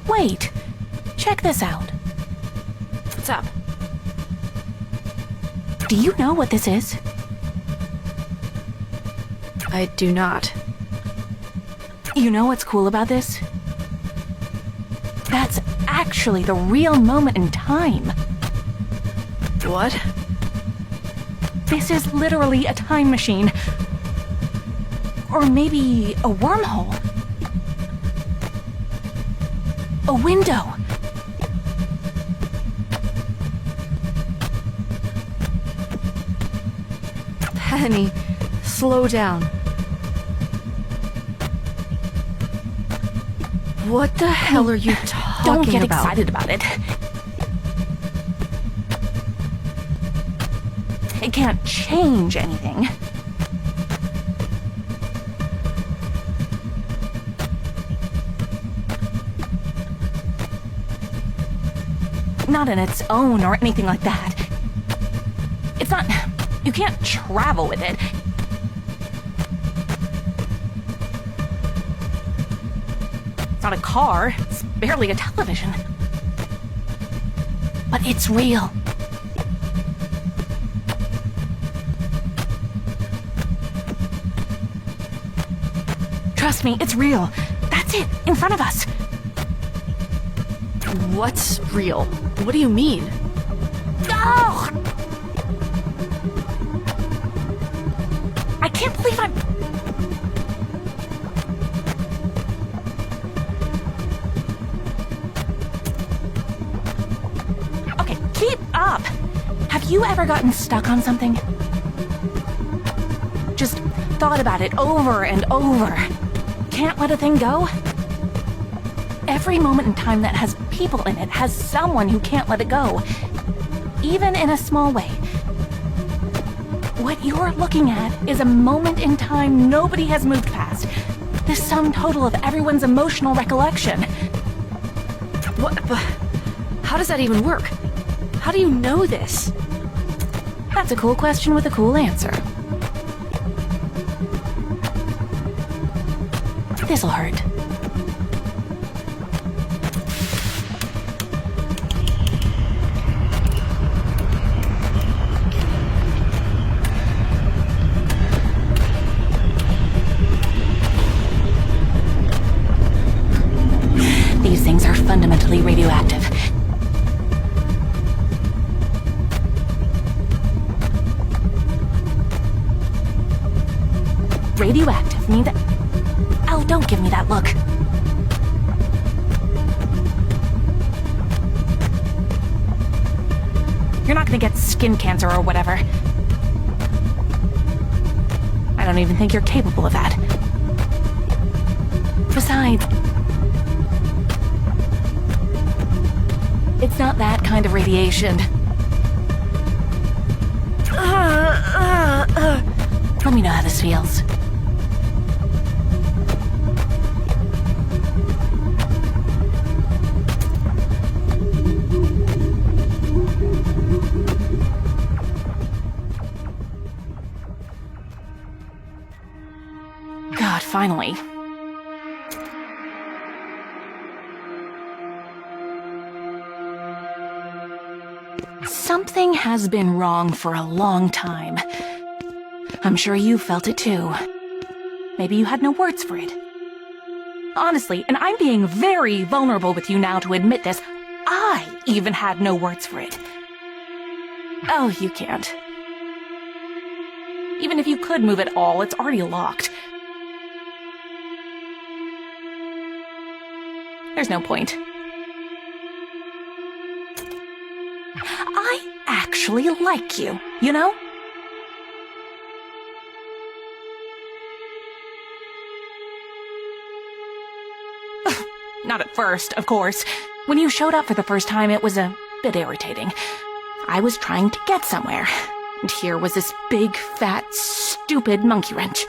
wait. Check this out. What's up? Do you know what this is? I do not. You know what's cool about this? That's actually the real moment in time. What? This is literally a time machine. Or maybe a wormhole. A window. Penny, slow down. What the hell are you talking about? Don't get excited about it. It can't change anything. Not in its own or anything like that. It's not... You can't travel with it. It's not a car. It's barely a television. But it's real. Trust me, it's real. That's it, in front of us. What's real? What do you mean? Oh! I can't believe I'm... Okay, keep up! Have you ever gotten stuck on something? Just thought about it over and over. Can't let a thing go? Every moment in time that has people in it has someone who can't let it go. Even in a small way. What you're looking at is a moment in time nobody has moved past. The sum total of everyone's emotional recollection. What? How does that even work? How do you know this? That's a cool question with a cool answer. This'll hurt. These things are fundamentally radioactive. Radioactive means that... Oh, don't give me that look. You're not gonna get skin cancer or whatever. I don't even think you're capable of that. Besides, it's not that kind of radiation. Let me know how this feels. God, finally. Something has been wrong for a long time. I'm sure you felt it too. Maybe you had no words for it. Honestly, and I'm being very vulnerable with you now to admit this, I even had no words for it. Oh, you can't. Even if you could move it all, it's already locked. There's no point. I actually like you, you know? Not at first, of course. When you showed up for the first time, it was a bit irritating. I was trying to get somewhere, and here was this big, fat, stupid monkey wrench.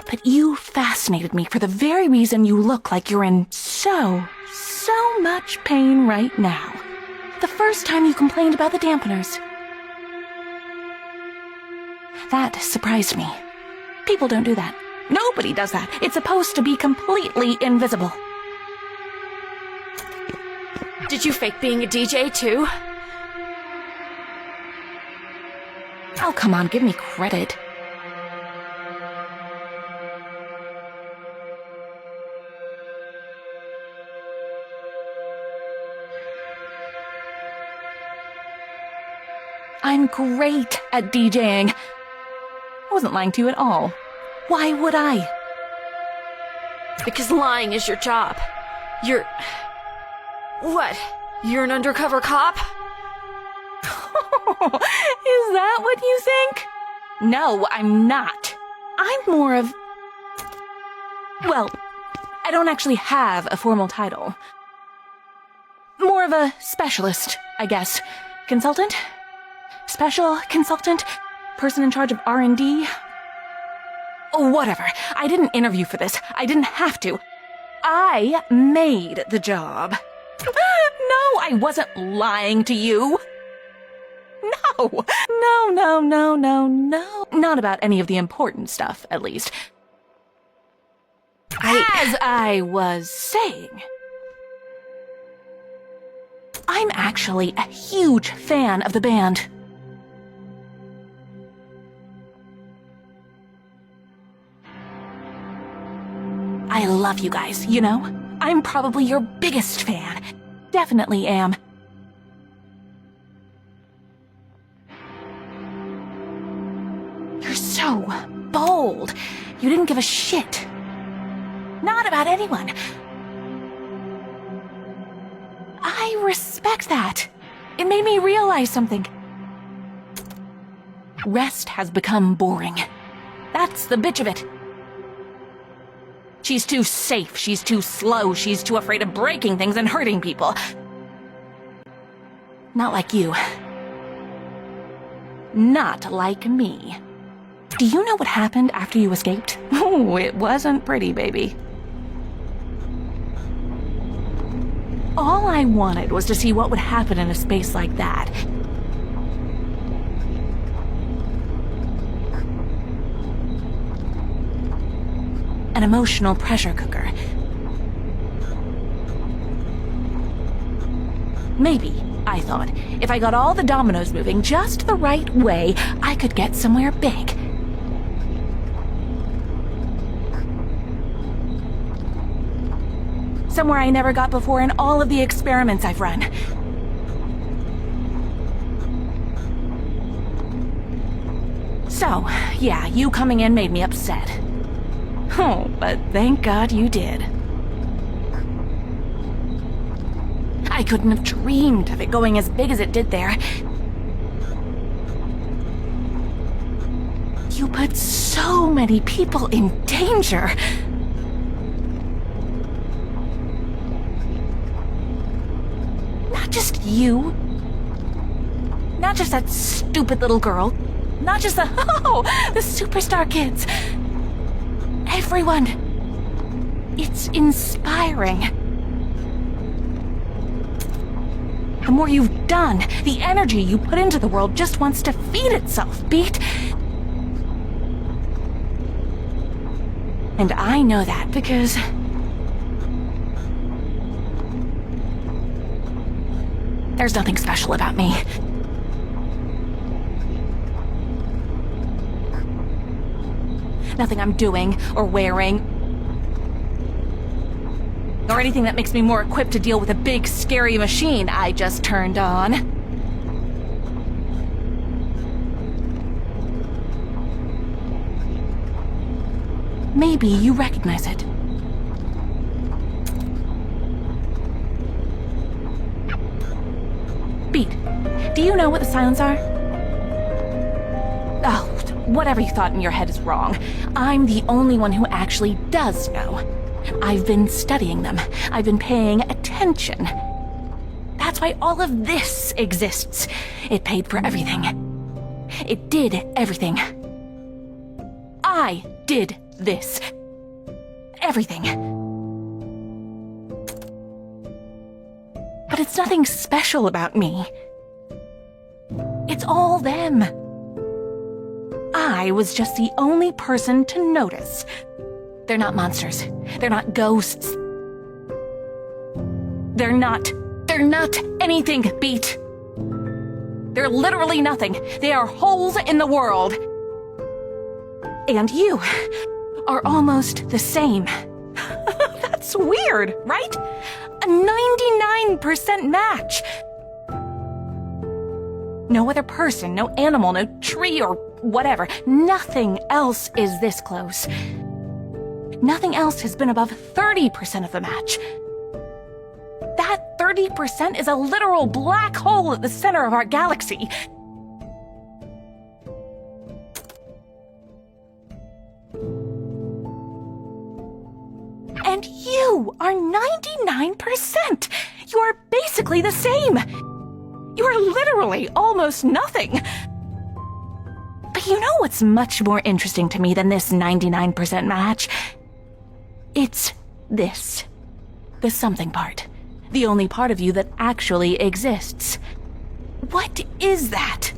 But you fascinated me for the very reason you look like you're in so so much pain right now. The first time you complained about the dampeners. That surprised me. People don't do that. Nobody does that. It's supposed to be completely invisible. Did you fake being a DJ too? Oh, come on, give me credit. I'm great at DJing. I wasn't lying to you at all. Why would I? Because lying is your job. You're... What? You're an undercover cop? Is that what you think? No, I'm not. I'm more of... Well, I don't actually have a formal title. More of a specialist, I guess. Consultant? Special consultant? Person in charge of R&D? Oh, whatever. I didn't interview for this. I didn't have to. I made the job. No, I wasn't lying to you. No. No. Not about any of the important stuff, at least. As I was saying, I'm actually a huge fan of the band. I love you guys, you know? I'm probably your biggest fan. Definitely am. You're so bold. You didn't give a shit. Not about anyone. I respect that. It made me realize something. Rest has become boring. That's the bitch of it. She's too safe, she's too slow, she's too afraid of breaking things and hurting people. Not like you. Not like me. Do you know what happened after you escaped? Oh, it wasn't pretty, baby. All I wanted was to see what would happen in a space like that. An emotional pressure cooker. Maybe, I thought, if I got all the dominoes moving just the right way, I could get somewhere big. Somewhere I never got before in all of the experiments I've run. So, yeah, you coming in made me upset. Oh, but thank God you did. I couldn't have dreamed of it going as big as it did there. You put so many people in danger. Not just you. Not just that stupid little girl. Not just the superstar kids. Everyone. It's inspiring. The more you've done, the energy you put into the world just wants to feed itself, Beat. And I know that because... there's nothing special about me. Nothing I'm doing or wearing or anything that makes me more equipped to deal with a big, scary machine I just turned on. Maybe you recognize it. Beat, do you know what the silents are? Oh, whatever you thought in your head is wrong. I'm the only one who actually does know. I've been studying them. I've been paying attention. That's why all of this exists. It paid for everything. It did everything. I did this. Everything. it's nothing special about me. It's all them. I was just the only person to notice. They're not monsters. They're not ghosts. They're not anything, Beat. They're literally nothing. They are holes in the world. And you are almost the same. That's weird, right? A 99% match. No other person, no animal, no tree or whatever. Nothing else is this close. Nothing else has been above 30% of the match. That 30% is a literal black hole at the center of our galaxy. And you are 99%! You are basically the same! You are literally almost nothing! But you know what's much more interesting to me than this 99% match? It's this. The something part. The only part of you that actually exists. What is that?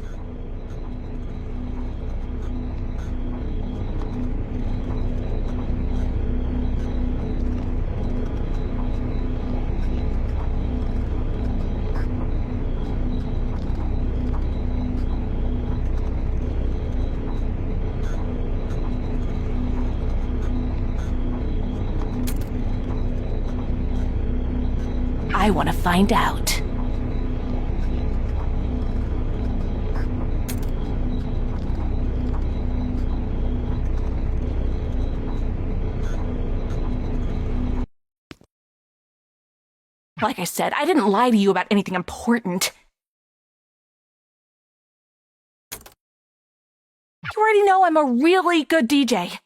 I want to find out. Like I said, I didn't lie to you about anything important. You already know I'm a really good DJ.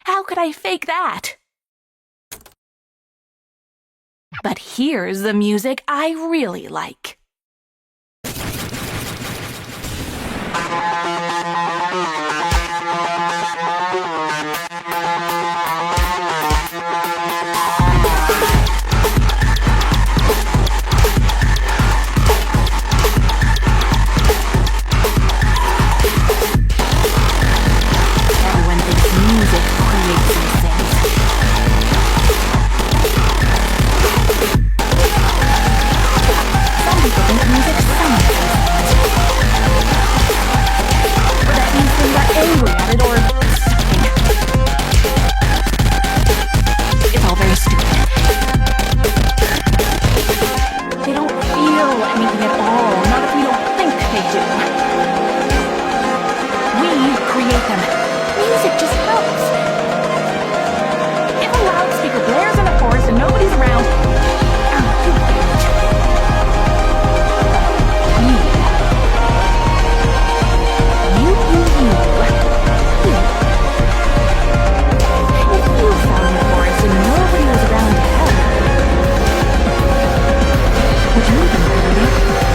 How could I fake that? But here's the music I really like. Everyone thinks music creates these things. Some people think music sounds like or that means they got angry at it or something. It's all very stupid. They don't feel anything at all, not if we don't think they do. We create them. Music just helps. If a loudspeaker blares in the forest and nobody's around, if you found the forest and nobody was around to help, would you even believe it?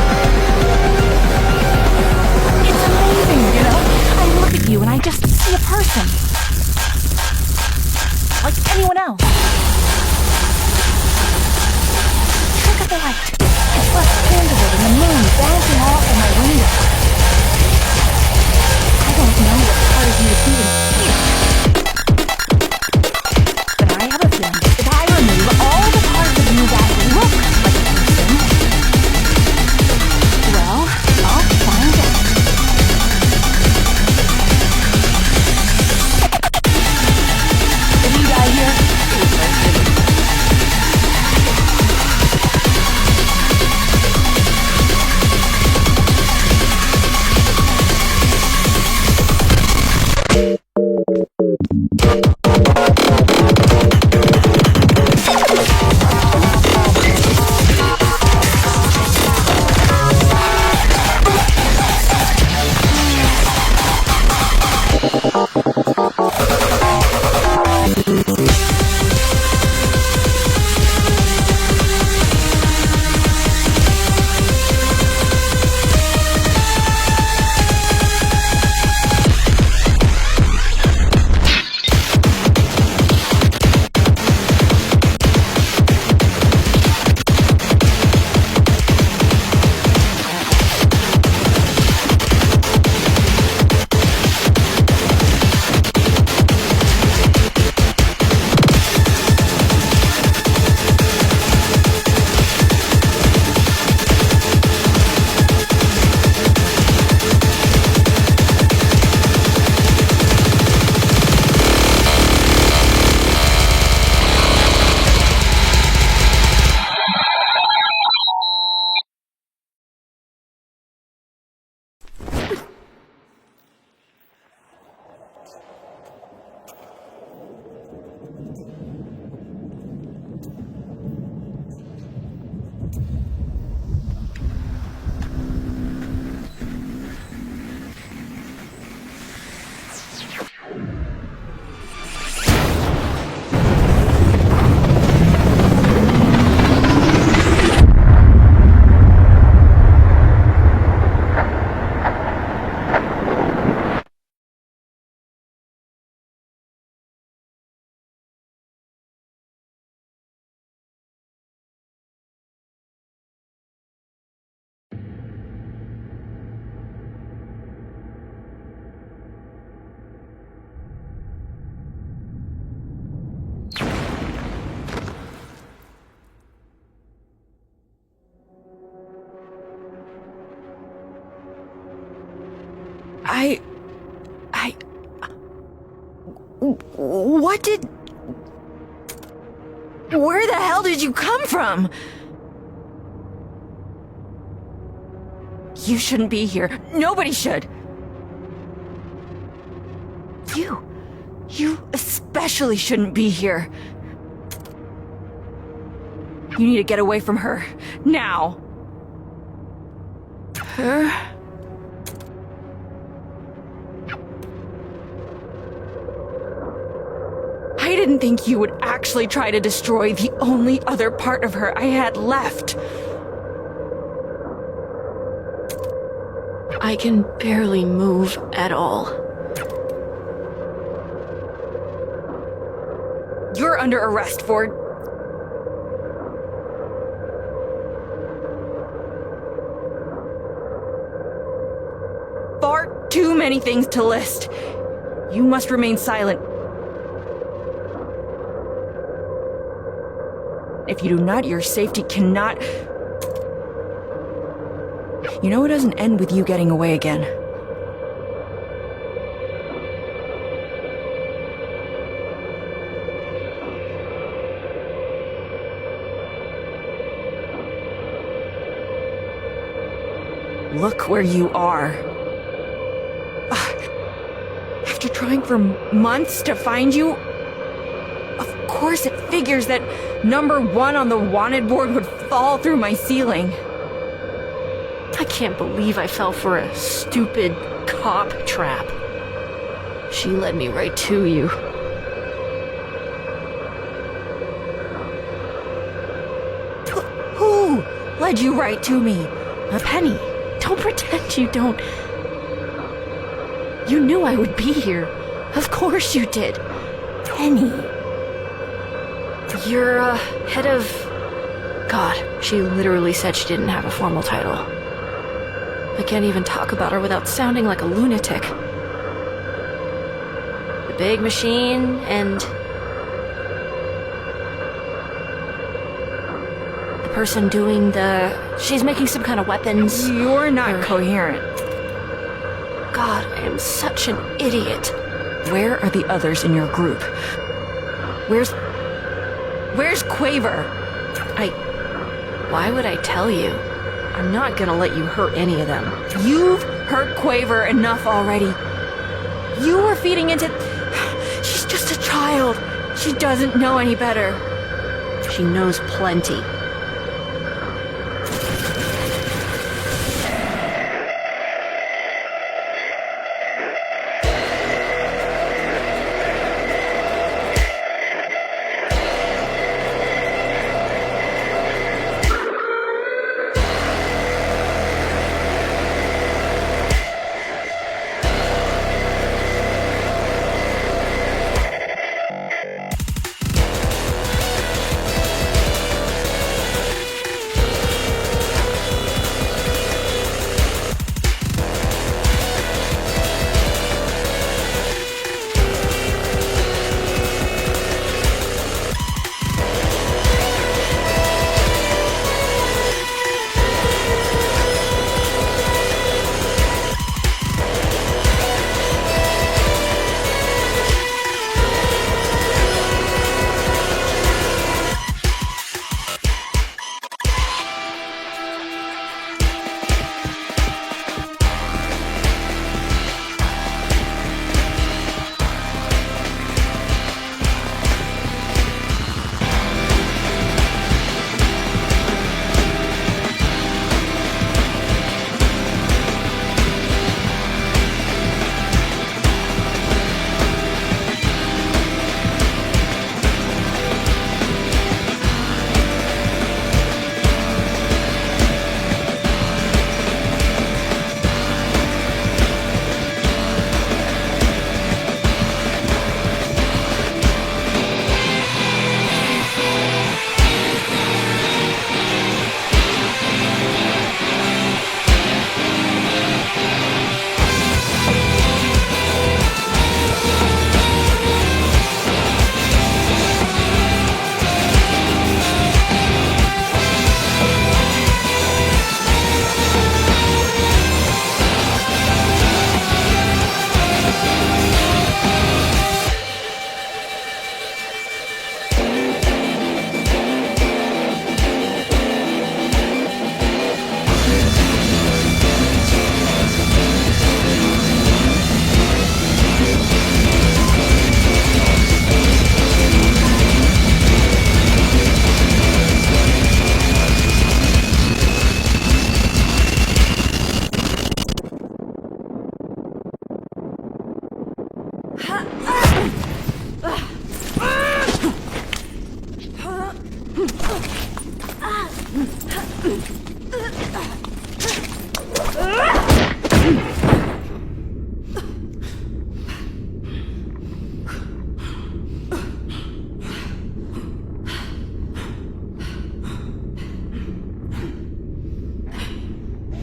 What did... Where the hell did you come from? You shouldn't be here. Nobody should. You especially shouldn't be here. You need to get away from her. Now. Her? I didn't think you would actually try to destroy the only other part of her I had left. I can barely move at all. You're under arrest for... far too many things to list. You must remain silent. If you do not, your safety cannot... You know it doesn't end with you getting away again. Look where you are. After trying for months to find you, of course it figures that #1 on the wanted board would fall through my ceiling. I can't believe I fell for a stupid cop trap. She led me right to you. Who led you right to me? Penny, don't pretend you don't. You knew I would be here. Of course you did. Penny. You're, head of... God, she literally said she didn't have a formal title. I can't even talk about her without sounding like a lunatic. The big machine and... the person doing the... She's making some kind of weapons. You're not coherent. God, I am such an idiot. Where are the others in your group? Where's Quaver? Why would I tell you? I'm not gonna let you hurt any of them. You've hurt Quaver enough already. You were feeding into... She's just a child. She doesn't know any better. She knows plenty.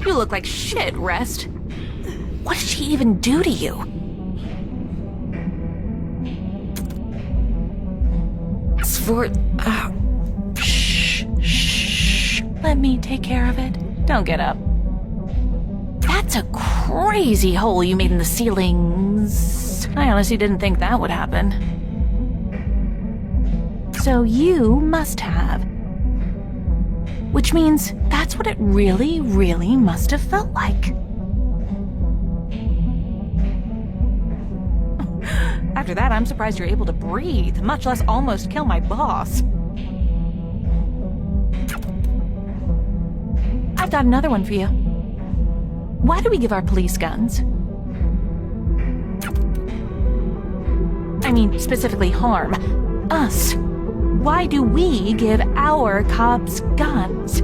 You look like shit, Rest. What did she even do to you? Shh. Let me take care of it. Don't get up. That's a crazy hole you made in the ceilings. I honestly didn't think that would happen. So you must have. Which means that's what it really, really must have felt like. After that, I'm surprised you're able to breathe, much less almost kill my boss. I've got another one for you. Why do we give our police guns? I mean, specifically harm us. Why do we give our cops guns?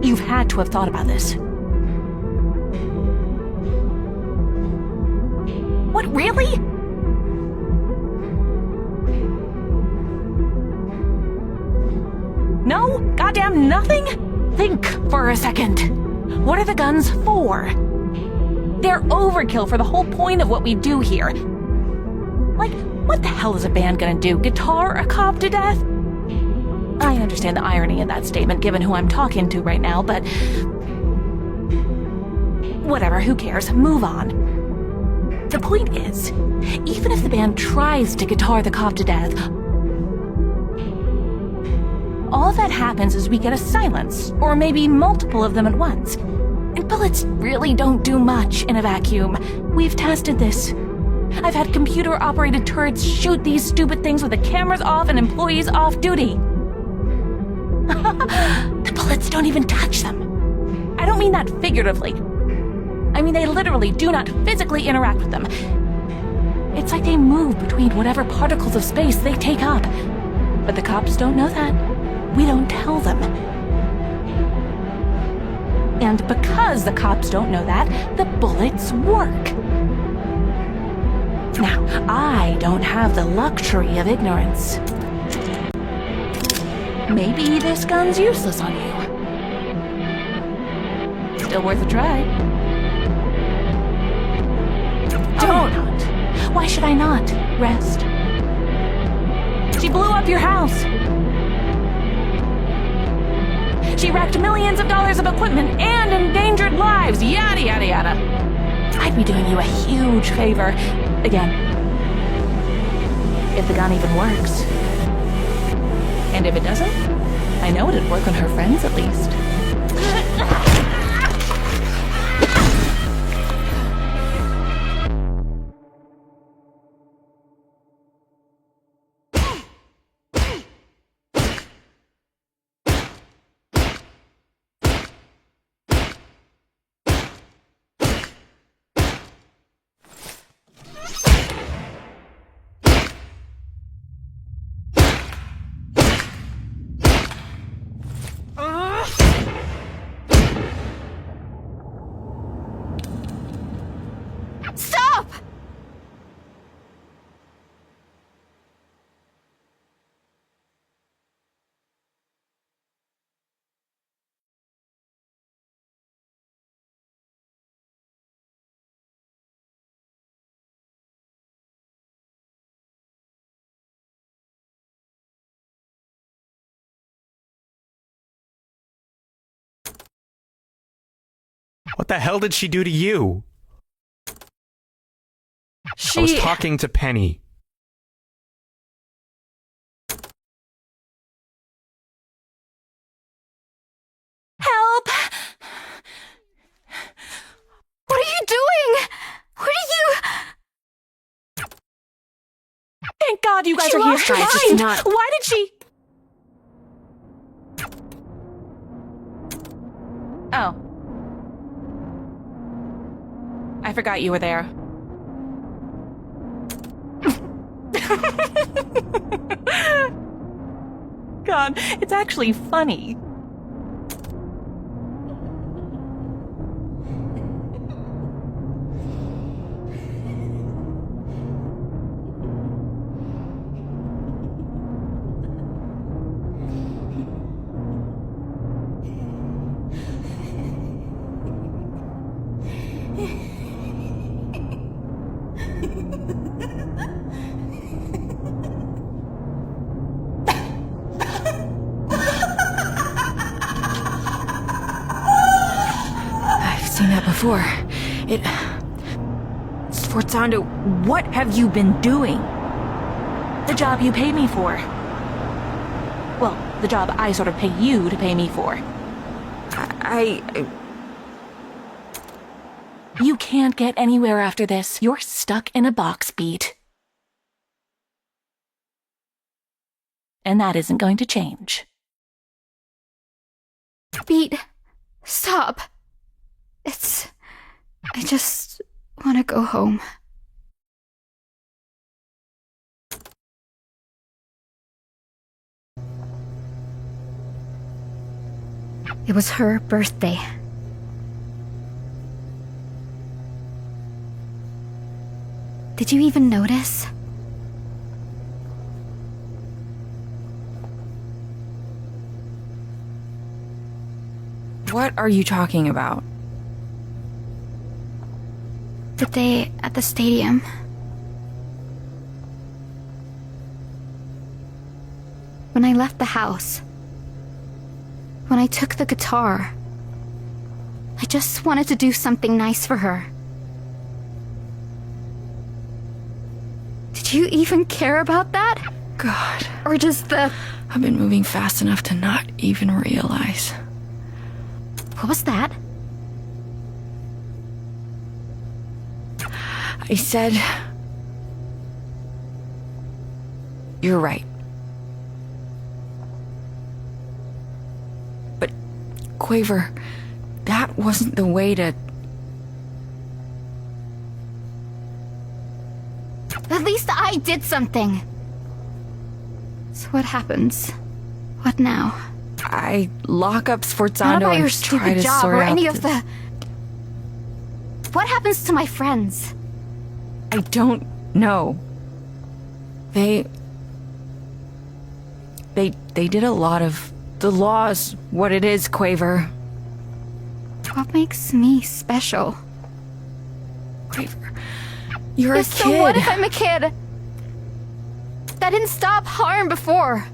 You've had to have thought about this. What, really? No? Goddamn nothing? Think for a second. What are the guns for? They're overkill for the whole point of what we do here. Like, what the hell is a band gonna do? Guitar a cop to death? I understand the irony in that statement given who I'm talking to right now, but... whatever, who cares? Move on. The point is, even if the band tries to guitar the cop to death, all that happens is we get a silence, or maybe multiple of them at once. And bullets really don't do much in a vacuum. We've tested this. I've had computer-operated turrets shoot these stupid things with the cameras off and employees off duty. The bullets don't even touch them. I don't mean that figuratively. I mean they literally do not physically interact with them. It's like they move between whatever particles of space they take up. But the cops don't know that. We don't tell them. And because the cops don't know that, the bullets work. Now, I don't have the luxury of ignorance. Maybe this gun's useless on you. Still worth a try. Don't! Why should I not? Rest. She blew up your house. She wrecked millions of dollars of equipment and endangered lives, yada yada yada. I'd be doing you a huge favor, again, if the gun even works. And if it doesn't, I know it'd work on her friends at least. Stop! What the hell did she do to you? I was talking to Penny. Help! What are you doing? What are you... Thank God you guys She are here. lost her Guys, mind. it's not. Why did she? Oh. I forgot you were there. God, it's actually funny. I've seen that before. Sforzando, what have you been doing? The job you pay me for. Well, the job I sort of pay you to pay me for. You can't get anywhere after this. You're stuck in a box, Beat. And that isn't going to change. Beat, stop. I just want to go home. It was her birthday. Did you even notice? What are you talking about? The day at the stadium. When I left the house. When I took the guitar. I just wanted to do something nice for her. Did you even care about that? God. Or just the... I've been moving fast enough to not even realize. What was that? I said... You're right. But, Quaver, that wasn't the way to... At least I did something. So what happens? What now? I lock up Not Sforzando about your and try stupid to job sort or out any of this. the... What happens to my friends? I don't know. They did a lot of... The law's what it is, Quaver. What makes me special? Quaver, you're Yes, a so kid. what if I'm a kid? That didn't stop harm before.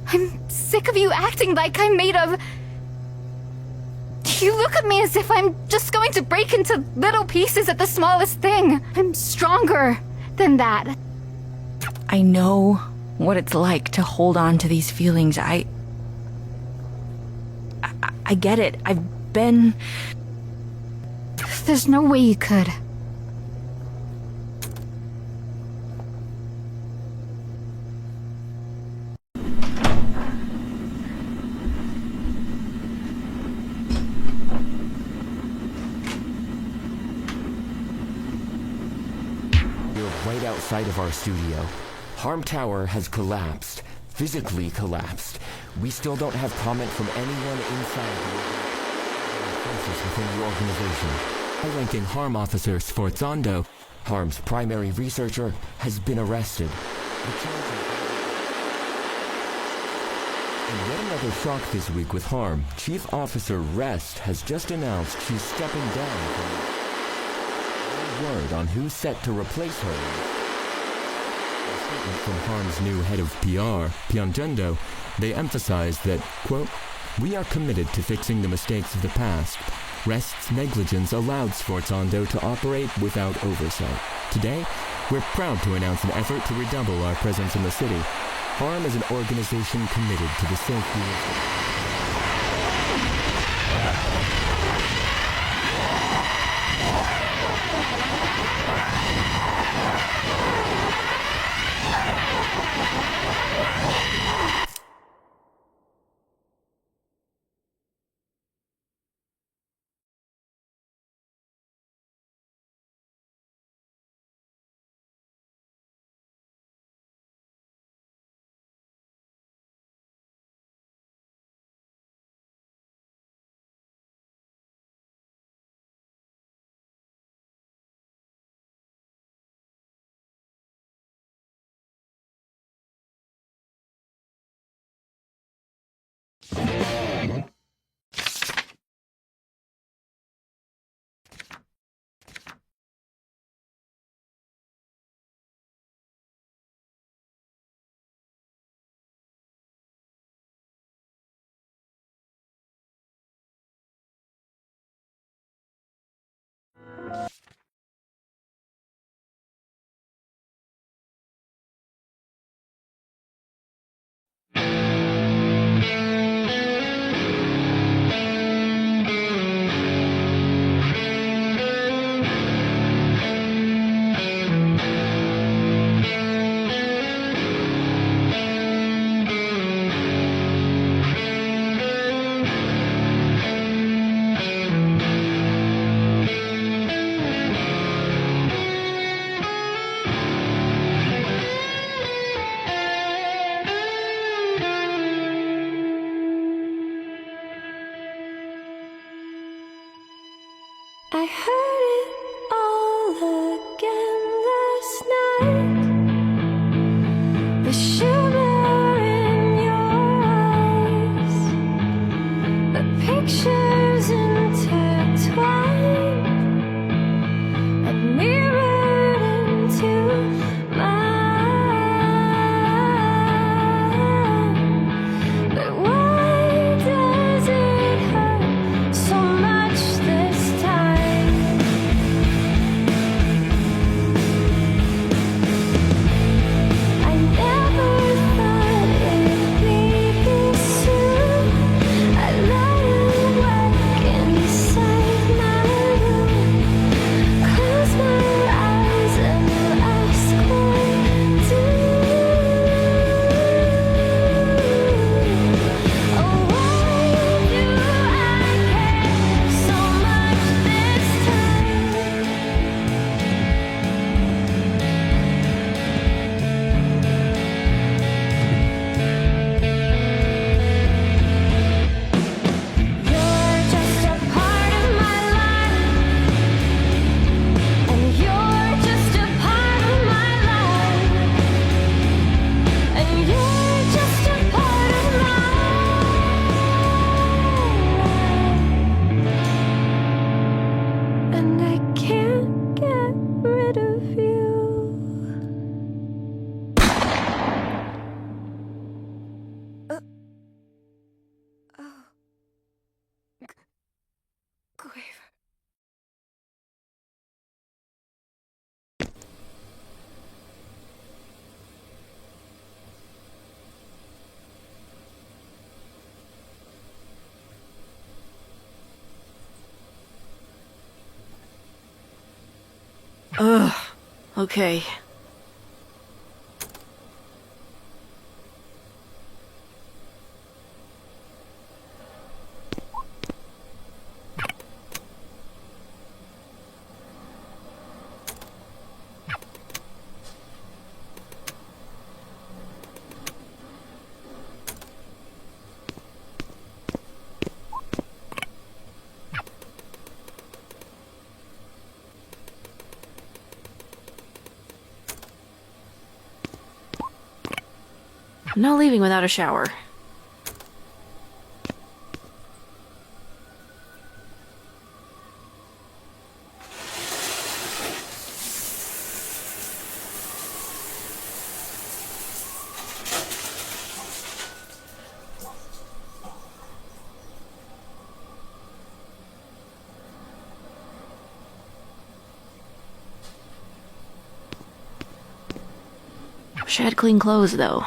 I'm sick of you acting like I'm made of... You look at me as if I'm just going to break into little pieces at the smallest thing. I'm stronger than that. I know what it's like to hold on to these feelings. I get it. I've been... There's no way you could. We're right outside of our studio. Harm Tower has collapsed. Physically collapsed. We still don't have comment from anyone inside the forces within the organization. High-ranking Harm officer Sforzando, Harm's primary researcher, has been arrested. In yet another shock this week with Harm, Chief Officer Rest has just announced she's stepping down from... word on who's set to replace her. A statement from Harm's new head of PR, Piangendo, they emphasize that, quote, "We are committed to fixing the mistakes of the past. Rest's negligence allowed Sforzando to operate without oversight. Today, we're proud to announce an effort to redouble our presence in the city. Harm is an organization committed to the safety of... Ugh. Okay. I'm not leaving without a shower. Wish I had clean clothes, though.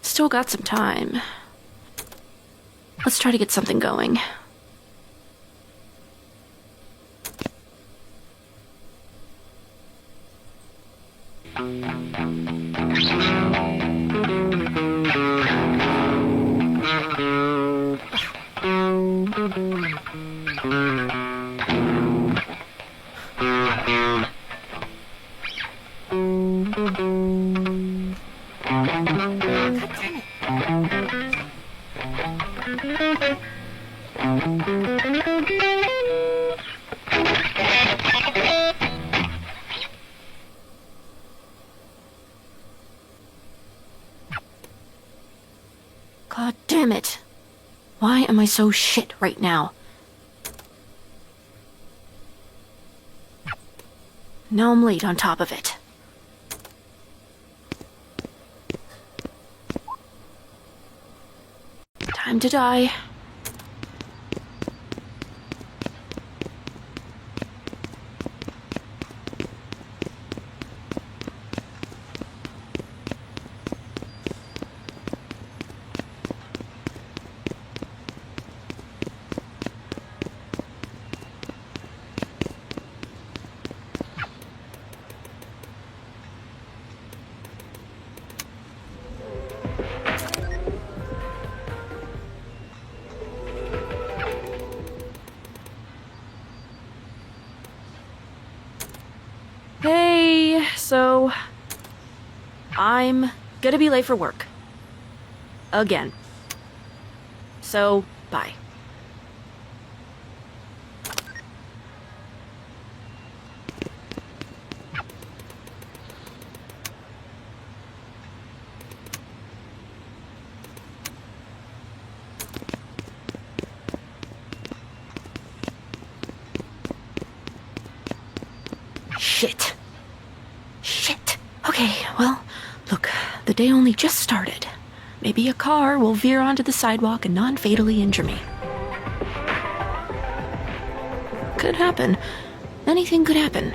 Still got some time. Let's try to get something going. God damn it. Why am I so shit right now? Now I'm late on top of it. Time to die. Hey, so I'm gonna be late for work. Again. So, bye. Shit. Shit. Okay, well, look, the day only just started. Maybe a car will veer onto the sidewalk and non-fatally injure me. Could happen. Anything could happen.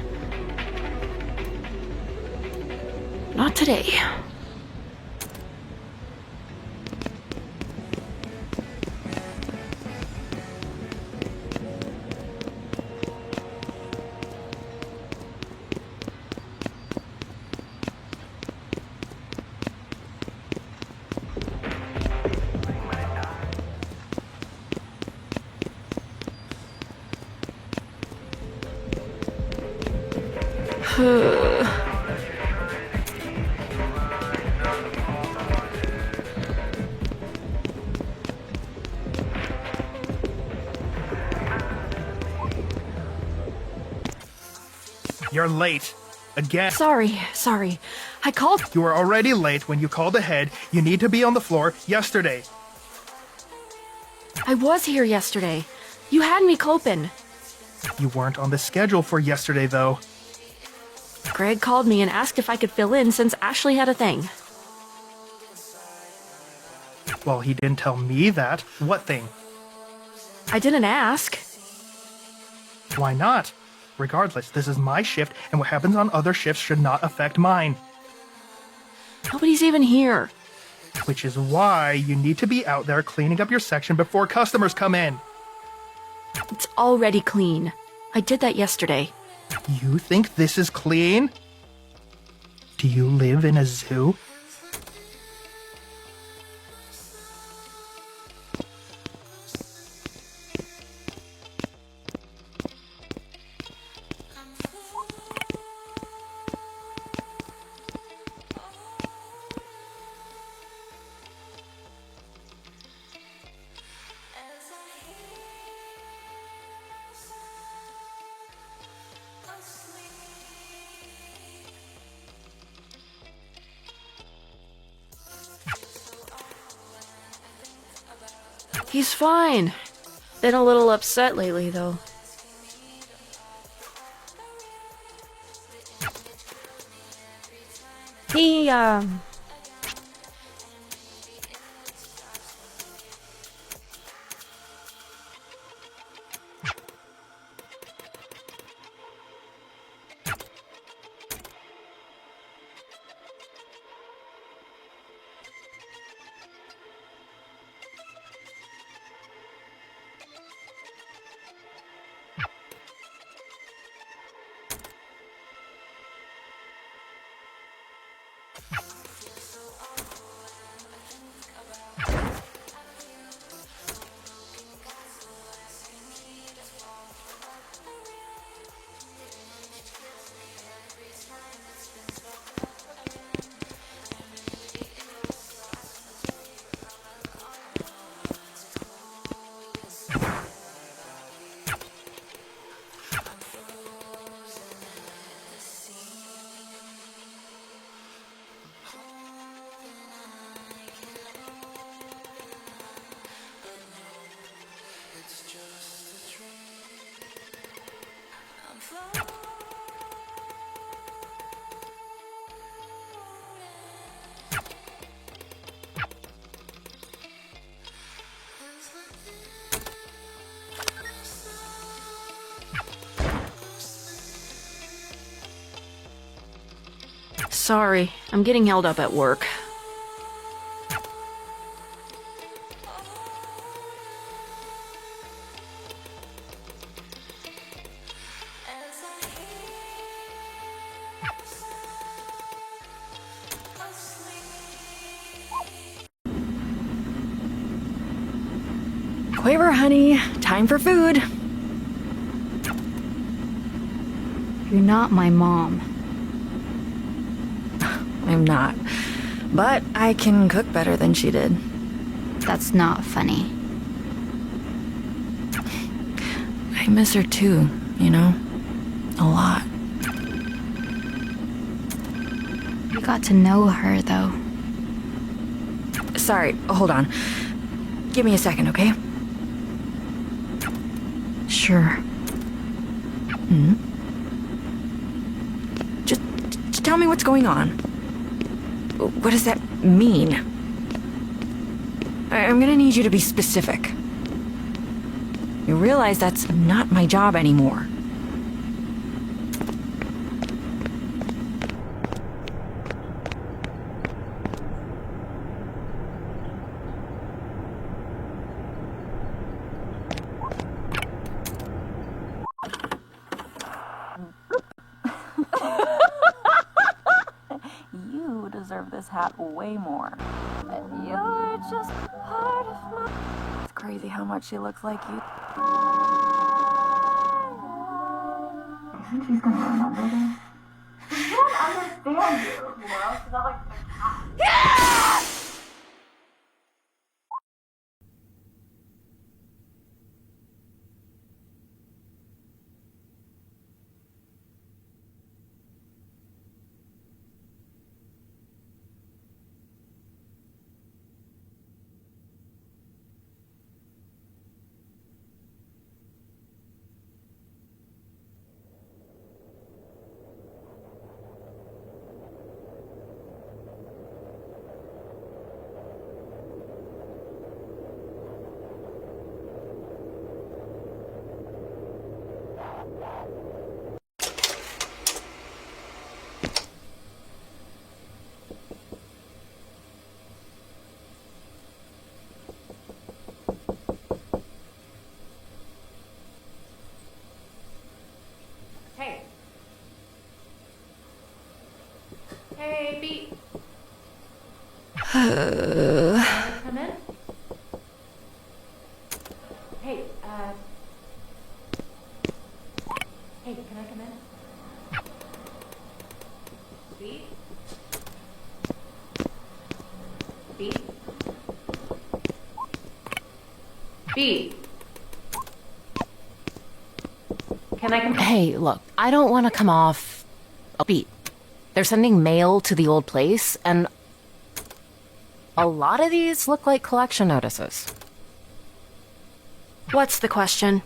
Not today. You're late. Again. Sorry. I called. You were already late when you called ahead. You need to be on the floor yesterday. I was here yesterday. You had me coping. You weren't on the schedule for yesterday, though. Greg called me and asked if I could fill in since Ashley had a thing. Well, he didn't tell me that. What thing? I didn't ask. Why not? Regardless, this is my shift, and what happens on other shifts should not affect mine. Nobody's even here. Which is why you need to be out there cleaning up your section before customers come in. It's already clean. I did that yesterday. You think this is clean? Do you live in a zoo? He's fine. Been a little upset lately, though. He, sorry. I'm getting held up at work. Quaver, honey. Time for food. You're not my mom. I'm not. But I can cook better than she did. That's not funny. I miss her too, you know? A lot. You got to know her, though. Sorry, hold on. Give me a second, okay? Sure. Just tell me what's going on. What does that mean? I'm gonna need you to be specific. You realize that's not my job anymore. You deserve this hat way more. You're just part of my... It's crazy how much she looks like you. I think she's gonna remember this. She can't understand you, She's not like... Yeah! Hey, Beat. Come in? Hey, Hey, can I come in? Beat? Beat? Beat? Can I come? Hey, look, I don't want to come off a beat. They're sending mail to the old place, and a lot of these look like collection notices. What's the question?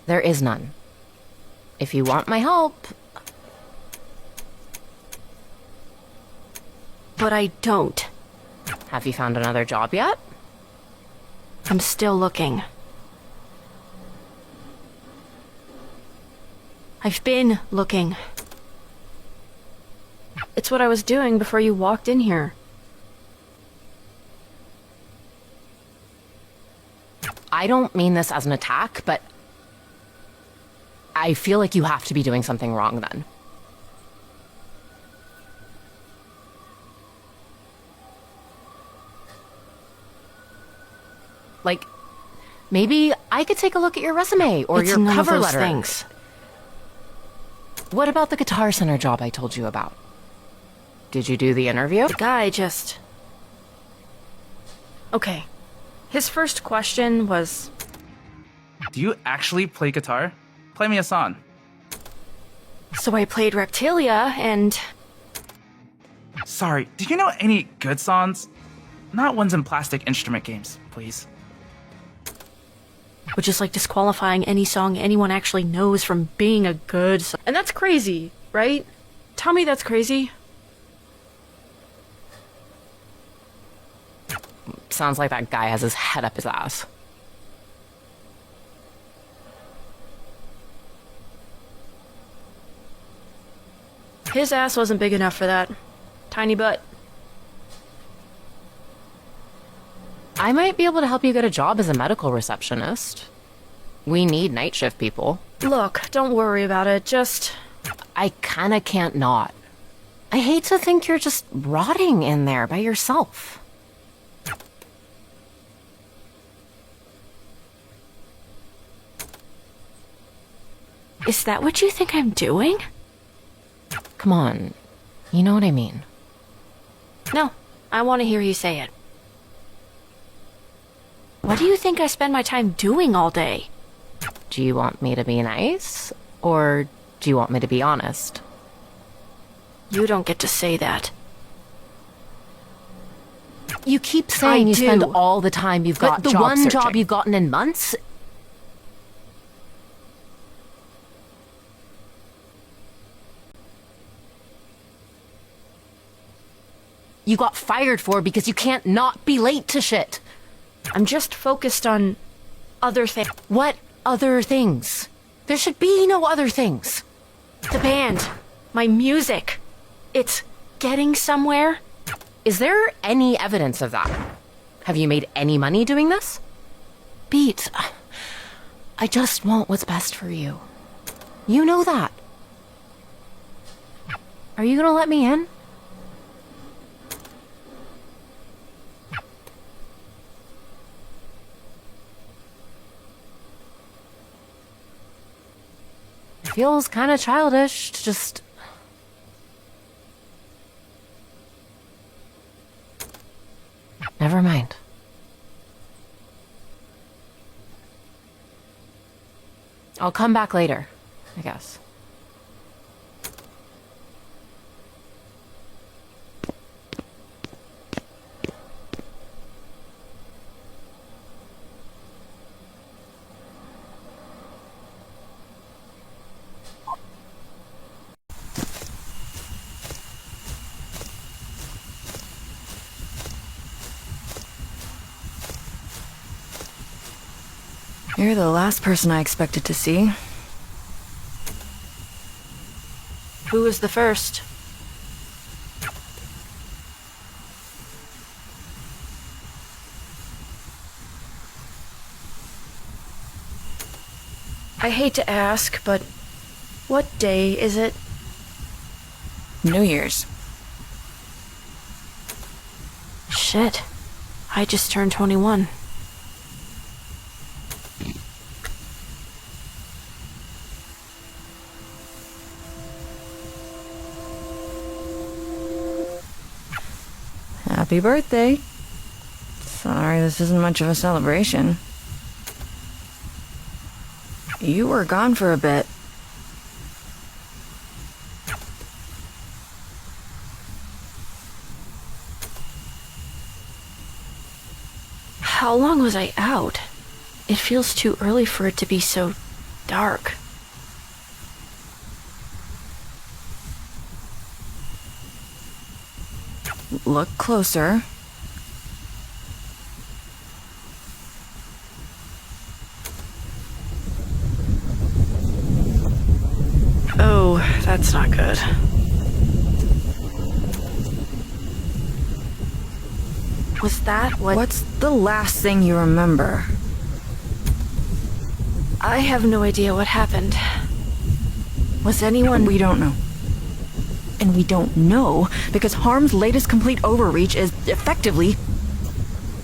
There is none. If you want my help... But I don't. Have you found another job yet? I'm still looking. I've been looking. It's what I was doing before you walked in here. I don't mean this as an attack, but I feel like you have to be doing something wrong then. Like, maybe I could take a look at your resume or It's your none of cover those letter. things. What about the Guitar Center job I told you about? Did you do the interview? The guy just... Okay. His first question was... Do you actually play guitar? Play me a song. So I played Reptilia, and... Sorry, do you know any good songs? Not ones in plastic instrument games, please. Which is like disqualifying any song anyone actually knows from being a good song. And that's crazy, right? Tell me that's crazy. Sounds like that guy has his head up his ass. His ass wasn't big enough for that. Tiny butt. I might be able to help you get a job as a medical receptionist. We need night shift people. Look, don't worry about it, just... I kinda can't not. I hate to think you're just rotting in there by yourself. Is that what you think I'm doing? Come on, you know what I mean. No, I want to hear you say it. What do you think I spend my time doing all day? Do you want me to be nice? Or do you want me to be honest? You don't get to say that. You keep saying you spend all the time you've got the job one searching. job You've gotten in months. You got fired for because you can't not be late to shit. I'm just focused on other things. What other things? There should be no other things. The band. My music. It's getting somewhere. Is there any evidence of that? Have you made any money doing this? Beat, I just want what's best for you. You know that. Are you gonna let me in? Feels kind of childish to just... Never mind. I'll come back later, I guess. You're the last person I expected to see. Who was the first? I hate to ask, but what day is it? New Year's. Shit. I just turned 21. Happy birthday. Sorry, this isn't much of a celebration. You were gone for a bit. How long was I out? It feels too early for it to be so dark. Look closer. Oh, that's not good. Was that what... What's the last thing you remember? I have no idea what happened. Was anyone... We don't know. And we don't know because Harm's latest complete overreach is effectively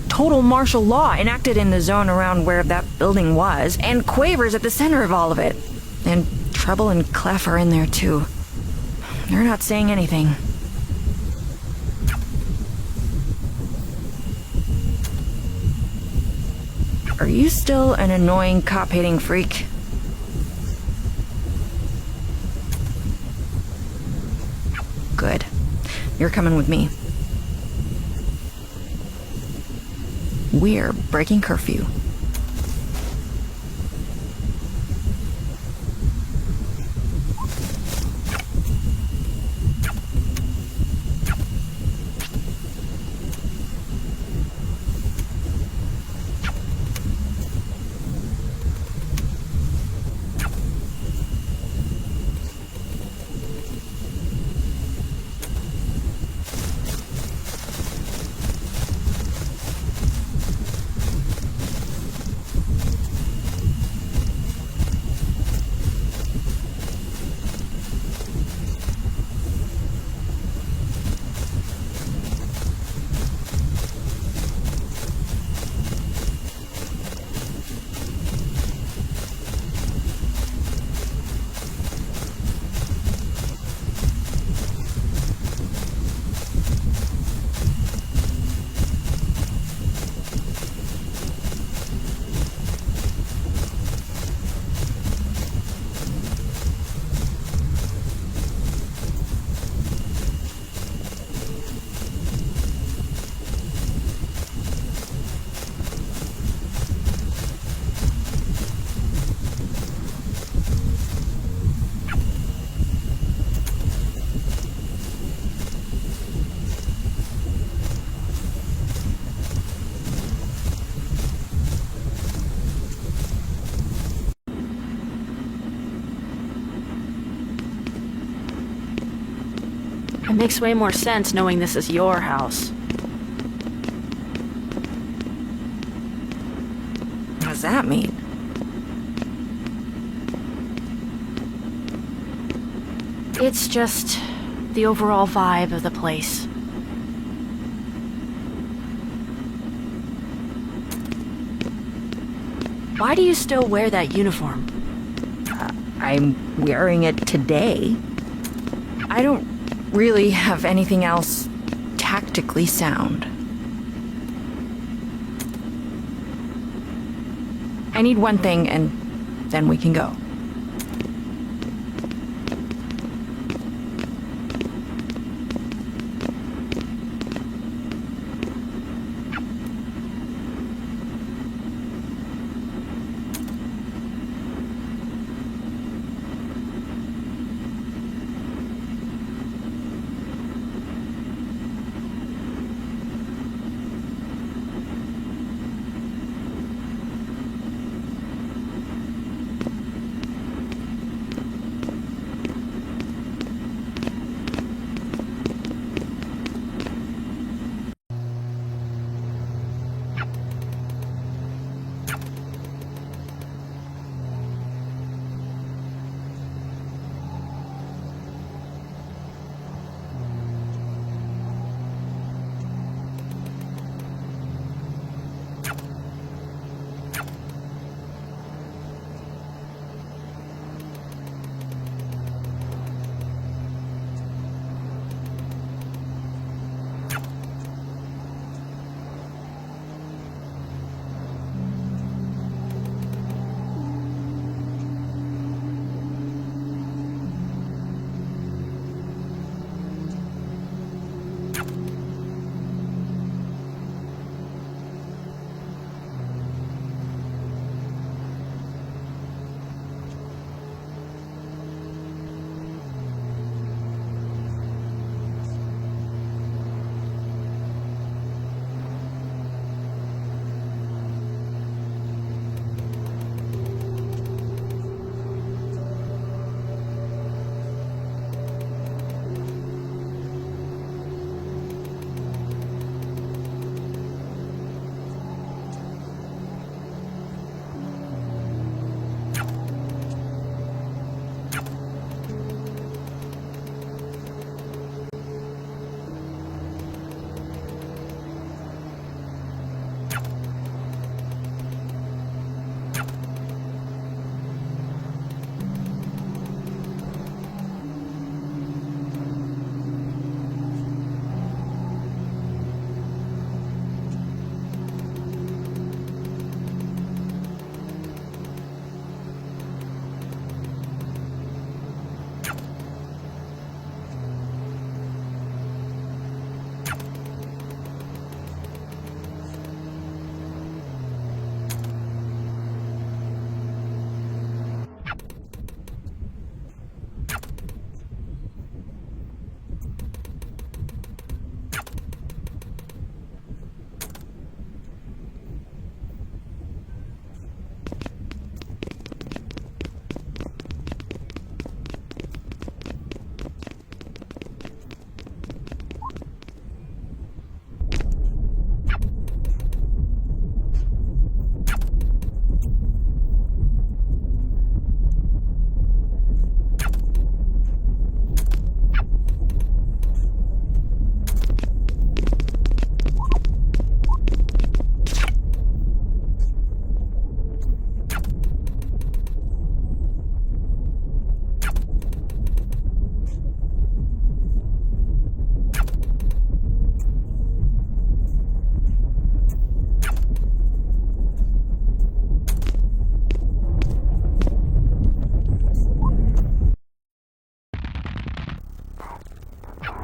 total martial law enacted in the zone around where that building was, and Quaver's at the center of all of it. And Treble and Clef are in there too. They're not saying anything. Are you still an annoying cop-hating freak? Good. You're coming with me. We're breaking curfew. It makes way more sense knowing this is your house. What does that mean? It's just the overall vibe of the place. Why do you still wear that uniform? I'm wearing it today. I don't really have anything else tactically sound. I need one thing and then we can go.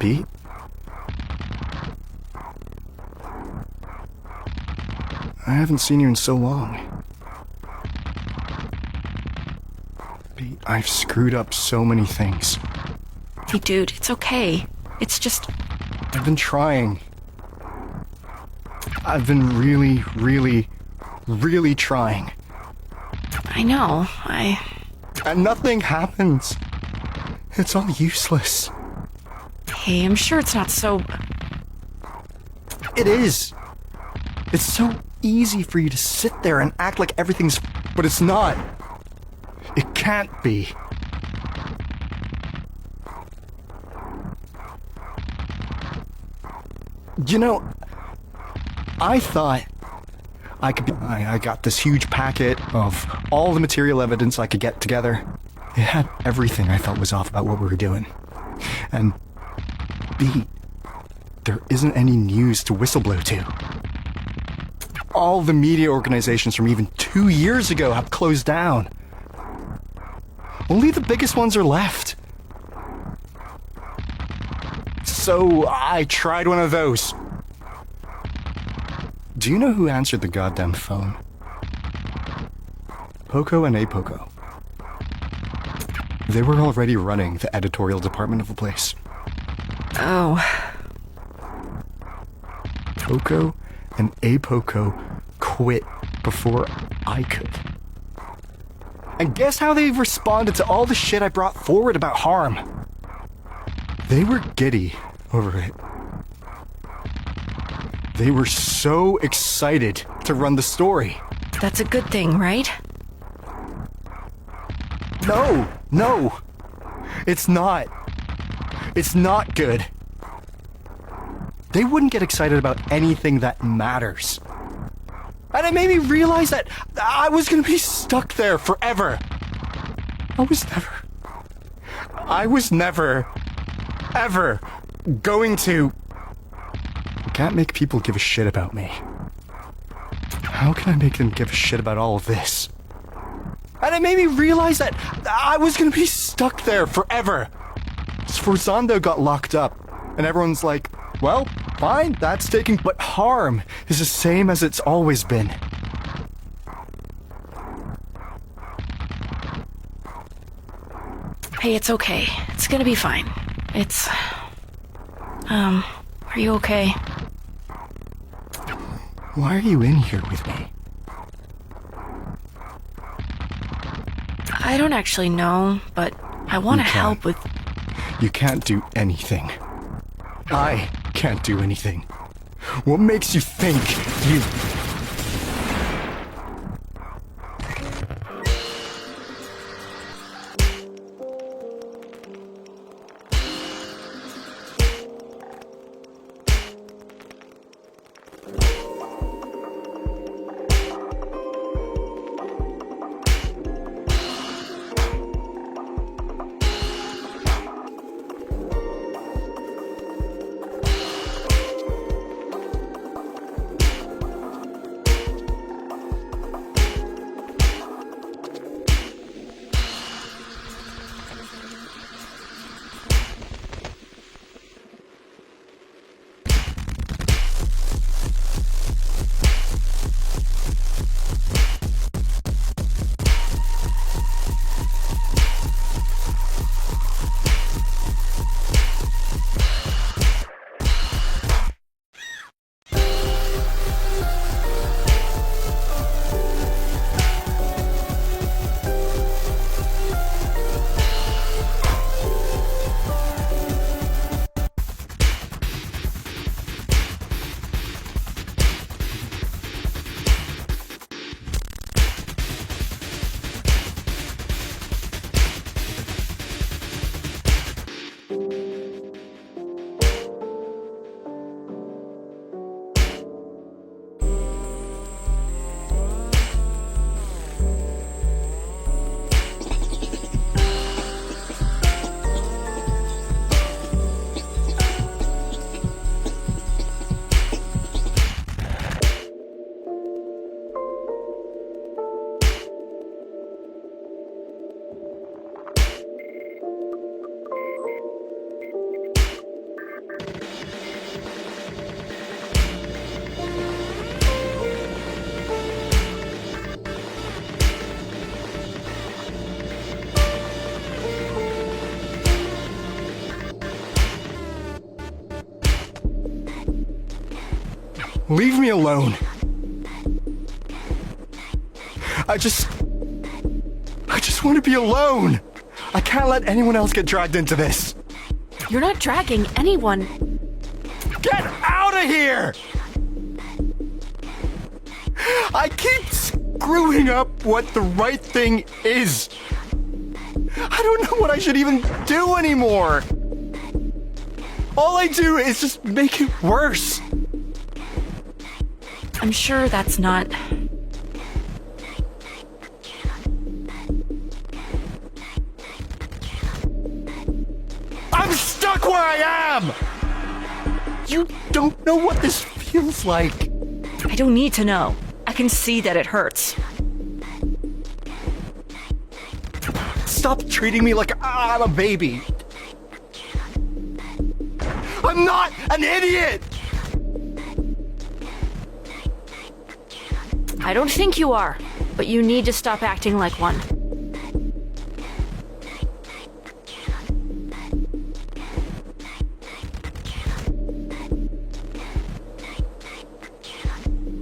Pete? I haven't seen you in so long. Pete, I've screwed up so many things. Hey, dude, it's okay. It's just... I've been trying. I've been really, really, really trying. I know, And nothing happens. It's all useless. Hey, I'm sure it's not so... It is. It's so easy for you to sit there and act like everything's... But it's not. It can't be. You know, I thought I could be... I got this huge packet of all the material evidence I could get together. It had everything I thought was off about what we were doing. And B, there isn't any news to whistleblow to. All the media organizations from even 2 years ago have closed down. Only the biggest ones are left. So I tried one of those. Do you know who answered the goddamn phone? Poco and Apoco. They were already running the editorial department of the place. Oh. Poco and Apoco quit before I could. And guess how they responded to all the shit I brought forward about harm? They were giddy over it. They were so excited to run the story. That's a good thing, right? No. It's not. It's not good. They wouldn't get excited about anything that matters. And it made me realize that I was gonna be stuck there forever. I was never, ever going to... I can't make people give a shit about me. How can I make them give a shit about all of this? And it made me realize that I was gonna be stuck there forever. Sforzando got locked up, and everyone's like, well, fine, that's taking... But harm is the same as it's always been. Hey, it's okay. It's gonna be fine. It's... Are you okay? Why are you in here with me? I don't actually know, but I want to help with... You can't do anything. I can't do anything. What makes you think you... Leave me alone. I just want to be alone. I can't let anyone else get dragged into this. You're not dragging anyone. Get out of here! I keep screwing up what the right thing is. I don't know what I should even do anymore. All I do is just make it worse. I'm sure that's not... I'm stuck where I am! You don't know what this feels like. I don't need to know. I can see that it hurts. Stop treating me like I'm a baby. I'm not an idiot! I don't think you are, but you need to stop acting like one.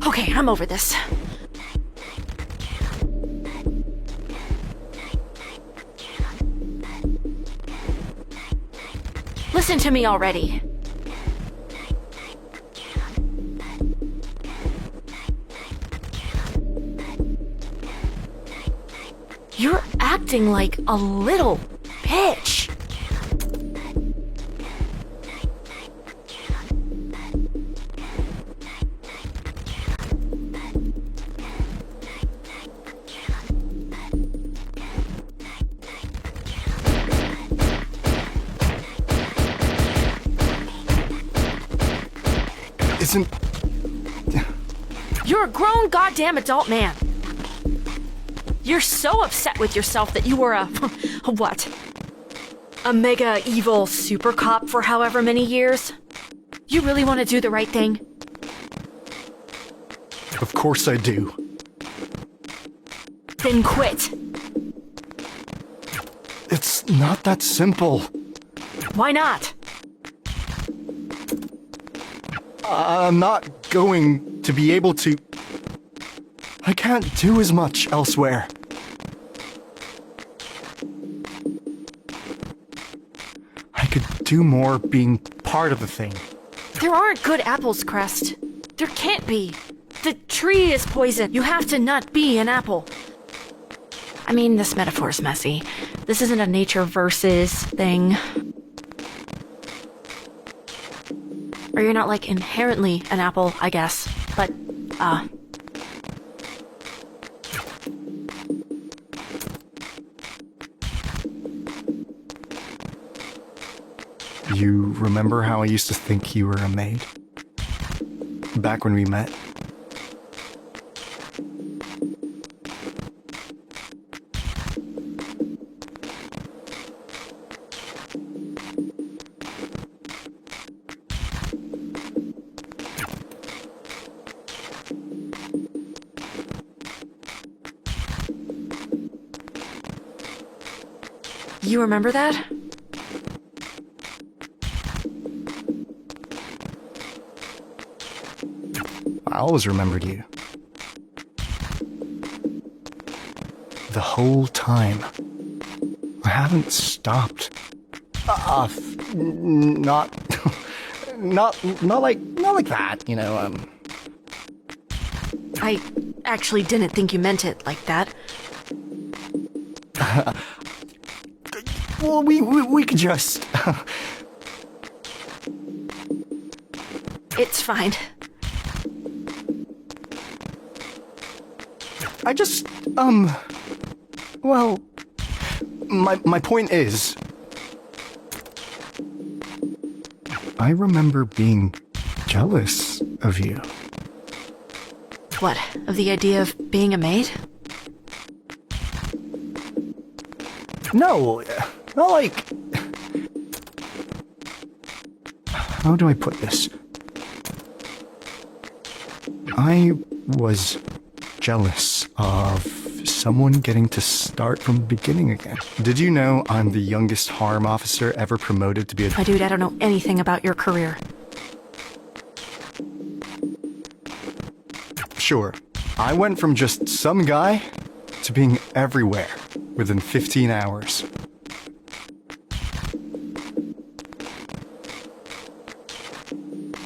Okay, I'm over this. Listen to me already. You're acting like a little bitch. You're a grown goddamn adult man. You're so upset with yourself that you were a what? A mega evil super cop for however many years? You really want to do the right thing? Of course I do. Then quit. It's not that simple. Why not? I'm not going to be able to... I can't do as much elsewhere. I could do more being part of the thing. There aren't good apples, Crest. There can't be. The tree is poison. You have to not be an apple. I mean, this metaphor's messy. This isn't a nature versus thing. Or you're not, like, inherently an apple, I guess. But, You remember how I used to think you were a maid? Back when we met? you remember that? I always remembered you. The whole time. I haven't stopped. Not like that, you know, I actually didn't think you meant it like that. Well, we could just... It's fine. I just, well, my point is, I remember being jealous of you. What, of the idea of being a maid? No, not like... How do I put this? I was jealous of someone getting to start from the beginning again. Did you know I'm the youngest harm officer ever promoted to be a... My dude, I don't know anything about your career. Sure, I went from just some guy to being everywhere within 15 hours.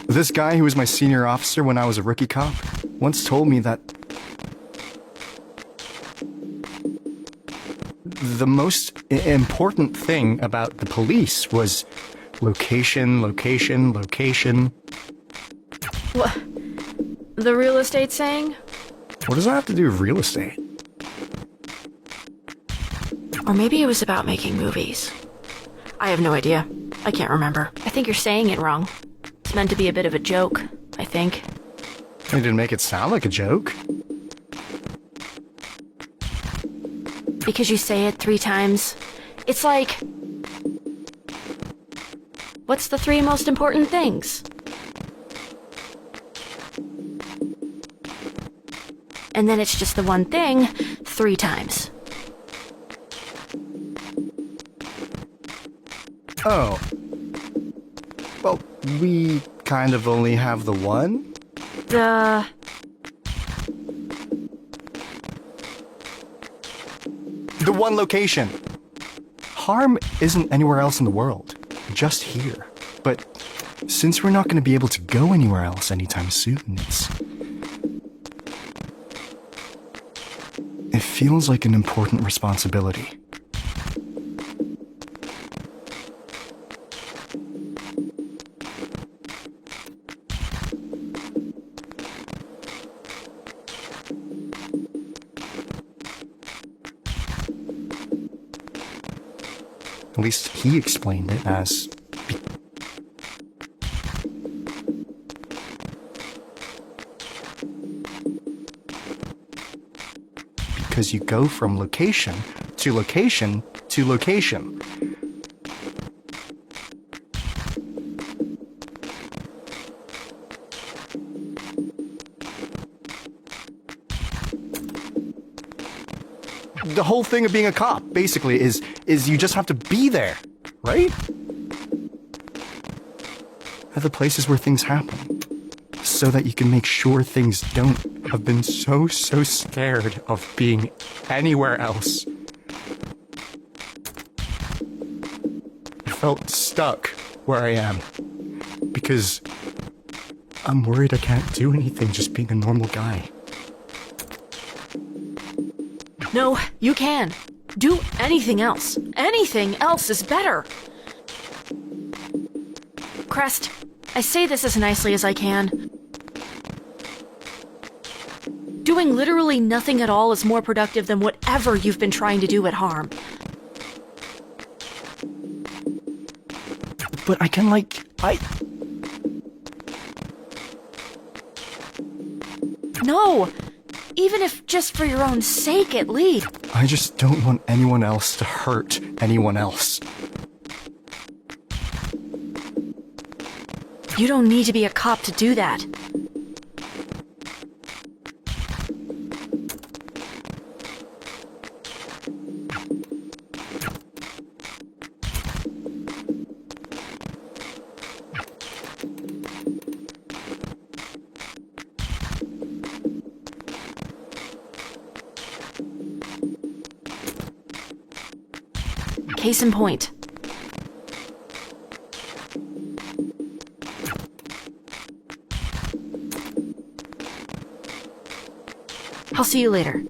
This guy who was my senior officer when I was a rookie cop once told me that the most important thing about the police was location, location, location. What? The real estate saying? What does that have to do with real estate? Or maybe it was about making movies. I have no idea. I can't remember. I think you're saying it wrong. It's meant to be a bit of a joke, I think. They didn't make it sound like a joke. Because you say it 3 times. It's like... What's the 3 most important things? And then it's just the one thing 3 times. Oh. Well, we kind of only have the one? The one location. Harm isn't anywhere else in the world, just here. But since we're not going to be able to go anywhere else anytime soon, it feels like an important responsibility. At least he explained it as... Because you go from location to location to location. The whole thing of being a cop, basically, is you just have to be there, right? At the places where things happen, so that you can make sure things don't. I've been so scared of being anywhere else. I felt stuck where I am, because I'm worried I can't do anything just being a normal guy. No, you can. Do anything else. Anything else is better. Crest, I say this as nicely as I can. Doing literally nothing at all is more productive than whatever you've been trying to do at Harm. But I can, No! Even if just for your own sake, at least. I just don't want anyone else to hurt anyone else. You don't need to be a cop to do that. Case in point. I'll see you later.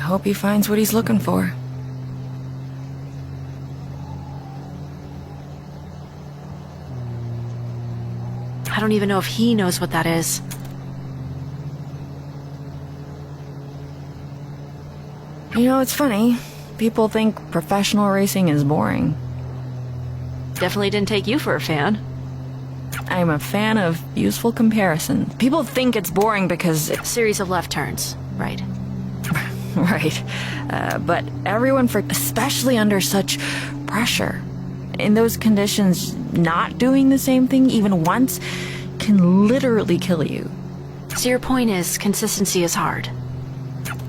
hope he finds what he's looking for. I don't even know if he knows what that is. You know, it's funny. People think professional racing is boring. Definitely didn't take you for a fan. I'm a fan of useful comparison. People think it's boring because... Series of left turns, right? Right. But everyone, especially under such pressure, in those conditions, not doing the same thing even once can literally kill you. So your point is, consistency is hard.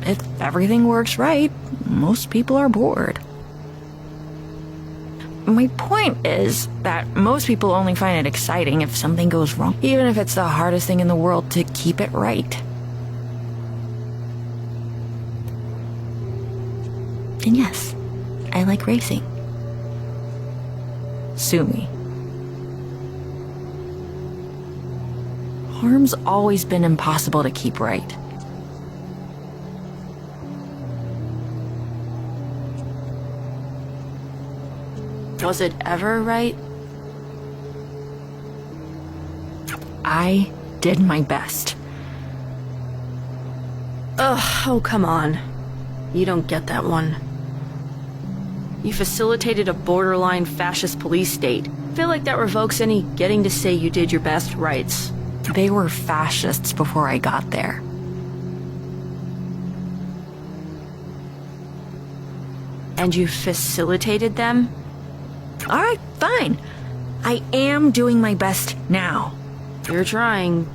If everything works right, most people are bored. My point is that most people only find it exciting if something goes wrong, even if it's the hardest thing in the world to keep it right. And yes, I like racing. Sue me. Harm's always been impossible to keep right. Was it ever right? I did my best. Ugh, oh come on. You don't get that one. You facilitated a borderline fascist police state. I feel like that revokes any getting to say you did your best rights. They were fascists before I got there. And you facilitated them? Alright, fine. I am doing my best now. You're trying.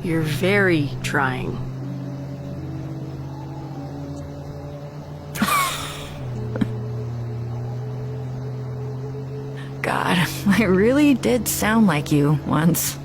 You're very trying. God, I really did sound like you once.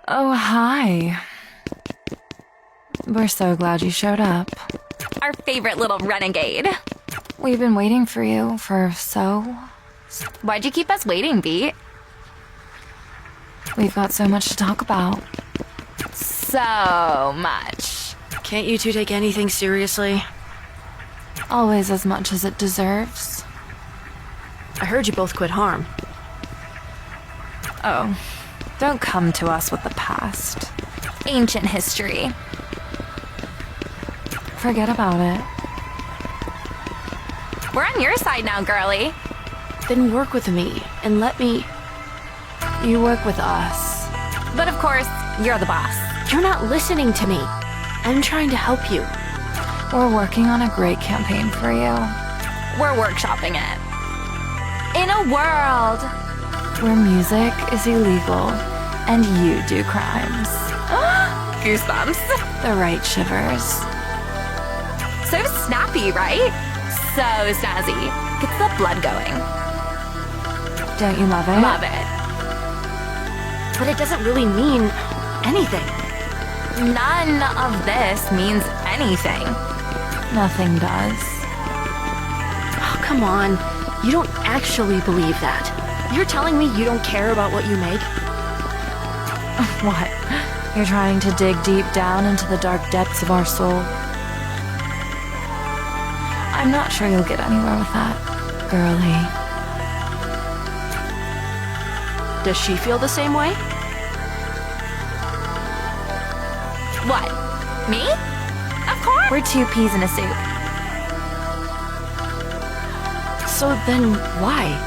Oh, hi. We're so glad you showed up. Our favorite little renegade. We've been waiting for you for so... Why'd you keep us waiting, Beat? We've got so much to talk about. So much. Can't you two take anything seriously? Always as much as it deserves. I heard you both quit harm. Oh, don't come to us with the past. Ancient history. Forget about it. We're on your side now, girly. Then work with me and let me... You work with us. But of course, you're the boss. You're not listening to me. I'm trying to help you. We're working on a great campaign for you. We're workshopping it. In a world where music is illegal and you do crimes. Goosebumps. The right shivers. So snappy, right? So snazzy. Gets the blood going. Don't you love it? Love it. But it doesn't really mean anything. None of this means anything. Nothing does. Oh, come on. You don't actually believe that. You're telling me you don't care about what you make? What? You're trying to dig deep down into the dark depths of our soul? I'm not sure you'll get anywhere with that, girly. Does she feel the same way? What? Me? Of course. We're two peas in a soup. So then why?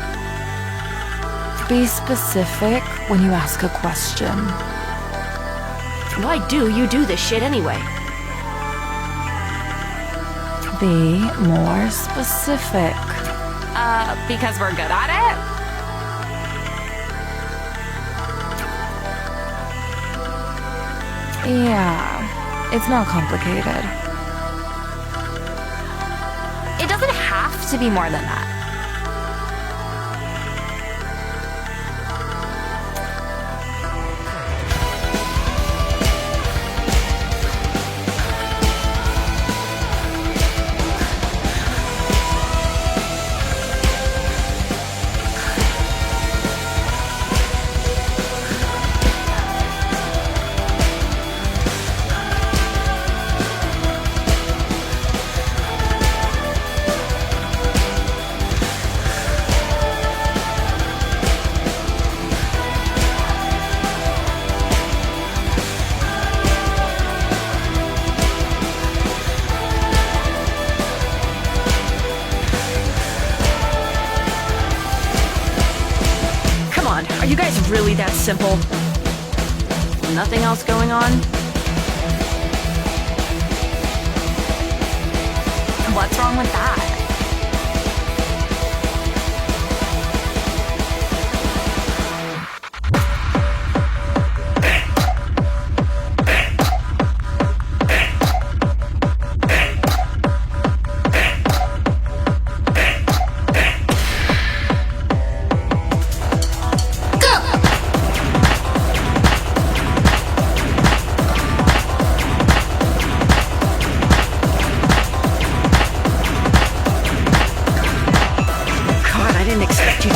Be specific when you ask a question. Why do you do this shit anyway? Be more specific. Because we're good at it? Yeah, it's not complicated. It doesn't have to be more than that. Are you guys really that simple? Nothing else going on? What's wrong with that?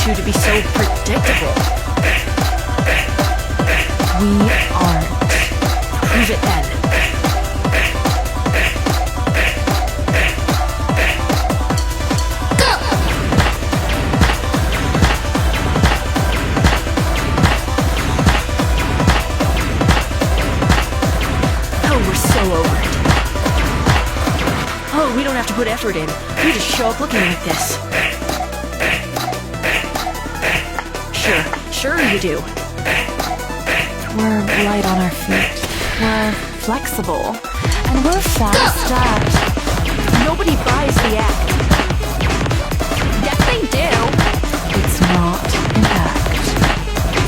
To be so predictable. We aren't. Prove it then. Go! Oh, we're so over it. Oh, we don't have to put effort in. We just show up looking like this. Sure you do. We're light on our feet. We're flexible. And we're fast at... Nobody buys the act. Yes, they do. It's not an act.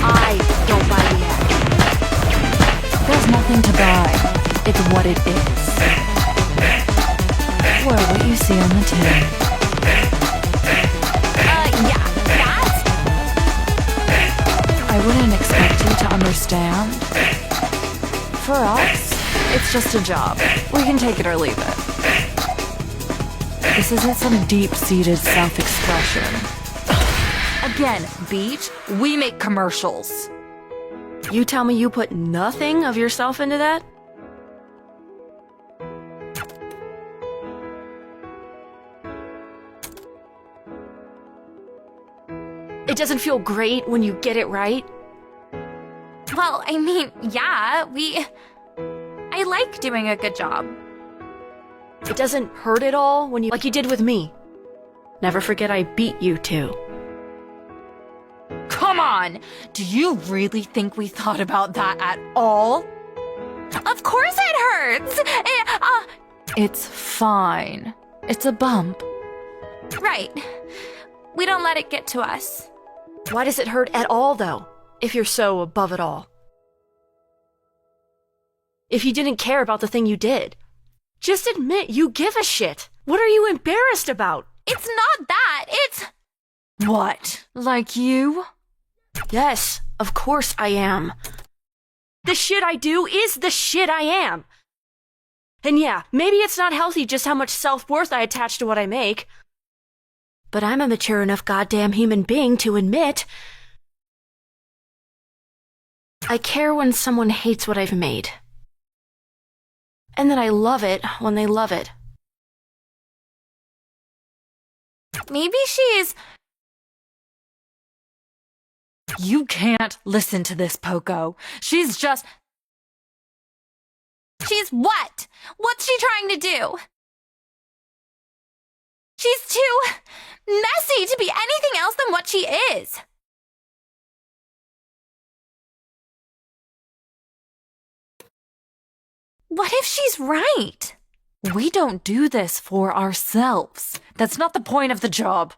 I don't buy the act. There's nothing to buy. It's what it is. We're what you see on the tin. Yeah, that? I wouldn't expect you to understand. For us, it's just a job. We can take it or leave it. This isn't some deep-seated self-expression. Again, Beach, we make commercials. You tell me you put nothing of yourself into that? It doesn't feel great when you get it right? Well, I mean, yeah, I like doing a good job. It doesn't hurt at all when like you did with me. Never forget I beat you too. Come on! Do you really think we thought about that at all? Of course it hurts! It's fine. It's a bump. Right. We don't let it get to us. Why does it hurt at all, though, if you're so above it all? If you didn't care about the thing you did, just admit you give a shit. What are you embarrassed about? It's not that, it's... What? Like you? Yes, of course I am. The shit I do is the shit I am. And yeah, maybe it's not healthy just how much self-worth I attach to what I make. But I'm a mature enough goddamn human being to admit I care when someone hates what I've made. And that I love it when they love it. Maybe she's... You can't listen to this, Poco. She's just... She's what? What's she trying to do? She's too messy to be anything else than what she is. What if she's right? We don't do this for ourselves. That's not the point of the job.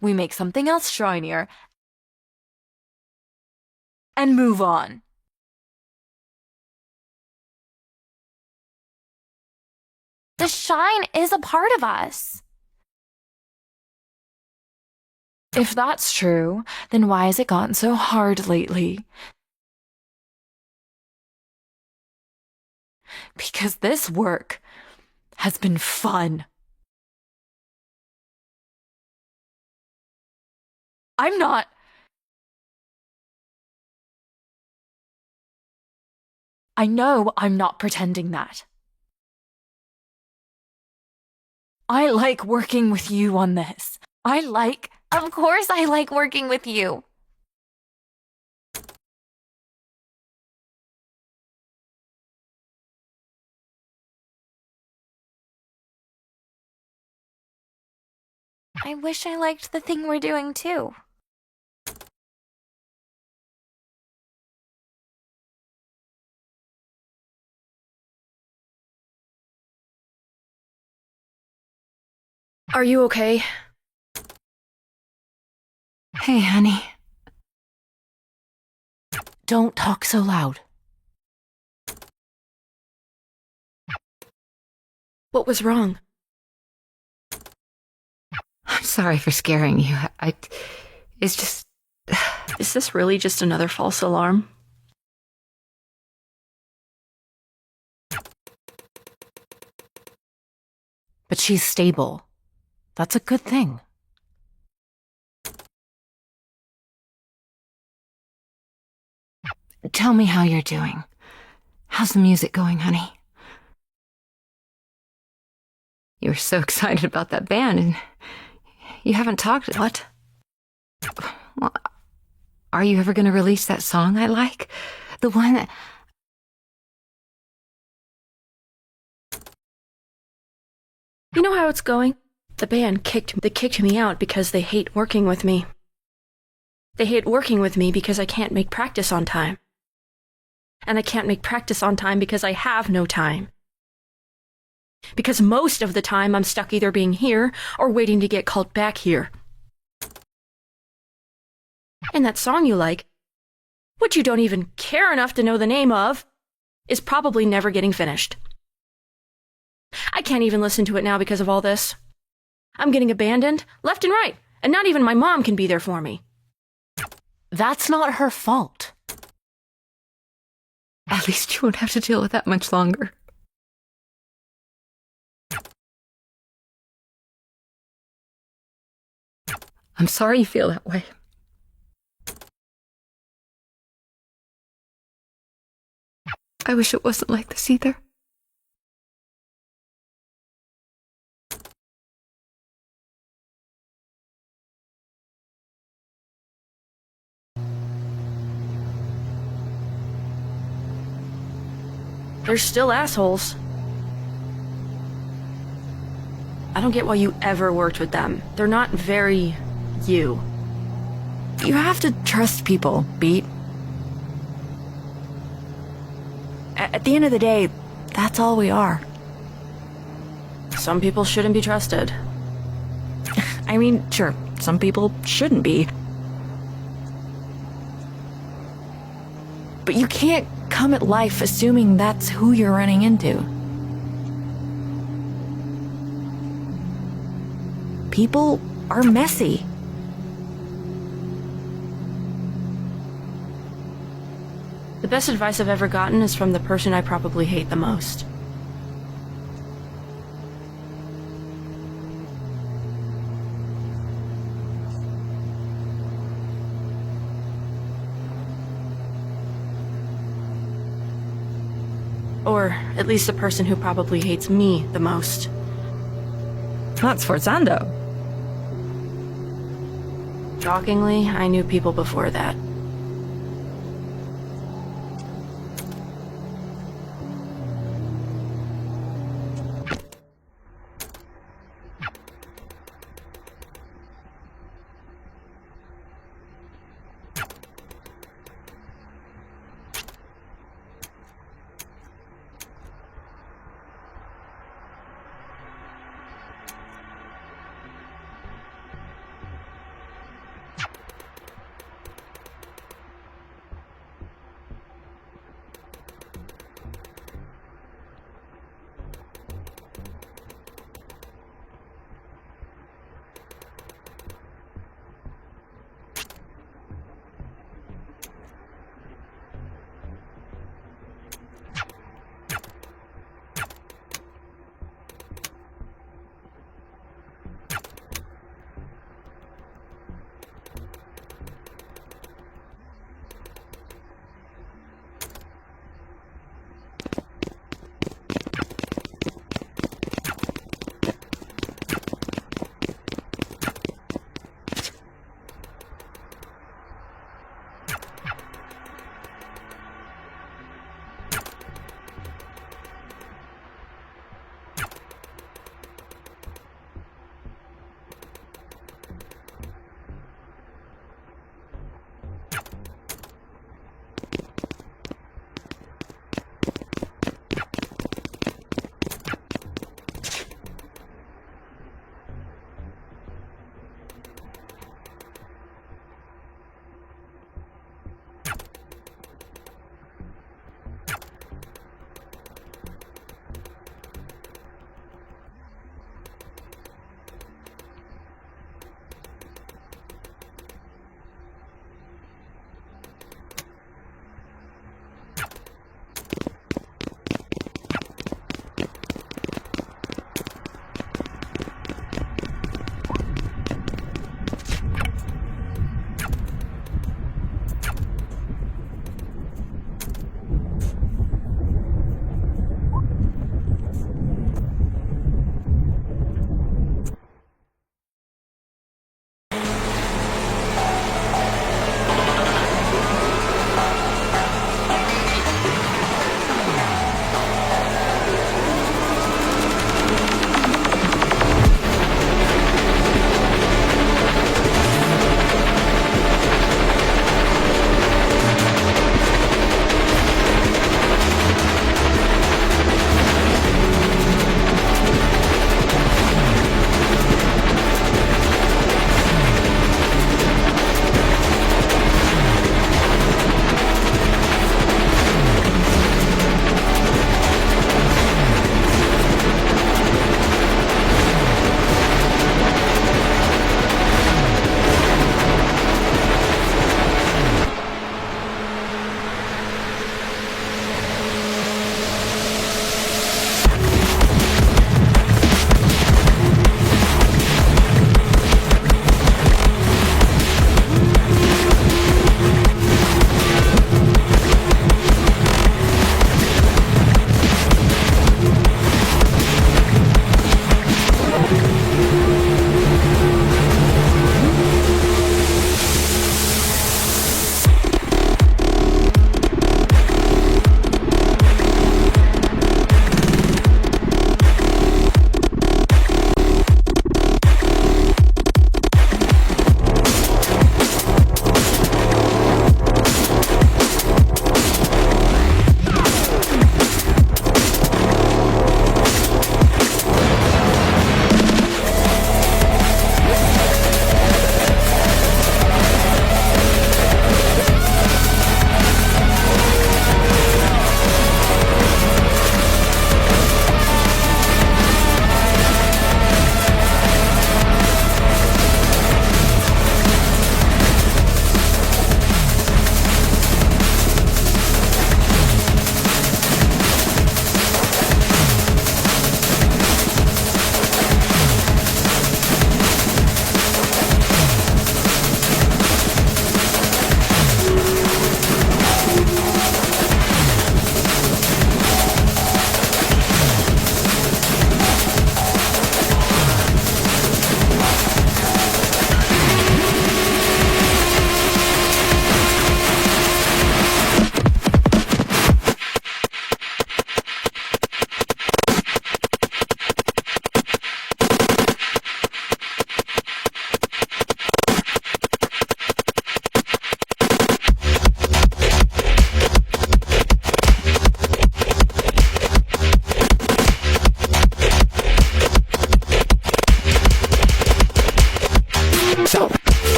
We make something else shinier and move on. The shine is a part of us. If that's true, then why has it gotten so hard lately? Because this work has been fun. I know I'm not pretending that. I like working with you on this. Of course I like working with you. I wish I liked the thing we're doing too. Are you okay? Hey, honey. Don't talk so loud. What was wrong? I'm sorry for scaring you. It's just... Is this really just another false alarm? But she's stable. That's a good thing. Tell me how you're doing. How's the music going, honey? You were so excited about that band, and you haven't talked... What? Well, are you ever going to release that song I like? The one that... You know how it's going? The band kicked me out because they hate working with me. They hate working with me because I can't make practice on time. And I can't make practice on time because I have no time. Because most of the time I'm stuck either being here or waiting to get called back here. And that song you like, which you don't even care enough to know the name of, is probably never getting finished. I can't even listen to it now because of all this. I'm getting abandoned left and right, and not even my mom can be there for me. That's not her fault. At least you won't have to deal with that much longer. I'm sorry you feel that way. I wish it wasn't like this either. They're still assholes. I don't get why you ever worked with them. They're not very you. You have to trust people, Beat. At the end of the day, that's all we are. Some people shouldn't be trusted. I mean, sure, some people shouldn't be. But you can't come at life assuming that's who you're running into. People are messy. The best advice I've ever gotten is from the person I probably hate the most. Or at least the person who probably hates me the most. Not Sforzando. Shockingly, I knew people before that.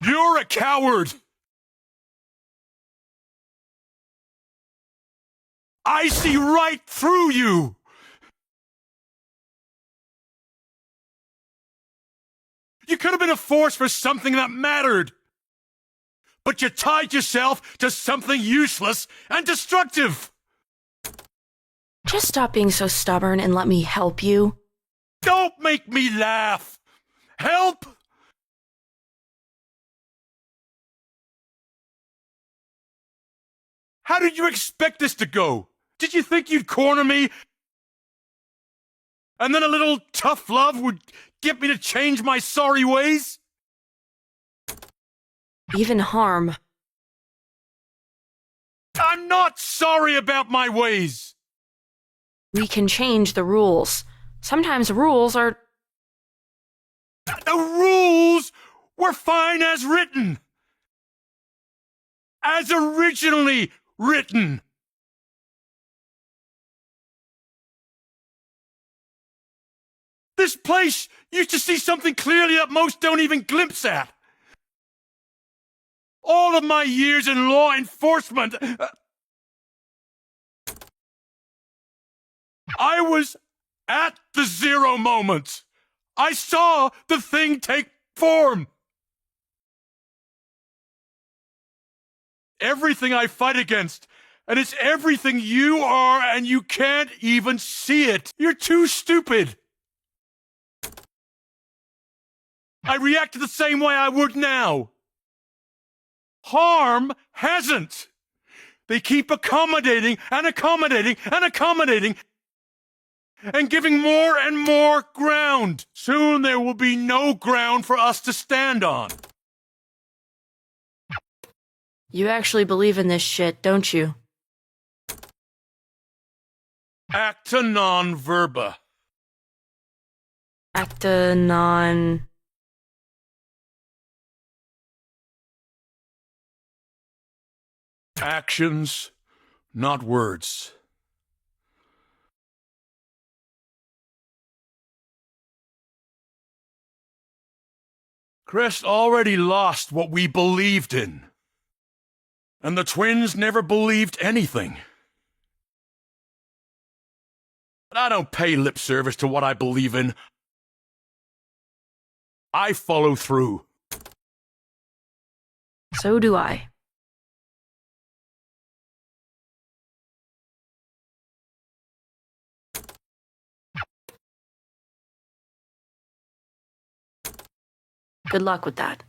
You're a coward! I see right through you! You could have been a force for something that mattered! But you tied yourself to something useless and destructive! Just stop being so stubborn and let me help you. Don't make me laugh! Help! How did you expect this to go? Did you think you'd corner me? And then a little tough love would get me to change my sorry ways? Even harm. I'm not sorry about my ways! We can change the rules. Sometimes rules are... The rules were fine as written! As originally written! This place used to see something clearly that most don't even glimpse at. All of my years in law enforcement, I was at the zero moment. I saw the thing take form. Everything I fight against, and it's everything you are, and you can't even see it. You're too stupid. I reacted the same way I would now. Harm hasn't. They keep accommodating and accommodating and accommodating and giving more and more ground. Soon there will be no ground for us to stand on. You actually believe in this shit, don't you? Acta non verba. Acta non... Actions, not words. Crest already lost what we believed in. And the twins never believed anything. But I don't pay lip service to what I believe in. I follow through. So do I. Good luck with that.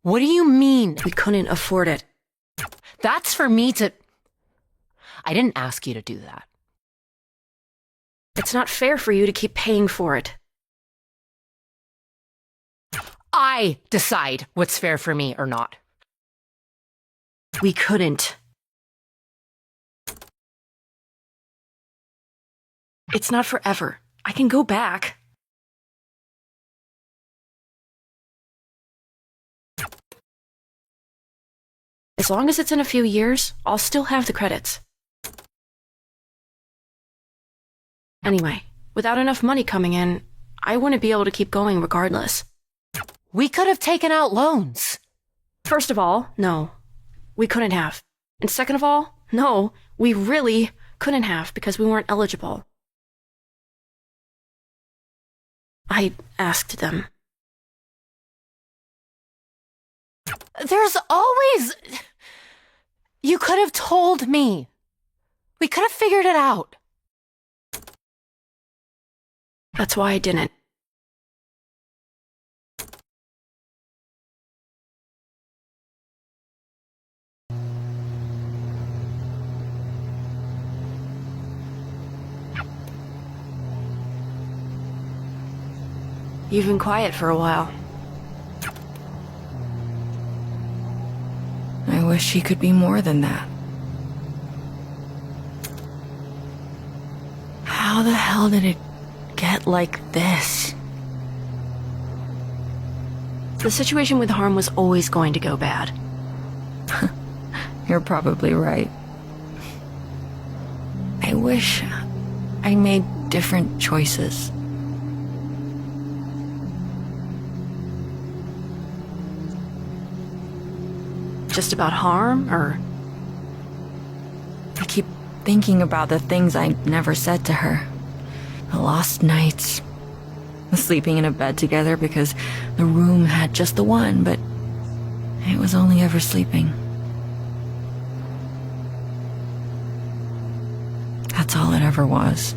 What do you mean? We couldn't afford it. That's for me to... I didn't ask you to do that. It's not fair for you to keep paying for it. I decide what's fair for me or not. We couldn't. It's not forever. I can go back. As long as it's in a few years, I'll still have the credits. Anyway, without enough money coming in, I wouldn't be able to keep going regardless. We could have taken out loans. First of all, no. We couldn't have. And second of all, no, we really couldn't have because we weren't eligible. I asked them. There's always... You could have told me. We could have figured it out. That's why I didn't. You've been quiet for a while. I wish she could be more than that. How the hell did it get like this? The situation with Harm was always going to go bad. You're probably right. I wish I made different choices. Just about Harm, or? I keep thinking about the things I never said to her. The lost nights. Sleeping in a bed together because the room had just the one, but it was only ever sleeping. That's all it ever was.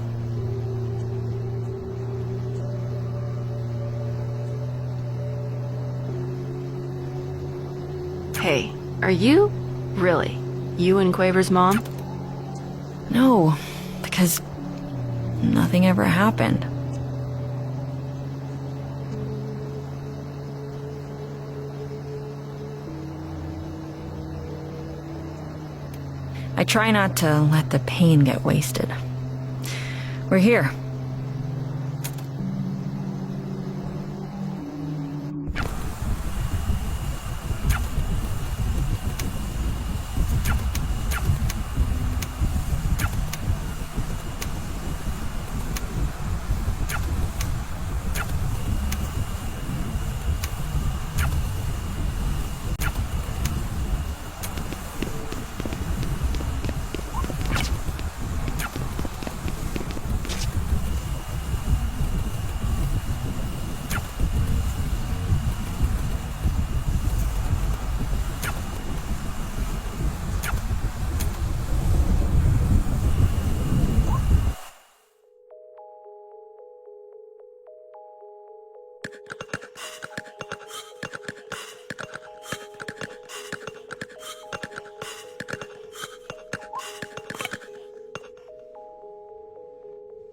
Hey, are you? Really? You and Quaver's mom? No, because nothing ever happened. I try not to let the pain get wasted. We're here.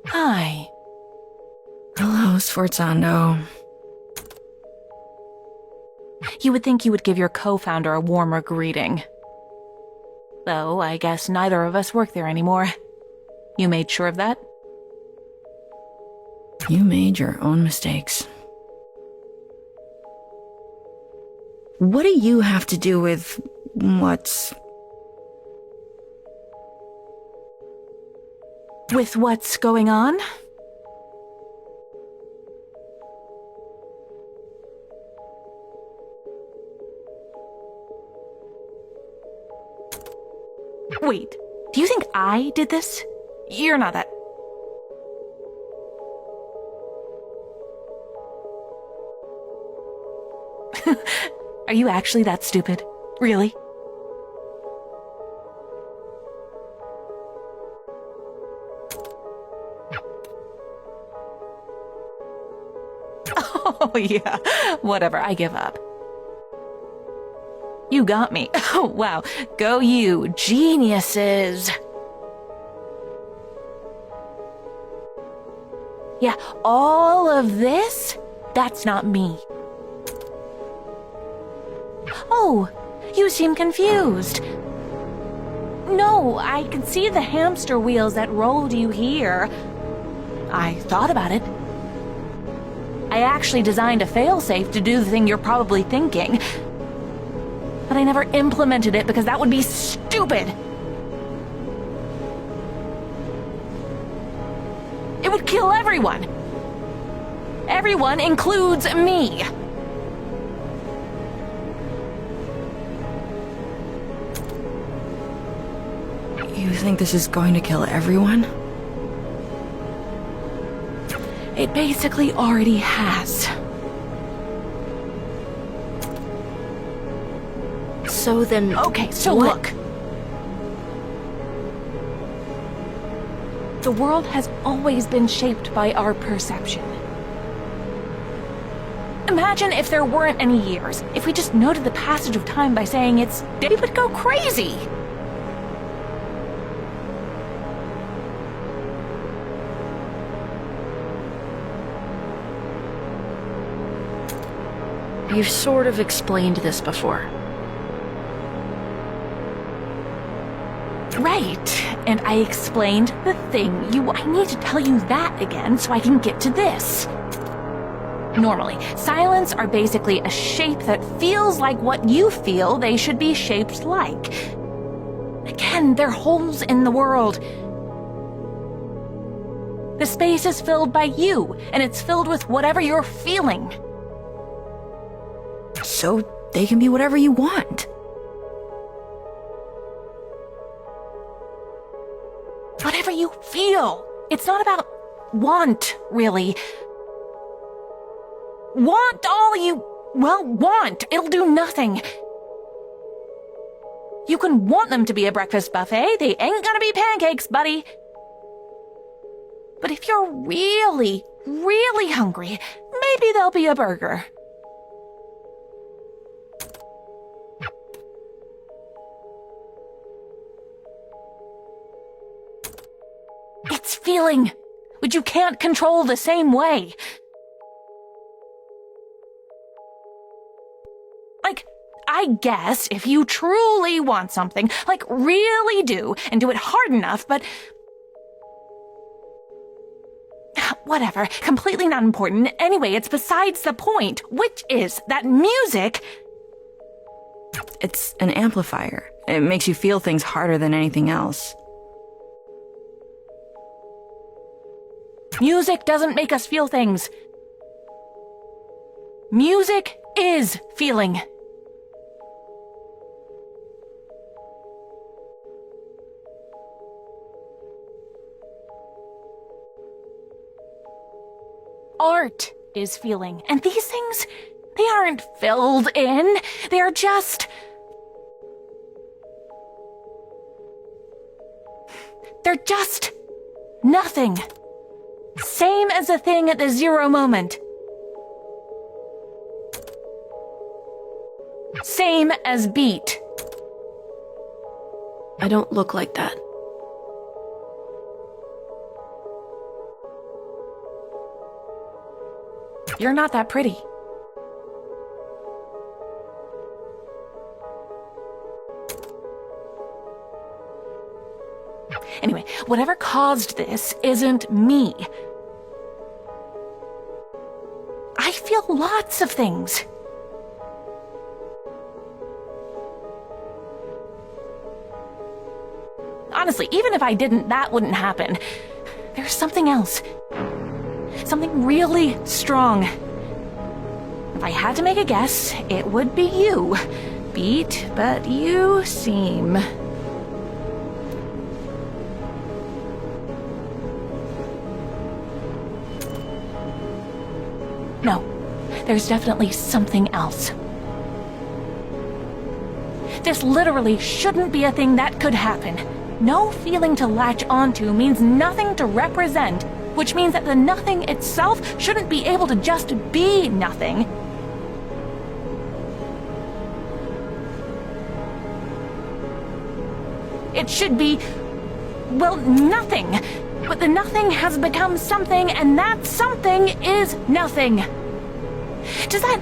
Hi. Hello, Sforzando. You would think you would give your co-founder a warmer greeting. Though, I guess neither of us work there anymore. You made sure of that? You made your own mistakes. What do you have to do with what's... With what's going on? Wait, do you think I did this? You're not that... Are you actually that stupid? Really? Oh, yeah. Whatever, I give up. You got me. Oh, wow. Go you, geniuses. Yeah, all of this? That's not me. Oh, you seem confused. No, I could see the hamster wheels that rolled you here. I thought about it. I actually designed a failsafe to do the thing you're probably thinking. But I never implemented it because that would be stupid. It would kill everyone. Everyone includes me. You think this is going to kill everyone? It basically already has. So then... Okay, so what? look. The world has always been shaped by our perception. Imagine if there weren't any years. If we just noted the passage of time by saying it's... They would go crazy. You've sort of explained this before. Right, and I explained the thing. I need to tell you that again so I can get to this. Normally, silence are basically a shape that feels like what you feel they should be shaped like. Again, they're holes in the world. The space is filled by you, and it's filled with whatever you're feeling. So they can be whatever you want. Whatever you feel. It's not about want, really. Want all you, want. It'll do nothing. You can want them to be a breakfast buffet. They ain't gonna be pancakes, buddy. But if you're really, really hungry, maybe they'll be a burger. It's feeling, which you can't control the same way. Like, I guess if you truly want something, like really do, and do it hard enough, but... whatever, completely not important. Anyway, it's besides the point, which is that music... It's an amplifier. It makes you feel things harder than anything else. Music doesn't make us feel things. Music is feeling. Art is feeling. And these things, they aren't filled in. They're just... they're just nothing. Same as a thing at the zero moment. Same as beat. I don't look like that. You're not that pretty. Anyway, whatever caused this isn't me. I feel lots of things. Honestly, even if I didn't, that wouldn't happen. There's something else. Something really strong. If I had to make a guess, it would be you. Beat, but you seem... No, there's definitely something else. This literally shouldn't be a thing that could happen. No feeling to latch onto means nothing to represent, which means that the nothing itself shouldn't be able to just be nothing. It should be, well, nothing. But the nothing has become something, and that something is nothing. Does that...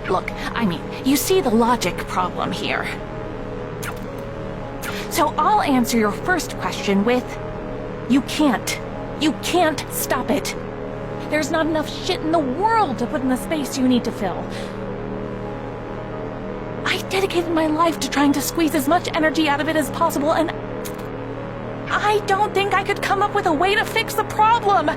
Look, I mean, you see the logic problem here. So I'll answer your first question with, you can't. You can't stop it. There's not enough shit in the world to put in the space you need to fill. I dedicated my life to trying to squeeze as much energy out of it as possible, and I don't think I could come up with a way to fix the problem.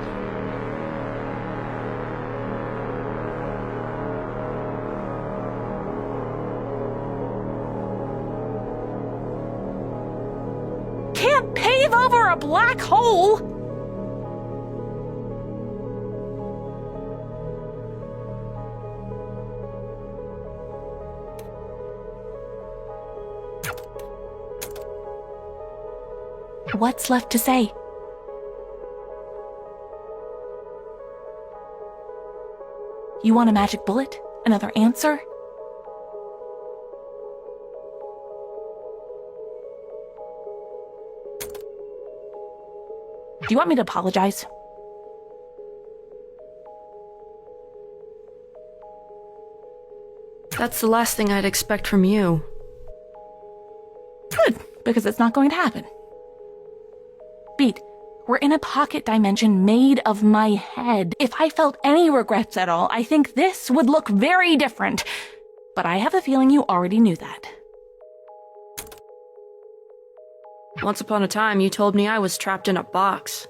Can't pave over a black hole! What's left to say? You want a magic bullet? Another answer? Do you want me to apologize? That's the last thing I'd expect from you. Good, because it's not going to happen. Beat, We're in a pocket dimension made of my head. If I felt any regrets at all, I think this would look very different. But I have a feeling you already knew that. Once upon a time, you told me I was trapped in a box.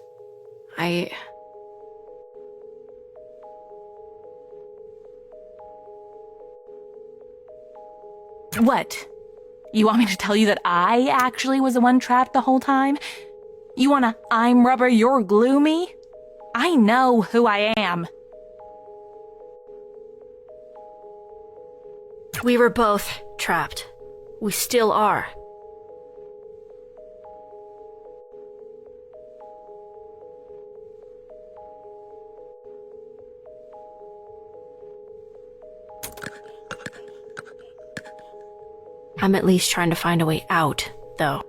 What? You want me to tell you that I actually was the one trapped the whole time? You wanna I'm rubber, you're glue me? I know who I am. We were both trapped. We still are. I'm at least trying to find a way out, though.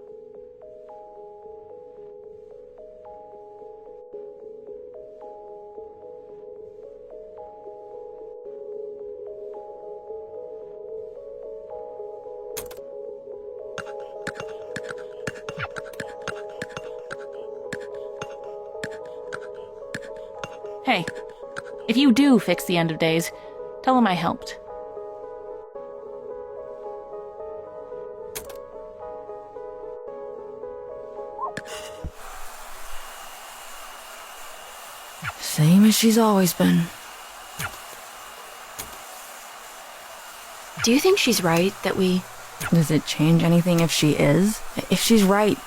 Hey, if you do fix the end of days, tell him I helped. Same as she's always been. Do you think she's right that we... Does it change anything if she is? If she's right,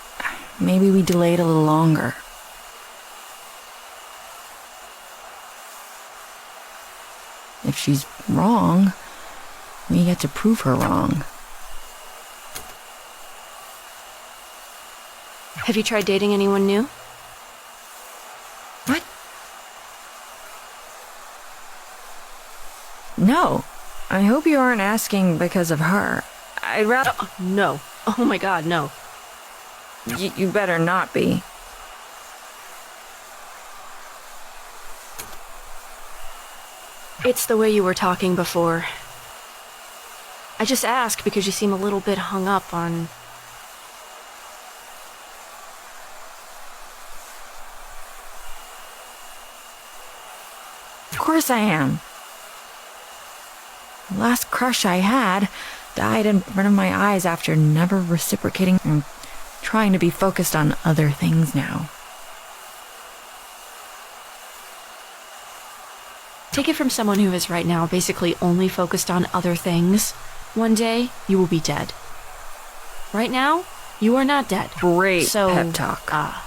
maybe we delayed a little longer. If she's wrong, we get to prove her wrong. Have you tried dating anyone new? What? No. I hope you aren't asking because of her. I'd rather... No. Oh my god, no. You better not be. It's the way you were talking before. I just ask because you seem a little bit hung up on... Of course I am. The last crush I had died in front of my eyes after never reciprocating and trying to be focused on other things now. Take it from someone who is right now basically only focused on other things. One day, you will be dead. Right now, you are not dead. Great so, pep talk.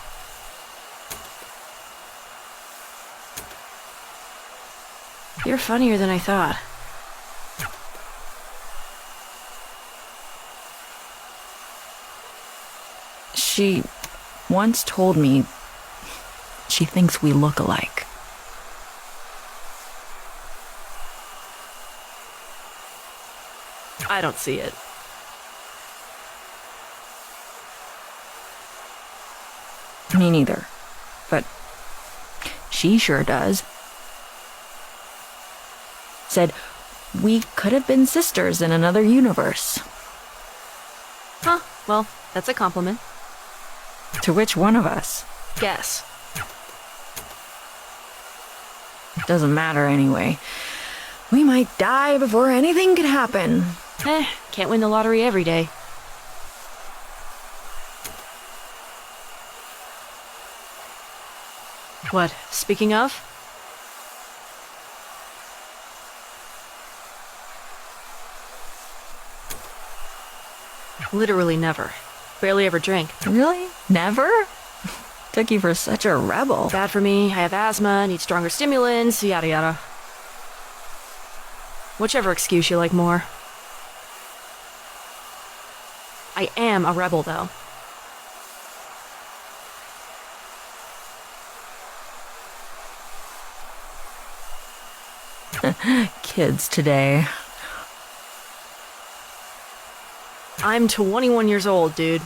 You're funnier than I thought. She once told me she thinks we look alike. I don't see it. Me neither. But she sure does. Said we could have been sisters in another universe. Huh, well, that's a compliment. To which one of us? Guess. It doesn't matter anyway. We might die before anything could happen. Can't win the lottery every day. What, speaking of? Literally never. Barely ever drink. Really? Never? Took you for such a rebel. Bad for me, I have asthma, need stronger stimulants, yada yada. Whichever excuse you like more. I am a rebel, though. Kids today. I'm 21 years old, dude.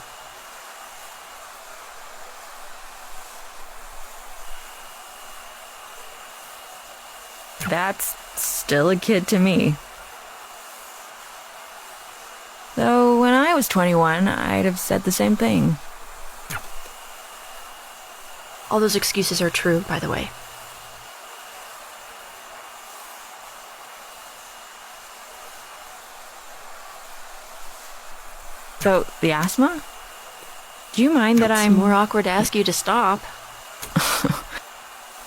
That's still a kid to me. Though when I was 21, I'd have said the same thing. All those excuses are true, by the way. So, the asthma? Do you mind that I'm more awkward to ask you to stop?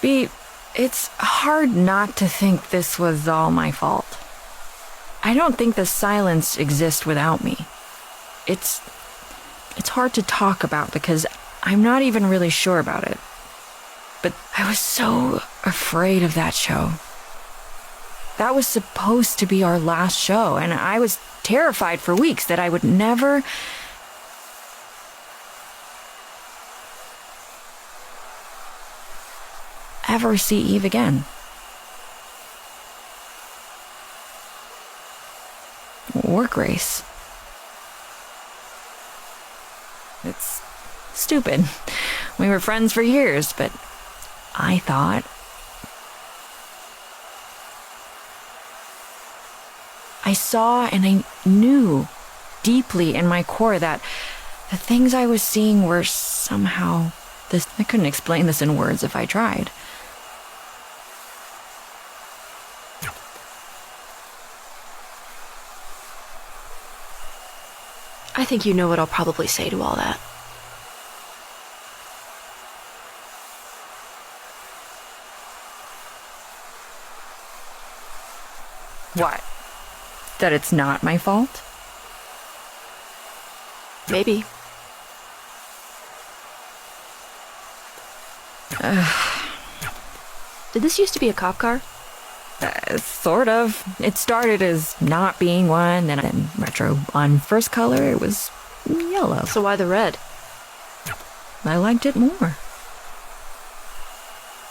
B, it's hard not to think this was all my fault. I don't think the silence exists without me. It's hard to talk about because I'm not even really sure about it. But I was so afraid of that show. That was supposed to be our last show, and I was terrified for weeks that I would never ever see Eve again. Or Grace. It's stupid. We were friends for years, but I thought I saw and I knew deeply in my core that the things I was seeing were somehow this. I couldn't explain this in words if I tried. I think you know what I'll probably say to all that. What? That it's not my fault? Maybe. Did this used to be a cop car? Sort of. It started as not being one, then retro on first color, it was yellow. So why the red? I liked it more.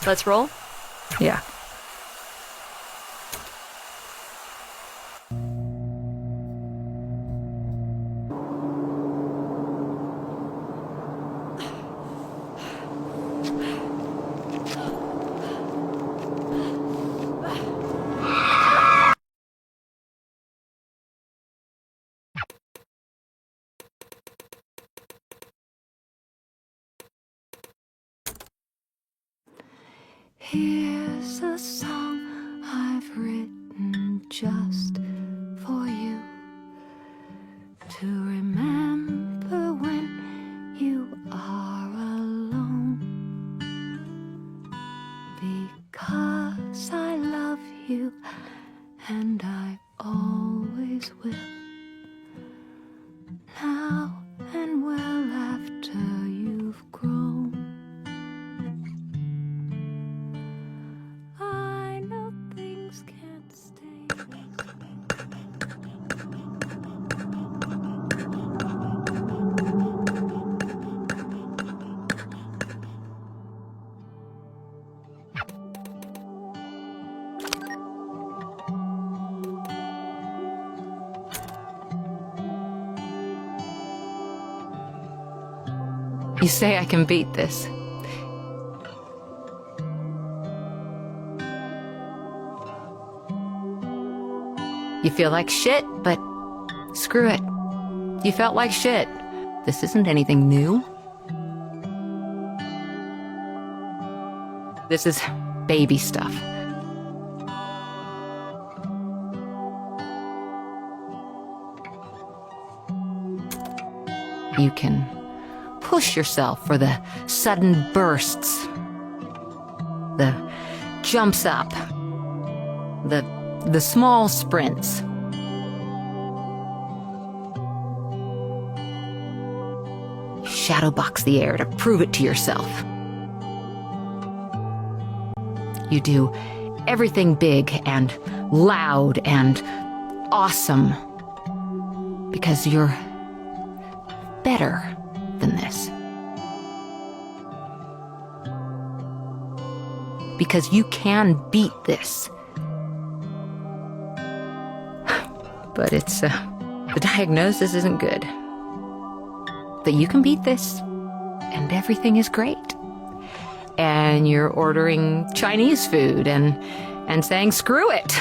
Let's roll? Yeah. Here's a song I've written just for you, to remember when you are alone, because I love you and I always will, now and well after you've grown. You say I can beat this. You feel like shit, but screw it. You felt like shit. This isn't anything new. This is baby stuff. You can push yourself for the sudden bursts, the jumps up, the small sprints. Shadowbox the air to prove it to yourself. You do everything big and loud and awesome because you're better than this. Because you can beat this. But it's, the diagnosis isn't good. But you can beat this, and everything is great. And you're ordering Chinese food and saying, screw it,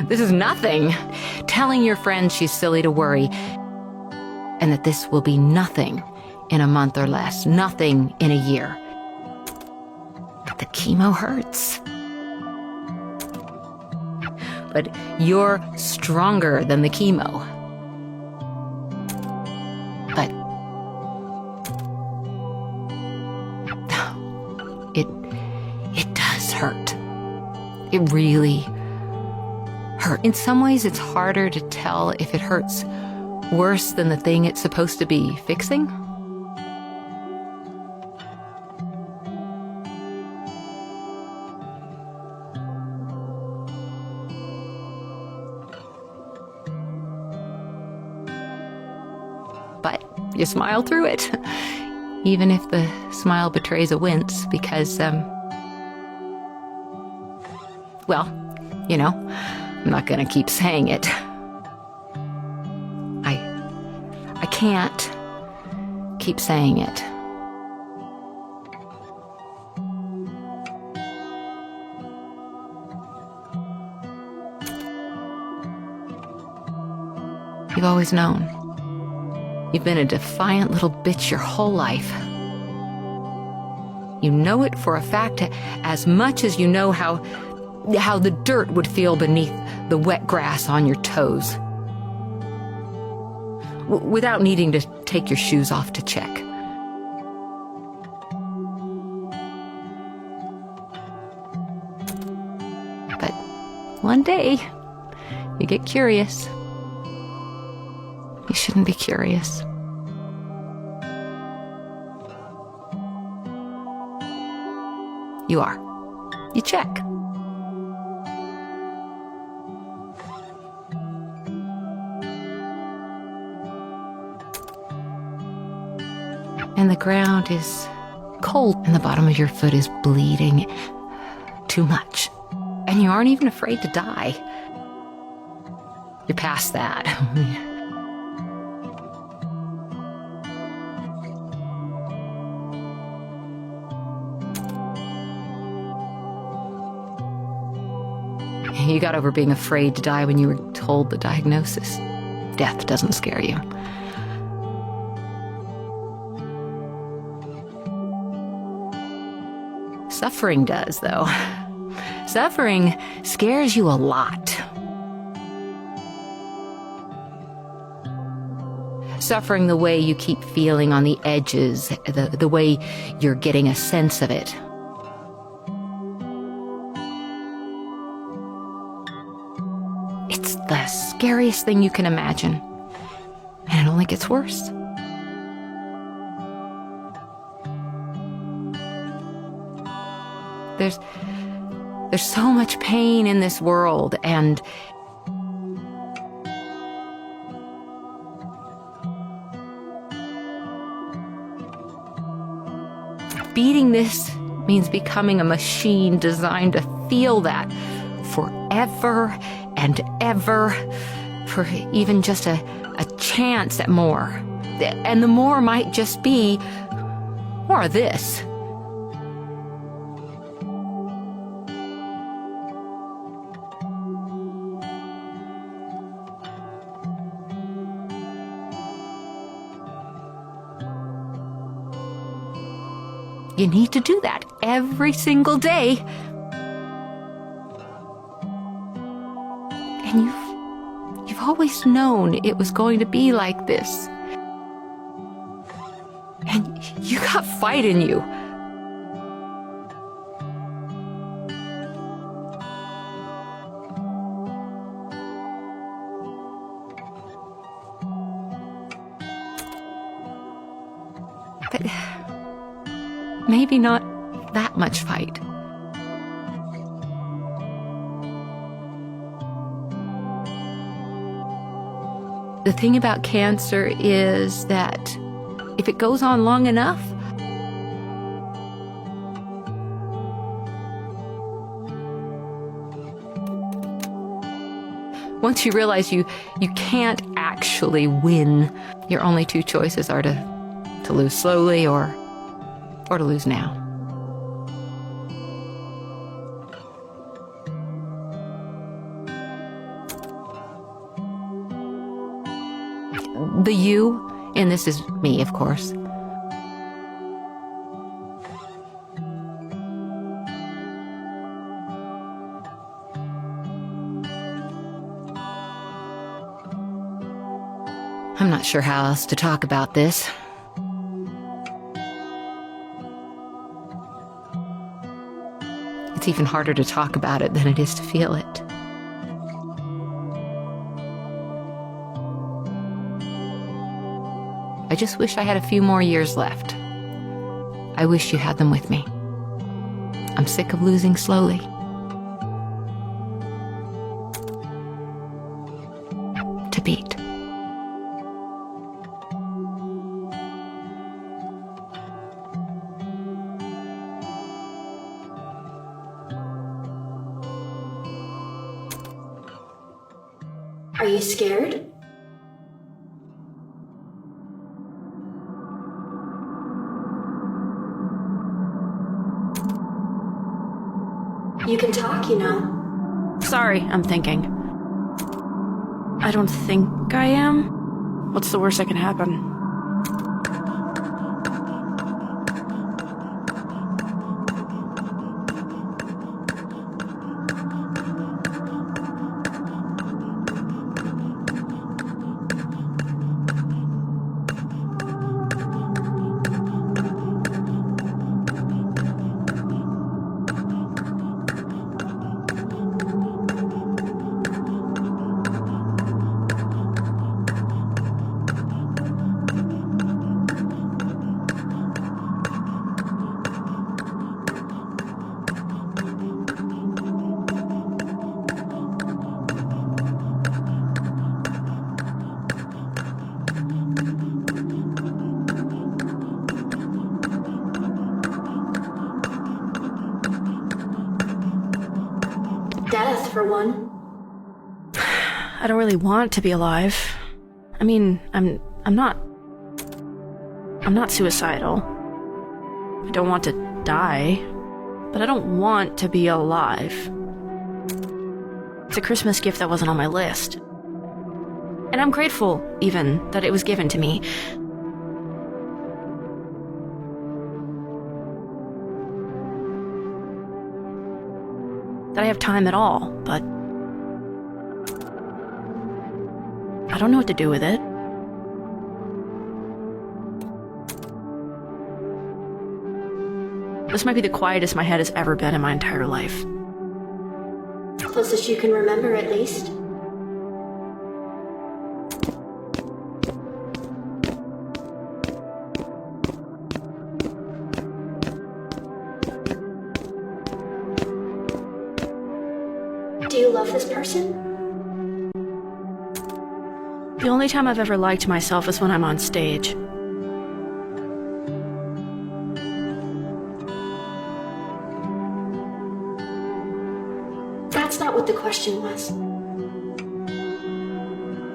this is nothing. Telling your friend she's silly to worry, and that this will be nothing in a month or less, nothing in a year. The chemo hurts. But you're stronger than the chemo. But it does hurt. It really hurts. In some ways, it's harder to tell if it hurts worse than the thing it's supposed to be fixing. But you smile through it, even if the smile betrays a wince, because, well, you know, I'm not gonna keep saying it. I can't keep saying it. You've always known. You've been a defiant little bitch your whole life. You know it for a fact as much as you know how the dirt would feel beneath the wet grass on your toes. Without needing to take your shoes off to check. But one day, you get curious. You shouldn't be curious. You are. You check. And the ground is cold, and the bottom of your foot is bleeding too much. And you aren't even afraid to die. You're past that. You got over being afraid to die when you were told the diagnosis. Death doesn't scare you. Suffering does, though. Suffering scares you a lot. Suffering the way you keep feeling on the edges, the way you're getting a sense of it. It's the scariest thing you can imagine. And it only gets worse. There's so much pain in this world, and beating this means becoming a machine designed to feel that forever and ever, for even just a chance at more. And the more might just be more of this. You need to do that every single day. And you've always known it was going to be like this. And you got fight in you. But maybe not that much fight. The thing about cancer is that if it goes on long enough, once you realize you can't actually win, your only two choices are to lose slowly or to lose now. The you in this is me, of course. I'm not sure how else to talk about this. It's even harder to talk about it than it is to feel it. I just wish I had a few more years left. I wish you had them with me. I'm sick of losing slowly. To beat. Are you scared? You can talk, you know. Sorry, I'm thinking. I don't think I am. What's the worst that can happen? Death, for one. I don't really want to be alive. I mean, I'm not suicidal. I don't want to die, but I don't want to be alive. It's a Christmas gift that wasn't on my list. And I'm grateful, even, that it was given to me. That I have time at all, but I don't know what to do with it. This might be the quietest my head has ever been in my entire life. Closest you can remember, at least. Do you love this person? The only time I've ever liked myself is when I'm on stage. That's not what the question was.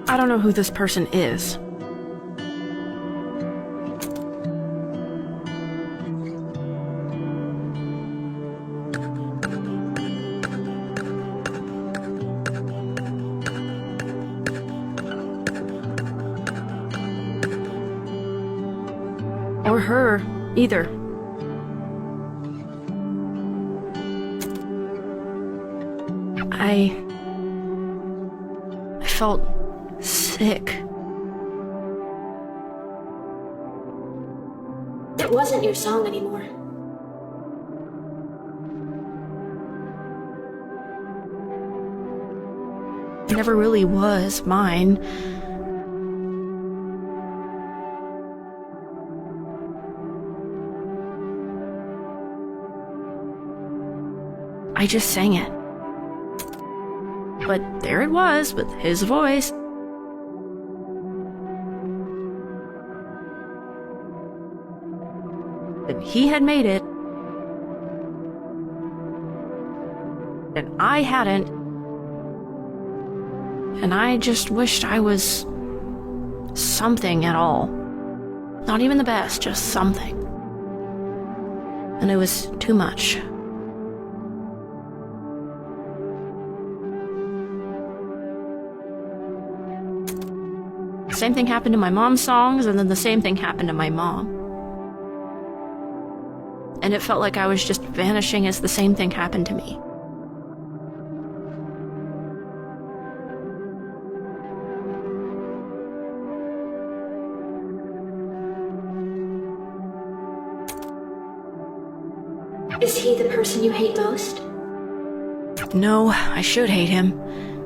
I don't know who this person is. Or her, either. I felt sick. It wasn't your song anymore. It never really was mine. I just sang it. But there it was, with his voice. And he had made it. And I hadn't. And I just wished I was something at all. Not even the best, just something. And it was too much. The same thing happened to my mom's songs, and then the same thing happened to my mom. And it felt like I was just vanishing as the same thing happened to me. Is he the person you hate most? No, I should hate him.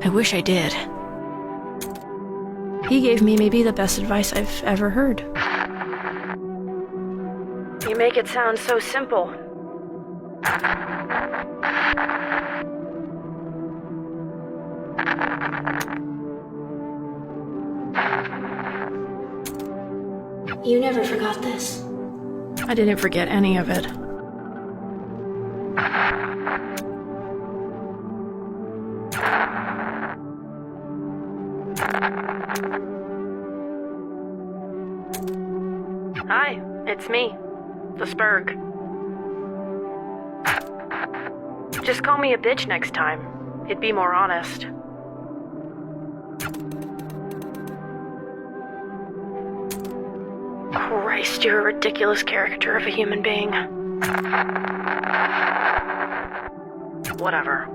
I wish I did. He gave me maybe the best advice I've ever heard. You make it sound so simple. You never forgot this. I didn't forget any of it. Hi, it's me, the Spurg. Just call me a bitch next time. It'd be more honest. Christ, you're a ridiculous caricature of a human being. Whatever.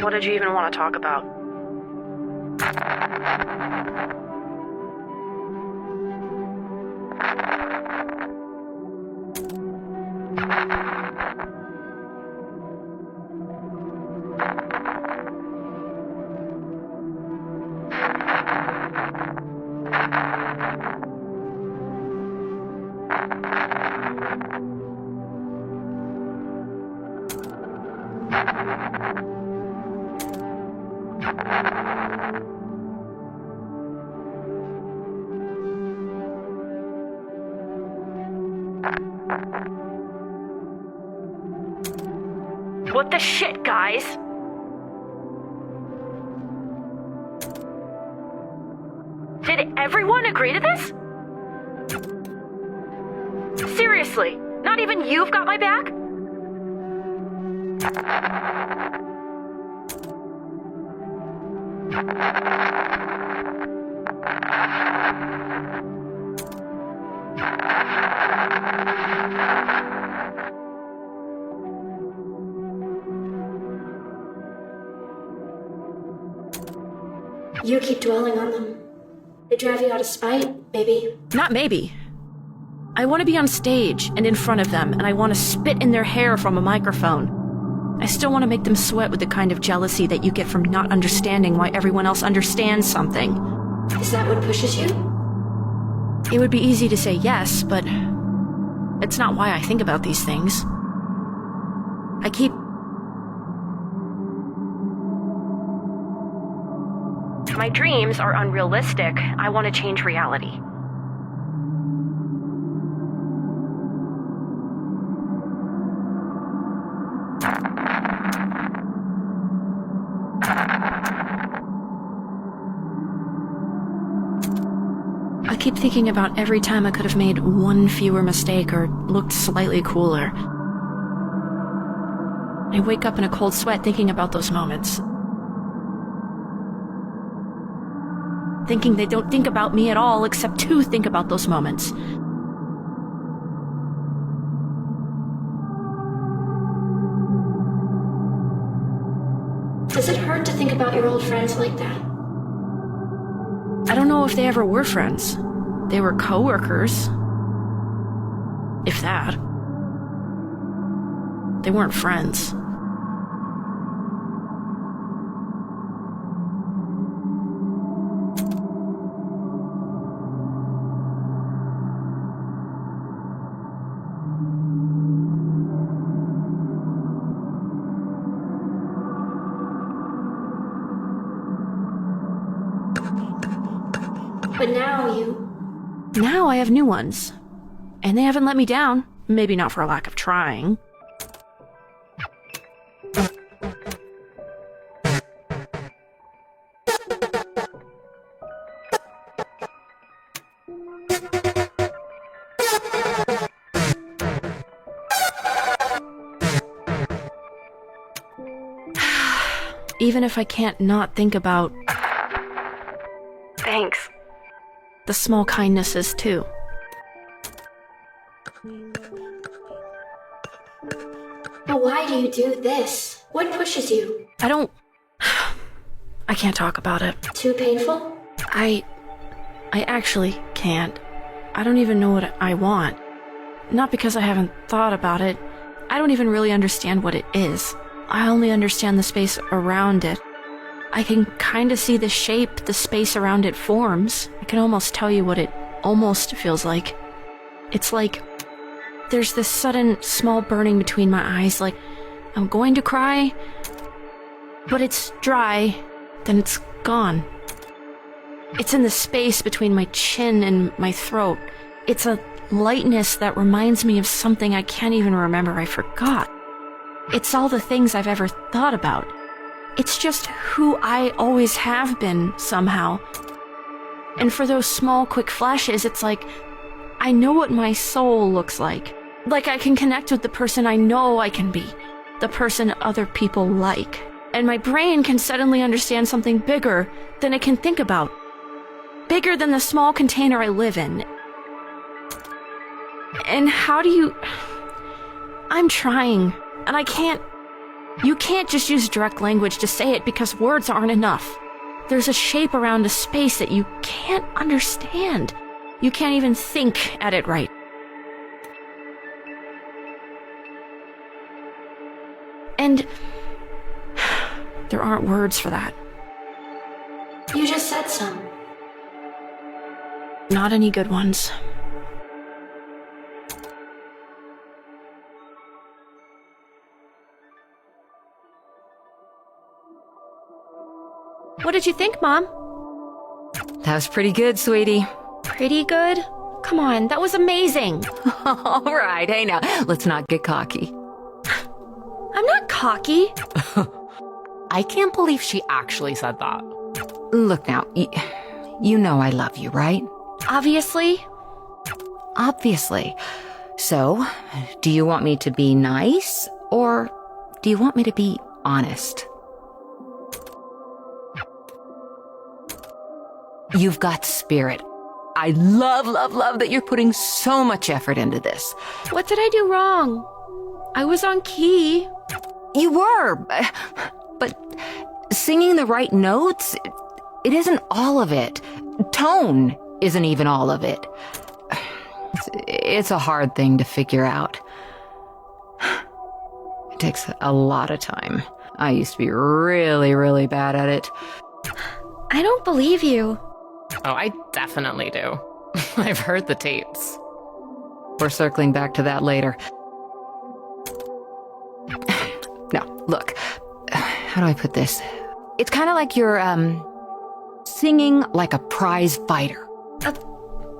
What did you even want to talk about? What the shit, guys? Did everyone agree to this? Seriously, not even you've got my back? You keep dwelling on them. They drive you out of spite, maybe. Not maybe. I want to be on stage and in front of them, and I want to spit in their hair from a microphone. I still want to make them sweat with the kind of jealousy that you get from not understanding why everyone else understands something. Is that what pushes you? It would be easy to say yes, but it's not why I think about these things. My dreams are unrealistic. I want to change reality. I keep thinking about every time I could have made one fewer mistake or looked slightly cooler. I wake up in a cold sweat thinking about those moments. Thinking they don't think about me at all except to think about those moments. Does it hurt to think about your old friends like that? I don't know if they ever were friends. They were co-workers. If that. They weren't friends. But Now I have new ones. And they haven't let me down. Maybe not for a lack of trying. Even if I can't not think about... Thanks. The small kindnesses, too. But why do you do this? What pushes you? I can't talk about it. Too painful? I actually can't. I don't even know what I want. Not because I haven't thought about it. I don't even really understand what it is. I only understand the space around it. I can kind of see the shape the space around it forms. I can almost tell you what it almost feels like. It's like there's this sudden small burning between my eyes, like I'm going to cry, but it's dry, then it's gone. It's in the space between my chin and my throat. It's a lightness that reminds me of something I can't even remember. I forgot. It's all the things I've ever thought about. It's just who I always have been, somehow. And for those small, quick flashes, it's like I know what my soul looks like. Like I can connect with the person I know I can be, the person other people like. And my brain can suddenly understand something bigger than it can think about. Bigger than the small container I live in. And how do you... I'm trying, and I can't... You can't just use direct language to say it because words aren't enough. There's a shape around a space that you can't understand. You can't even think at it right. And there aren't words for that. You just said some. Not any good ones. What did you think, Mom? That was pretty good, sweetie. Pretty good? Come on, that was amazing. All right, hey now, let's not get cocky. I'm not cocky. I can't believe she actually said that. Look now, you know I love you, right? Obviously. Obviously. So, do you want me to be nice, or do you want me to be honest? You've got spirit. I love that you're putting so much effort into this. What did I do wrong? I was on key. You were, but singing the right notes, it isn't all of it. Tone isn't even all of it. It's a hard thing to figure out. It takes a lot of time. I used to be really, really bad at it. I don't believe you. Oh, I definitely do. I've heard the tapes. We're circling back to that later. No, look. How do I put this? It's kind of like you're, singing like a prize fighter. A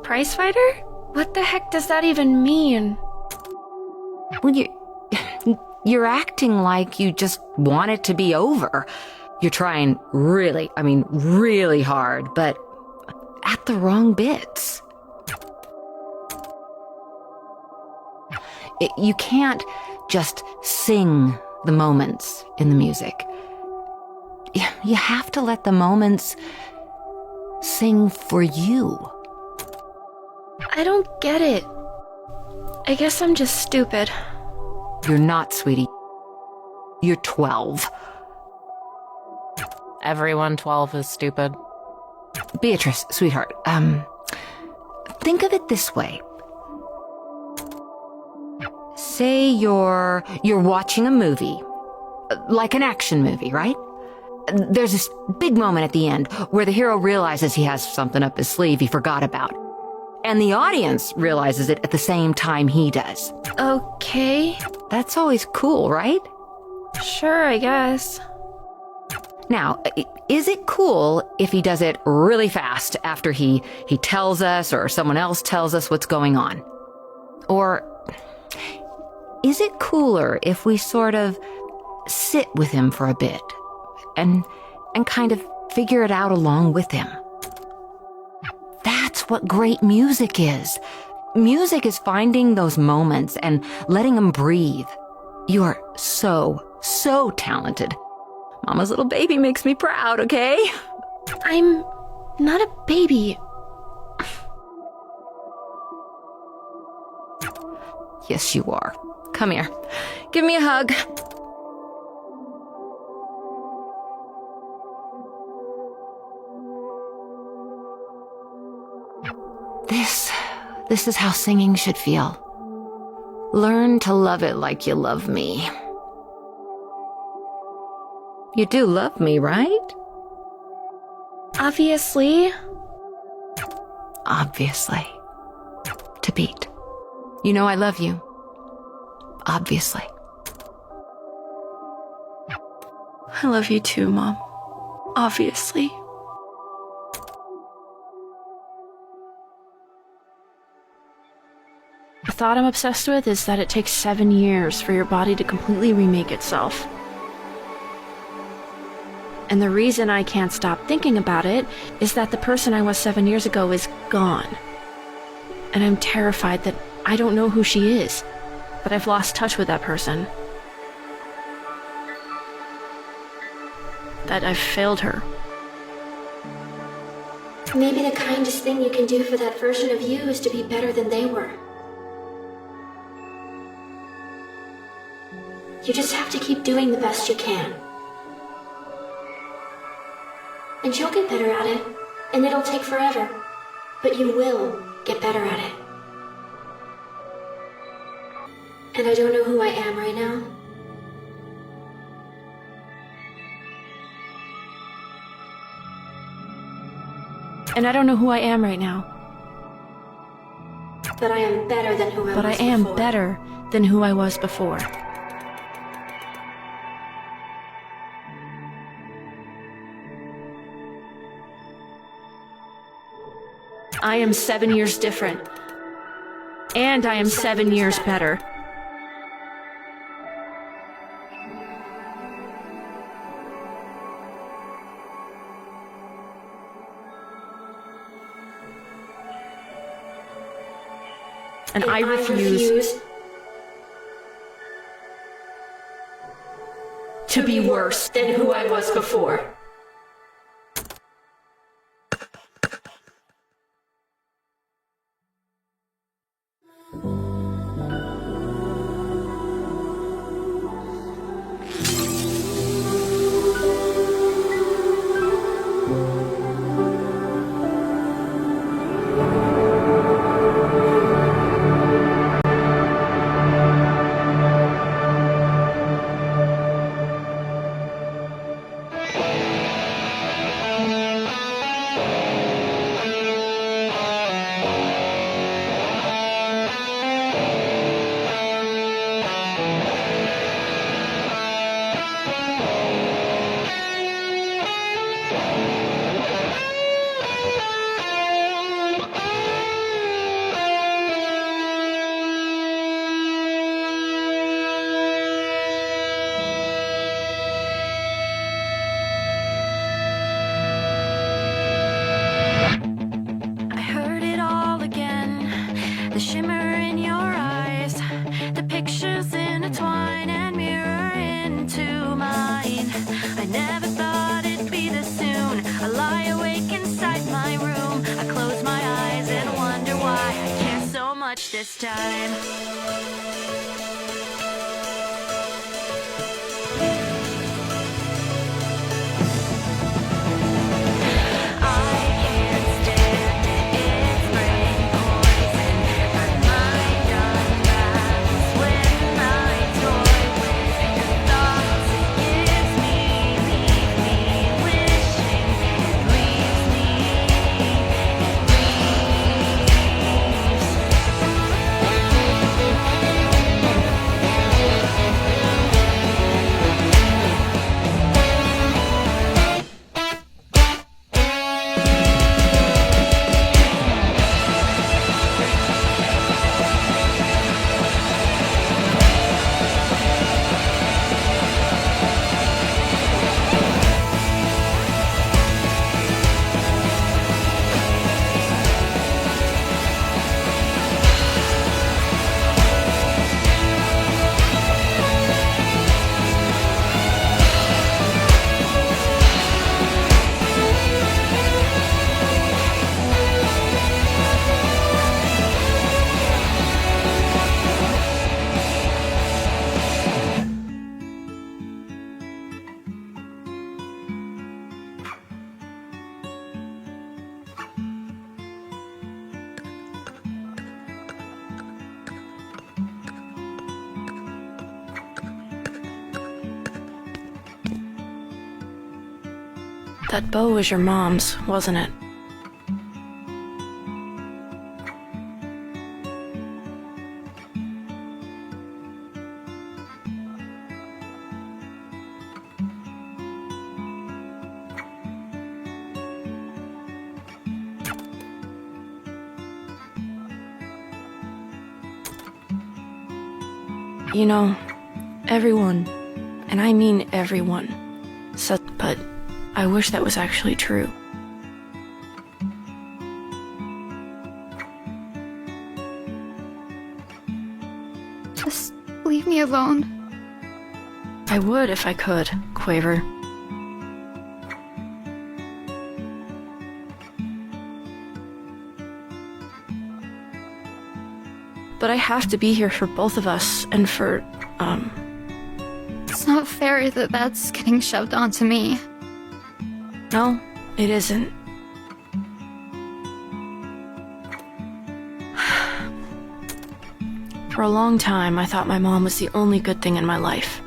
prize fighter? What the heck does that even mean? Well, you're acting like you just want it to be over. You're trying really hard, but at the wrong bits. You can't just sing the moments in the music. You have to let the moments sing for you. I don't get it. I guess I'm just stupid. You're not, sweetie. You're 12. Everyone 12 is stupid. Beatrice, sweetheart, think of it this way. Say you're watching a movie, like an action movie, right? There's this big moment at the end where the hero realizes he has something up his sleeve he forgot about. And the audience realizes it at the same time he does. Okay. That's always cool, right? Sure, I guess. Now, is it cool if he does it really fast after he tells us or someone else tells us what's going on? Or is it cooler if we sort of sit with him for a bit and kind of figure it out along with him? That's what great music is. Music is finding those moments and letting them breathe. You are so talented. Mama's little baby makes me proud, okay? I'm not a baby. Yes, you are. Come here. Give me a hug. This is how singing should feel. Learn to love it like you love me. You do love me, right? Obviously. Obviously. To beat. You know I love you. Obviously. I love you too, Mom. Obviously. The thought I'm obsessed with is that it takes 7 years for your body to completely remake itself. And the reason I can't stop thinking about it is that the person I was 7 years ago is gone. And I'm terrified that I don't know who she is, that I've lost touch with that person. That I've failed her. Maybe the kindest thing you can do for that version of you is to be better than they were. You just have to keep doing the best you can. And you'll get better at it, and it'll take forever, but you will get better at it. And I don't know who I am right now. And I don't know who I am right now. But I am better than who I was before. But I am better than who I was before. I am 7 years different. And I am 7 years better. And I refuse to be worse than who I was before. That bow was your mom's, wasn't it? You know, everyone, and I mean everyone, said, but I wish that was actually true. Just leave me alone. I would if I could, Quaver. But I have to be here for both of us, and for, It's not fair that that's getting shoved onto me. No, it isn't. For a long time, I thought my mom was the only good thing in my life.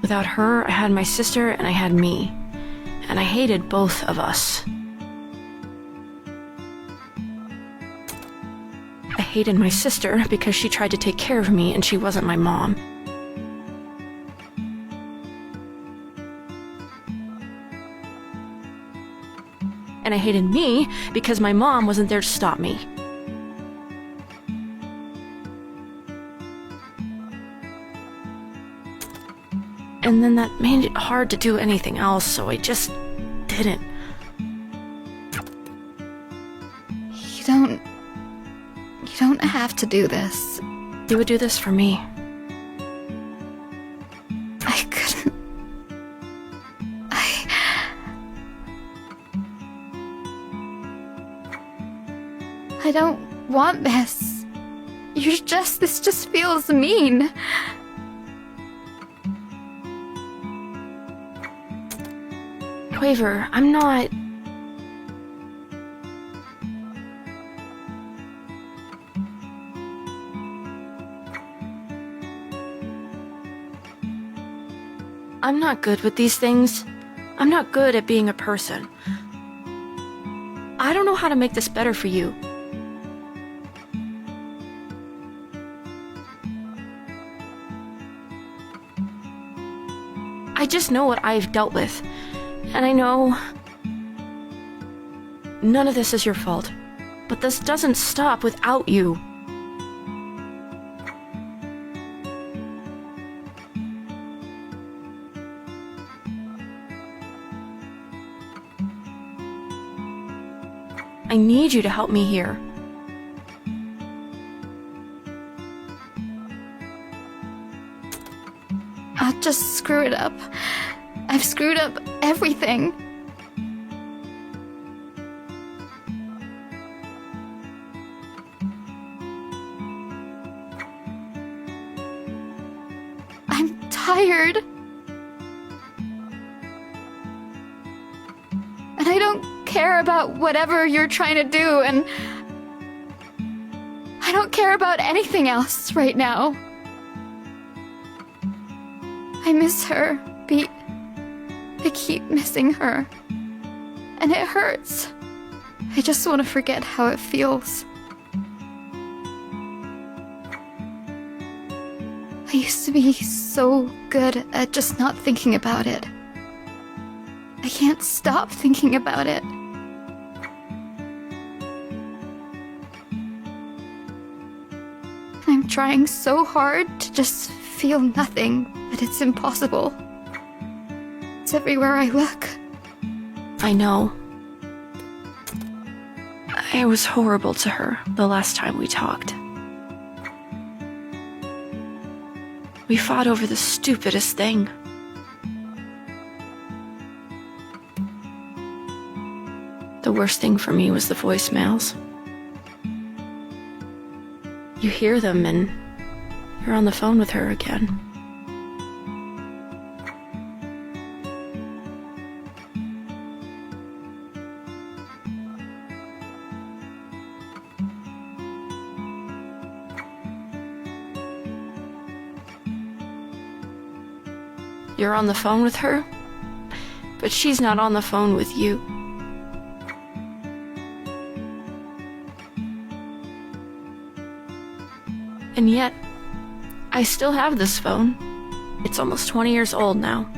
Without her, I had my sister and I had me. And I hated both of us. I hated my sister because she tried to take care of me and she wasn't my mom. And I hated me because my mom wasn't there to stop me. And then that made it hard to do anything else, so I just didn't. You don't have to do this. You would do this for me. I couldn't. I don't want this. This just feels mean. Quaver, I'm not... I'm not good with these things. I'm not good at being a person. I don't know how to make this better for you. I just know what I've dealt with. And I know none of this is your fault. But this doesn't stop without you. I need you to help me here. I'll just screw it up. I've screwed up everything. I'm tired. And I don't care about whatever you're trying to do, and I don't care about anything else right now. I miss her, Beat. I keep missing her. And it hurts. I just want to forget how it feels. I used to be so good at just not thinking about it. I can't stop thinking about it. I'm trying so hard to just feel nothing, but it's impossible. It's everywhere I look. I know. I was horrible to her the last time we talked. We fought over the stupidest thing. The worst thing for me was the voicemails. You hear them and you're on the phone with her again. You're on the phone with her, but she's not on the phone with you. And yet, I still have this phone. It's almost 20 years old now.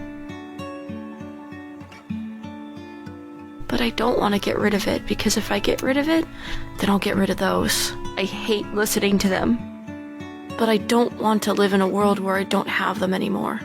But I don't want to get rid of it, because if I get rid of it, then I'll get rid of those. I hate listening to them. But I don't want to live in a world where I don't have them anymore.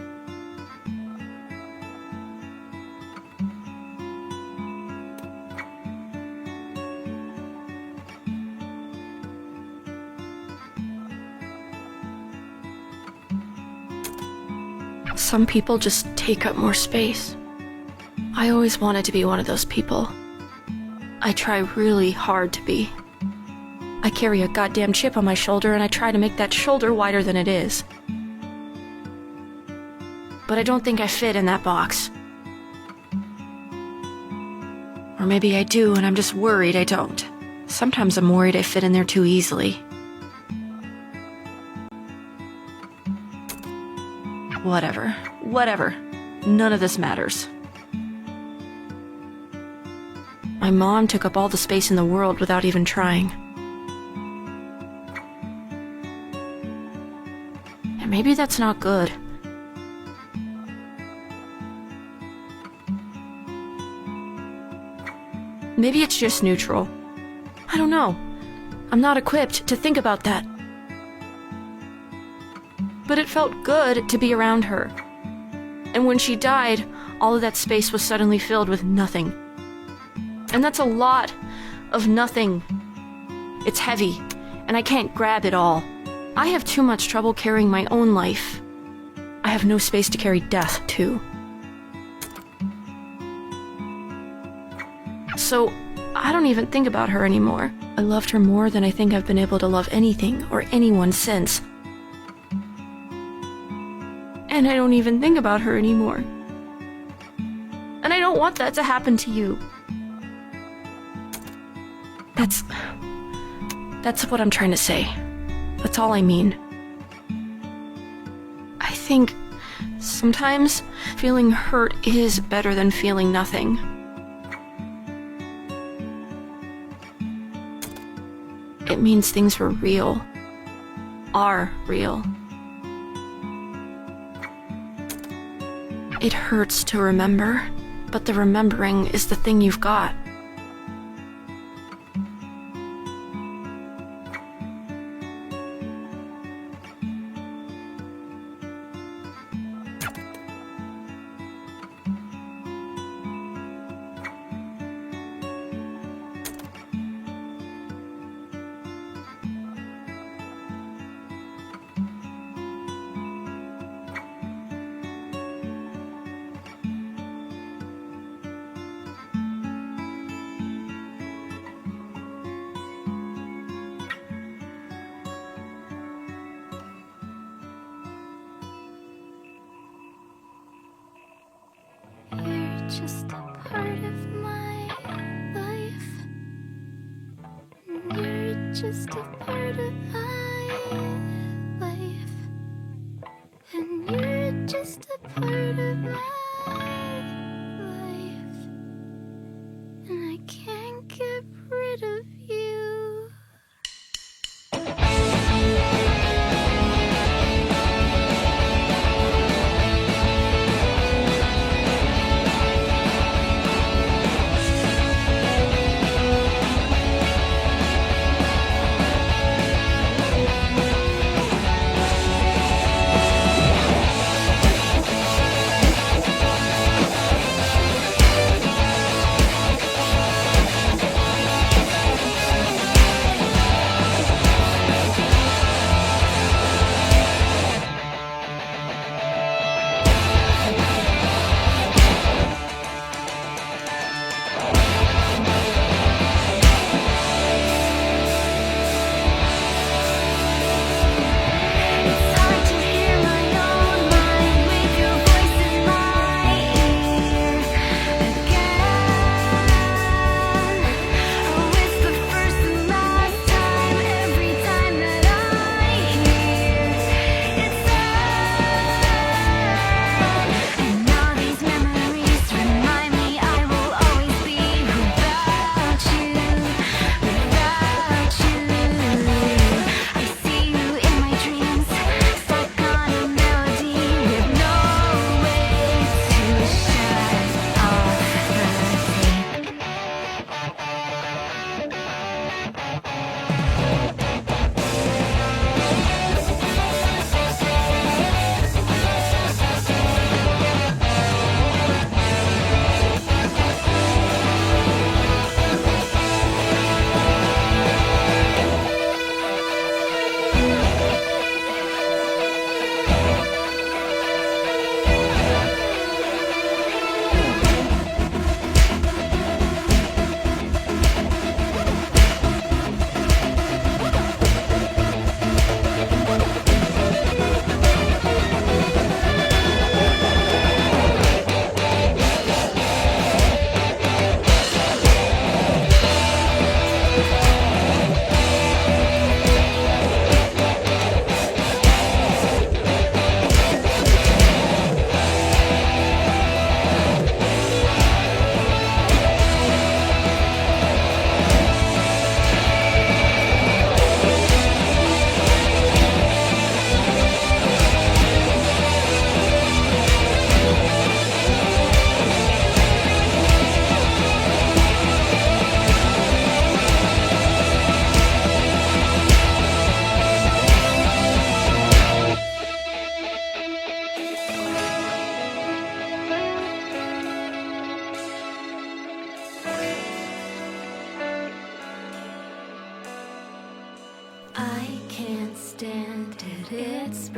Some people just take up more space. I always wanted to be one of those people. I try really hard to be. I carry a goddamn chip on my shoulder and I try to make that shoulder wider than it is. But I don't think I fit in that box. Or maybe I do and I'm just worried I don't. Sometimes I'm worried I fit in there too easily. Whatever. None of this matters. My mom took up all the space in the world without even trying. And maybe that's not good. Maybe it's just neutral. I don't know. I'm not equipped to think about that. But it felt good to be around her. And when she died, all of that space was suddenly filled with nothing. And that's a lot of nothing. It's heavy, and I can't grab it all. I have too much trouble carrying my own life. I have no space to carry death, too. So, I don't even think about her anymore. I loved her more than I think I've been able to love anything or anyone since. And I don't even think about her anymore. And I don't want that to happen to you. That's what I'm trying to say. That's all I mean. I think sometimes feeling hurt is better than feeling nothing. It means things were real. Are real. It hurts to remember, but the remembering is the thing you've got. You're just a part of my life. You're just a part of my life. And you're just a part of my life. And I can't get rid of you.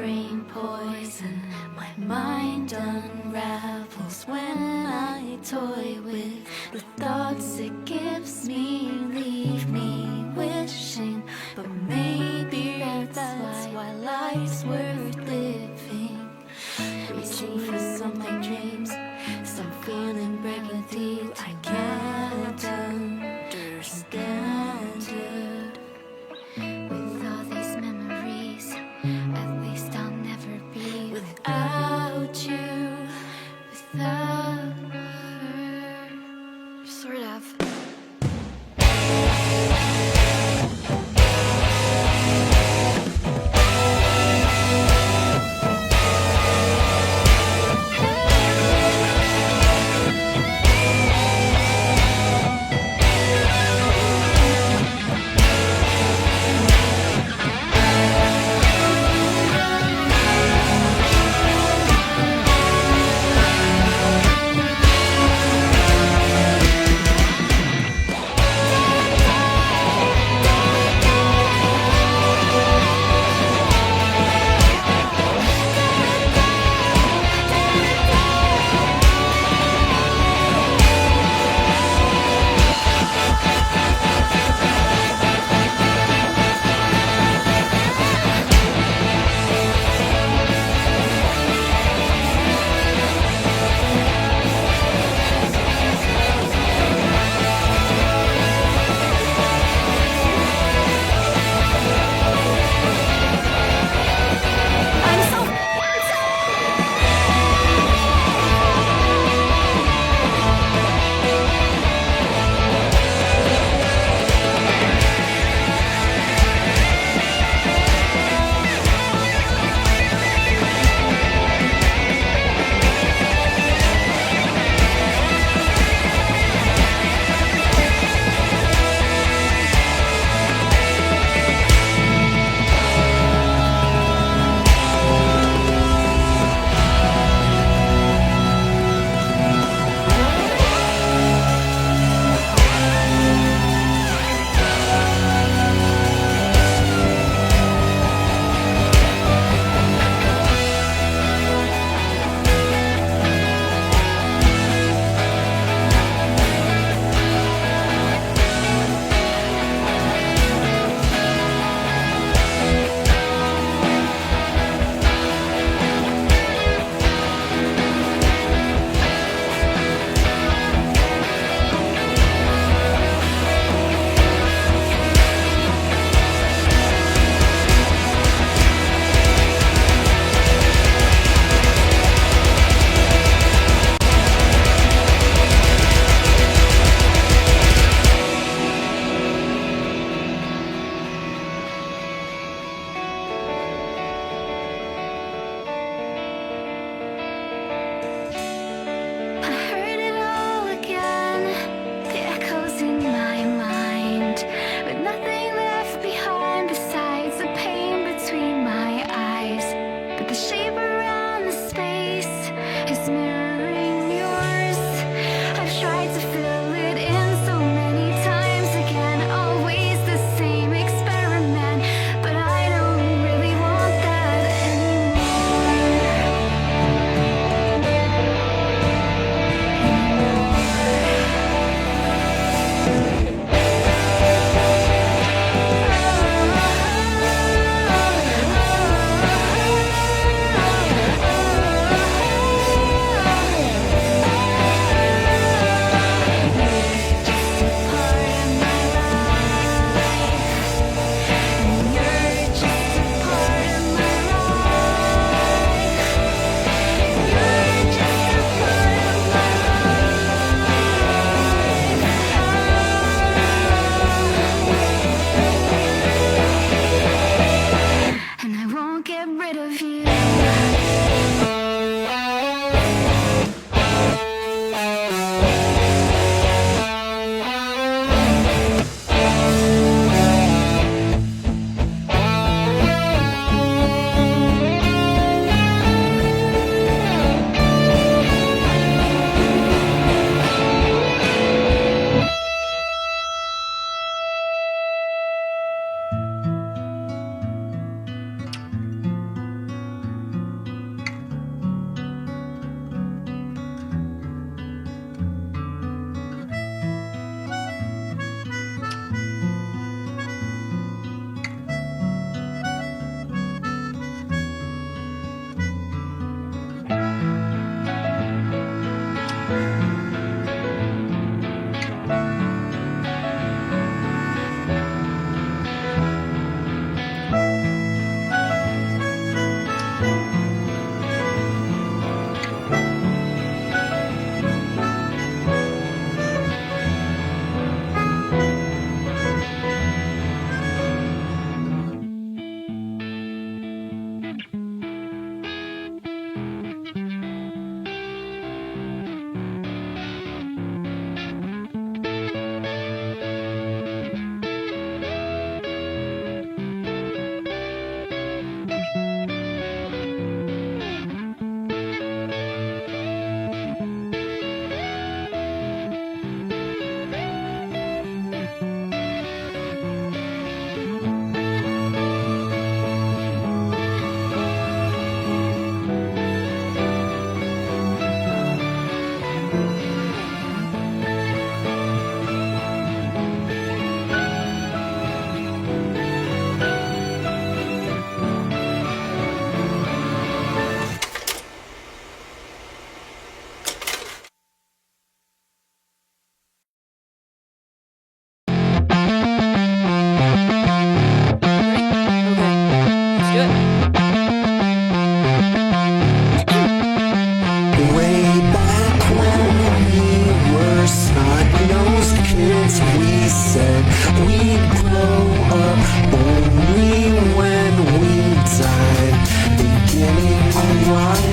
brain poison. My mind unravels when I toy with the thoughts it gives me. Leave me wishing, but maybe that's why life's worth living. Reaching for something dreams, some feeling breaking through. I can't understand it. With all these memories, at least I'll never be without you, without her. Sort of.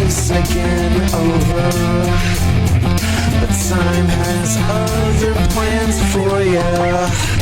this again over. But time has other plans for ya.